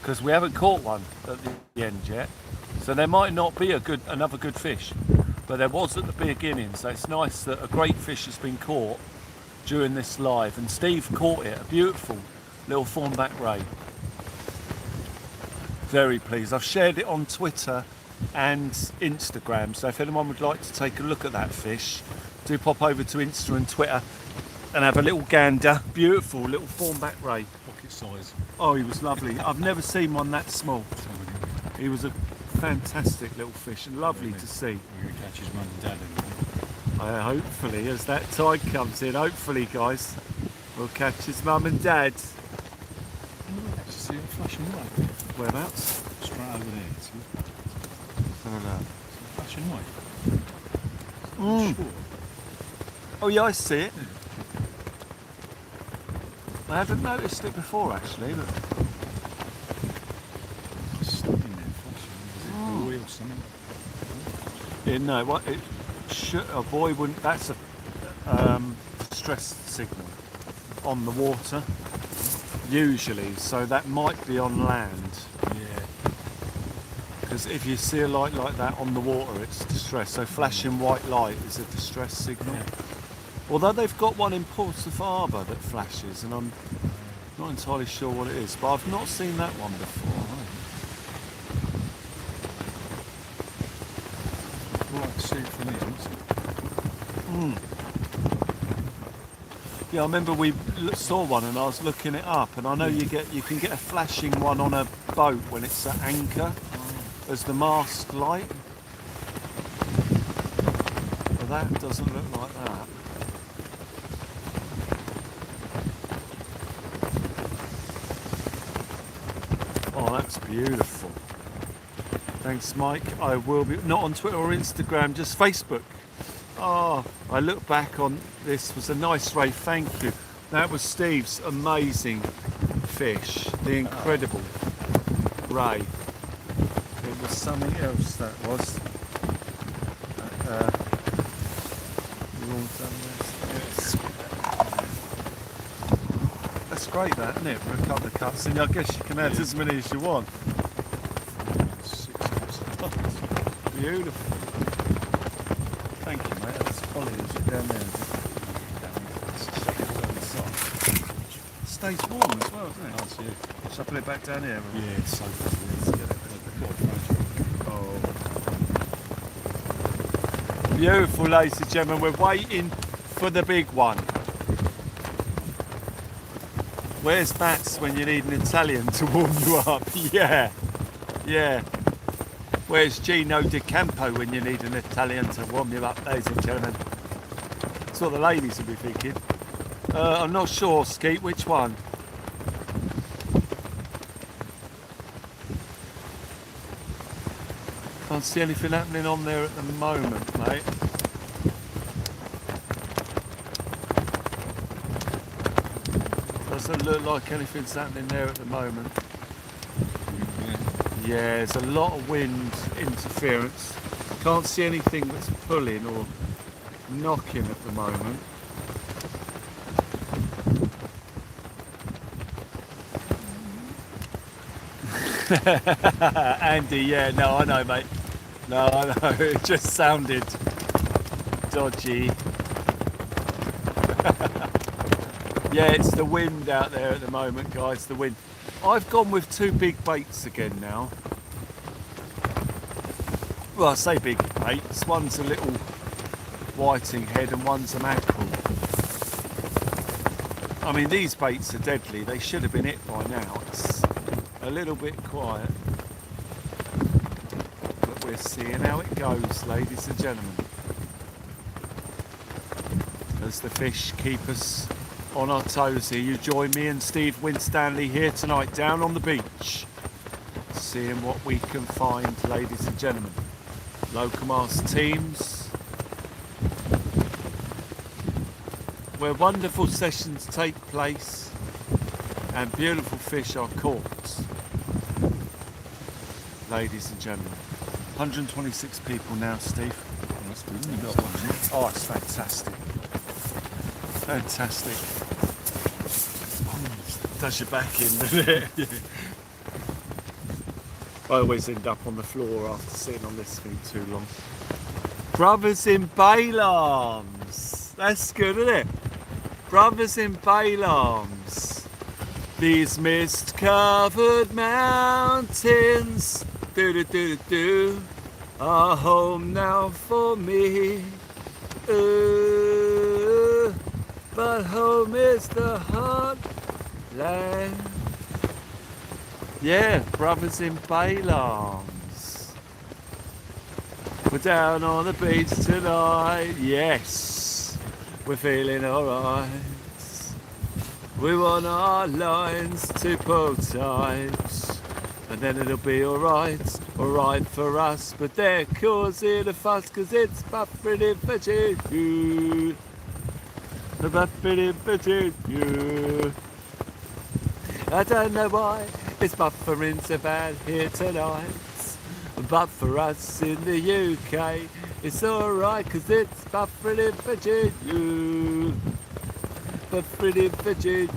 because we haven't caught one at the end yet. So there might not be another good fish, but there was at the beginning. So it's nice that a great fish has been caught during this live, and Steve caught it, a beautiful little thornback ray. Very pleased. I've shared it on Twitter and Instagram, so if anyone would like to take a look at that fish, do pop over to Insta and Twitter and have a little gander. Beautiful little thornback ray. Pocket size. Oh, he was lovely. I've never seen one that small. He was a fantastic little fish and lovely to see. We're going to catch his mum and dad in. Hopefully, as that tide comes in, hopefully guys, we'll catch his mum and dad. Actually, see it flashing white. Whereabouts? Straight over there. See? I don't know. Flashing white. Sure. Oh yeah, I see it. I hadn't noticed it before actually. But... It's stuck in there flashing. Is it buoy or something? Yeah, no, what it should, a buoy wouldn't. That's a distress signal on the water usually. So that might be on land. Yeah. Because if you see a light like that on the water, it's distress. So flashing white light is a distress signal. Yeah. Although they've got one in Portsmouth Harbour that flashes, and I'm not entirely sure what it is, but I've not seen that one before. Right, see it from here, isn't it? Yeah, I remember we saw one and I was looking it up, and I know you can get a flashing one on a boat when it's at anchor as the mast light. But that doesn't look like that. Oh, that's beautiful. Thanks, Mike. I will be not on Twitter or Instagram, just Facebook. Oh, I look back on this, was a nice ray, thank you. That was Steve's amazing fish, the incredible ray. It was something else that was. That's great that, isn't it, for a couple of cuts, and I guess you can add as many as you want. Beautiful. Thank you, mate. That's quality. Is it down there? Stays warm as well, doesn't it? That's it. Shall I put it back down here? Yeah, it's so good. Beautiful, ladies and gentlemen. We're waiting for the big one. Where's Bats when you need an Italian to warm you up? Yeah, yeah. Where's Gino Di Campo when you need an Italian to warm you up, ladies and gentlemen? That's what the ladies will be thinking. I'm not sure, Skeet, which one? Can't see anything happening on there at the moment, mate. Doesn't look like anything's happening there at the moment. Yeah, there's a lot of wind interference. Can't see anything that's pulling or knocking at the moment. Andy, yeah, no, I know, mate. No, I know, it just sounded dodgy. Yeah, it's the wind out there at the moment, guys, the wind. I've gone with two big baits again now. Well, I say big baits. One's a little whiting head and one's a mackerel. I mean, these baits are deadly. They should have been hit by now. It's a little bit quiet. But we're seeing how it goes, ladies and gentlemen. As the fish keep us on our toes here. You join me and Steve Winstanley here tonight down on the beach. Seeing what we can find, ladies and gentlemen. Local mast teams. Where wonderful sessions take place and beautiful fish are caught. Ladies and gentlemen. 126 people now, Steve. That's good, isn't it? Oh, it's fantastic. Fantastic. Does your back in, doesn't it? I always end up on the floor after sitting on this thing too long. Brothers in bail arms. That's good, isn't it? Brothers in bail arms. These mist-covered mountains do are home now for me. But home is the heartland. Yeah, brothers in bail arms. We're down on the beach tonight. Yes, we're feeling alright. We want our lines to pull tight, and then it'll be alright for us. But they're causing a fuss 'cause it's buffering for you. Buffering for you. I don't know why it's buffering so bad here tonight, but for us in the UK it's alright 'cause it's buffering for you. Buffering for you.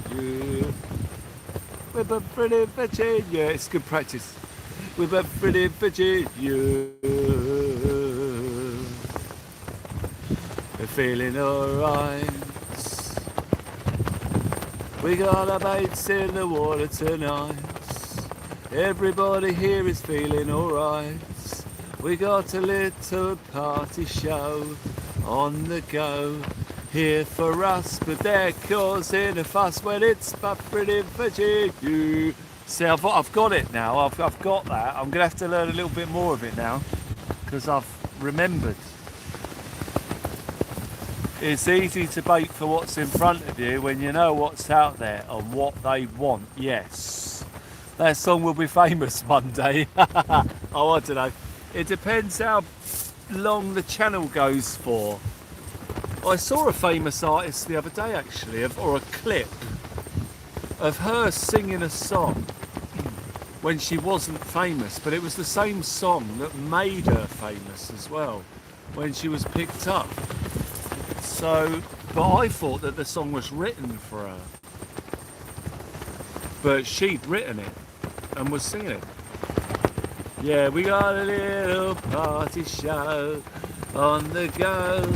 We're buffering for you. It's good practice. We're buffering for you. We're feeling alright. We got our baits in the water tonight. Everybody here is feeling alright. We got a little party show on the go here for us, but they're causing a fuss when it's buffering for you. See, I've got it now. I've got that. I'm gonna have to learn a little bit more of it now because I've remembered. It's easy to bait for what's in front of you when you know what's out there and what they want. Yes, that song will be famous one day. Oh, I don't know. It depends how long the channel goes for. I saw a famous artist the other day actually, or a clip of her singing a song when she wasn't famous, but it was the same song that made her famous as well when she was picked up. So, but I thought that the song was written for her, but she'd written it and was singing it. Yeah, we got a little party show on the go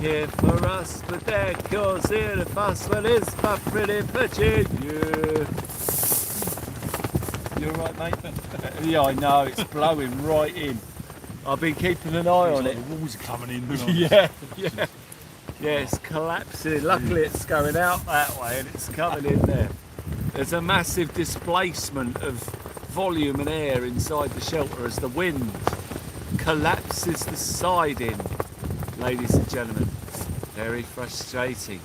here for us, but they're causing a fuss when it's buffering for you. You alright, mate? Yeah, I know, it's blowing right in. I've been keeping an eye on it. The walls are coming in. Yeah. Yeah, it's collapsing. Luckily it's going out that way and it's coming in there. There's a massive displacement of volume and air inside the shelter as the wind collapses the siding. Ladies and gentlemen, very frustrating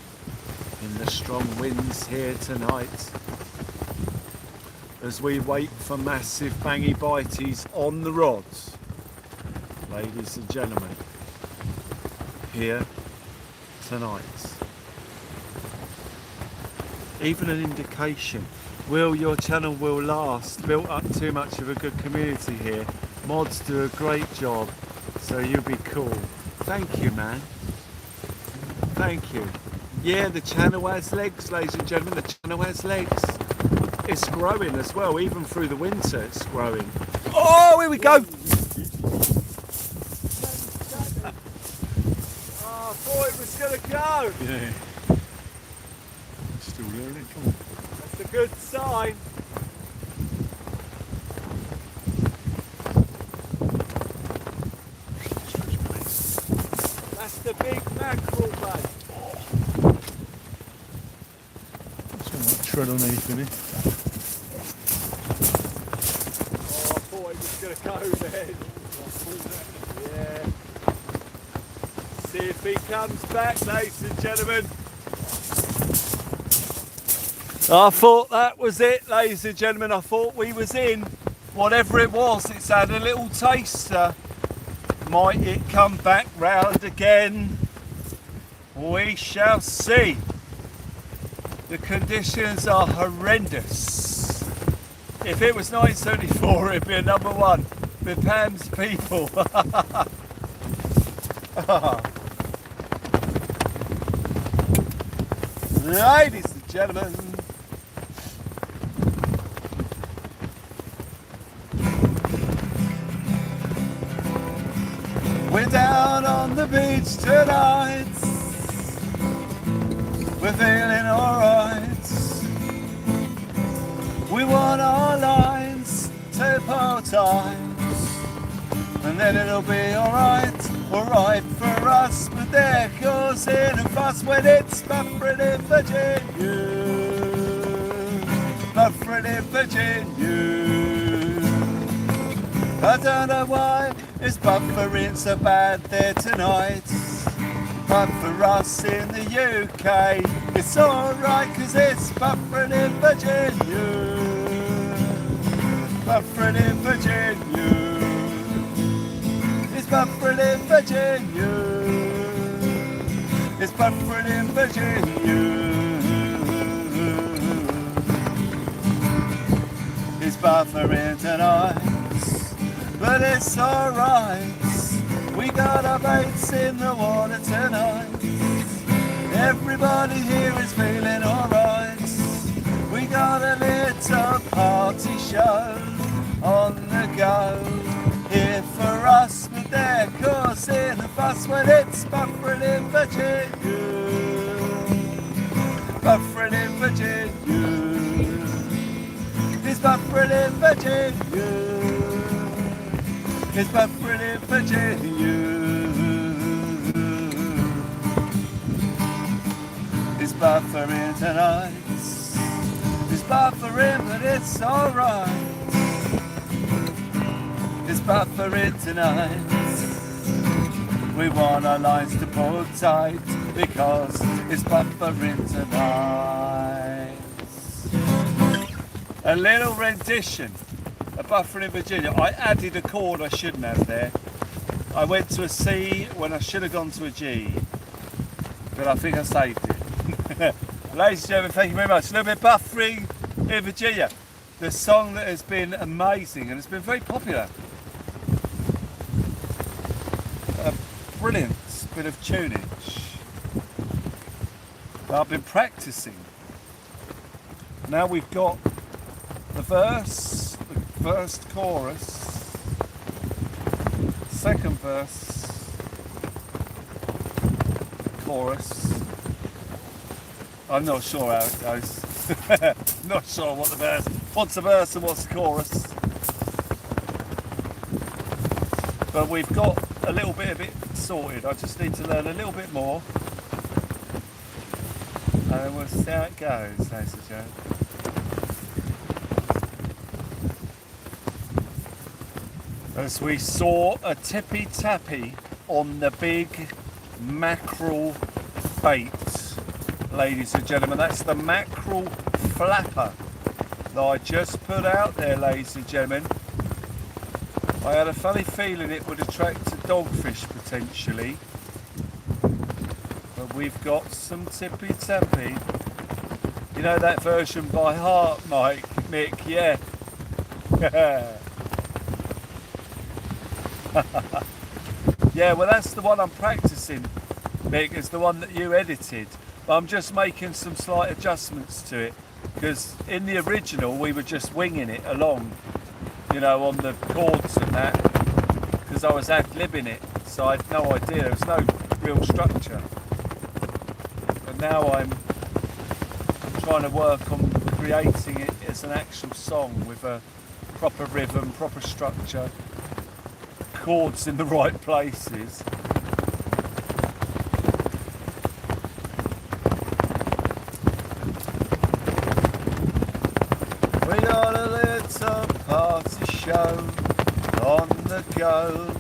in the strong winds here tonight as we wait for massive bangy bites on the rods. Ladies and gentlemen, here tonight. Even an indication. Will your channel will last? Built up too much of a good community here. Mods do a great job, so you'll be cool. Thank you, man. Thank you. Yeah, the channel has legs, ladies and gentlemen. The channel has legs. It's growing as well, even through the winter it's growing. Oh, here we go! Oh, I thought it was going to go! Yeah. Still learning, come on. That's a good sign. That's the big mackerel, mate. tread on anything here. Oh, I thought it was going to go then. Yeah. See if he comes back, ladies and gentlemen. I thought that was it, ladies and gentlemen. I thought we was in. Whatever it was, it's had a little taster. Might it come back round again? We shall see. The conditions are horrendous. If it was 1974, it'd be a number one with Pam's people. Ladies and gentlemen, we're down on the beach tonight. We're feeling alright. We want our lines to pull tight, and then it'll be alright for us. But they're causing a fuss when it's buffering in Virginia, buffering in Virginia. I don't know why it's buffering so bad there tonight. But for us in the UK, it's alright, 'cause it's buffering in Virginia, buffering in Virginia. It's buffering in Virginia, it's buffering in Virginia. It's buffering tonight, but it's alright. We got our mates in the water tonight. Everybody here is feeling alright. We got a little party show on the go here for us, but they're causing a fuss when it's buffering in Virginia, buffering in Virginia. It's buffering in Virginia. It's buffering in Virginia. It's buffering tonight. It's buffering, but it's alright. It's buffering tonight. We want our lines to pull tight because it's buffering tonight. A little rendition. A buffering in Virginia. I added a chord I shouldn't have there. I went to a C when I should have gone to a G, but I think I saved it. Ladies and gentlemen, thank you very much. A little bit of buffering in Virginia. The song that has been amazing and it's been very popular. A brilliant bit of tunage. I've been practicing. Now we've got the verse, the first chorus, second verse, chorus. I'm not sure how it goes. Not sure what's the verse and what's the chorus. But we've got a little bit of it sorted. I just need to learn a little bit more. And we'll see how it goes, ladies and gentlemen. As we saw a tippy tappy on the big mackerel bait, ladies and gentlemen. That's the mackerel flapper that I just put out there, ladies and gentlemen. I had a funny feeling it would attract a dogfish potentially, but we've got some tippy tappy. You know that version by heart, Mick? Yeah. Yeah, well that's the one I'm practicing, Mick. It's the one that you edited, but I'm just making some slight adjustments to it because in the original we were just winging it along, you know, on the chords and that, because I was ad-libbing it, so I had no idea, there was no real structure. But now I'm trying to work on creating it as an actual song with a proper rhythm, proper structure, chords in the right places. show, on the go.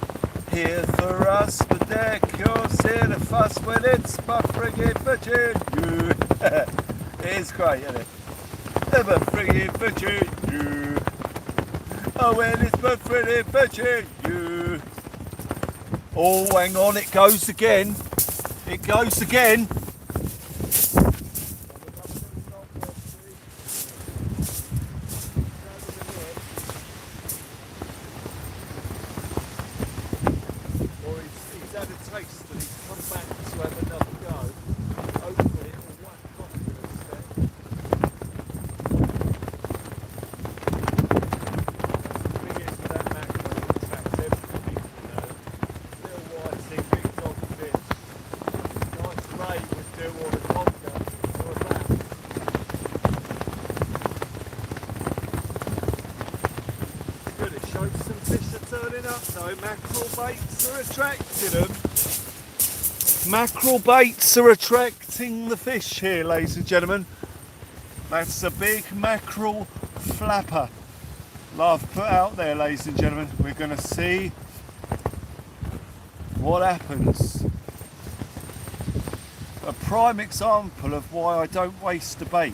Here for us, the deck, you're seeing the fuss when it's buffering fishing you. It is great, isn't it? Buffering fishing you. Oh, when it's buffering fishing you. Oh, hang on, it goes again. It goes again. Mackerel baits are attracting them. Mackerel baits are attracting the fish here, ladies and gentlemen. That's a big mackerel flapper I've put out there, ladies and gentlemen. We're going to see what happens. A prime example of why I don't waste the bait.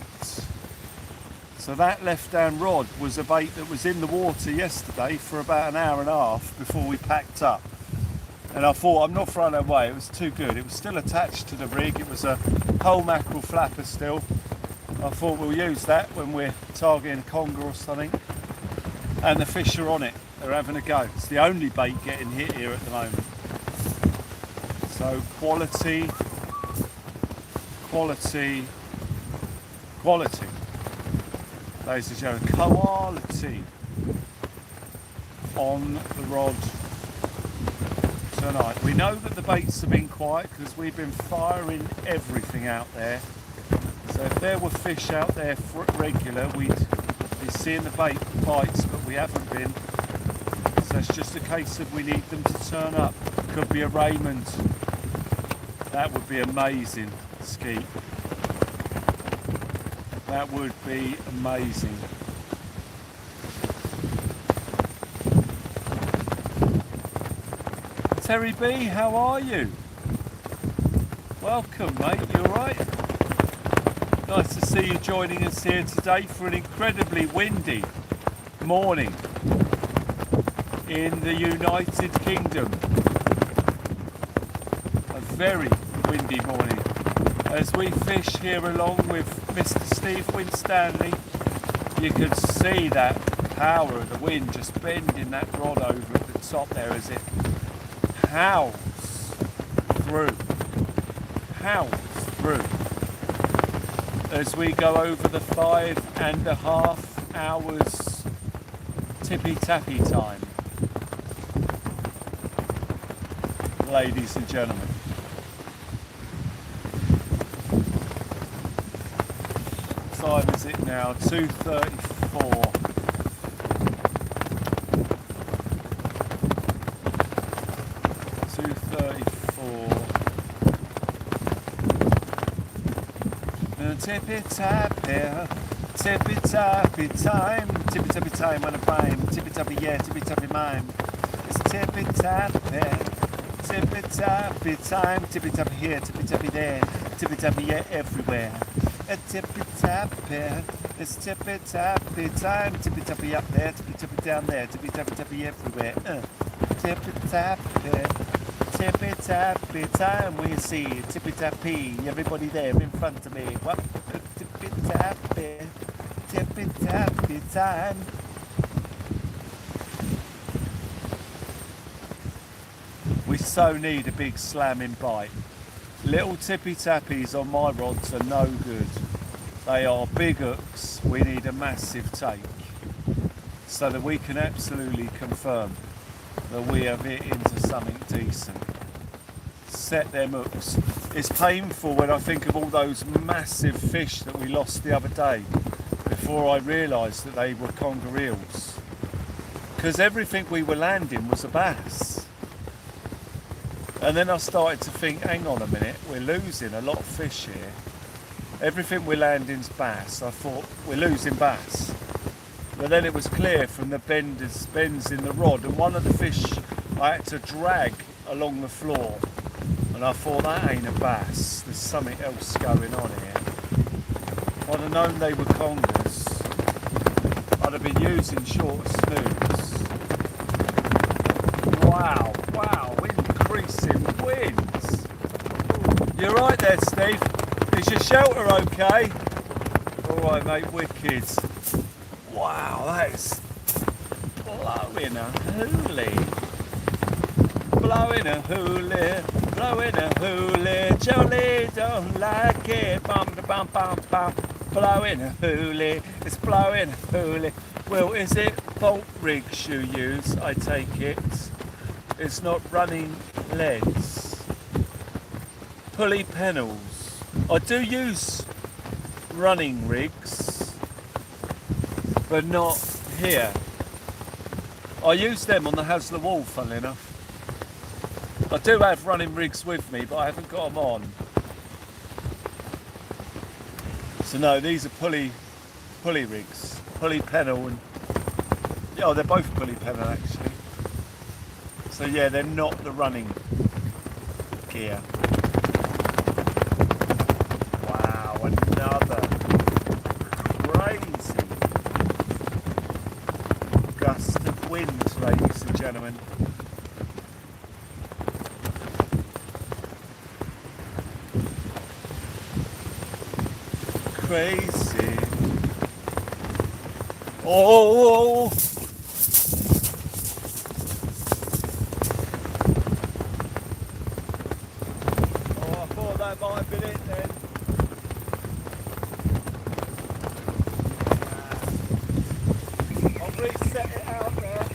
So that left hand rod was a bait that was in the water yesterday for about an hour and a half before we packed up. And I thought, I'm not throwing it away, it was too good. It was still attached to the rig, it was a whole mackerel flapper still. I thought we'll use that when we're targeting a conger or something. And the fish are on it, they're having a go. It's the only bait getting hit here at the moment. So quality, quality, quality. Ladies and gentlemen, quality on the rod tonight. We know that the baits have been quiet because we've been firing everything out there. So if there were fish out there for regular, we'd be seeing the bait bites, but we haven't been. So it's just a case of we need them to turn up. Could be a Raymond. That would be amazing, Skeet. That would be amazing. Terry B, how are you? Welcome, mate. You alright? Nice to see you joining us here today for an incredibly windy morning in the United Kingdom. A very windy morning. As we fish here along with Mr. Steve Winstanley, you can see that power of the wind just bending that rod over at the top there as it howls through. As we go over the 5.5 hours tippy-tappy time, ladies and gentlemen. What time is it now? 2:34. Tippy-tappy time, tippy-tappy time on a prime, tippy-tappy yeah, tippy-tappy mime. It's tippy-tappy time, tippy-tappy here, tippy-tappy there, tippy-tappy yeah, everywhere. A tippy-tappy, it's tippy-tappy time, tippy-tappy up there, tippy-tappy down there, tippy-tappy everywhere. Tippy-tappy. Tippy-tappy time, we see tippy-tappy, everybody there in front of me. What? Tippy-tappy time. We so need a big slamming bite. Little tippy-tappies on my rods are no good. They are big hooks, we need a massive take. So that we can absolutely confirm that we have hit into something decent. Set them hooks. It's painful when I think of all those massive fish that we lost the other day before I realised that they were conger eels. Because everything we were landing was a bass. And then I started to think, hang on a minute, we're losing a lot of fish here. Everything we're landing's bass. I thought, we're losing bass. But then it was clear from the bends in the rod, and one of the fish I had to drag along the floor, and I thought, that ain't a bass, there's something else going on here. If I'd have known they were congers, I'd have been using short snoods. Wow, wow, increasing winds. You're right there, Steve. Is your shelter okay? Alright mate, wicked. Wow, that is blowing a hoolie. Blowing a hoolie, blowing a hoolie. Jolly don't like it. Bum bum bum bum. Blowing a hoolie, it's blowing a hoolie. Well, is it bolt rigs you use? I take it. It's not running leads. Pulley panels. I do use running rigs, but not here. I use them on the Hasler wall, funnily enough. I do have running rigs with me, but I haven't got them on. So no, these are pulley rigs, pulley panel, and yeah, they're both pulley panel actually. So yeah, they're not the running gear. Wow, another crazy gust of wind, ladies and gentlemen. Crazy. Oh, I thought that might have been it then. I'll reset it out there.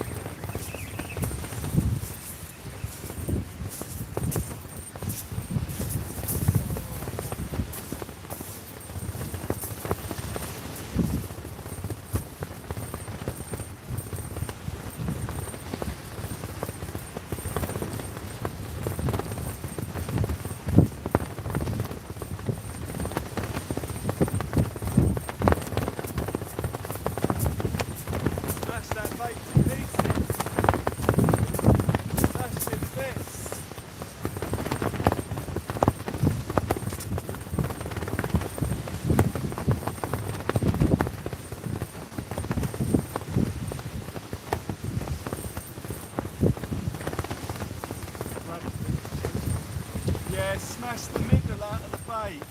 Yeah, smash the middle out of the bait.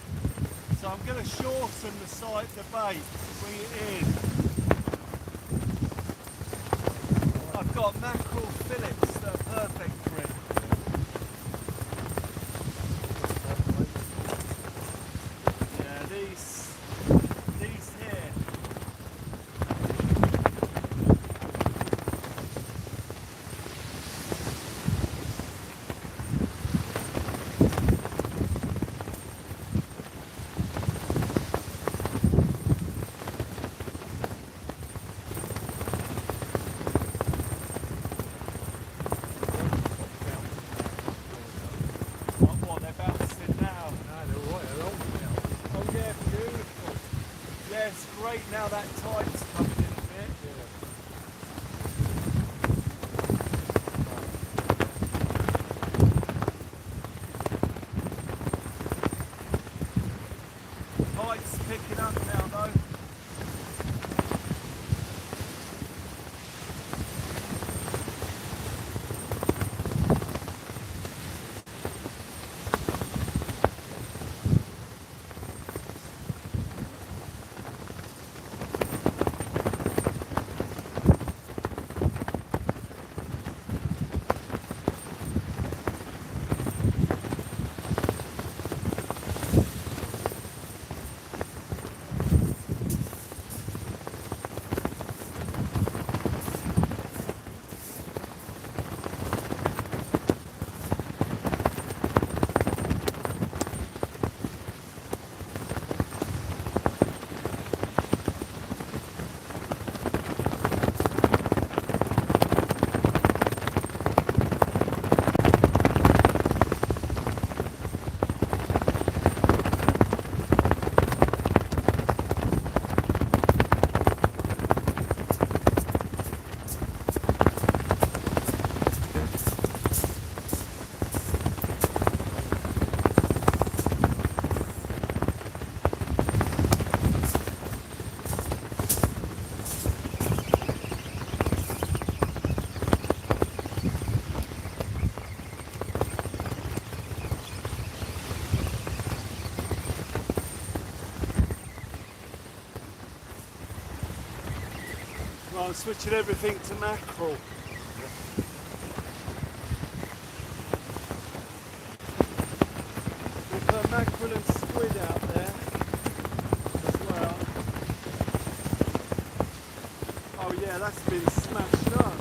So I'm going to shorten the side of the bait, bring it in. I've got mackerel fillets that are perfect for it. Yeah, these here. It's great now that tide's coming in a bit. Tide's picking up now though. I'm switching everything to mackerel. We've got mackerel and squid out there as well. Oh yeah, that's been smashed up.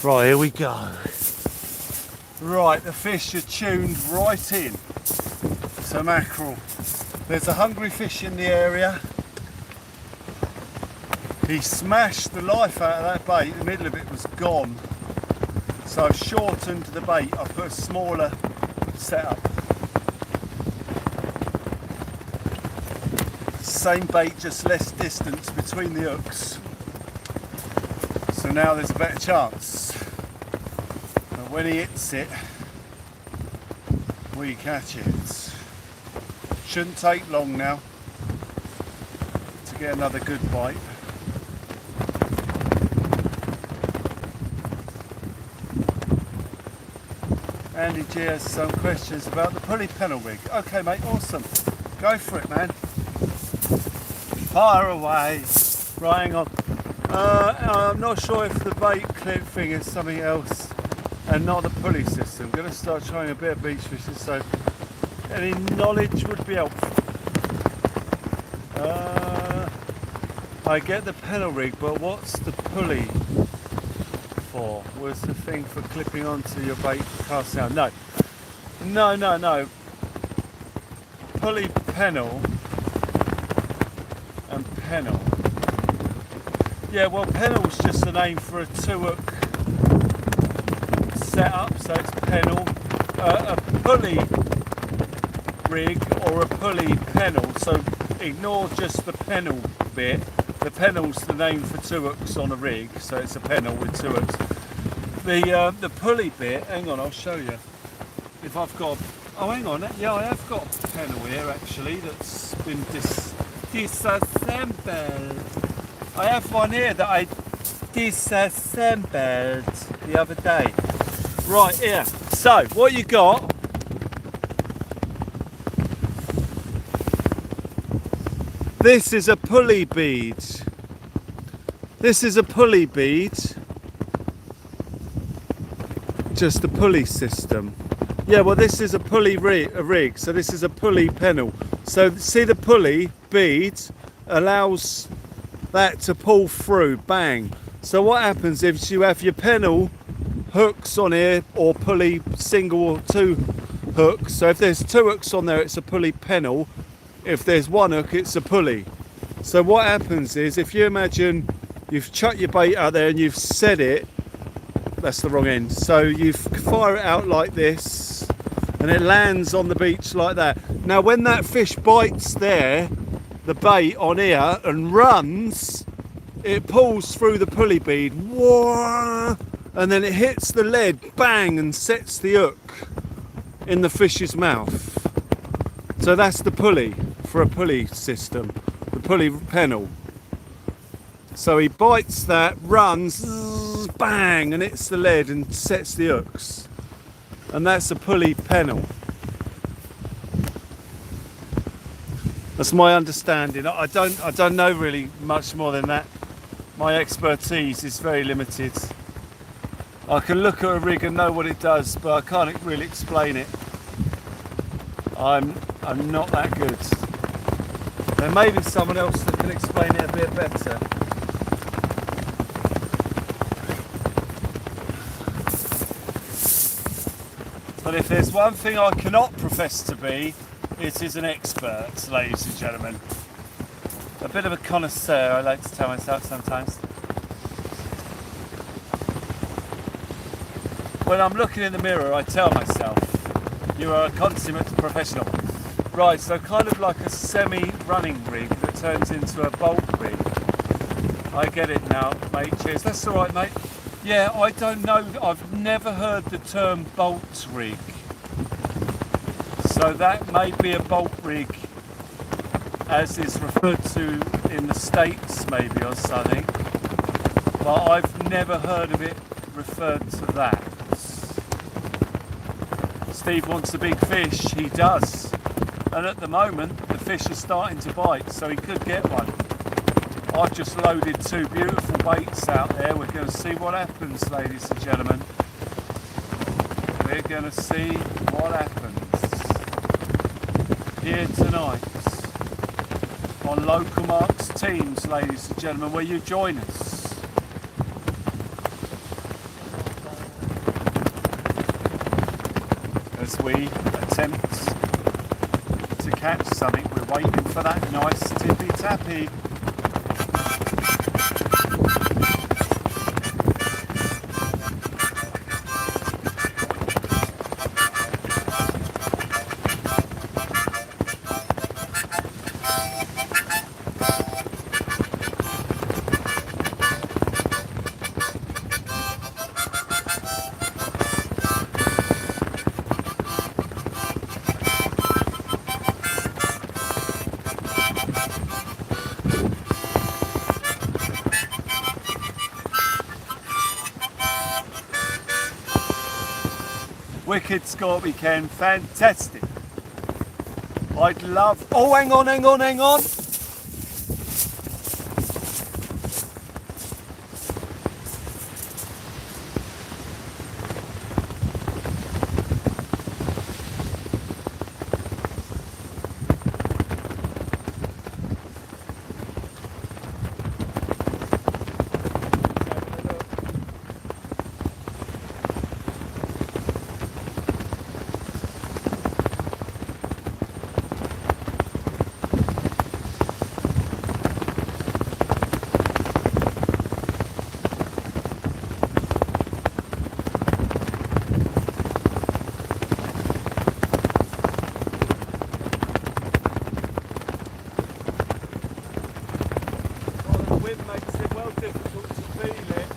Right, here we go. Right, the fish are tuned right in to mackerel. There's a hungry fish in the area. He smashed the life out of that bait, the middle of it was gone. So I've shortened the bait, I put a smaller setup. Same bait, just less distance between the hooks. So now there's a better chance. But when he hits it, we catch it. Shouldn't take long now to get another good bite. Andy G has some questions about the pulley pennel rig. Okay mate, awesome. Go for it man. Fire away. Right, hang on. I'm not sure if the bait clip thing is something else. and not the pulley system. I'm going to start trying a bit of beach fishing, so any knowledge would be helpful. I get the pedal rig, but what's the pulley for? Where's the thing for clipping onto your bait for casting out? No. Pulley pennel and pennel. Yeah, well, pennel's just a name for a 2-hook setup, so it's pennel. A pulley rig or a pulley pennel, so ignore just the pennel bit. The pennel's the name for 2 hooks on a rig, so it's a pennel with 2 hooks. The pulley bit, hang on, I'll show you. If I've got, oh hang on, yeah, I have got a pennel here actually that's been disassembled. I have one here that I disassembled the other day. Right here. So what you got? This is a pulley bead. This is a pulley bead. Just a pulley system. Yeah, well this is a pulley rig, so this is a pulley pennel. So see the pulley bead allows that to pull through, bang. So what happens if you have your pennel hooks on here, or pulley single or 2 hooks. So if there's 2 hooks on there, it's a pulley pennel. If there's 1 hook, it's a pulley. So what happens is, if you imagine you've chucked your bait out there and you've set it, that's the wrong end. So you fire it out like this and it lands on the beach like that. Now when that fish bites there, the bait on here, and runs, it pulls through the pulley bead, whoa, and then it hits the lead, bang, and sets the hook in the fish's mouth. So that's the pulley for a pulley system, the pulley pennel. So he bites that, runs, bang, and hits the lead and sets the hooks. And that's a pulley pennel. That's my understanding. I don't know really much more than that. My expertise is very limited. I can look at a rig and know what it does, but I can't really explain it. I'm not that good. There may be someone else that can explain it a bit better. But if there's one thing I cannot profess to be, it is an expert, ladies and gentlemen. A bit of a connoisseur, I like to tell myself sometimes. When I'm looking in the mirror, I tell myself, you are a consummate professional. Right, so kind of like a semi-running rig that turns into a bolt rig. I get it now, mate. Cheers. That's all right, mate. Yeah, I don't know. I've never heard the term bolt rig. So that may be a bolt rig as is referred to in the States maybe or something. But I've never heard of it referred to that. Steve wants a big fish, he does. And at the moment the fish are starting to bite, so he could get one. I've just loaded 2 beautiful baits out there. We're going to see what happens, ladies and gentlemen. We're going to see what happens here tonight on Local Marks Teams, ladies and gentlemen, where you join us. As we attempt to catch something, we're waiting for that nice tippy tappy. Wicked Scorpy Ken, fantastic. I'd love, oh hang on. wind makes it well difficult to feel it.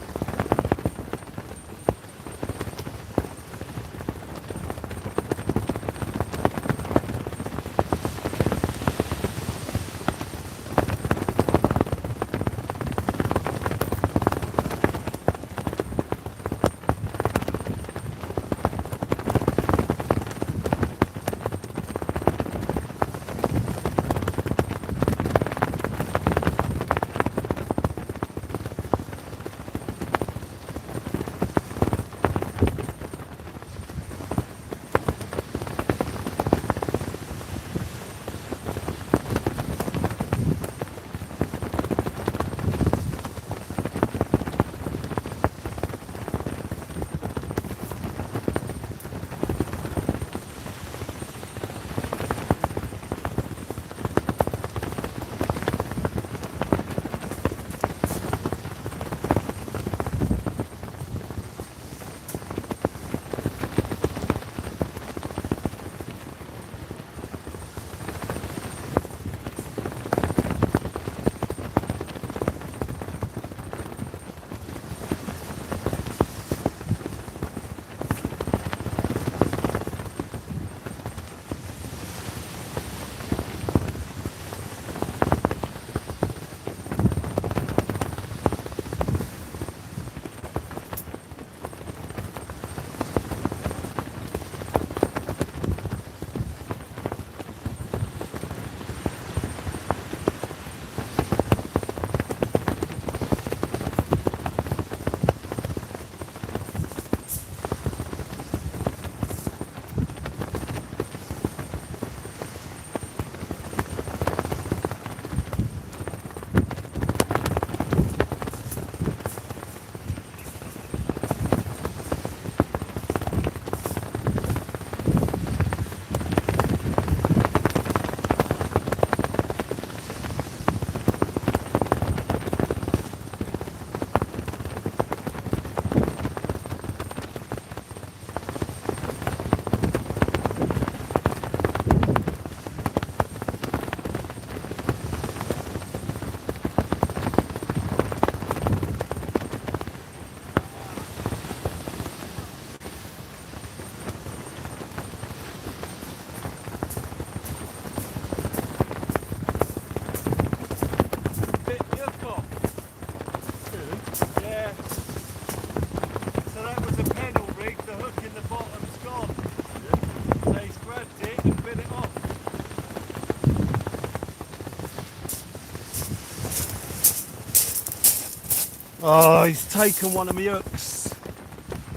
Oh, he's taken one of my hooks.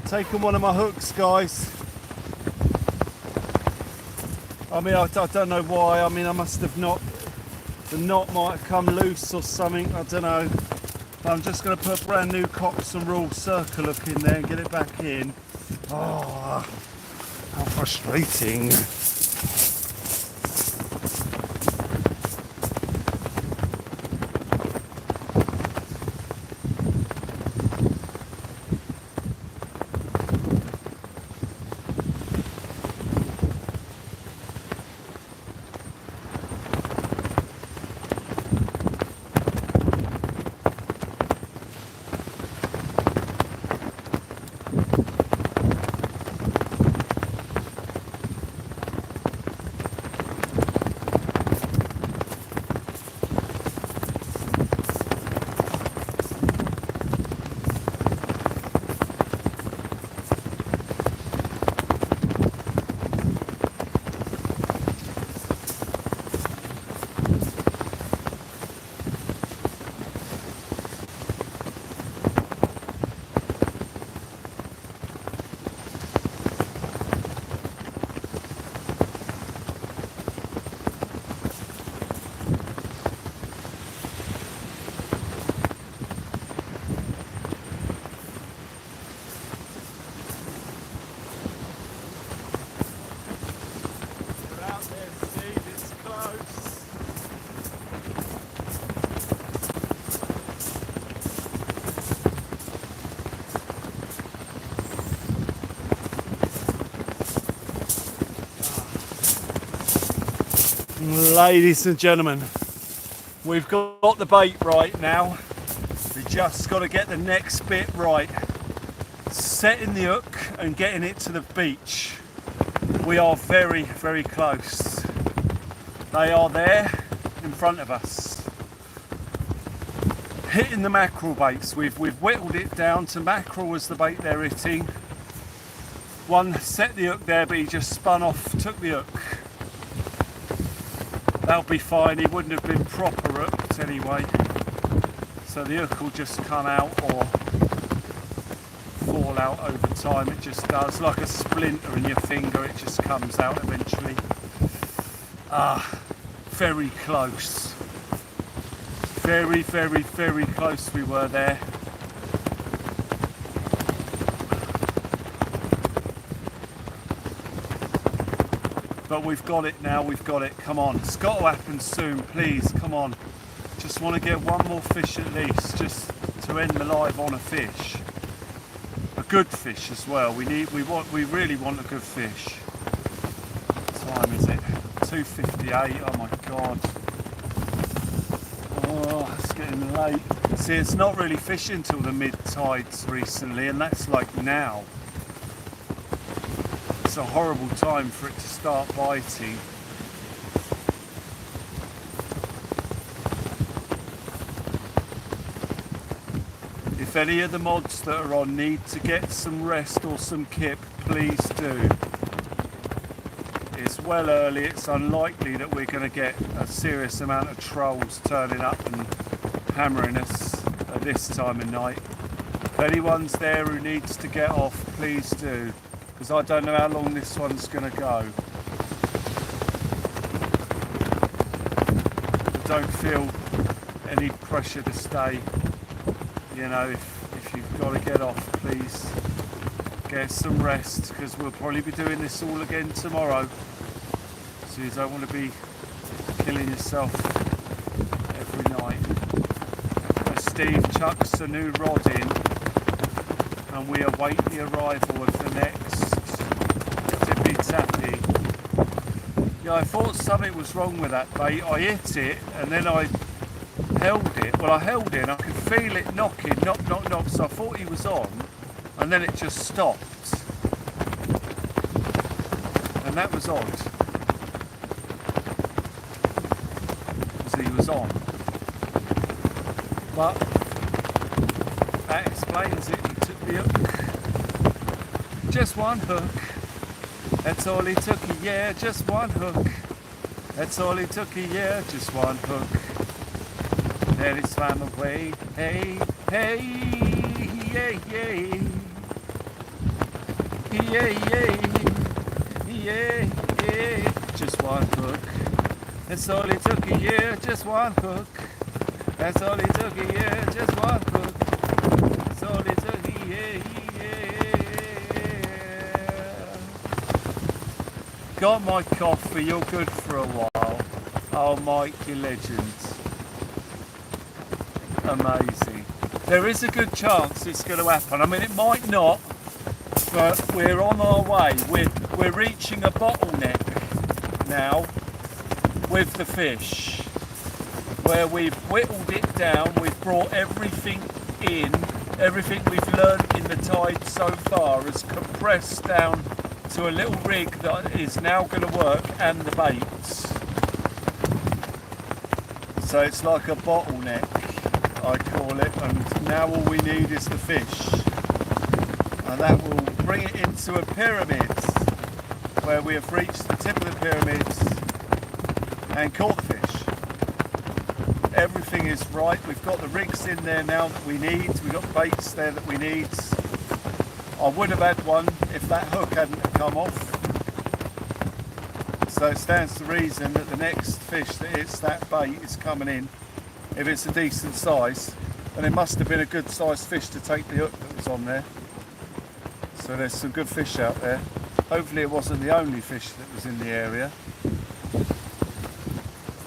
Taken one of my hooks, guys. I mean, I don't know why. I mean, I must have not... The knot might have come loose or something. I don't know. I'm just going to put a brand new Cox and Rule circle hook in there and get it back in. Oh, how frustrating. Ladies and gentlemen, we've got the bait right now. We just got to get the next bit right. Setting the hook and getting it to the beach. We are very, very close. They are there in front of us. Hitting the mackerel baits. We've whittled it down to mackerel was the bait they're hitting. One set the hook there, but he just spun off, took the hook. That'll be fine, he wouldn't have been proper hooked anyway. So the hook will just come out or fall out over time, it just does. Like a splinter in your finger, it just comes out eventually. Very close. Very, very, very close we were there. But we've got it now, we've got it. Come on, it's got to happen soon, please, come on. Just want to get one more fish at least, just to end the live on a fish. A good fish as well. We really want a good fish. What time is it? 2:58. Oh my god. Oh, it's getting late. See, it's not really fishing till the mid-tides recently, and that's like now. It's a horrible time for it to start biting. If any of the mods that are on need to get some rest or some kip, please do. It's well early, it's unlikely that we're going to get a serious amount of trolls turning up and hammering us at this time of night. If anyone's there who needs to get off, please do. Because I don't know how long this one's going to go. I don't feel any pressure to stay. You know, if you've got to get off, please get some rest, because we'll probably be doing this all again tomorrow. So you don't want to be killing yourself every night. As Steve chucks a new rod in, and we await the arrival of the next tippy tappy. Yeah, I thought something was wrong with that bait. I hit it and then I held it. Well, I held it and I could feel it knocking, knock, knock, knock. So I thought he was on, and then it just stopped. And that was odd, because he was on. But that explains it. He took the hook. Just one hook. That's all he took, yeah, just one hook. That's all he took, yeah, just one hook. Then he swam away, hey, hey, yeah, yeah. Yeah, yeah, yeah, yeah, just one hook. That's all he took, yeah, just one hook. That's all he took, yeah, just one hook. That's all he took, yeah, yeah. Got my coffee, you're good for a while. Oh, Mike, you legend. Amazing. There is a good chance it's going to happen. I mean, it might not, but we're on our way. We're reaching a bottleneck now with the fish, where we've whittled it down, we've brought everything in, everything we've learned in the tide so far has compressed down to a little rig that is now going to work, and the baits. So it's like a bottleneck, I call it, and now all we need is the fish. And that will bring it into a pyramid, where we have reached the tip of the pyramids and caught the fish. Everything is right, we've got the rigs in there now that we need, we've got baits there that we need. I would have had one if that hook hadn't come off. So it stands to reason that the next fish that hits that bait is coming in, if it's a decent size, and it must have been a good sized fish to take the hook that was on there. So there's some good fish out there. Hopefully it wasn't the only fish that was in the area.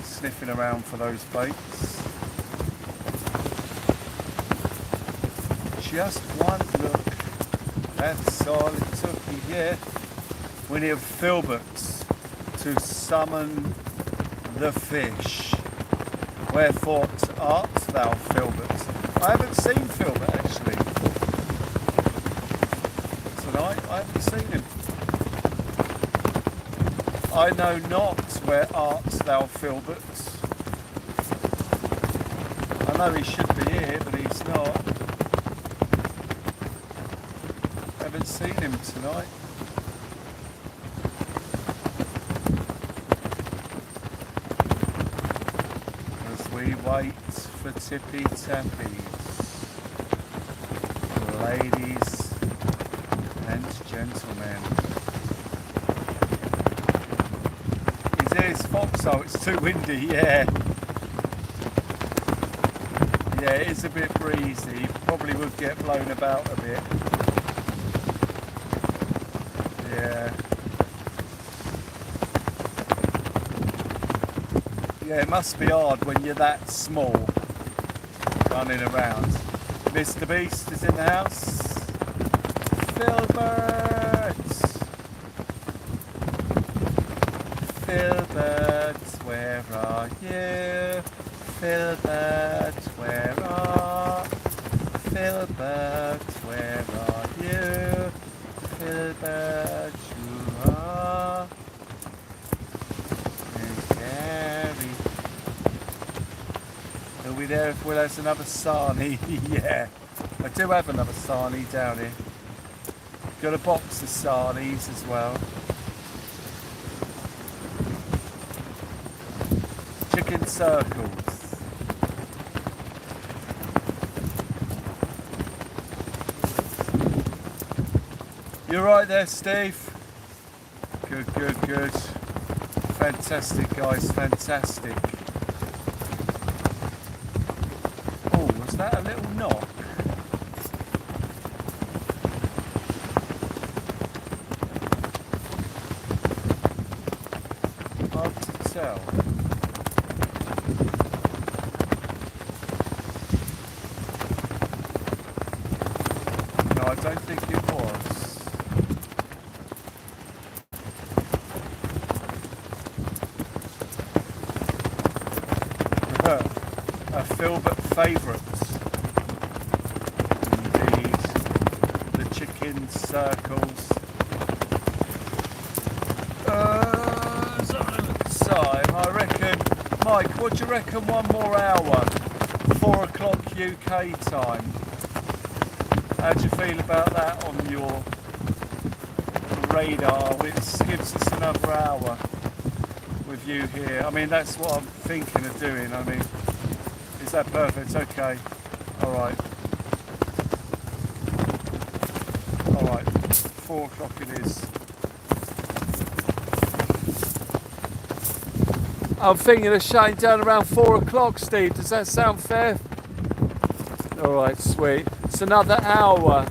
Sniffing around for those baits. Just one look. That's all it took, yeah. We need filberts to summon the fish. Wherefore art thou, filbert? I haven't seen Filbert actually tonight. I haven't seen him. I know not where art thou Filbert. I know he should be here, but he's not. Haven't seen him tonight. As we wait for tippy tappies, ladies and gentlemen. Here's Foxhole, it's too windy, yeah. Yeah, it is a bit breezy, probably would get blown about a bit. Yeah. Yeah, it must be hard when you're that small, running around. Mr. Beast is in the house. Filbert! Filbert, where are you? Filbert, where are? Filbert, where are you? Filbert, you are. And Gary. Are we there if Will has another sarnie? Yeah, I do have another sarnie down here. Got a box of sarnies as well. Chicken circles. You're right there, Steve. Good, good, good. Fantastic, guys, fantastic. Oh, was that a little knock? Hard to tell. I don't think it was. A Filbert favourite. Indeed. The chicken circles. Time, I reckon. Mike, what do you reckon 1 more hour? 4 o'clock UK time. How do you feel about that on your radar? It gives us another hour with you here. I mean, that's what I'm thinking of doing. I mean, is that perfect? Okay. Alright. Alright. 4 o'clock it is. I'm thinking of shutting down around 4 o'clock, Steve. Does that sound fair? Alright, sweet. It's another hour.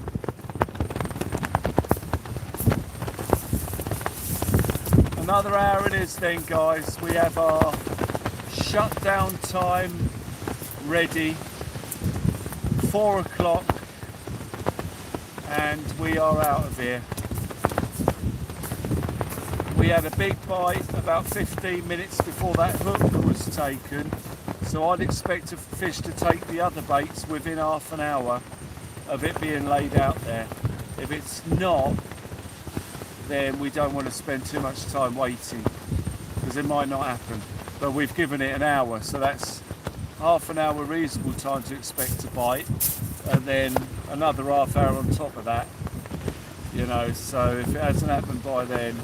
Another hour it is then, guys. We have our shutdown time ready. 4 o'clock. And we are out of here. We had a big bite about 15 minutes before that hook was taken. So I'd expect a fish to take the other baits within half an hour of it being laid out there. If it's not, then we don't want to spend too much time waiting, because it might not happen. But we've given it an hour, so that's half an hour reasonable time to expect to bite, and then another half hour on top of that, you know. So if it hasn't happened by then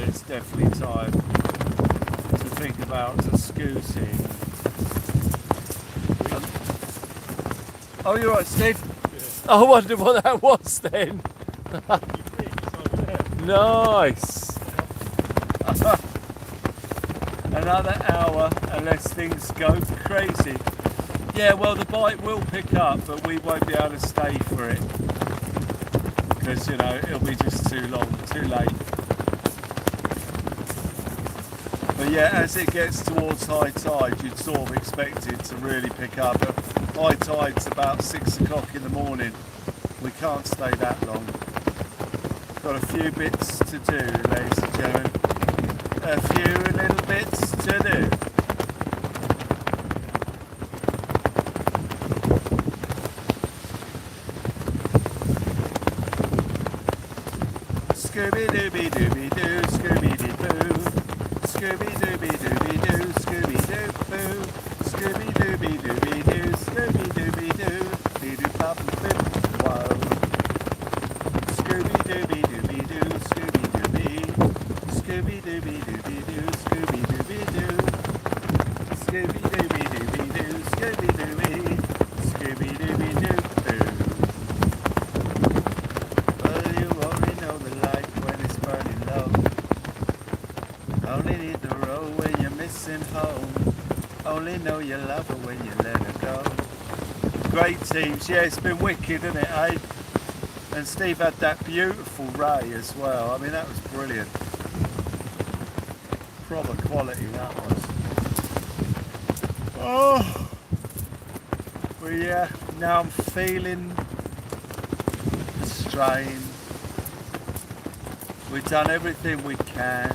it's definitely time to think about scooting. Oh, you're right, Steve. Yeah. I wondered what that was then. Nice. Another hour unless things go crazy. Yeah, well, the bite will pick up, but we won't be able to stay for it because, you know, it'll be just too long, too late. But yeah, as it gets towards high tide, you'd sort of expect it to really pick up. But high tide's about 6 o'clock in the morning. We can't stay that long. Got a few bits to do, ladies and gentlemen. A few little bits to do. Scooby-Dooby-Dooby-Doo, Scooby-Doo-Boo. Scooby-Dooby-Dooby-Doo, Scooby-Doo-Boo. Scooby-Dooby-Dooby-Doo, Scooby-Dooby-Doo. Doo-doo-bop-boop, whoa. Scooby-Dooby-Dooby-Doo, Scooby-Dooby. Scooby-Dooby-Dooby-Doo, Scooby-Dooby-Doo. Scooby-Dooby-Dooby-Doo, Scooby-Dooby. Scooby-Dooby-Doo. Well, you only know the light when it's burning low. Only need the road when you're missing home. Only know you love her when you let her go. Great teams, yeah, it's been wicked, isn't it, eh? And Steve had that beautiful ray as well. I mean, that was brilliant. Proper quality, that was. Oh, well, yeah, now I'm feeling the strain. We've done everything we can.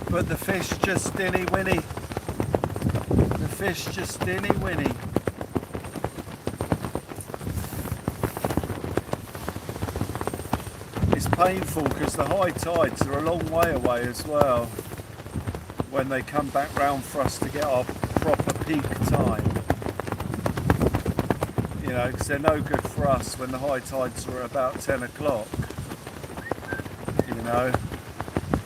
But the fish just dinny winny. The fish just dinny winny. It's painful because the high tides are a long way away as well when they come back round for us to get our proper peak time. You know, because they're no good for us when the high tides are about 10 o'clock. You know.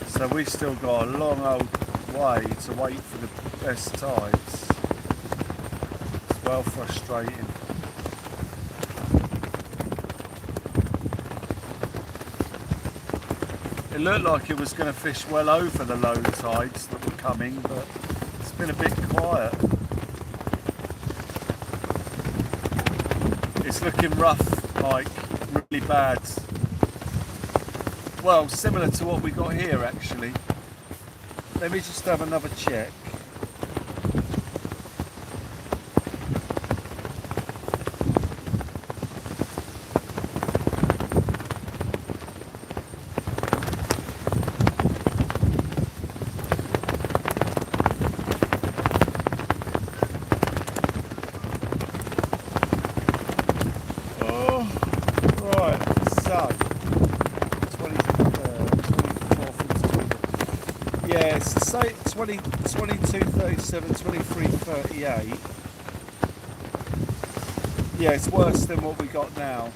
So we've still got a long old way to wait for the best tides. It's well frustrating. It looked like it was going to fish well over the low tides that were coming, but it's been a bit quiet. It's looking rough, Mike, really bad. Well, similar to what we got here actually. Let me just have another check. Oh, right, so. Yeah, so say 20, 22, 37, 23, 38. Yeah, it's worse than what we got now.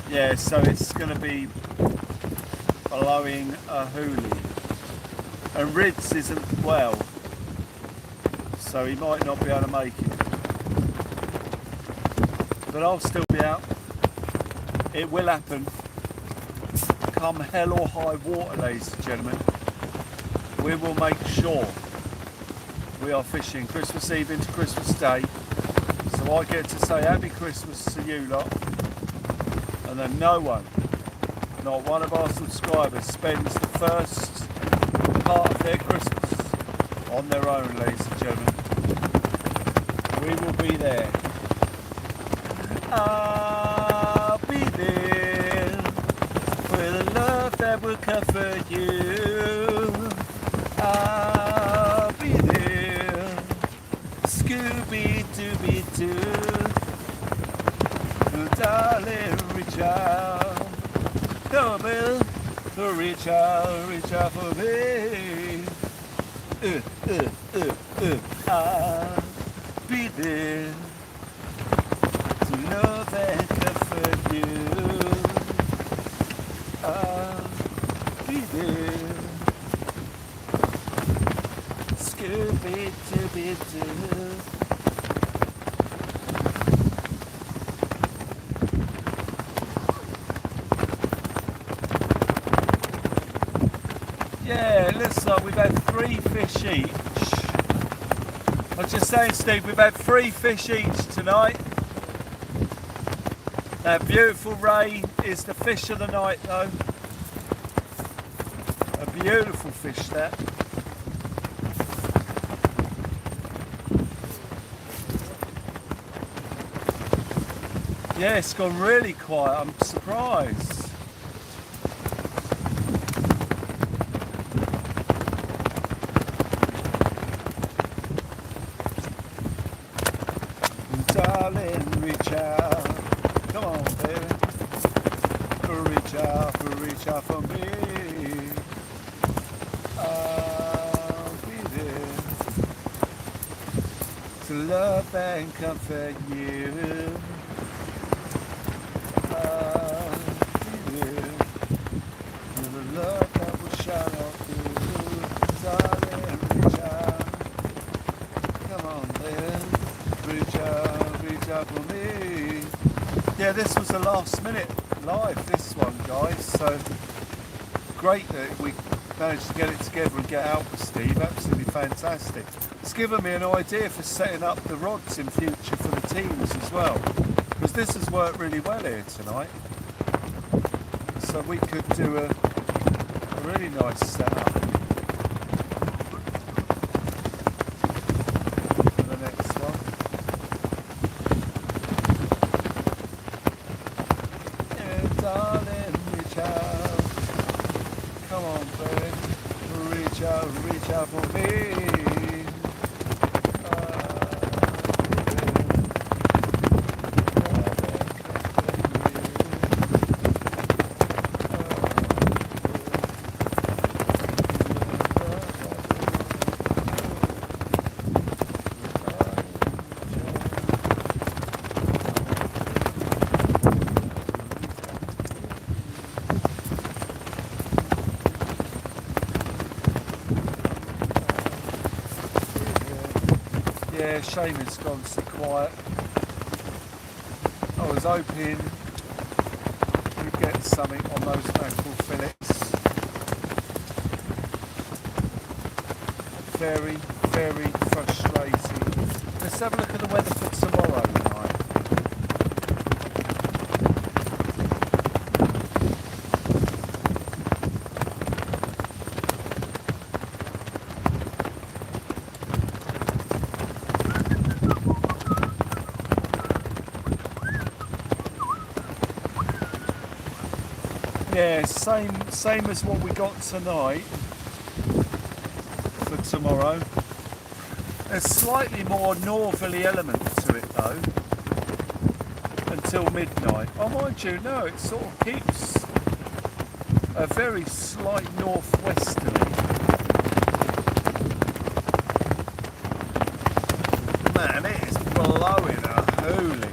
Yeah, so it's going to be blowing a hoolie. And Rids isn't well, so he might not be able to make it. But I'll still be out. It will happen. Come hell or high water, ladies and gentlemen, we will make sure we are fishing Christmas Eve into Christmas Day, so I get to say Happy Christmas to you lot, and then no one, not one of our subscribers, spends the first part of their Christmas on their own, ladies and gentlemen. We will be there. I'll be there with a love that will comfort you. I'll be there, Scooby-Dooby-Doo. Oh, darling, reach out. Come on, Bill. Reach out for me. I'll be there to love and comfort you. I'll be there, Scooby-Dooby-Doo. Yeah, looks like we've had 3 fish each. I was just saying, Steve, we've had 3 fish each tonight. That beautiful ray is the fish of the night, though. A beautiful fish, that. Yeah, it's gone really quiet. I'm surprised. reach out for me. I'll be there to love and comfort you. I'll be there with a love that will shine on through. Darling, reach out. Come on then, reach out for me. Yeah, this was a last minute live, this one, guys, so great that we managed to get it together and get out with Steve. Absolutely fantastic. It's given me an idea for setting up the rods in future for the teams as well, because this has worked really well here tonight, so we could do a really nice setup for the next one. Yeah, darling, reach out. Come on, baby, reach out for me. Yeah, shame it's gone so quiet. I was hoping we'd get something on those mackerel fillets. Very, very frustrating. Let's have a look at the weather for tomorrow night. Yeah, same as what we got tonight for tomorrow. There's slightly more northerly element to it though, until midnight. Oh, mind you, no, it sort of keeps a very slight northwesterly. Man, it is blowing a hoolie.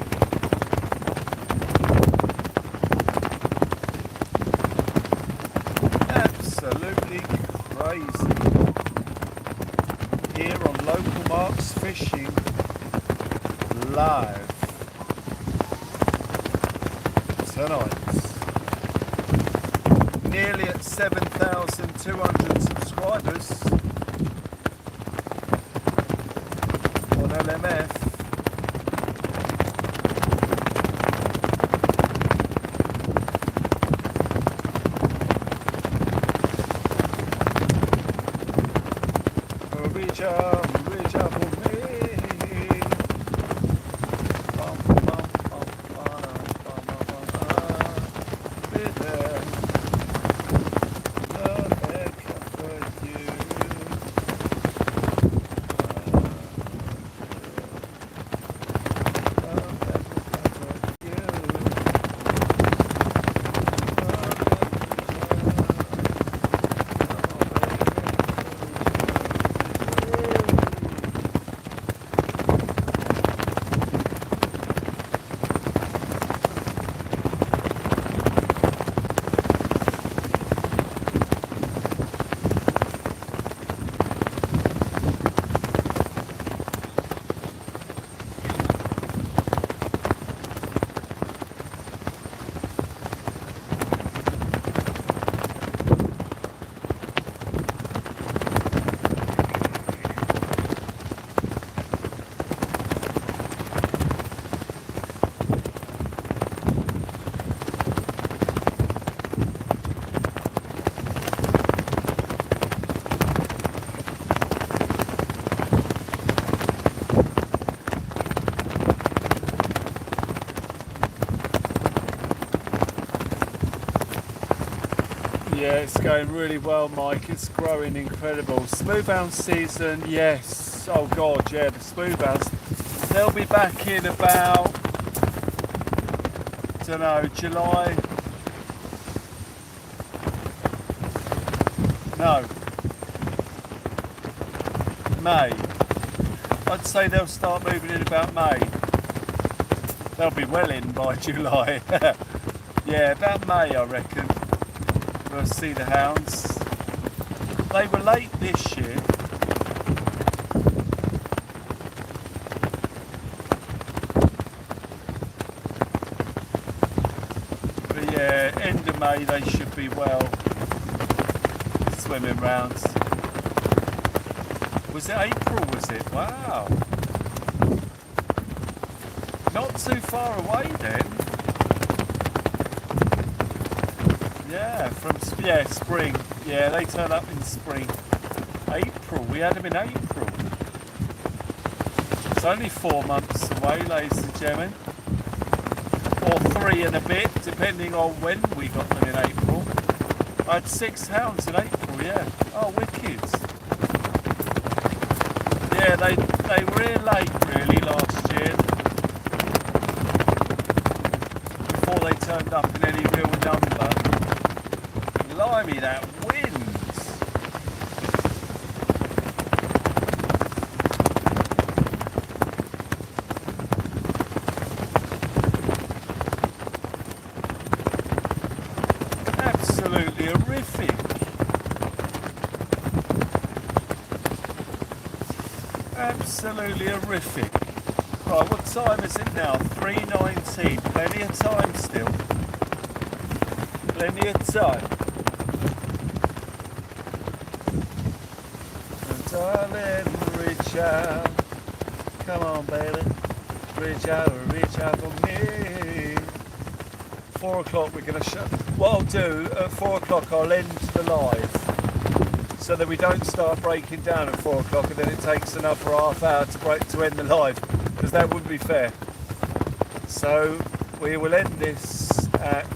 Absolutely crazy. Here on Local Marks Fishing live tonight. Nearly at 7,200 subscribers on LMF. Reach out for me. Bum, bum, bum, bum, bum, bum, bum. Be there. Love and comfort you. Love and comfort you. Yeah, it's going really well, Mike. It's growing incredible. Smoothhound season, yes. Oh God, yeah, the smoothhounds. They'll be back in about, don't know, July, No. May. I'd say they'll start moving in about May. They'll be well in by July. Yeah, about May I reckon. We'll see the hounds. They were late this year. But yeah, end of May they should be well swimming rounds. Was it April, was it? Wow. Not too far away then. Yeah, spring. Yeah, they turn up in spring. April, we had them in April. It's only 4 months away, ladies and gentlemen. Or 3 and a bit, depending on when we got them in April. I had 6 hounds in April, yeah. Oh, wicked. Yeah, they were here late really last year. Before they turned up in any real number. Blimey, that wind! Absolutely horrific. Absolutely horrific. Right, what time is it now? 3:19. Plenty of time still. Plenty of time. And darling, reach out. Come on, baby. Reach out for me. 4 o'clock we're going to shut. What I'll do, at 4 o'clock I'll end the live. So that we don't start breaking down at 4 o'clock and then it takes another half hour to end the live, because that wouldn't be fair. So we will end this at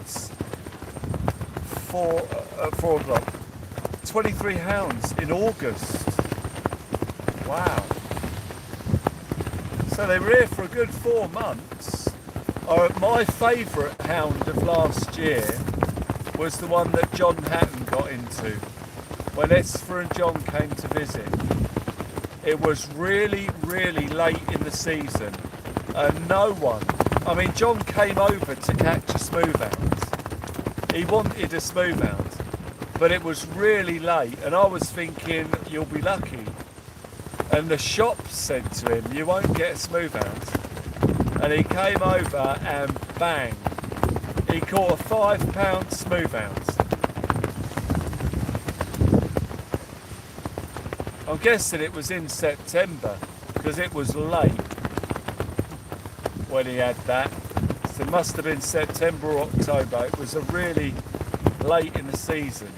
4 o'clock. 23 hounds in August. Wow. So they were here for a good 4 months. My favourite hound of last year was the one that John Hatton got into. When Esther and John came to visit, it was really, really late in the season, and no one, I mean, John came over to catch a smoothhound. He wanted a smoothhound, but it was really late, and I was thinking, you'll be lucky. And the shop said to him, you won't get a smoothhound. And he came over and bang, he caught a 5-pound smoothhound. I'm guessing it was in September because it was late when he had that. So it must have been September or October. It was a really late in the season.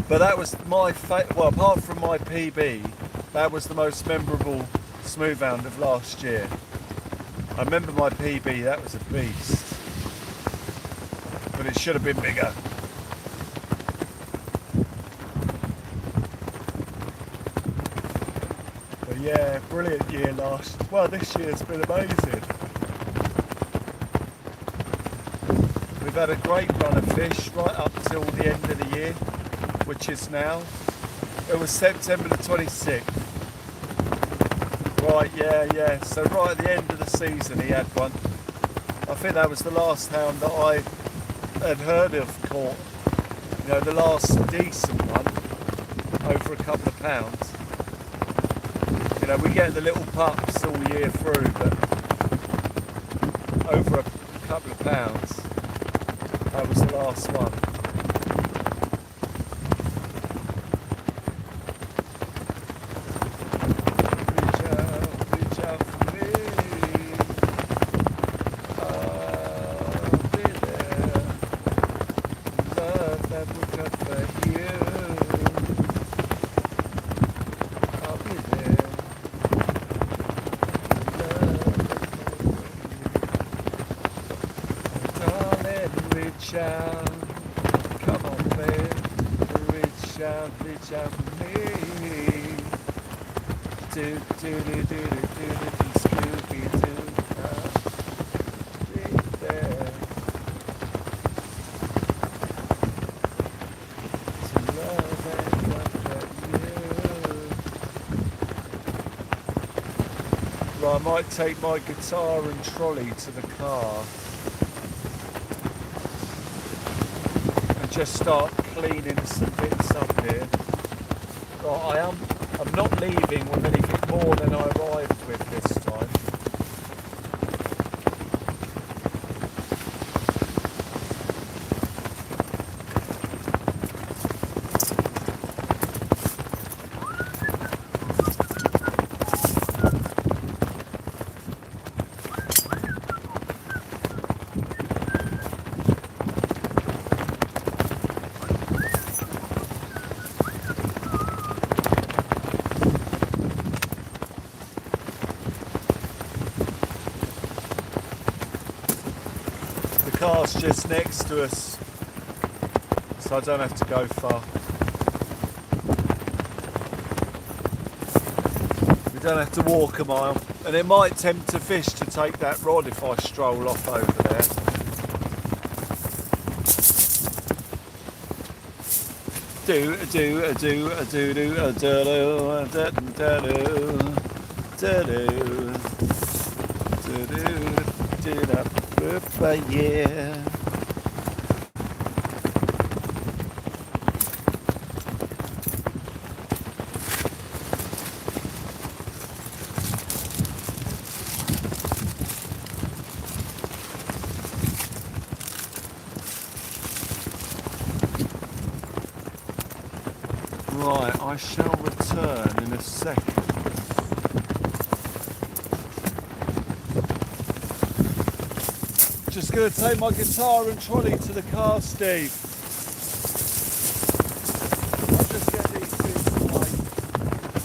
But that was my well, apart from my PB, that was the most memorable smoothhound of last year. I remember my PB, that was a beast. But it should have been bigger. Yeah, brilliant year well, this year's been amazing. We've had a great run of fish right up till the end of the year, which is now. It was September the 26th. Right, yeah. So right at the end of the season he had one. I think that was the last hound that I had heard of caught. You know, the last decent one, over a couple of pounds. You know, we get the little pups all year through, but over a couple of pounds, that was the last one. Reach out for me. I'll be there. Love that will come for you. I'll be there. Reach out, come on, babe. Reach out for me. Do Scooby Doo. I'll be there. To might take my guitar and trolley to the car and just start cleaning some bits up here. But I'm not leaving with anything more than I arrived with this time. The car's just next to us, so I don't have to go far. We don't have to walk a mile, and it might tempt a fish to take that rod if I stroll off over there. Yeah. Right, I shall return in a second. Just going to take my guitar and trolley to the car, Steve. I'll just get these things away.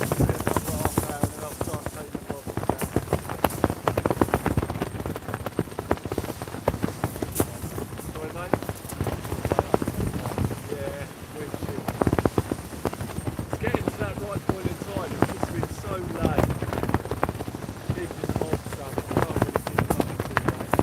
Another half hour and then I'll start taking the box down. Sorry, mate? Yeah, wicked. It's getting to that right point in time. It's just been so late. Keeping the box up. I can't really keep it up too late.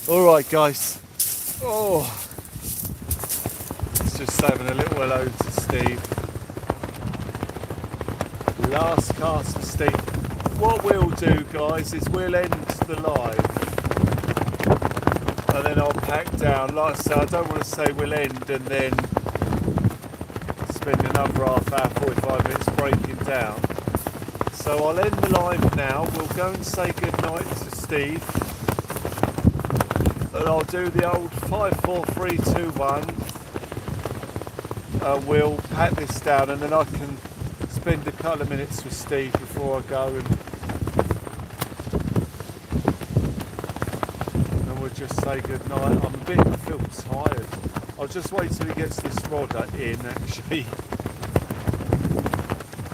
Alright guys, oh, it's just having a little hello to Steve. Last cast for Steve. What we'll do guys is we'll end the live and then I'll pack down. Like I said, I don't want to say we'll end and then spend another half hour, 45 minutes breaking down. So I'll end the live now. We'll go and say goodnight to Steve. And I'll do the old 5, 4, 3, 2, 1. We'll pat this down and then I can spend a couple of minutes with Steve before I go and we'll just say goodnight. I feel tired. I'll just wait till he gets this rod in actually.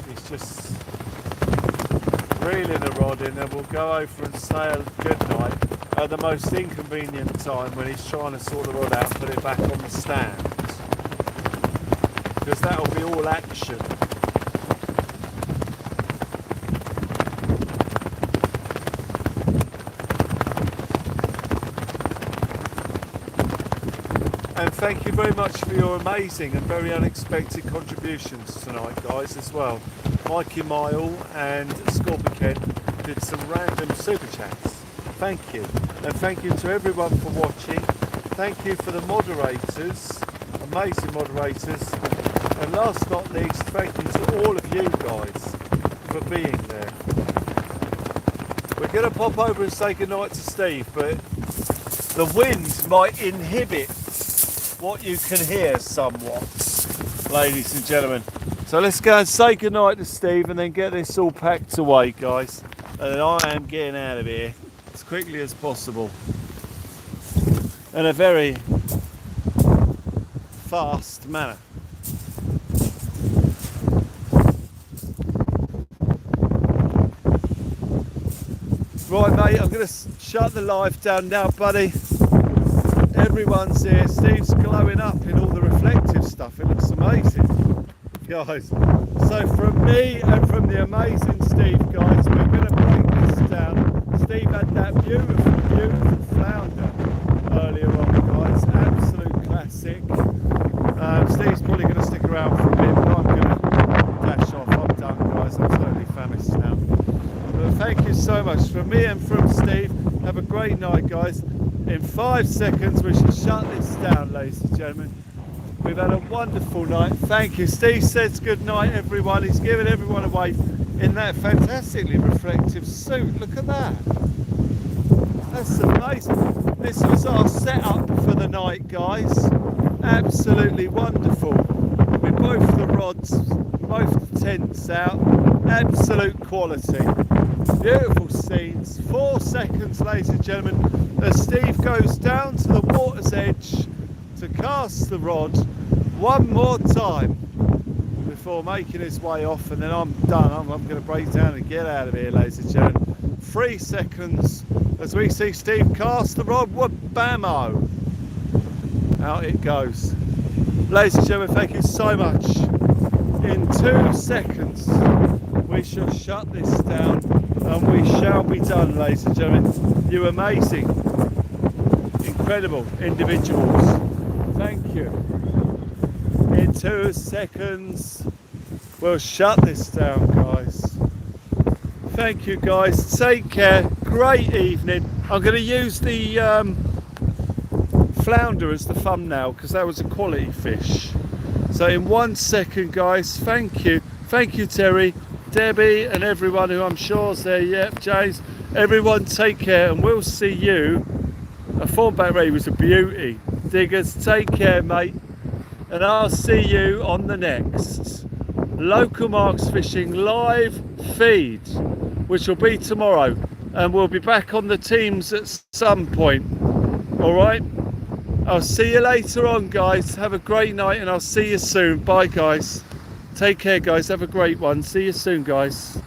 He's just reeling a rod in and we'll go over and say a goodnight at the most inconvenient time when he's trying to sort the rod out and put it back on the stand. Because that'll be all action. And thank you very much for your amazing and very unexpected contributions tonight guys as well. Mikey Mile and Scorpion did some random super chats. Thank you. And thank you to everyone for watching. Thank you for the moderators, amazing moderators. And last not least, thank you to all of you guys for being there. We're going to pop over and say goodnight to Steve, but the wind might inhibit what you can hear somewhat, ladies and gentlemen. So let's go and say goodnight to Steve and then get this all packed away, guys. And then I am getting out of here as quickly as possible. In a very fast manner. Right mate, I'm going to shut the live down now buddy. Everyone's here, Steve's glowing up in all the reflective stuff, it looks amazing guys. So from me and from the amazing Steve guys, we're going to break this down. Steve had that beautiful flounder earlier on guys, absolute classic. Steve's probably going to stick around for a bit, but I'm going to dash off. I'm done guys, I'm totally famished now. But thank you so much from me and from Steve. Have a great night guys. In 5 seconds we shall shut this down ladies and gentlemen. We've had a wonderful night. Thank you. Steve says good night everyone. He's giving everyone away in that fantastically reflective suit. Look at that. That's amazing. This was our setup for the night guys. Absolutely wonderful. With both the rods, both the tents out. Absolute quality. Beautiful scenes. 4 seconds ladies and gentlemen as Steve goes down to the water's edge to cast the rod one more time before making his way off, and then I'm done. I'm going to break down and get out of here ladies and gentlemen. 3 seconds as we see Steve cast the rod. Wha-bammo! Out it goes. Ladies and gentlemen, thank you so much. In 2 seconds we shall shut this down and we shall be done ladies and gentlemen. You amazing, incredible individuals. Thank you. In 2 seconds we'll shut this down guys. Thank you guys, take care, great evening. I'm going to use the flounder as the thumbnail because that was a quality fish. So in 1 second guys, thank you Terry, Debbie and everyone who I'm sure is there. Yep, James, everyone take care and we'll see you. A thornback ray was a beauty. Diggers, take care mate, and I'll see you on the next Local Marks Fishing live feed, which will be tomorrow, and we'll be back on the teams at some point. Alright, I'll see you later on guys. Have a great night and I'll see you soon. Bye guys, take care guys, have a great one. See you soon guys.